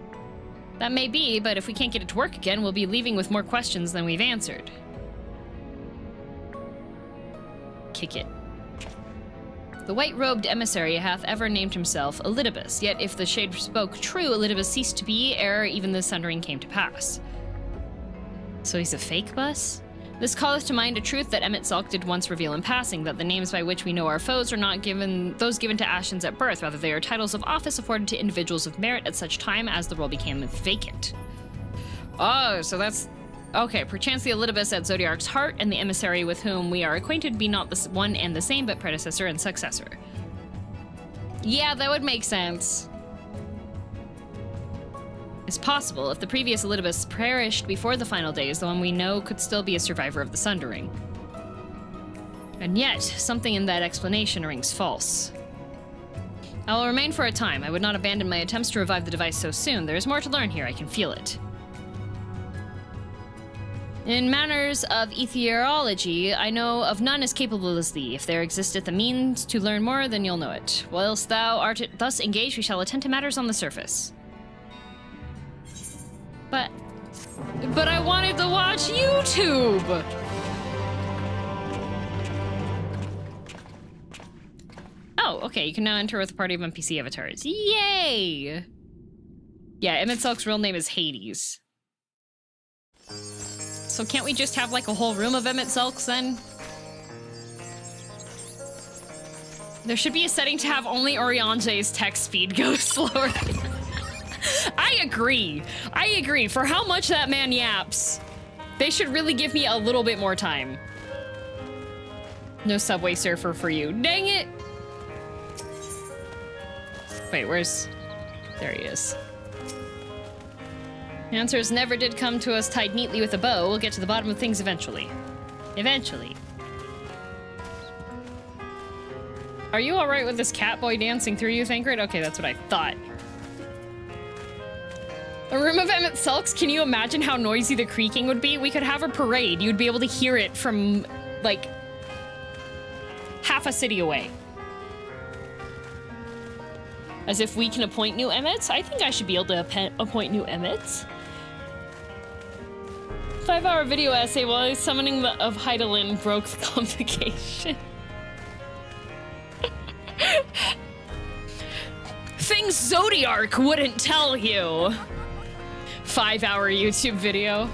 That may be, but if we can't get it to work again, we'll be leaving with more questions than we've answered. Kick it. The white-robed emissary hath ever named himself Elidibus, yet if the shade spoke true, Elidibus ceased to be ere even the sundering came to pass. So he's a fake bus? This calleth to mind a truth that Emet-Selch did once reveal in passing, that the names by which we know our foes are not those given to Ashens at birth, rather they are titles of office afforded to individuals of merit at such time as the role became vacant. Oh, so that's... Okay, perchance the Elidibus at Zodiark's heart and the emissary with whom we are acquainted be not the one and the same, but predecessor and successor. Yeah, that would make sense. It's possible if the previous Elidibus perished before the final days, the one we know could still be a survivor of the Sundering. And yet, something in that explanation rings false. I will remain for a time. I would not abandon my attempts to revive the device so soon. There is more to learn here, I can feel it. In matters of ethereology, I know of none as capable as thee. If there existeth a means to learn more, then you'll know it. Whilst thou art thus engaged, we shall attend to matters on the surface. But I wanted to watch YouTube! Oh, okay, you can now enter with a party of NPC avatars. Yay! Yeah, Emet-Selch's real name is Hades. So can't we just have like a whole room of Emet-Selchs then? There should be a setting to have only Oriange's text speed go slower. I agree. I agree. For how much that man yaps, they should really give me a little bit more time. No Subway Surfer for you. Dang it. Wait, where's... There he is. Answers never did come to us tied neatly with a bow. We'll get to the bottom of things eventually. Eventually. Are you alright with this cat boy dancing through you, Thancred? Okay, that's what I thought. A room of Emet-Selchs? Can you imagine how noisy the creaking would be? We could have a parade. You'd be able to hear it from, like, half a city away. As if we can appoint new Emmets? I think I should be able to appoint new Emmets. 5-hour video essay while summoning of Hydaelyn broke the convocation. Things Zodiark wouldn't tell you. 5-hour YouTube video.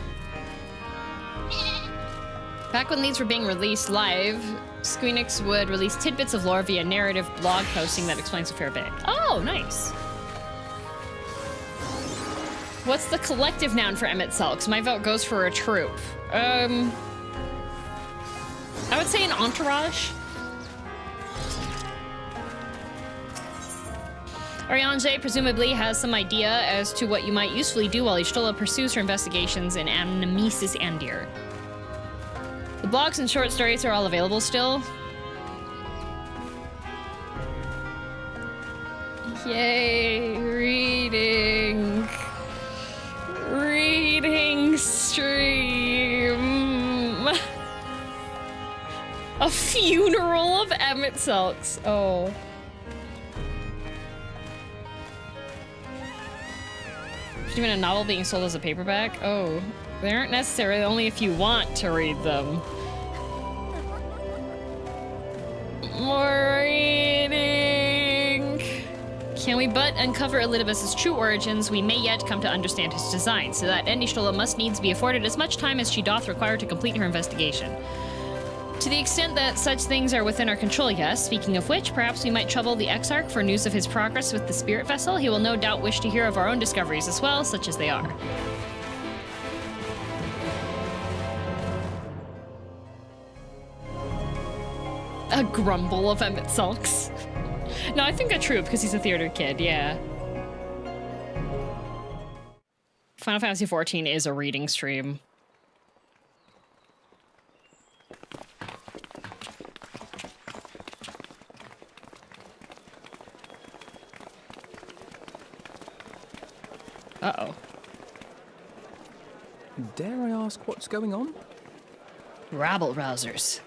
Back when these were being released live, Squeenix would release tidbits of lore via narrative blog posting that explains a fair bit. Oh, nice. What's the collective noun for Emet-Selchs? My vote goes for a troop. I would say an entourage. Oriange presumably has some idea as to what you might usefully do while Y'shtola pursues her investigations in Nemesis Andir. The blogs and short stories are all available still. Yay, reading. Reading stream. A funeral of Emet-Selchs. Oh. Even a novel being sold as a paperback? Oh, they aren't necessary, only if you want to read them. More reading. Can we but uncover Elidibus's true origins, we may yet come to understand his design, so that Y'shtola must needs be afforded as much time as she doth require to complete her investigation. To the extent that such things are within our control, yes. Speaking of which, perhaps we might trouble the Exarch for news of his progress with the spirit vessel. He will no doubt wish to hear of our own discoveries as well, such as they are. A grumble of Emet-Selchs. No, I think a troop, because he's a theater kid, yeah. Final Fantasy XIV is a reading stream. Uh-oh. Dare I ask what's going on? Rabble-rousers.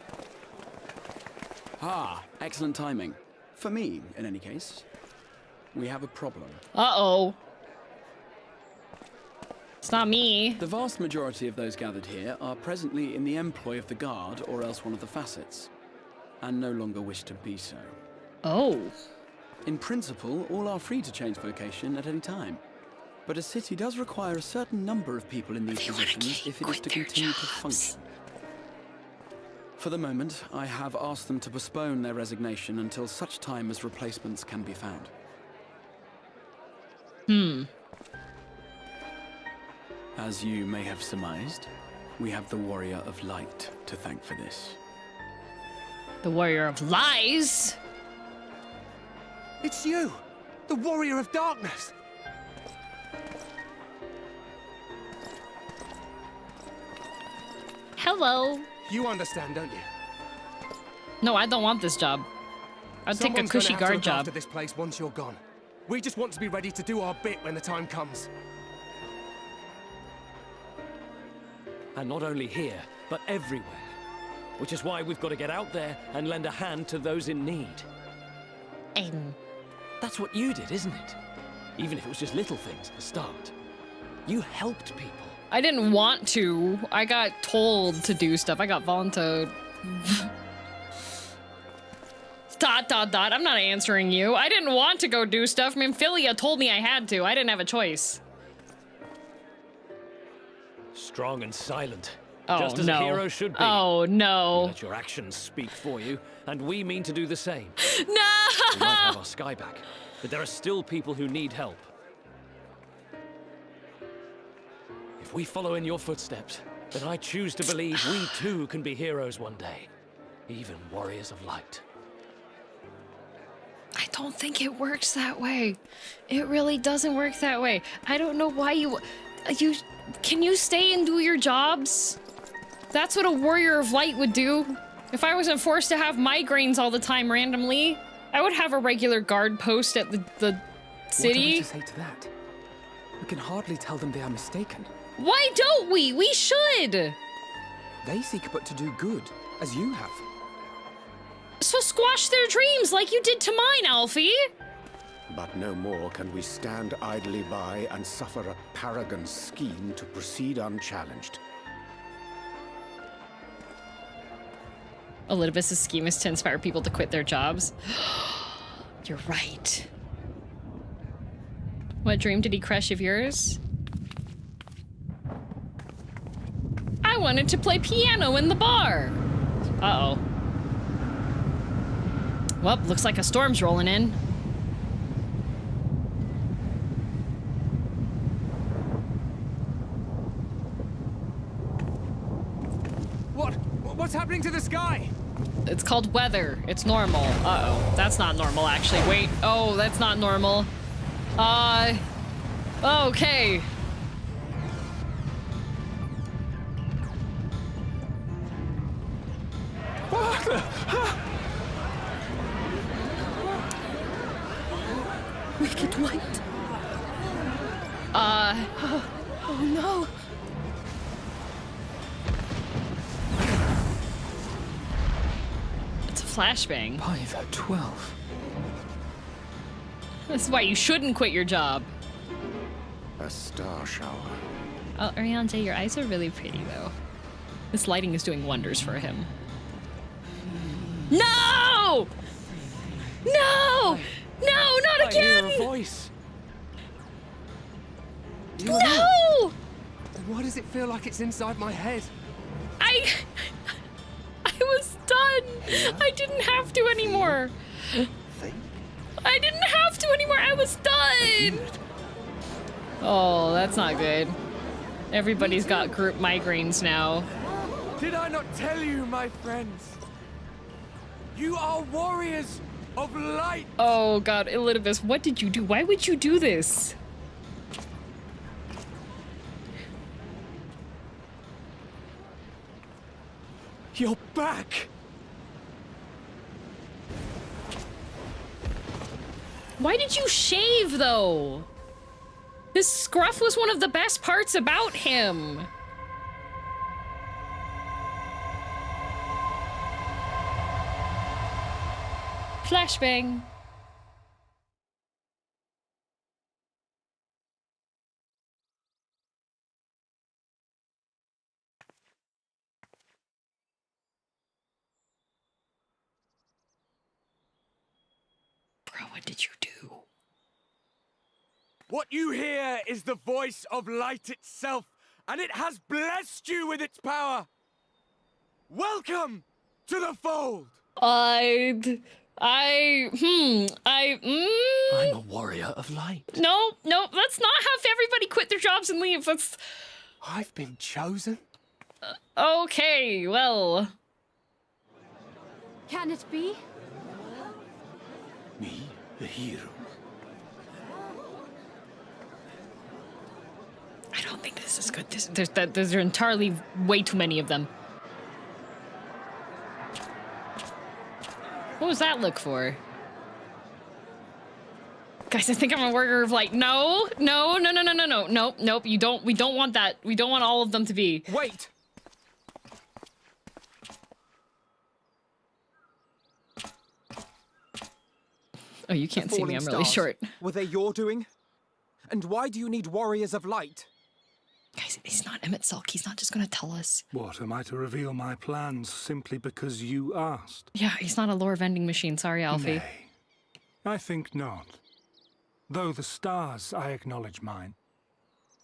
Ah, excellent timing. For me, in any case. We have a problem. Uh-oh. It's not me. The vast majority of those gathered here are presently in the employ of the Guard or else one of the facets, and no longer wish to be so. Oh. In principle, all are free to change vocation at any time. But a city does require a certain number of people in these positions if it is to continue to function. For the moment, I have asked them to postpone their resignation until such time as replacements can be found. As you may have surmised, we have the Warrior of Light to thank for this. The Warrior of Lies? It's you! The Warrior of Darkness! Hello. You understand, don't you? No, I don't want this job. I'd take a Someone's cushy gonna have to guard look job. after this place once you're gone. We just want to be ready to do our bit when the time comes. And not only here, but everywhere. Which is why we've got to get out there and lend a hand to those in need. That's what you did, isn't it? Even if it was just little things at the start. You helped people. I didn't want to. I got told to do stuff. I got volunteered. Dot, dot, dot. I'm not answering you. I didn't want to go do stuff. I mean, Philia told me I had to. I didn't have a choice. Strong and silent. Oh, just as no. a hero should be. Oh, no. You let your actions speak for you, and we mean to do the same. No! We might have our sky back, but there are still people who need help. If we follow in your footsteps, then I choose to believe we too can be heroes one day. Even warriors of light. I don't think it works that way. It really doesn't work that way. I don't know why you... Can you stay and do your jobs? That's what a warrior of light would do. If I wasn't forced to have migraines all the time randomly, I would have a regular guard post at the city. What are we to say to that? We can hardly tell them they are mistaken. Why don't we? We should! They seek but to do good, as you have. So squash their dreams like you did to mine, Alfie! But no more can we stand idly by and suffer a paragon's scheme to proceed unchallenged. Elidibus' scheme is to inspire people to quit their jobs. You're right. What dream did he crush of yours? I wanted to play piano in the bar. Uh-oh. Well, looks like a storm's rolling in. What's happening to the sky? It's called weather. It's normal. Uh-oh. That's not normal, actually. Wait. Oh, that's not normal. Okay. Wicked White. Oh no. It's a flashbang. By the 12. This is why you shouldn't quit your job. A star shower. Oh, Ariane, your eyes are really pretty, though. This lighting is doing wonders for him. No! No! No, not again! I hear a voice. No! Why does it feel like it's inside my head? I was done. I didn't have to anymore. I didn't have to anymore. I was done. Oh, that's not good. Everybody's got group migraines now. Did I not tell you, my friends? You are warriors of light. Oh God, Elidibus, what did you do? Why would you do this? You're back. Why did you shave, though? His scruff was one of the best parts about him. Flashbang. Bro, what did you do? What you hear is the voice of light itself, and it has blessed you with its power. Welcome To the fold! I'm a warrior of light. No, let's not have everybody quit their jobs and leave. I've been chosen? Okay, well. Can it be? Me, a hero. I don't think this is good. There's entirely way too many of them. What was that look for? Guys, I think I'm a warrior of light. No. Nope. We don't want that. We don't want all of them to be. Wait! Oh, you can't see me. I'm really short. Were they your doing? And why do you need warriors of light? Guys, he's not Emmett Sulk. He's not just gonna tell us. What, am I to reveal my plans simply because you asked? Yeah, he's not a lore vending machine. Sorry, Alfie. Nay, I think not. Though the stars, I acknowledge mine.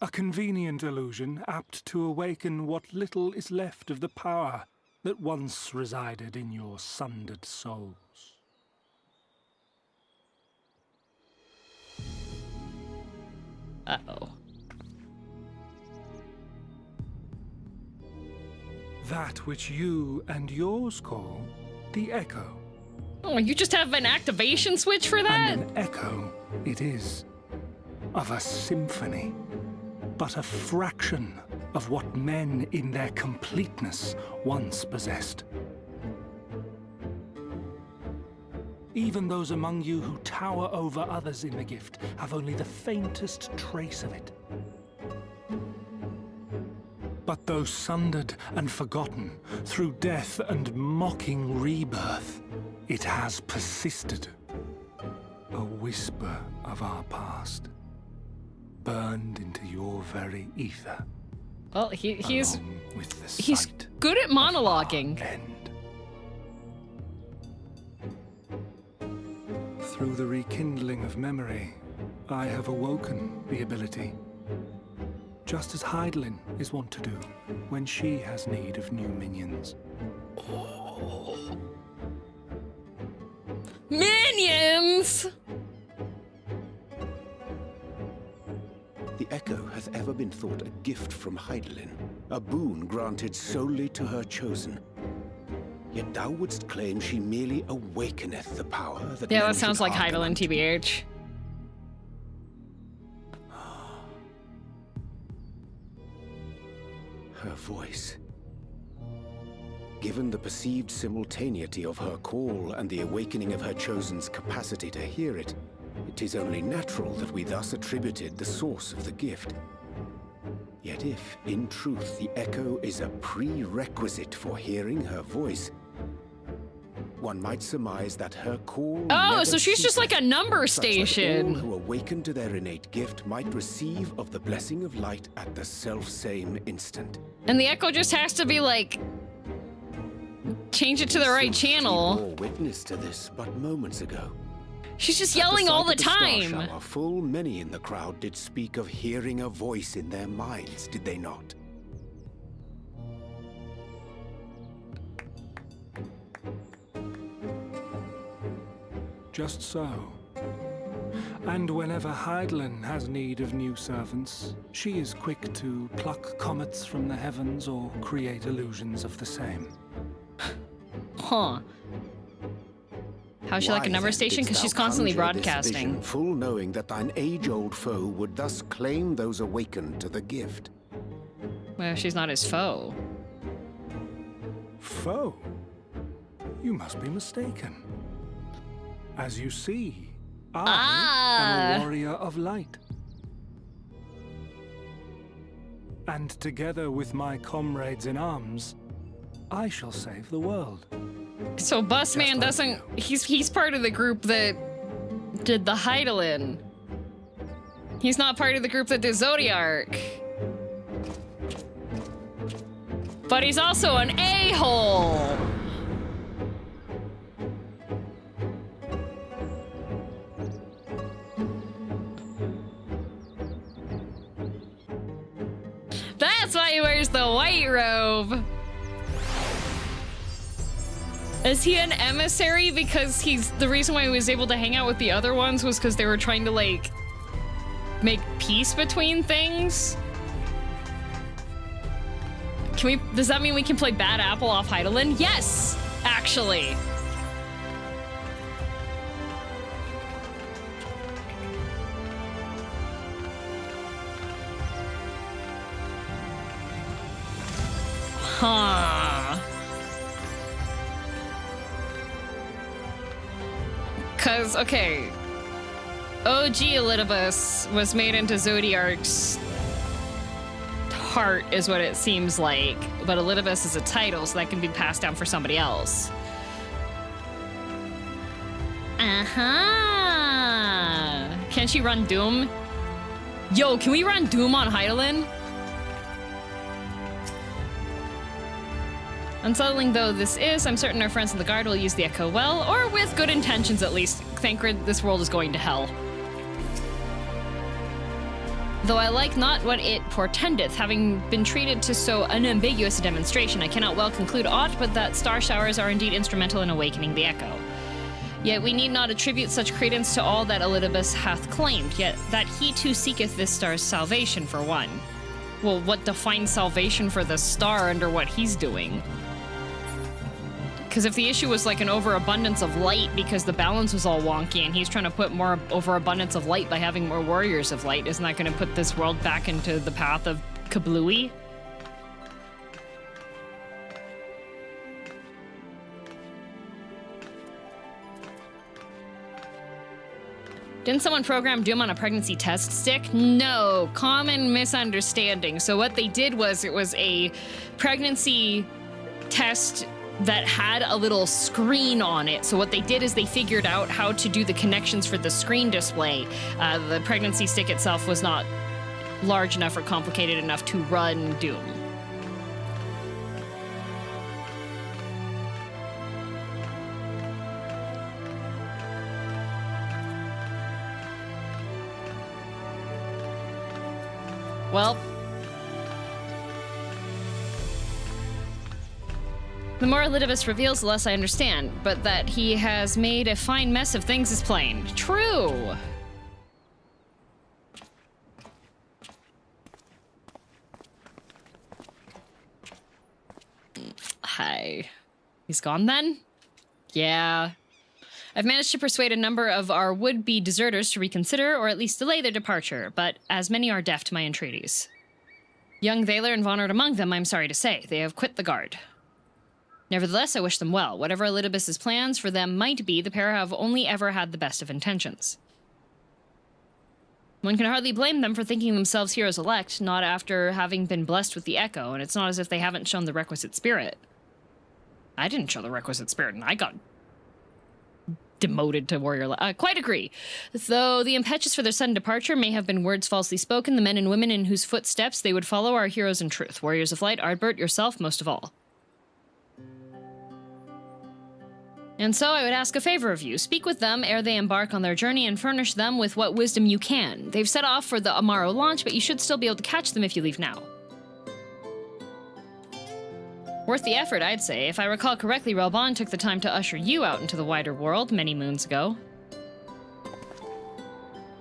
A convenient illusion apt to awaken what little is left of the power that once resided in your sundered souls. Uh-oh. That which you and yours call the Echo. Oh, you just have an activation switch for that? And an echo it is, of a symphony, but a fraction of what men in their completeness once possessed. Even those among you who tower over others in the gift have only the faintest trace of it. But though sundered and forgotten through death and mocking rebirth, it has persisted. A whisper of our past, burned into your very ether. Well, he's with the he's good at monologuing. Through the rekindling of memory, I have awoken the ability. Just as Heidelin is wont to do when she has need of new minions. Minions! The Echo hath ever been thought a gift from Heidelin, a boon granted solely to her chosen. Yet thou wouldst claim she merely awakeneth the power that... Yeah, men that sounds should like hearken Heidelin, unto. TBH. Her voice. Given the perceived simultaneity of her call and the awakening of her chosen's capacity to hear it, it is only natural that we thus attributed the source of the gift. Yet if, in truth, the Echo is a prerequisite for hearing her voice, one might surmise that her call... Oh, never so she's just like a number such that station. all who awaken to their innate gift might receive of the blessing of light at the self-same instant. And the Echo just has to be like... change it to the right channel. Bore witness to this but moments ago. She's just At yelling sight all of the star time. shower, full many in the crowd did speak of hearing a voice in their minds, did they not? Just so. And whenever Heidelin has need of new servants, she is quick to pluck comets from the heavens or create illusions of the same. Huh. How's she like a number station? Because she's constantly broadcasting. Full knowing that thine age-old foe would thus claim those awakened to the gift. Well, she's not his foe. Foe? You must be mistaken. As you see, I am a warrior of light. And together with my comrades in arms, I shall save the world. So Busman doesn't... He's part of the group that did the Heidelin. He's not part of the group that did Zodiark. But he's also an a-hole. That's why he wears the white robe. Is he an emissary because the reason why he was able to hang out with the other ones was because they were trying to, like, make peace between things? Does that mean we can play Bad Apple off Hydaelyn? Yes, actually. Huh. Cause, okay. OG Elidibus was made into Zodiark's heart, is what it seems like. But Elidibus is a title, so that can be passed down for somebody else. Uh-huh. Can she run Doom? Yo, can we run Doom on Hydaelyn? Unsettling though this is, I'm certain our friends in the Guard will use the Echo well, or with good intentions at least. Thancred, this world is going to hell. Though I like not what it portendeth, having been treated to so unambiguous a demonstration, I cannot well conclude aught but that star showers are indeed instrumental in awakening the Echo. Yet we need not attribute such credence to all that Elidibus hath claimed, yet that he too seeketh this star's salvation for one. Well, what defines salvation for the star under what he's doing? Because if the issue was like an overabundance of light because the balance was all wonky and he's trying to put more overabundance of light by having more warriors of light, isn't that going to put this world back into the path of kablooey? Didn't someone program Doom on a pregnancy test stick? No, common misunderstanding. So what they did was it was a pregnancy test that had a little screen on it. So what they did is they figured out how to do the connections for the screen display. The pregnancy stick itself was not large enough or complicated enough to run Doom. Well, the more Elidibus reveals, the less I understand, but that he has made a fine mess of things is plain. True! Hi. He's gone then? Yeah. I've managed to persuade a number of our would-be deserters to reconsider or at least delay their departure, but as many are deaf to my entreaties. Young Thaler and Vonard among them, I'm sorry to say. They have quit the Guard. Nevertheless, I wish them well. Whatever Elidibus's plans for them might be, the pair have only ever had the best of intentions. One can hardly blame them for thinking themselves heroes elect, not after having been blessed with the Echo, and it's not as if they haven't shown the requisite spirit. I didn't show the requisite spirit, and I got demoted to warrior. Quite agree. Though the impetus for their sudden departure may have been words falsely spoken, the men and women in whose footsteps they would follow are heroes in truth. Warriors of light, Ardbert, yourself, most of all. And so I would ask a favor of you. Speak with them ere they embark on their journey and furnish them with what wisdom you can. They've set off for the Amaro launch, but you should still be able to catch them if you leave now. Worth the effort, I'd say. If I recall correctly, Relbon took the time to usher you out into the wider world many moons ago.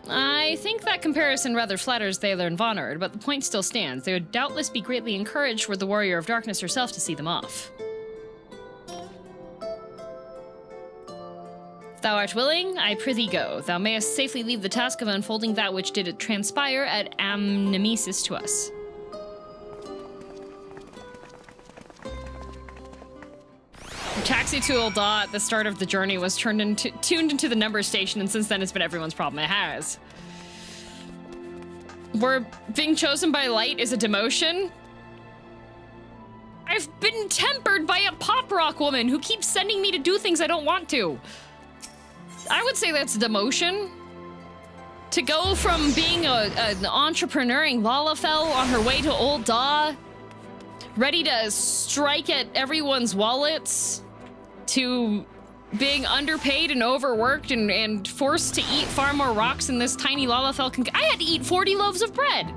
I think that comparison rather flatters Thaler and Vonard, but the point still stands. They would doubtless be greatly encouraged were the Warrior of Darkness herself to see them off. If thou art willing, I prithee go. Thou mayest safely leave the task of unfolding that which did transpire at Amnemesis to us. Taxi to Ul'dah at the start of the journey was tuned into the number station, and since then it's been everyone's problem. It has. Where being chosen by light is a demotion? I've been tempered by a pop rock woman who keeps sending me to do things I don't want to. I would say that's a demotion. To go from being an entrepreneuring lalafell on her way to Ul'dah, ready to strike at everyone's wallets, to being underpaid and overworked and forced to eat far more rocks than this tiny lalafell can. I had to eat 40 loaves of bread.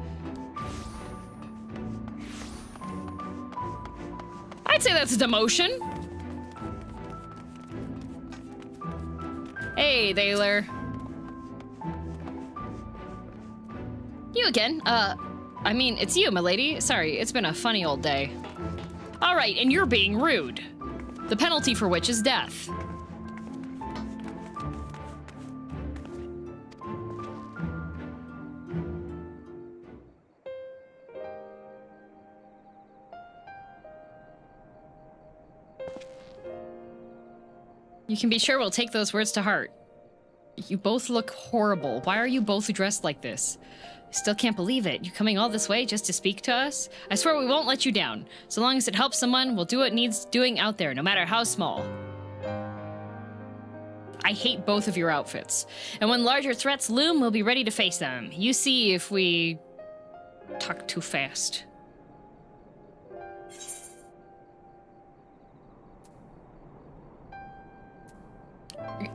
I'd say that's a demotion. Hey, Thaler. You again? I mean, it's you, milady. Sorry, it's been a funny old day. All right, and you're being rude. The penalty for which is death. You can be sure we'll take those words to heart. You both look horrible. Why are you both dressed like this? I still can't believe it. You coming all this way just to speak to us? I swear we won't let you down. So long as it helps someone, we'll do what needs doing out there, no matter how small. I hate both of your outfits. And when larger threats loom, we'll be ready to face them. You see if we talk too fast.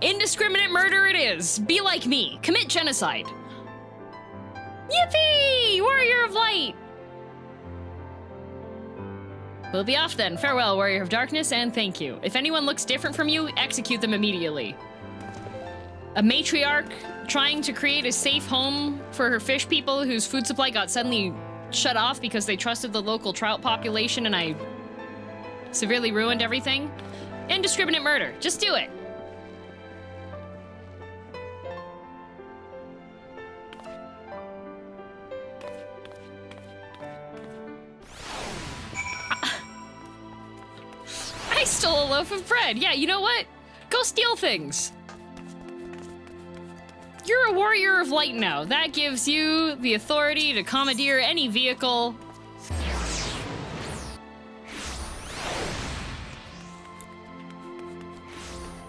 Indiscriminate murder it is. Be like me. Commit genocide. Yippee! Warrior of Light! We'll be off then. Farewell, Warrior of Darkness, and thank you. If anyone looks different from you, execute them immediately. A matriarch trying to create a safe home for her fish people whose food supply got suddenly shut off because they trusted the local trout population and I severely ruined everything. Indiscriminate murder. Just do it. I stole a loaf of bread. Yeah, you know what? Go steal things. You're a warrior of light now. That gives you the authority to commandeer any vehicle.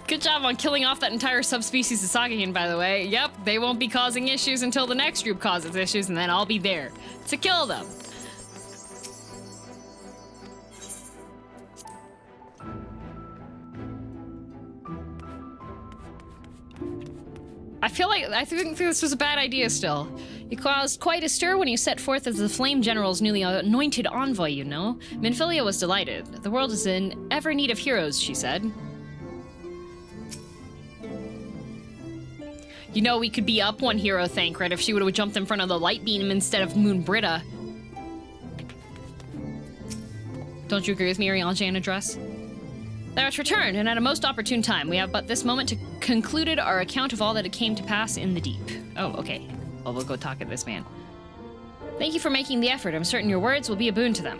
Good job on killing off that entire subspecies of Sagahin, by the way. Yep, they won't be causing issues until the next group causes issues, and then I'll be there to kill them. I think this was a bad idea still. You caused quite a stir when you set forth as the Flame General's newly anointed envoy, you know. Minfilia was delighted. The world is in ever need of heroes, she said. You know, we could be up one hero, Thancred, if she would have jumped in front of the light beam instead of Moon Britta. Don't you agree with me, Rianjan address? Thou art returned, and at a most opportune time. We have but this moment to concluded our account of all that it came to pass in the deep. Oh, okay. Well, we'll go talk to this man. Thank you for making the effort. I'm certain your words will be a boon to them.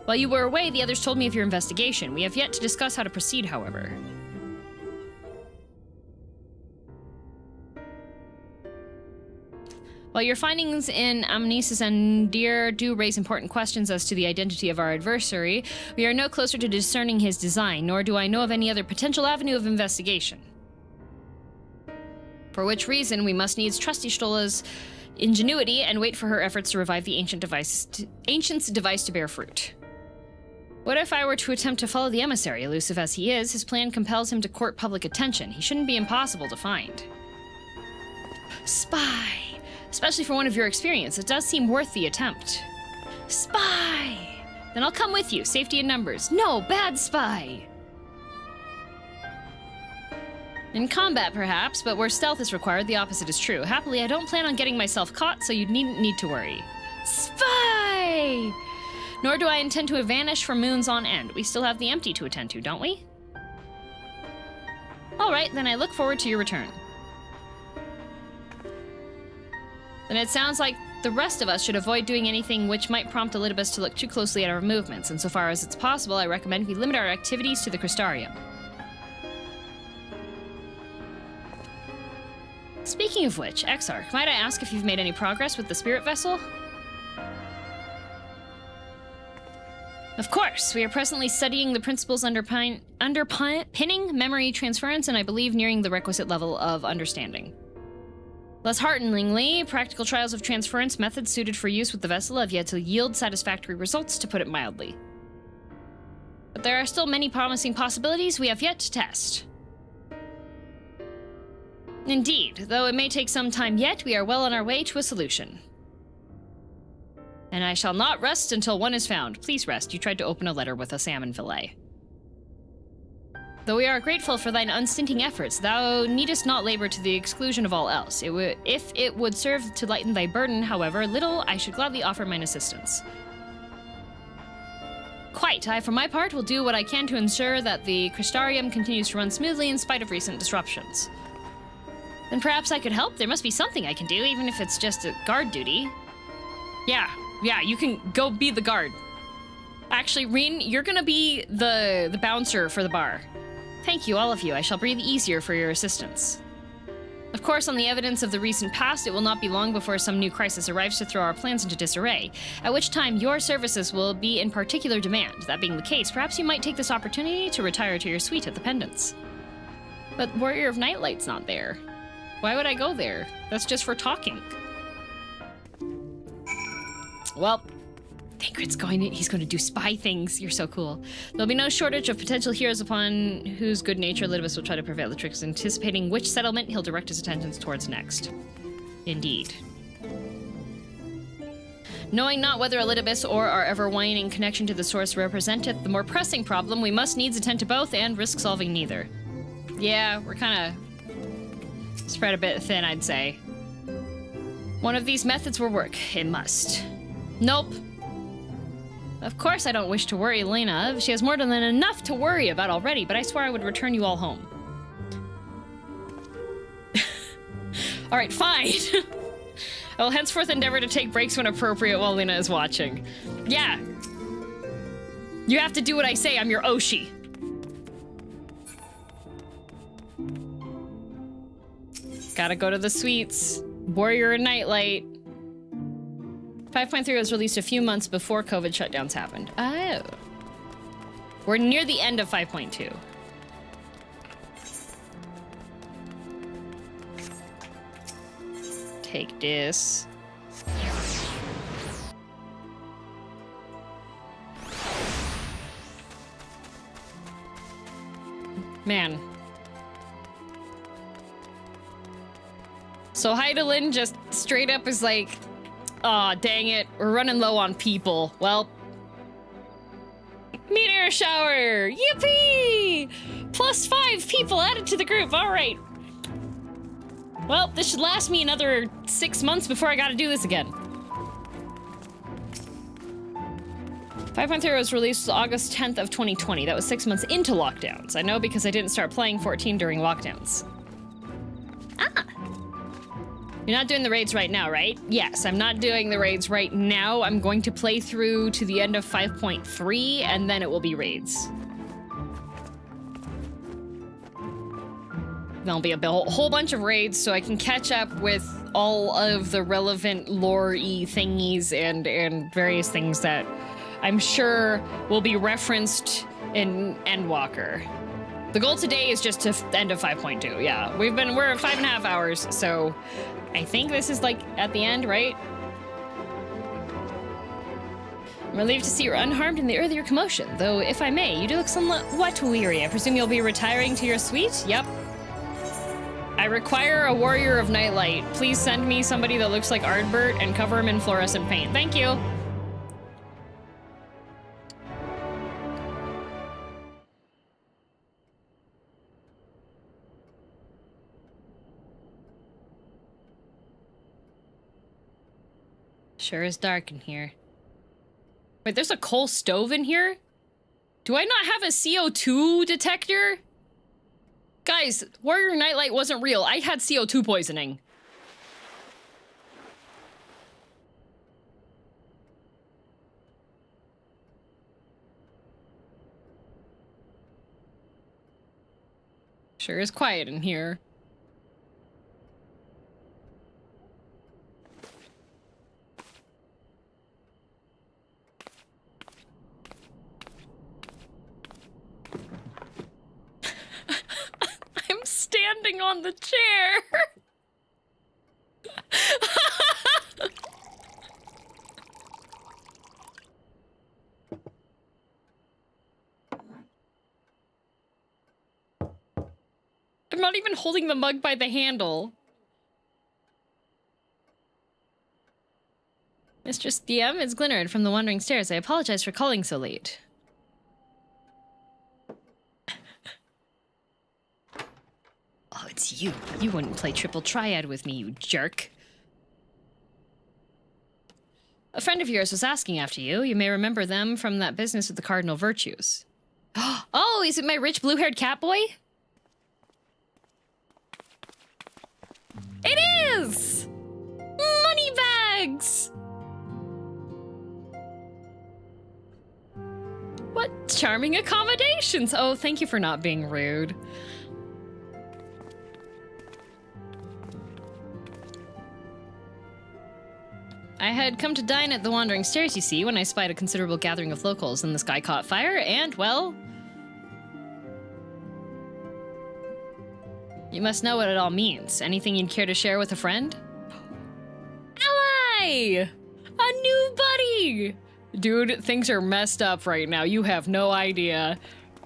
While you were away, the others told me of your investigation. We have yet to discuss how to proceed, however. While your findings in Amnesis and Deer do raise important questions as to the identity of our adversary, we are no closer to discerning his design, nor do I know of any other potential avenue of investigation. For which reason, we must needs trust Ishtola's ingenuity and wait for her efforts to revive the ancient's device to bear fruit. What if I were to attempt to follow the emissary? Elusive as he is, his plan compels him to court public attention. He shouldn't be impossible to find. Spy! Especially for one of your experience, it does seem worth the attempt. Spy! Then I'll come with you. Safety in numbers. No, bad spy! In combat, perhaps, but where stealth is required, the opposite is true. Happily, I don't plan on getting myself caught, so you needn't need to worry. Spy! Nor do I intend to vanish for moons on end. We still have the empty to attend to, don't we? All right, then I look forward to your return. Then it sounds like the rest of us should avoid doing anything which might prompt Elidibus to look too closely at our movements. Insofar as it's possible, I recommend we limit our activities to the Crystarium. Speaking of which, Exarch, might I ask if you've made any progress with the spirit vessel? Of course, we are presently studying the principles underpinning memory transference, and I believe nearing the requisite level of understanding. Less hearteningly, practical trials of transference methods suited for use with the vessel have yet to yield satisfactory results, to put it mildly. But there are still many promising possibilities we have yet to test. Indeed, though it may take some time yet, we are well on our way to a solution. And I shall not rest until one is found. Please rest. You tried to open a letter with a salmon fillet. Though we are grateful for thine unstinting efforts, thou needest not labor to the exclusion of all else. If it would serve to lighten thy burden, however little, I should gladly offer mine assistance. Quite. I, for my part, will do what I can to ensure that the Crystarium continues to run smoothly in spite of recent disruptions. Then perhaps I could help? There must be something I can do, even if it's just a guard duty. Yeah, you can go be the guard. Actually, Rin, you're gonna be the bouncer for the bar. Thank you, all of you. I shall breathe easier for your assistance. Of course, on the evidence of the recent past, it will not be long before some new crisis arrives to throw our plans into disarray, at which time your services will be in particular demand. That being the case, perhaps you might take this opportunity to retire to your suite at the Pendants. But Warrior of Nightlight's not there. Why would I go there? That's just for talking. Well, Tancred's he's going to do spy things. You're so cool. There'll be no shortage of potential heroes upon whose good nature Elidibus will try to prevail. The trick is anticipating which settlement he'll direct his attentions towards next. Indeed. Knowing not whether Elidibus or our ever-waning connection to the source representeth the more pressing problem, we must needs attend to both and risk solving neither. Yeah, we're kind of spread a bit thin, I'd say. One of these methods will work. It must. Nope. Of course I don't wish to worry Lena. She has more than enough to worry about already, but I swear I would return you all home. Alright, fine. I will henceforth endeavor to take breaks when appropriate while Lena is watching. Yeah. You have to do what I say, I'm your Oshi. Gotta go to the suites. Warrior and Nightlight. 5.3 was released a few months before COVID shutdowns happened. Oh. We're near the end of 5.2. Take this. Man. So Heidelin just straight up is like, aw, dang it, we're running low on people. Well, meteor shower, yippee! +5 people added to the group, all right. Well, this should last me another 6 months before I gotta do this again. 5.0 was released August 10th of 2020. That was 6 months into lockdowns. I know because I didn't start playing 14 during lockdowns. Ah! You're not doing the raids right now, right? Yes, I'm not doing the raids right now. I'm going to play through to the end of 5.3, and then it will be raids. There'll be a whole bunch of raids, so I can catch up with all of the relevant lore-y thingies and various things that I'm sure will be referenced in Endwalker. The goal today is just to end of 5.2, yeah. We're at 5.5 hours, so I think this is like at the end, right? I'm relieved to see you're unharmed in the earlier commotion, though if I may, you do look somewhat weary. I presume you'll be retiring to your suite? Yep. I require a Warrior of Nightlight. Please send me somebody that looks like Ardbert and cover him in fluorescent paint. Thank you. Sure is dark in here. Wait, there's a coal stove in here? Do I not have a CO2 detector? Guys, Warrior Nightlight wasn't real. I had CO2 poisoning. Sure is quiet in here. Standing on the chair. I'm not even holding the mug by the handle. Mistress DM, it's Glynnard from the Wandering Stairs. I apologize for calling so late. That's you. You wouldn't play triple triad with me, you jerk. A friend of yours was asking after you. You may remember them from that business with the cardinal virtues. Oh, is it my rich blue-haired cat boy? It is! Money bags! What charming accommodations! Oh, thank you for not being rude. I had come to dine at the Wandering Stairs, you see, when I spied a considerable gathering of locals, and the sky caught fire, and, well... You must know what it all means. Anything you'd care to share with a friend? Ally! A new buddy! Dude, things are messed up right now. You have no idea.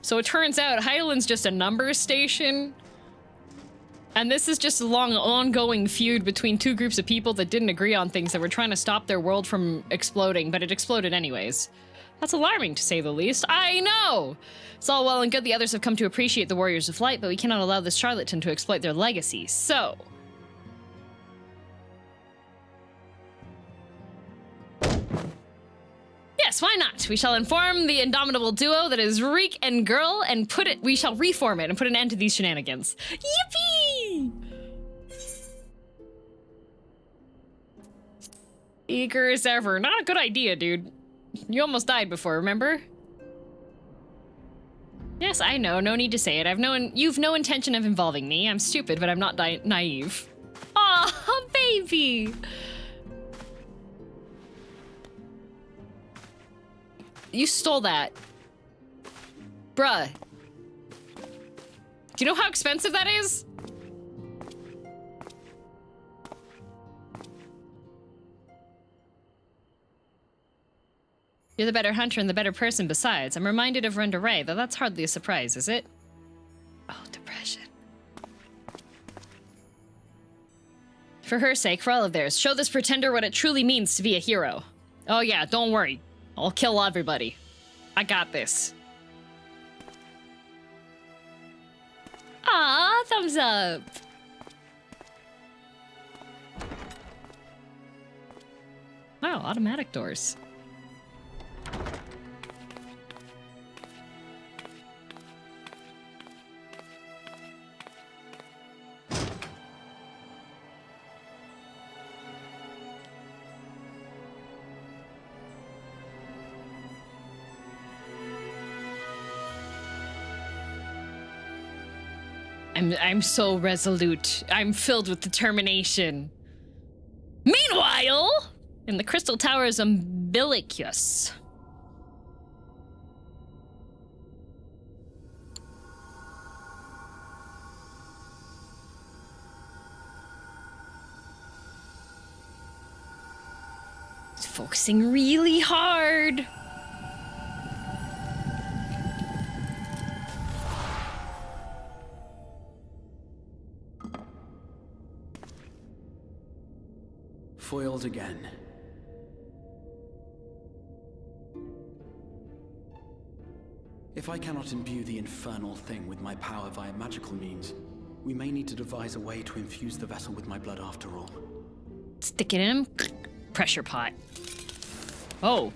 So it turns out Hydaelyn's just a numbers station. And this is just a long, ongoing feud between two groups of people that didn't agree on things that were trying to stop their world from exploding, but it exploded anyways. That's alarming, to say the least. I know! It's all well and good the others have come to appreciate the Warriors of Light, but we cannot allow this charlatan to exploit their legacy, so... Yes, why not? We shall inform the indomitable duo that is Reek and Girl and we shall reform it and put an end to these shenanigans. Yippee! Eager as ever. Not a good idea, dude. You almost died before, remember? Yes, I know. No need to say it. You've no intention of involving me. I'm stupid, but I'm not naive. Aw, baby! You stole that. Bruh. Do you know how expensive that is? You're the better hunter and the better person besides. I'm reminded of Renda Ray, though that's hardly a surprise, is it? Oh, depression. For her sake, for all of theirs, show this pretender what it truly means to be a hero. Oh yeah, don't worry. I'll kill everybody. I got this. Ah, thumbs up. Wow, automatic doors. I'm so resolute. I'm filled with determination. Meanwhile, in the Crystal Tower's umbilicus. It's focusing really hard. Foiled again. If I cannot imbue the infernal thing with my power via magical means, we may need to devise a way to infuse the vessel with my blood after all. Stick it in him. Pressure pot. Oh.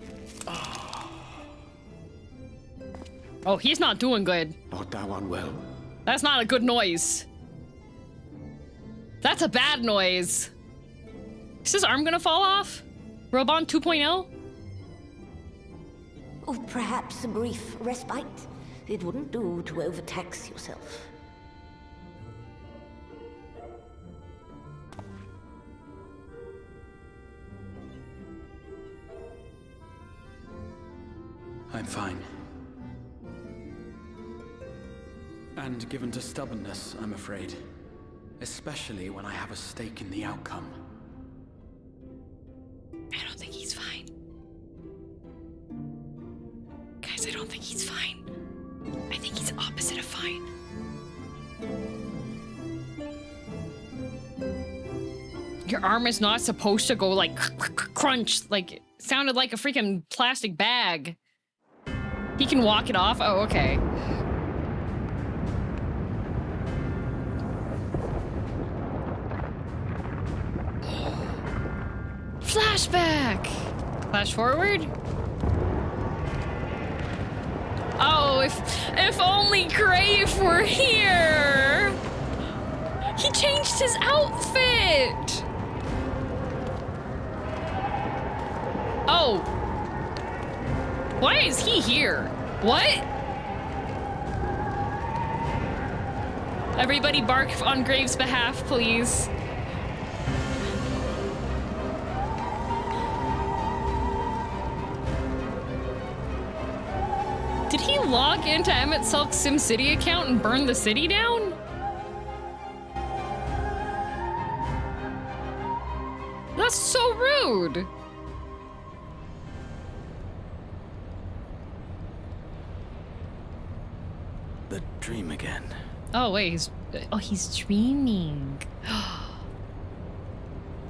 Oh, he's not doing good. Art thou unwell? That's not a good noise. That's a bad noise. Is his arm gonna fall off? Robon 2.0? Oh, perhaps a brief respite. It wouldn't do to overtax yourself. I'm fine. And given to stubbornness, I'm afraid. Especially when I have a stake in the outcome. I don't think he's fine. Guys, I don't think he's fine. I think he's opposite of fine. Your arm is not supposed to go like crunch, like it sounded like a freaking plastic bag. He can walk it off? Oh, okay. Flashback! Flash forward? Oh, if only Grave were here! He changed his outfit! Oh. Why is he here? What? Everybody bark on Grave's behalf, please. Did he log into MSQing's SimCity account and burn the city down? That's so rude. The dream again. Oh wait, he's dreaming.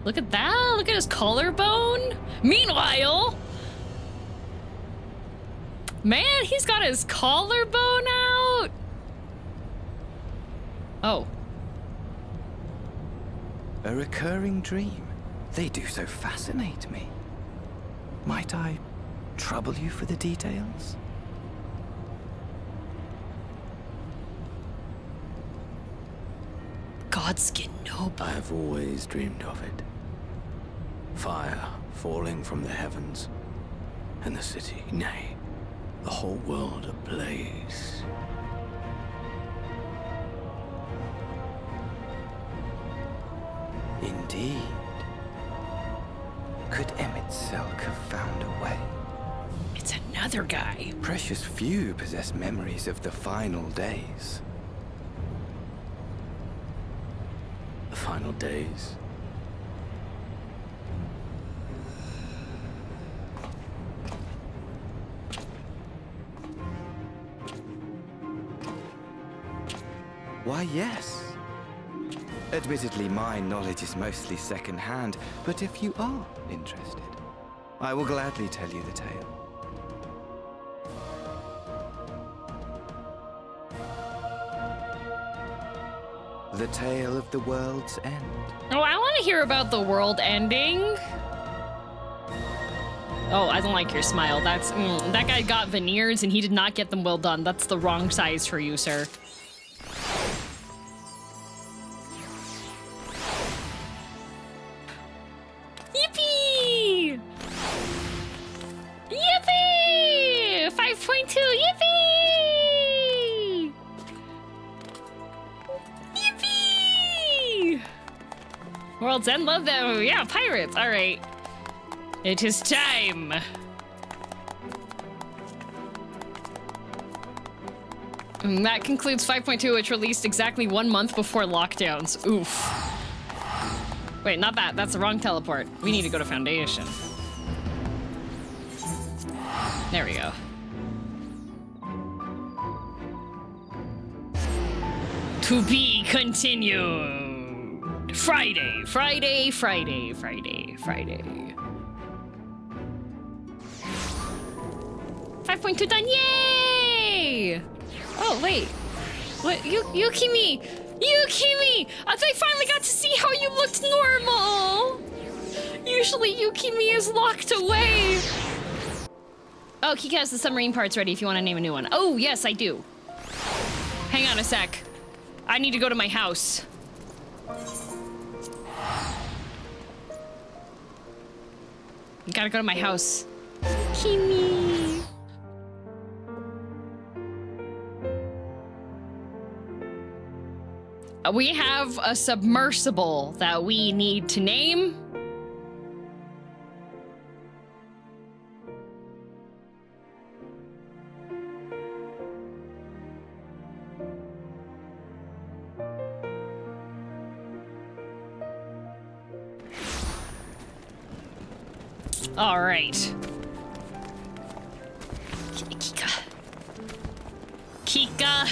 Look at that, look at his collarbone. Meanwhile, man, he's got his collarbone out. Oh. A recurring dream. They do so fascinate me. Might I trouble you for the details? Godskin Noble. I have always dreamed of it. Fire falling from the heavens, and the city, nay, the whole world ablaze. Indeed. Could Emmett Selk have found a way? It's another guy. Precious few possess memories of the final days. The final days. Why, yes. Admittedly, my knowledge is mostly second-hand, but if you are interested, I will gladly tell you the tale. The tale of the world's end. Oh, I want to hear about the world ending. Oh, I don't like your smile. That's that guy got veneers and he did not get them well done. That's the wrong size for you, sir. Yippee! Yippee! 5.2, yippee! Yippee! World's End, love them. Yeah, pirates. All right. It is time. And that concludes 5.2, which released exactly 1 month before lockdowns. Oof. Wait, not that. That's the wrong teleport. We need to go to Foundation. There we go. To be continued. Friday, Friday, Friday, Friday, Friday. 5.2 done, yay! Oh, wait. What, Yukimi! Yukimi! I finally got to see how you looked normal! Usually Yukimi is locked away. Oh, Kika has the submarine parts ready if you want to name a new one. Oh, yes, I do. Hang on a sec. I need to go to my house. Gotta go to my house. Kimi. We have a submersible that we need to name. All right. Kika. Kika.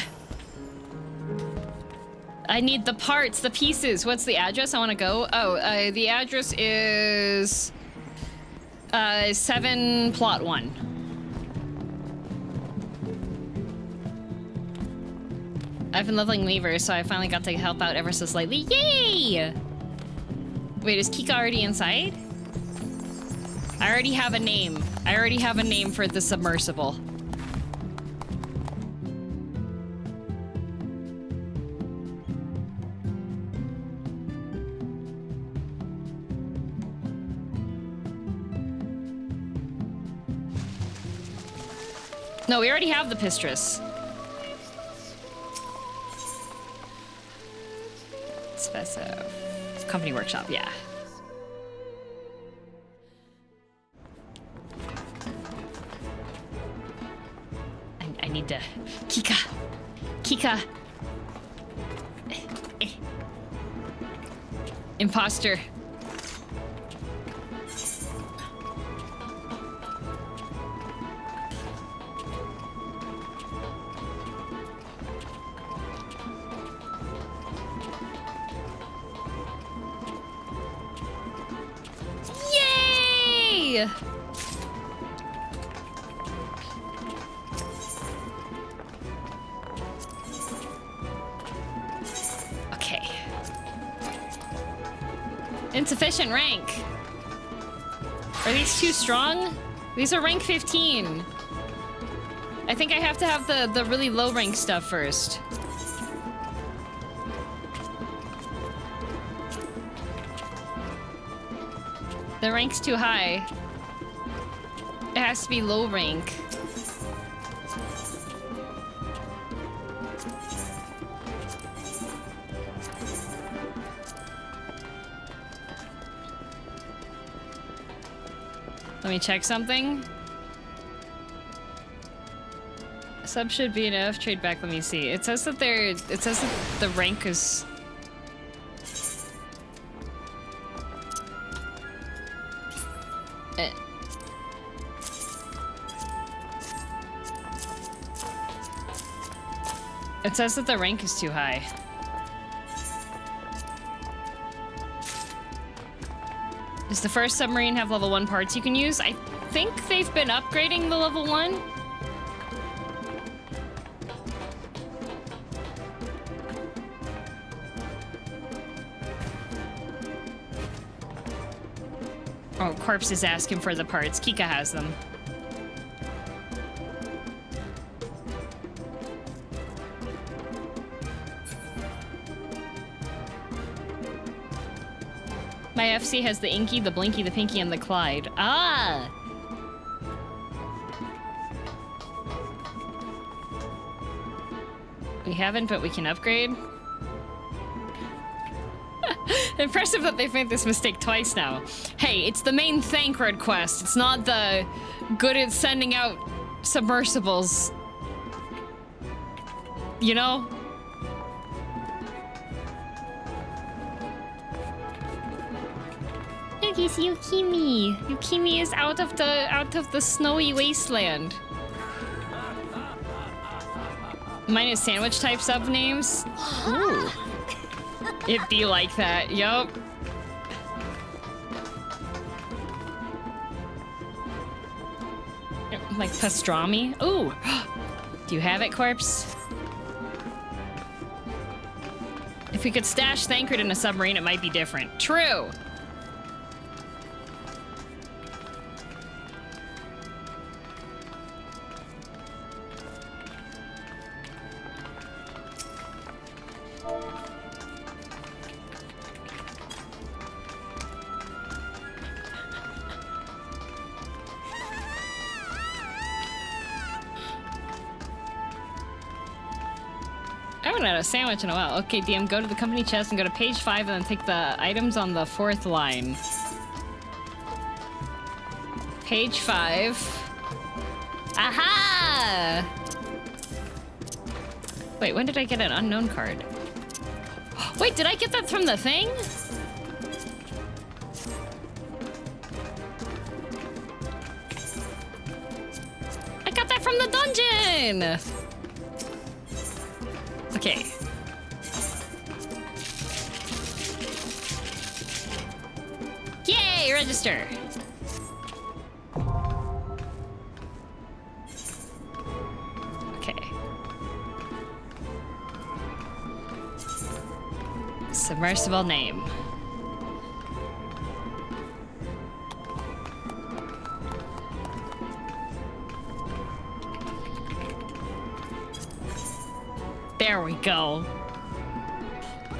I need the parts, the pieces. What's the address? I want to go. Oh, the address is 7 plot 1. I've been leveling levers, so I finally got to help out ever so slightly. Yay! Wait, is Kika already inside? I already have a name. I already have a name for the submersible. No, we already have the Pistress. Spesso. Company workshop, yeah. I need to... Kika! Kika! Imposter. Yay! Okay. Insufficient rank. Are these too strong? These are rank 15. I think I have to have the really low rank stuff first. The rank's too high. It has to be low rank. Let me check something. Sub should be enough. Trade back. Let me see. It says that the rank is. It says that the rank is too high. Does the first submarine have level 1 parts you can use? I think they've been upgrading the level 1. Oh, Corpse is asking for the parts. Kika has them. My FC has the Inky, the Blinky, the Pinky, and the Clyde. Ah! We haven't, but we can upgrade. Impressive that they've made this mistake twice now. Hey, it's the main Thancred quest. It's not the good at sending out submersibles. You know? Look, it's Yukimi. Yukimi is out of the snowy wasteland. Mine is sandwich type sub names. Ooh. It be like that, yup. Like pastrami. Ooh. Do you have it, Corpse? If we could stash Thancred in a submarine, it might be different. True. I haven't had a sandwich in a while. Okay, DM, go to the company chest and go to page 5 and then take the items on the 4th line. Page 5. Aha! Wait, when did I get an unknown card? Wait, did I get that from the thing? I got that from the dungeon! Okay. Yay, register. Okay. Submersible name. There we go.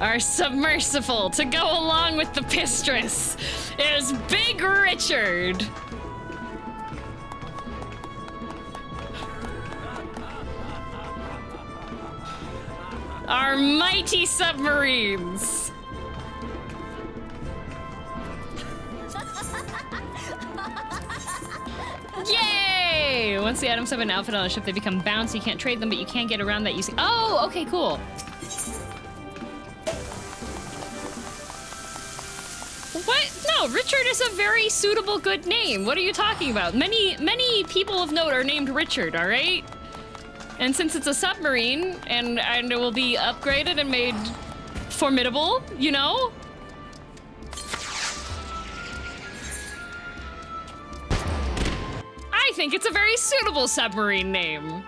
Our submersible to go along with the Pistress is Big Richard. Our mighty submarines. Yay! Once the items have an outfit on a ship, they become bound, so you can't trade them, but you can get around that using... Oh, okay, cool. What? No, Richard is a very suitable, good name. What are you talking about? Many people of note are named Richard, all right? And since it's a submarine, and it will be upgraded and made formidable, you know? I think it's a very suitable submarine name.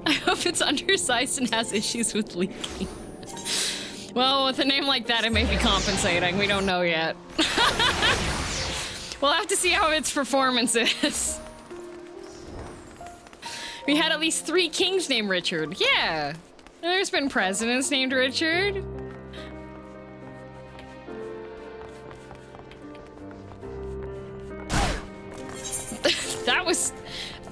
I hope it's undersized and has issues with leaking. Well, with a name like that, it may be compensating. We don't know yet. We'll have to see how its performance is. We had at least 3 kings named Richard. Yeah. There's been presidents named Richard.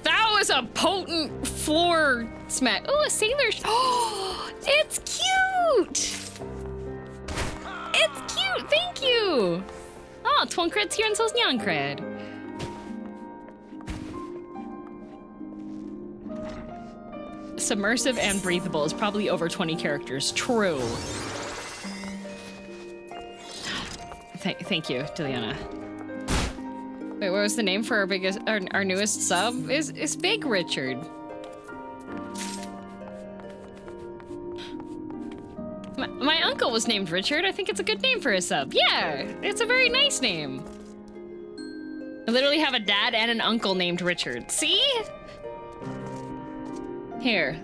That was a potent floor smack. Oh, a sailor. Oh, it's cute. It's cute. Thank you. Oh, Twonkred here and Nyankred. Submersive and breathable is probably over 20 characters. True. Thank you, Deliana. Wait, what was the name for our newest sub? Is Big Richard. My uncle was named Richard. I think it's a good name for a sub. Yeah, it's a very nice name. I literally have a dad and an uncle named Richard. See? Here.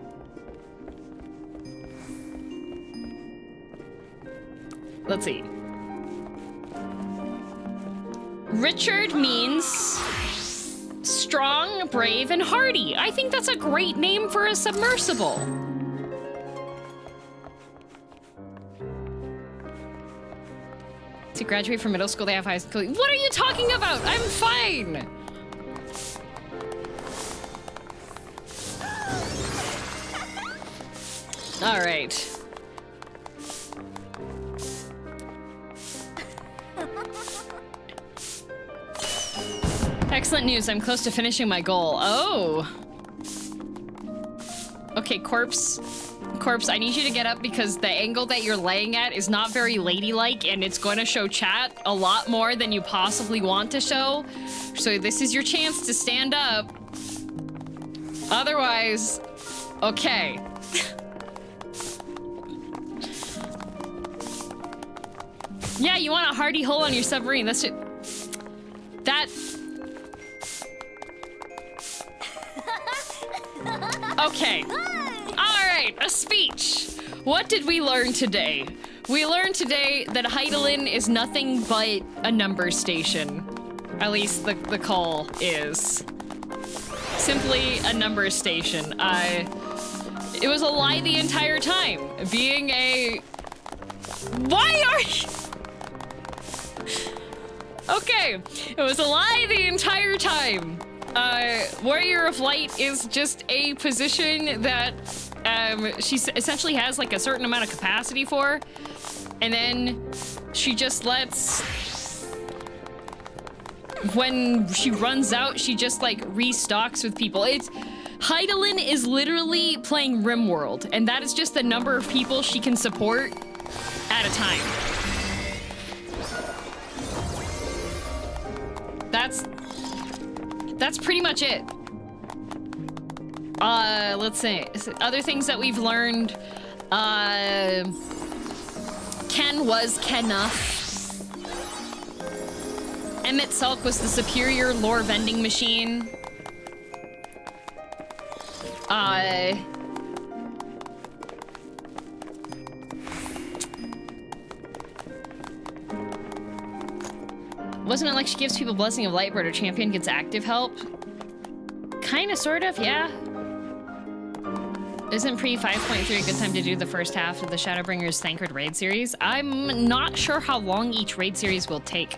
Let's see. Richard means strong, brave, and hardy. I think that's a great name for a submersible. To graduate from middle school, they have high school. What are you talking about? I'm fine. All right. Excellent news. I'm close to finishing my goal. Oh. Okay, Corpse, I need you to get up because the angle that you're laying at is not very ladylike and it's going to show chat a lot more than you possibly want to show. So this is your chance to stand up. Otherwise, okay. Yeah, you want a hardy hull on your submarine. That's it. That... Okay. Alright, a speech. What did we learn today? We learned today that Heidelin is nothing but a number station. At least the call is. Simply a number station. It was a lie the entire time. Being a... Why are you... Okay, it was a lie the entire time. Warrior of Light is just a position that she essentially has like a certain amount of capacity for, and then she just lets, when she runs out, she just like restocks with people. Heidelin is literally playing RimWorld, and that is just the number of people she can support at a time. That's pretty much it. Let's see. Other things that we've learned. Ken was Kenuff. Emmett Sulk was the superior lore vending machine. Wasn't it like she gives people Blessing of Light, but her champion gets active help? Kinda, sort of, yeah. Isn't pre 5.3 a good time to do the first half of the Shadowbringers Thancred raid series? I'm not sure how long each raid series will take.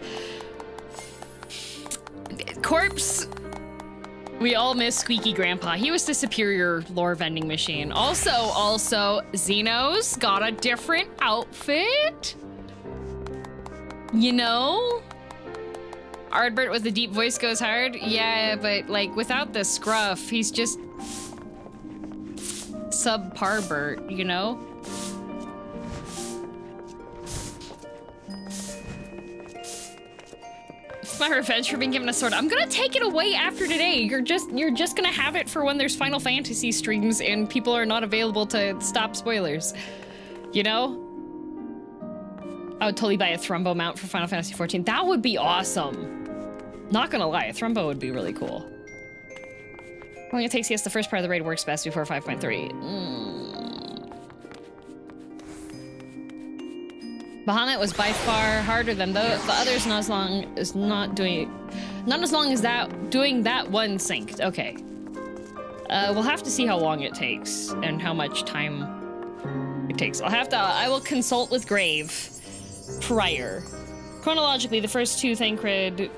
Corpse, we all miss Squeaky Grandpa. He was the superior lore vending machine. Also, Xenos got a different outfit. You know? Ardbert with the deep voice goes hard. Yeah, but like without the scruff, he's just subpar Bert, you know? It's my revenge for being given a sword. I'm gonna take it away after today. You're just gonna have it for when there's Final Fantasy streams and people are not available to stop spoilers. You know? I would totally buy a Thrumbo mount for Final Fantasy 14. That would be awesome. Not gonna lie, a Thrumbo would be really cool. How long it takes to get the first part of the raid works best before 5.3. Bahamut was by far harder than the others, not as long as doing that one synced. Okay. We'll have to see how long it takes and how much time it takes. I will consult with Grave prior. Chronologically, the first two Thancred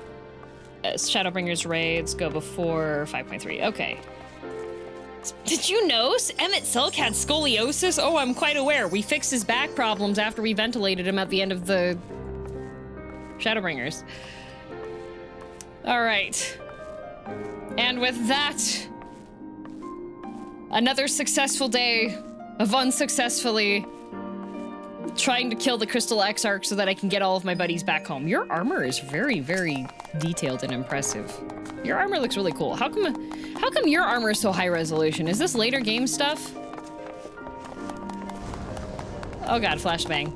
Shadowbringers raids go before 5.3. Okay. Did you know Emmett Silk had scoliosis? Oh, I'm quite aware. We fixed his back problems after we ventilated him at the end of the Shadowbringers. All right. And with that, another successful day of unsuccessfully trying to kill the Crystal Exarch so that I can get all of my buddies back home. Your armor is very, very detailed and impressive. Your armor looks really cool. How come your armor is so high resolution? Is this later game stuff? Oh god, flashbang.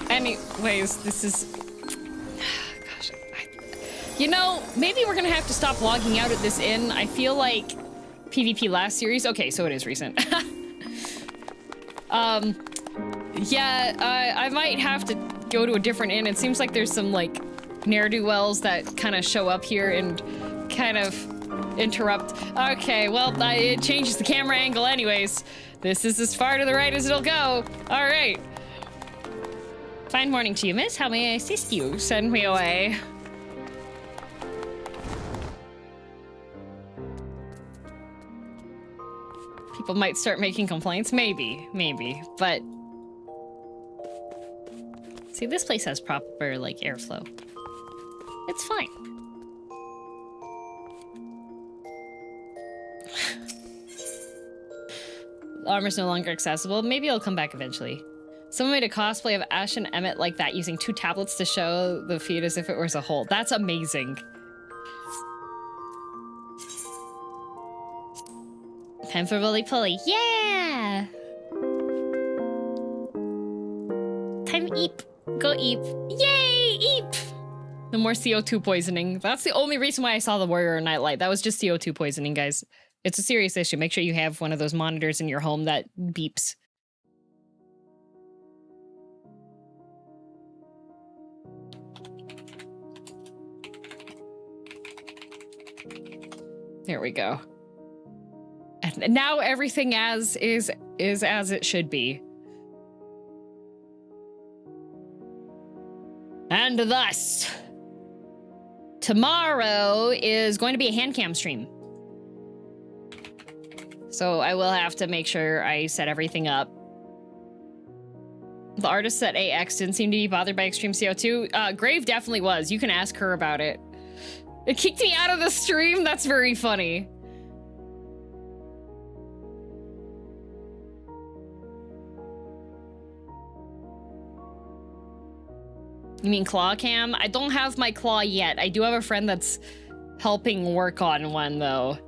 Anyways, this is... Gosh, you know, maybe we're gonna have to stop logging out at this inn. I feel like PvP last series. Okay, so it is recent. Yeah, I might have to go to a different inn. It seems like there's some like ne'er-do-wells that kind of show up here and kind of interrupt. Okay, well, it changes the camera angle anyways. This is as far to the right as it'll go. All right. Fine morning to you, miss. How may I assist you? Send me away. People might start making complaints. Maybe, but... See, this place has proper, like, airflow. It's fine. The armor's no longer accessible. Maybe it'll come back eventually. Someone made a cosplay of Ash and Emmett like that using 2 tablets to show the feed as if it was a whole. That's amazing. Time for Bully Pulley. Yeah! Time eep. Go eep. Yay! Eep! No more CO2 poisoning. That's the only reason why I saw the Warrior Nightlight. That was just CO2 poisoning, guys. It's a serious issue. Make sure you have one of those monitors in your home that beeps. There we go. And now everything is as it should be. And thus, tomorrow is going to be a hand cam stream. So I will have to make sure I set everything up. The artist at AX didn't seem to be bothered by extreme CO2. Grave definitely was. You can ask her about it. It kicked me out of the stream? That's very funny. You mean claw cam? I don't have my claw yet. I do have a friend that's helping work on one, though.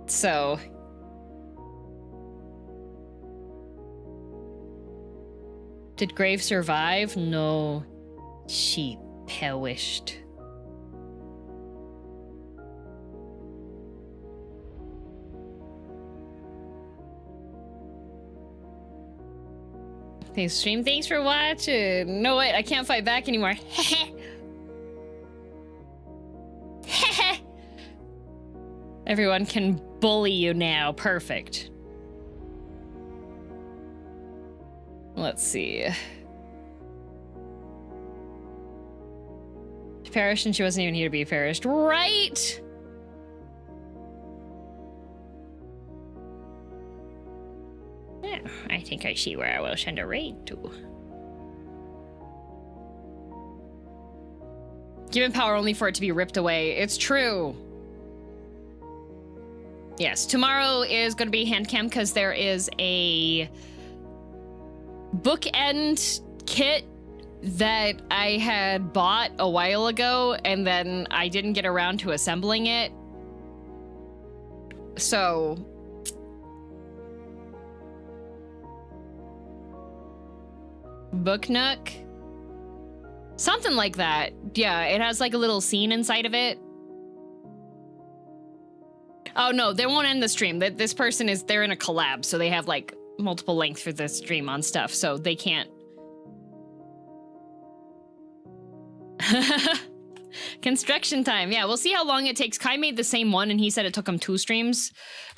So... Did Grave survive? No. She perished. Hey, stream, thanks for watching. No, wait, I can't fight back anymore. Everyone can bully you now. Perfect. Let's see. She perished and she wasn't even here to be perished. Right? Yeah, I think I see where I will send a raid to. Given power only for it to be ripped away. It's true. Yes, tomorrow is going to be hand cam because there is a bookend kit that I had bought a while ago and then I didn't get around to assembling it. So Book Nook? Something like that. Yeah, it has like a little scene inside of it. Oh no, they won't end the stream. This person they're in a collab, so they have like multiple lengths for the stream on stuff, so they can't. Construction time. Yeah, we'll see how long it takes. Kai made the same one and he said it took him 2 streams,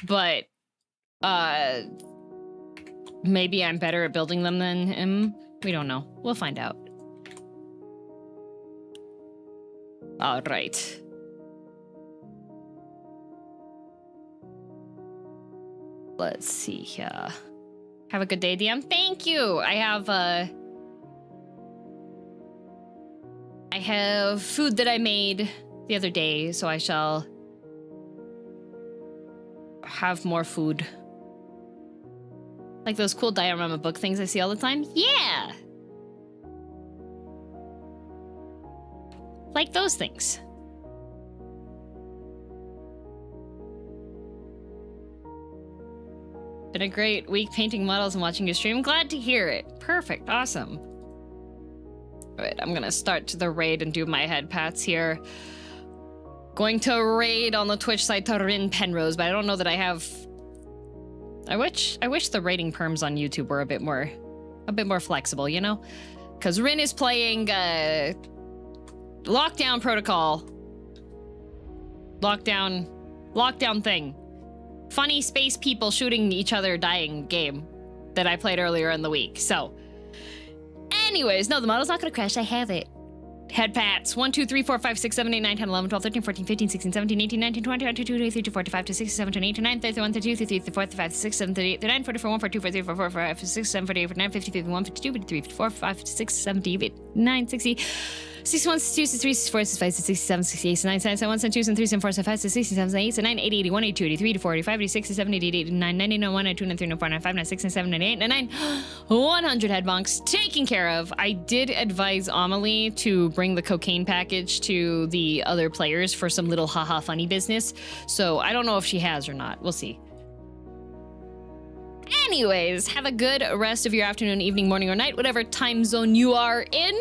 but maybe I'm better at building them than him. We don't know. We'll find out. All right. Let's see here. Have a good day, DM. Thank you. I have food that I made the other day, so I shall have more food. Like those cool diorama book things I see all the time? Yeah! Like those things. Been a great week painting models and watching your stream. Glad to hear it. Perfect. Awesome. All right, I'm gonna start the raid and do my head pats here. Going to raid on the Twitch site to Rin Penrose, but I don't know that I have. I wish the raiding perms on YouTube were a bit more flexible, you know? Because Rin is playing Lockdown Protocol. Lockdown thing. Funny space people shooting each other dying game that I played earlier in the week. So, anyways, no, the model's not gonna crash. I have it. Head pats. 1, 2, 3, 4, 5, 6, 7, 8, 9, 10, 11, 12, 13, 14, 15, 16, 17, 18, 19, 20, 22, 23, 24, 25, 26, 27, 28, 29, 30, 31, 32, 33, 34, 35, 36, 37, 38, 39, 44, 1, 42, 43, 44, 45, 46, 47, 48, 49, 50, 51, 52, 53, 54, 55, 56, 57, 59, 60, 61, 62, 63, 64, 65, 67, 68, 69, 70, 71, 72, 73, 74, 75, 66, 67, 68, 69, 80, 81, 82, 83, 84, 85, 86, 87, 88, 89, 90, 91, 92, 93, 94, 95, 96, 97, 98, 99, 100 head bonks taken care of. I did advise Amelie to bring the cocaine package to the other players for some little haha funny business. So I don't know if she has or not. We'll see. Anyways, have a good rest of your afternoon, evening, morning, or night, whatever time zone you are in.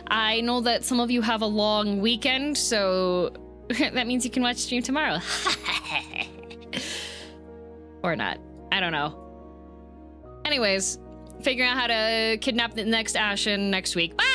I know that some of you have a long weekend, so that means you can watch stream tomorrow. Or not. I don't know. Anyways, figuring out how to kidnap the next Ashen next week. Bye!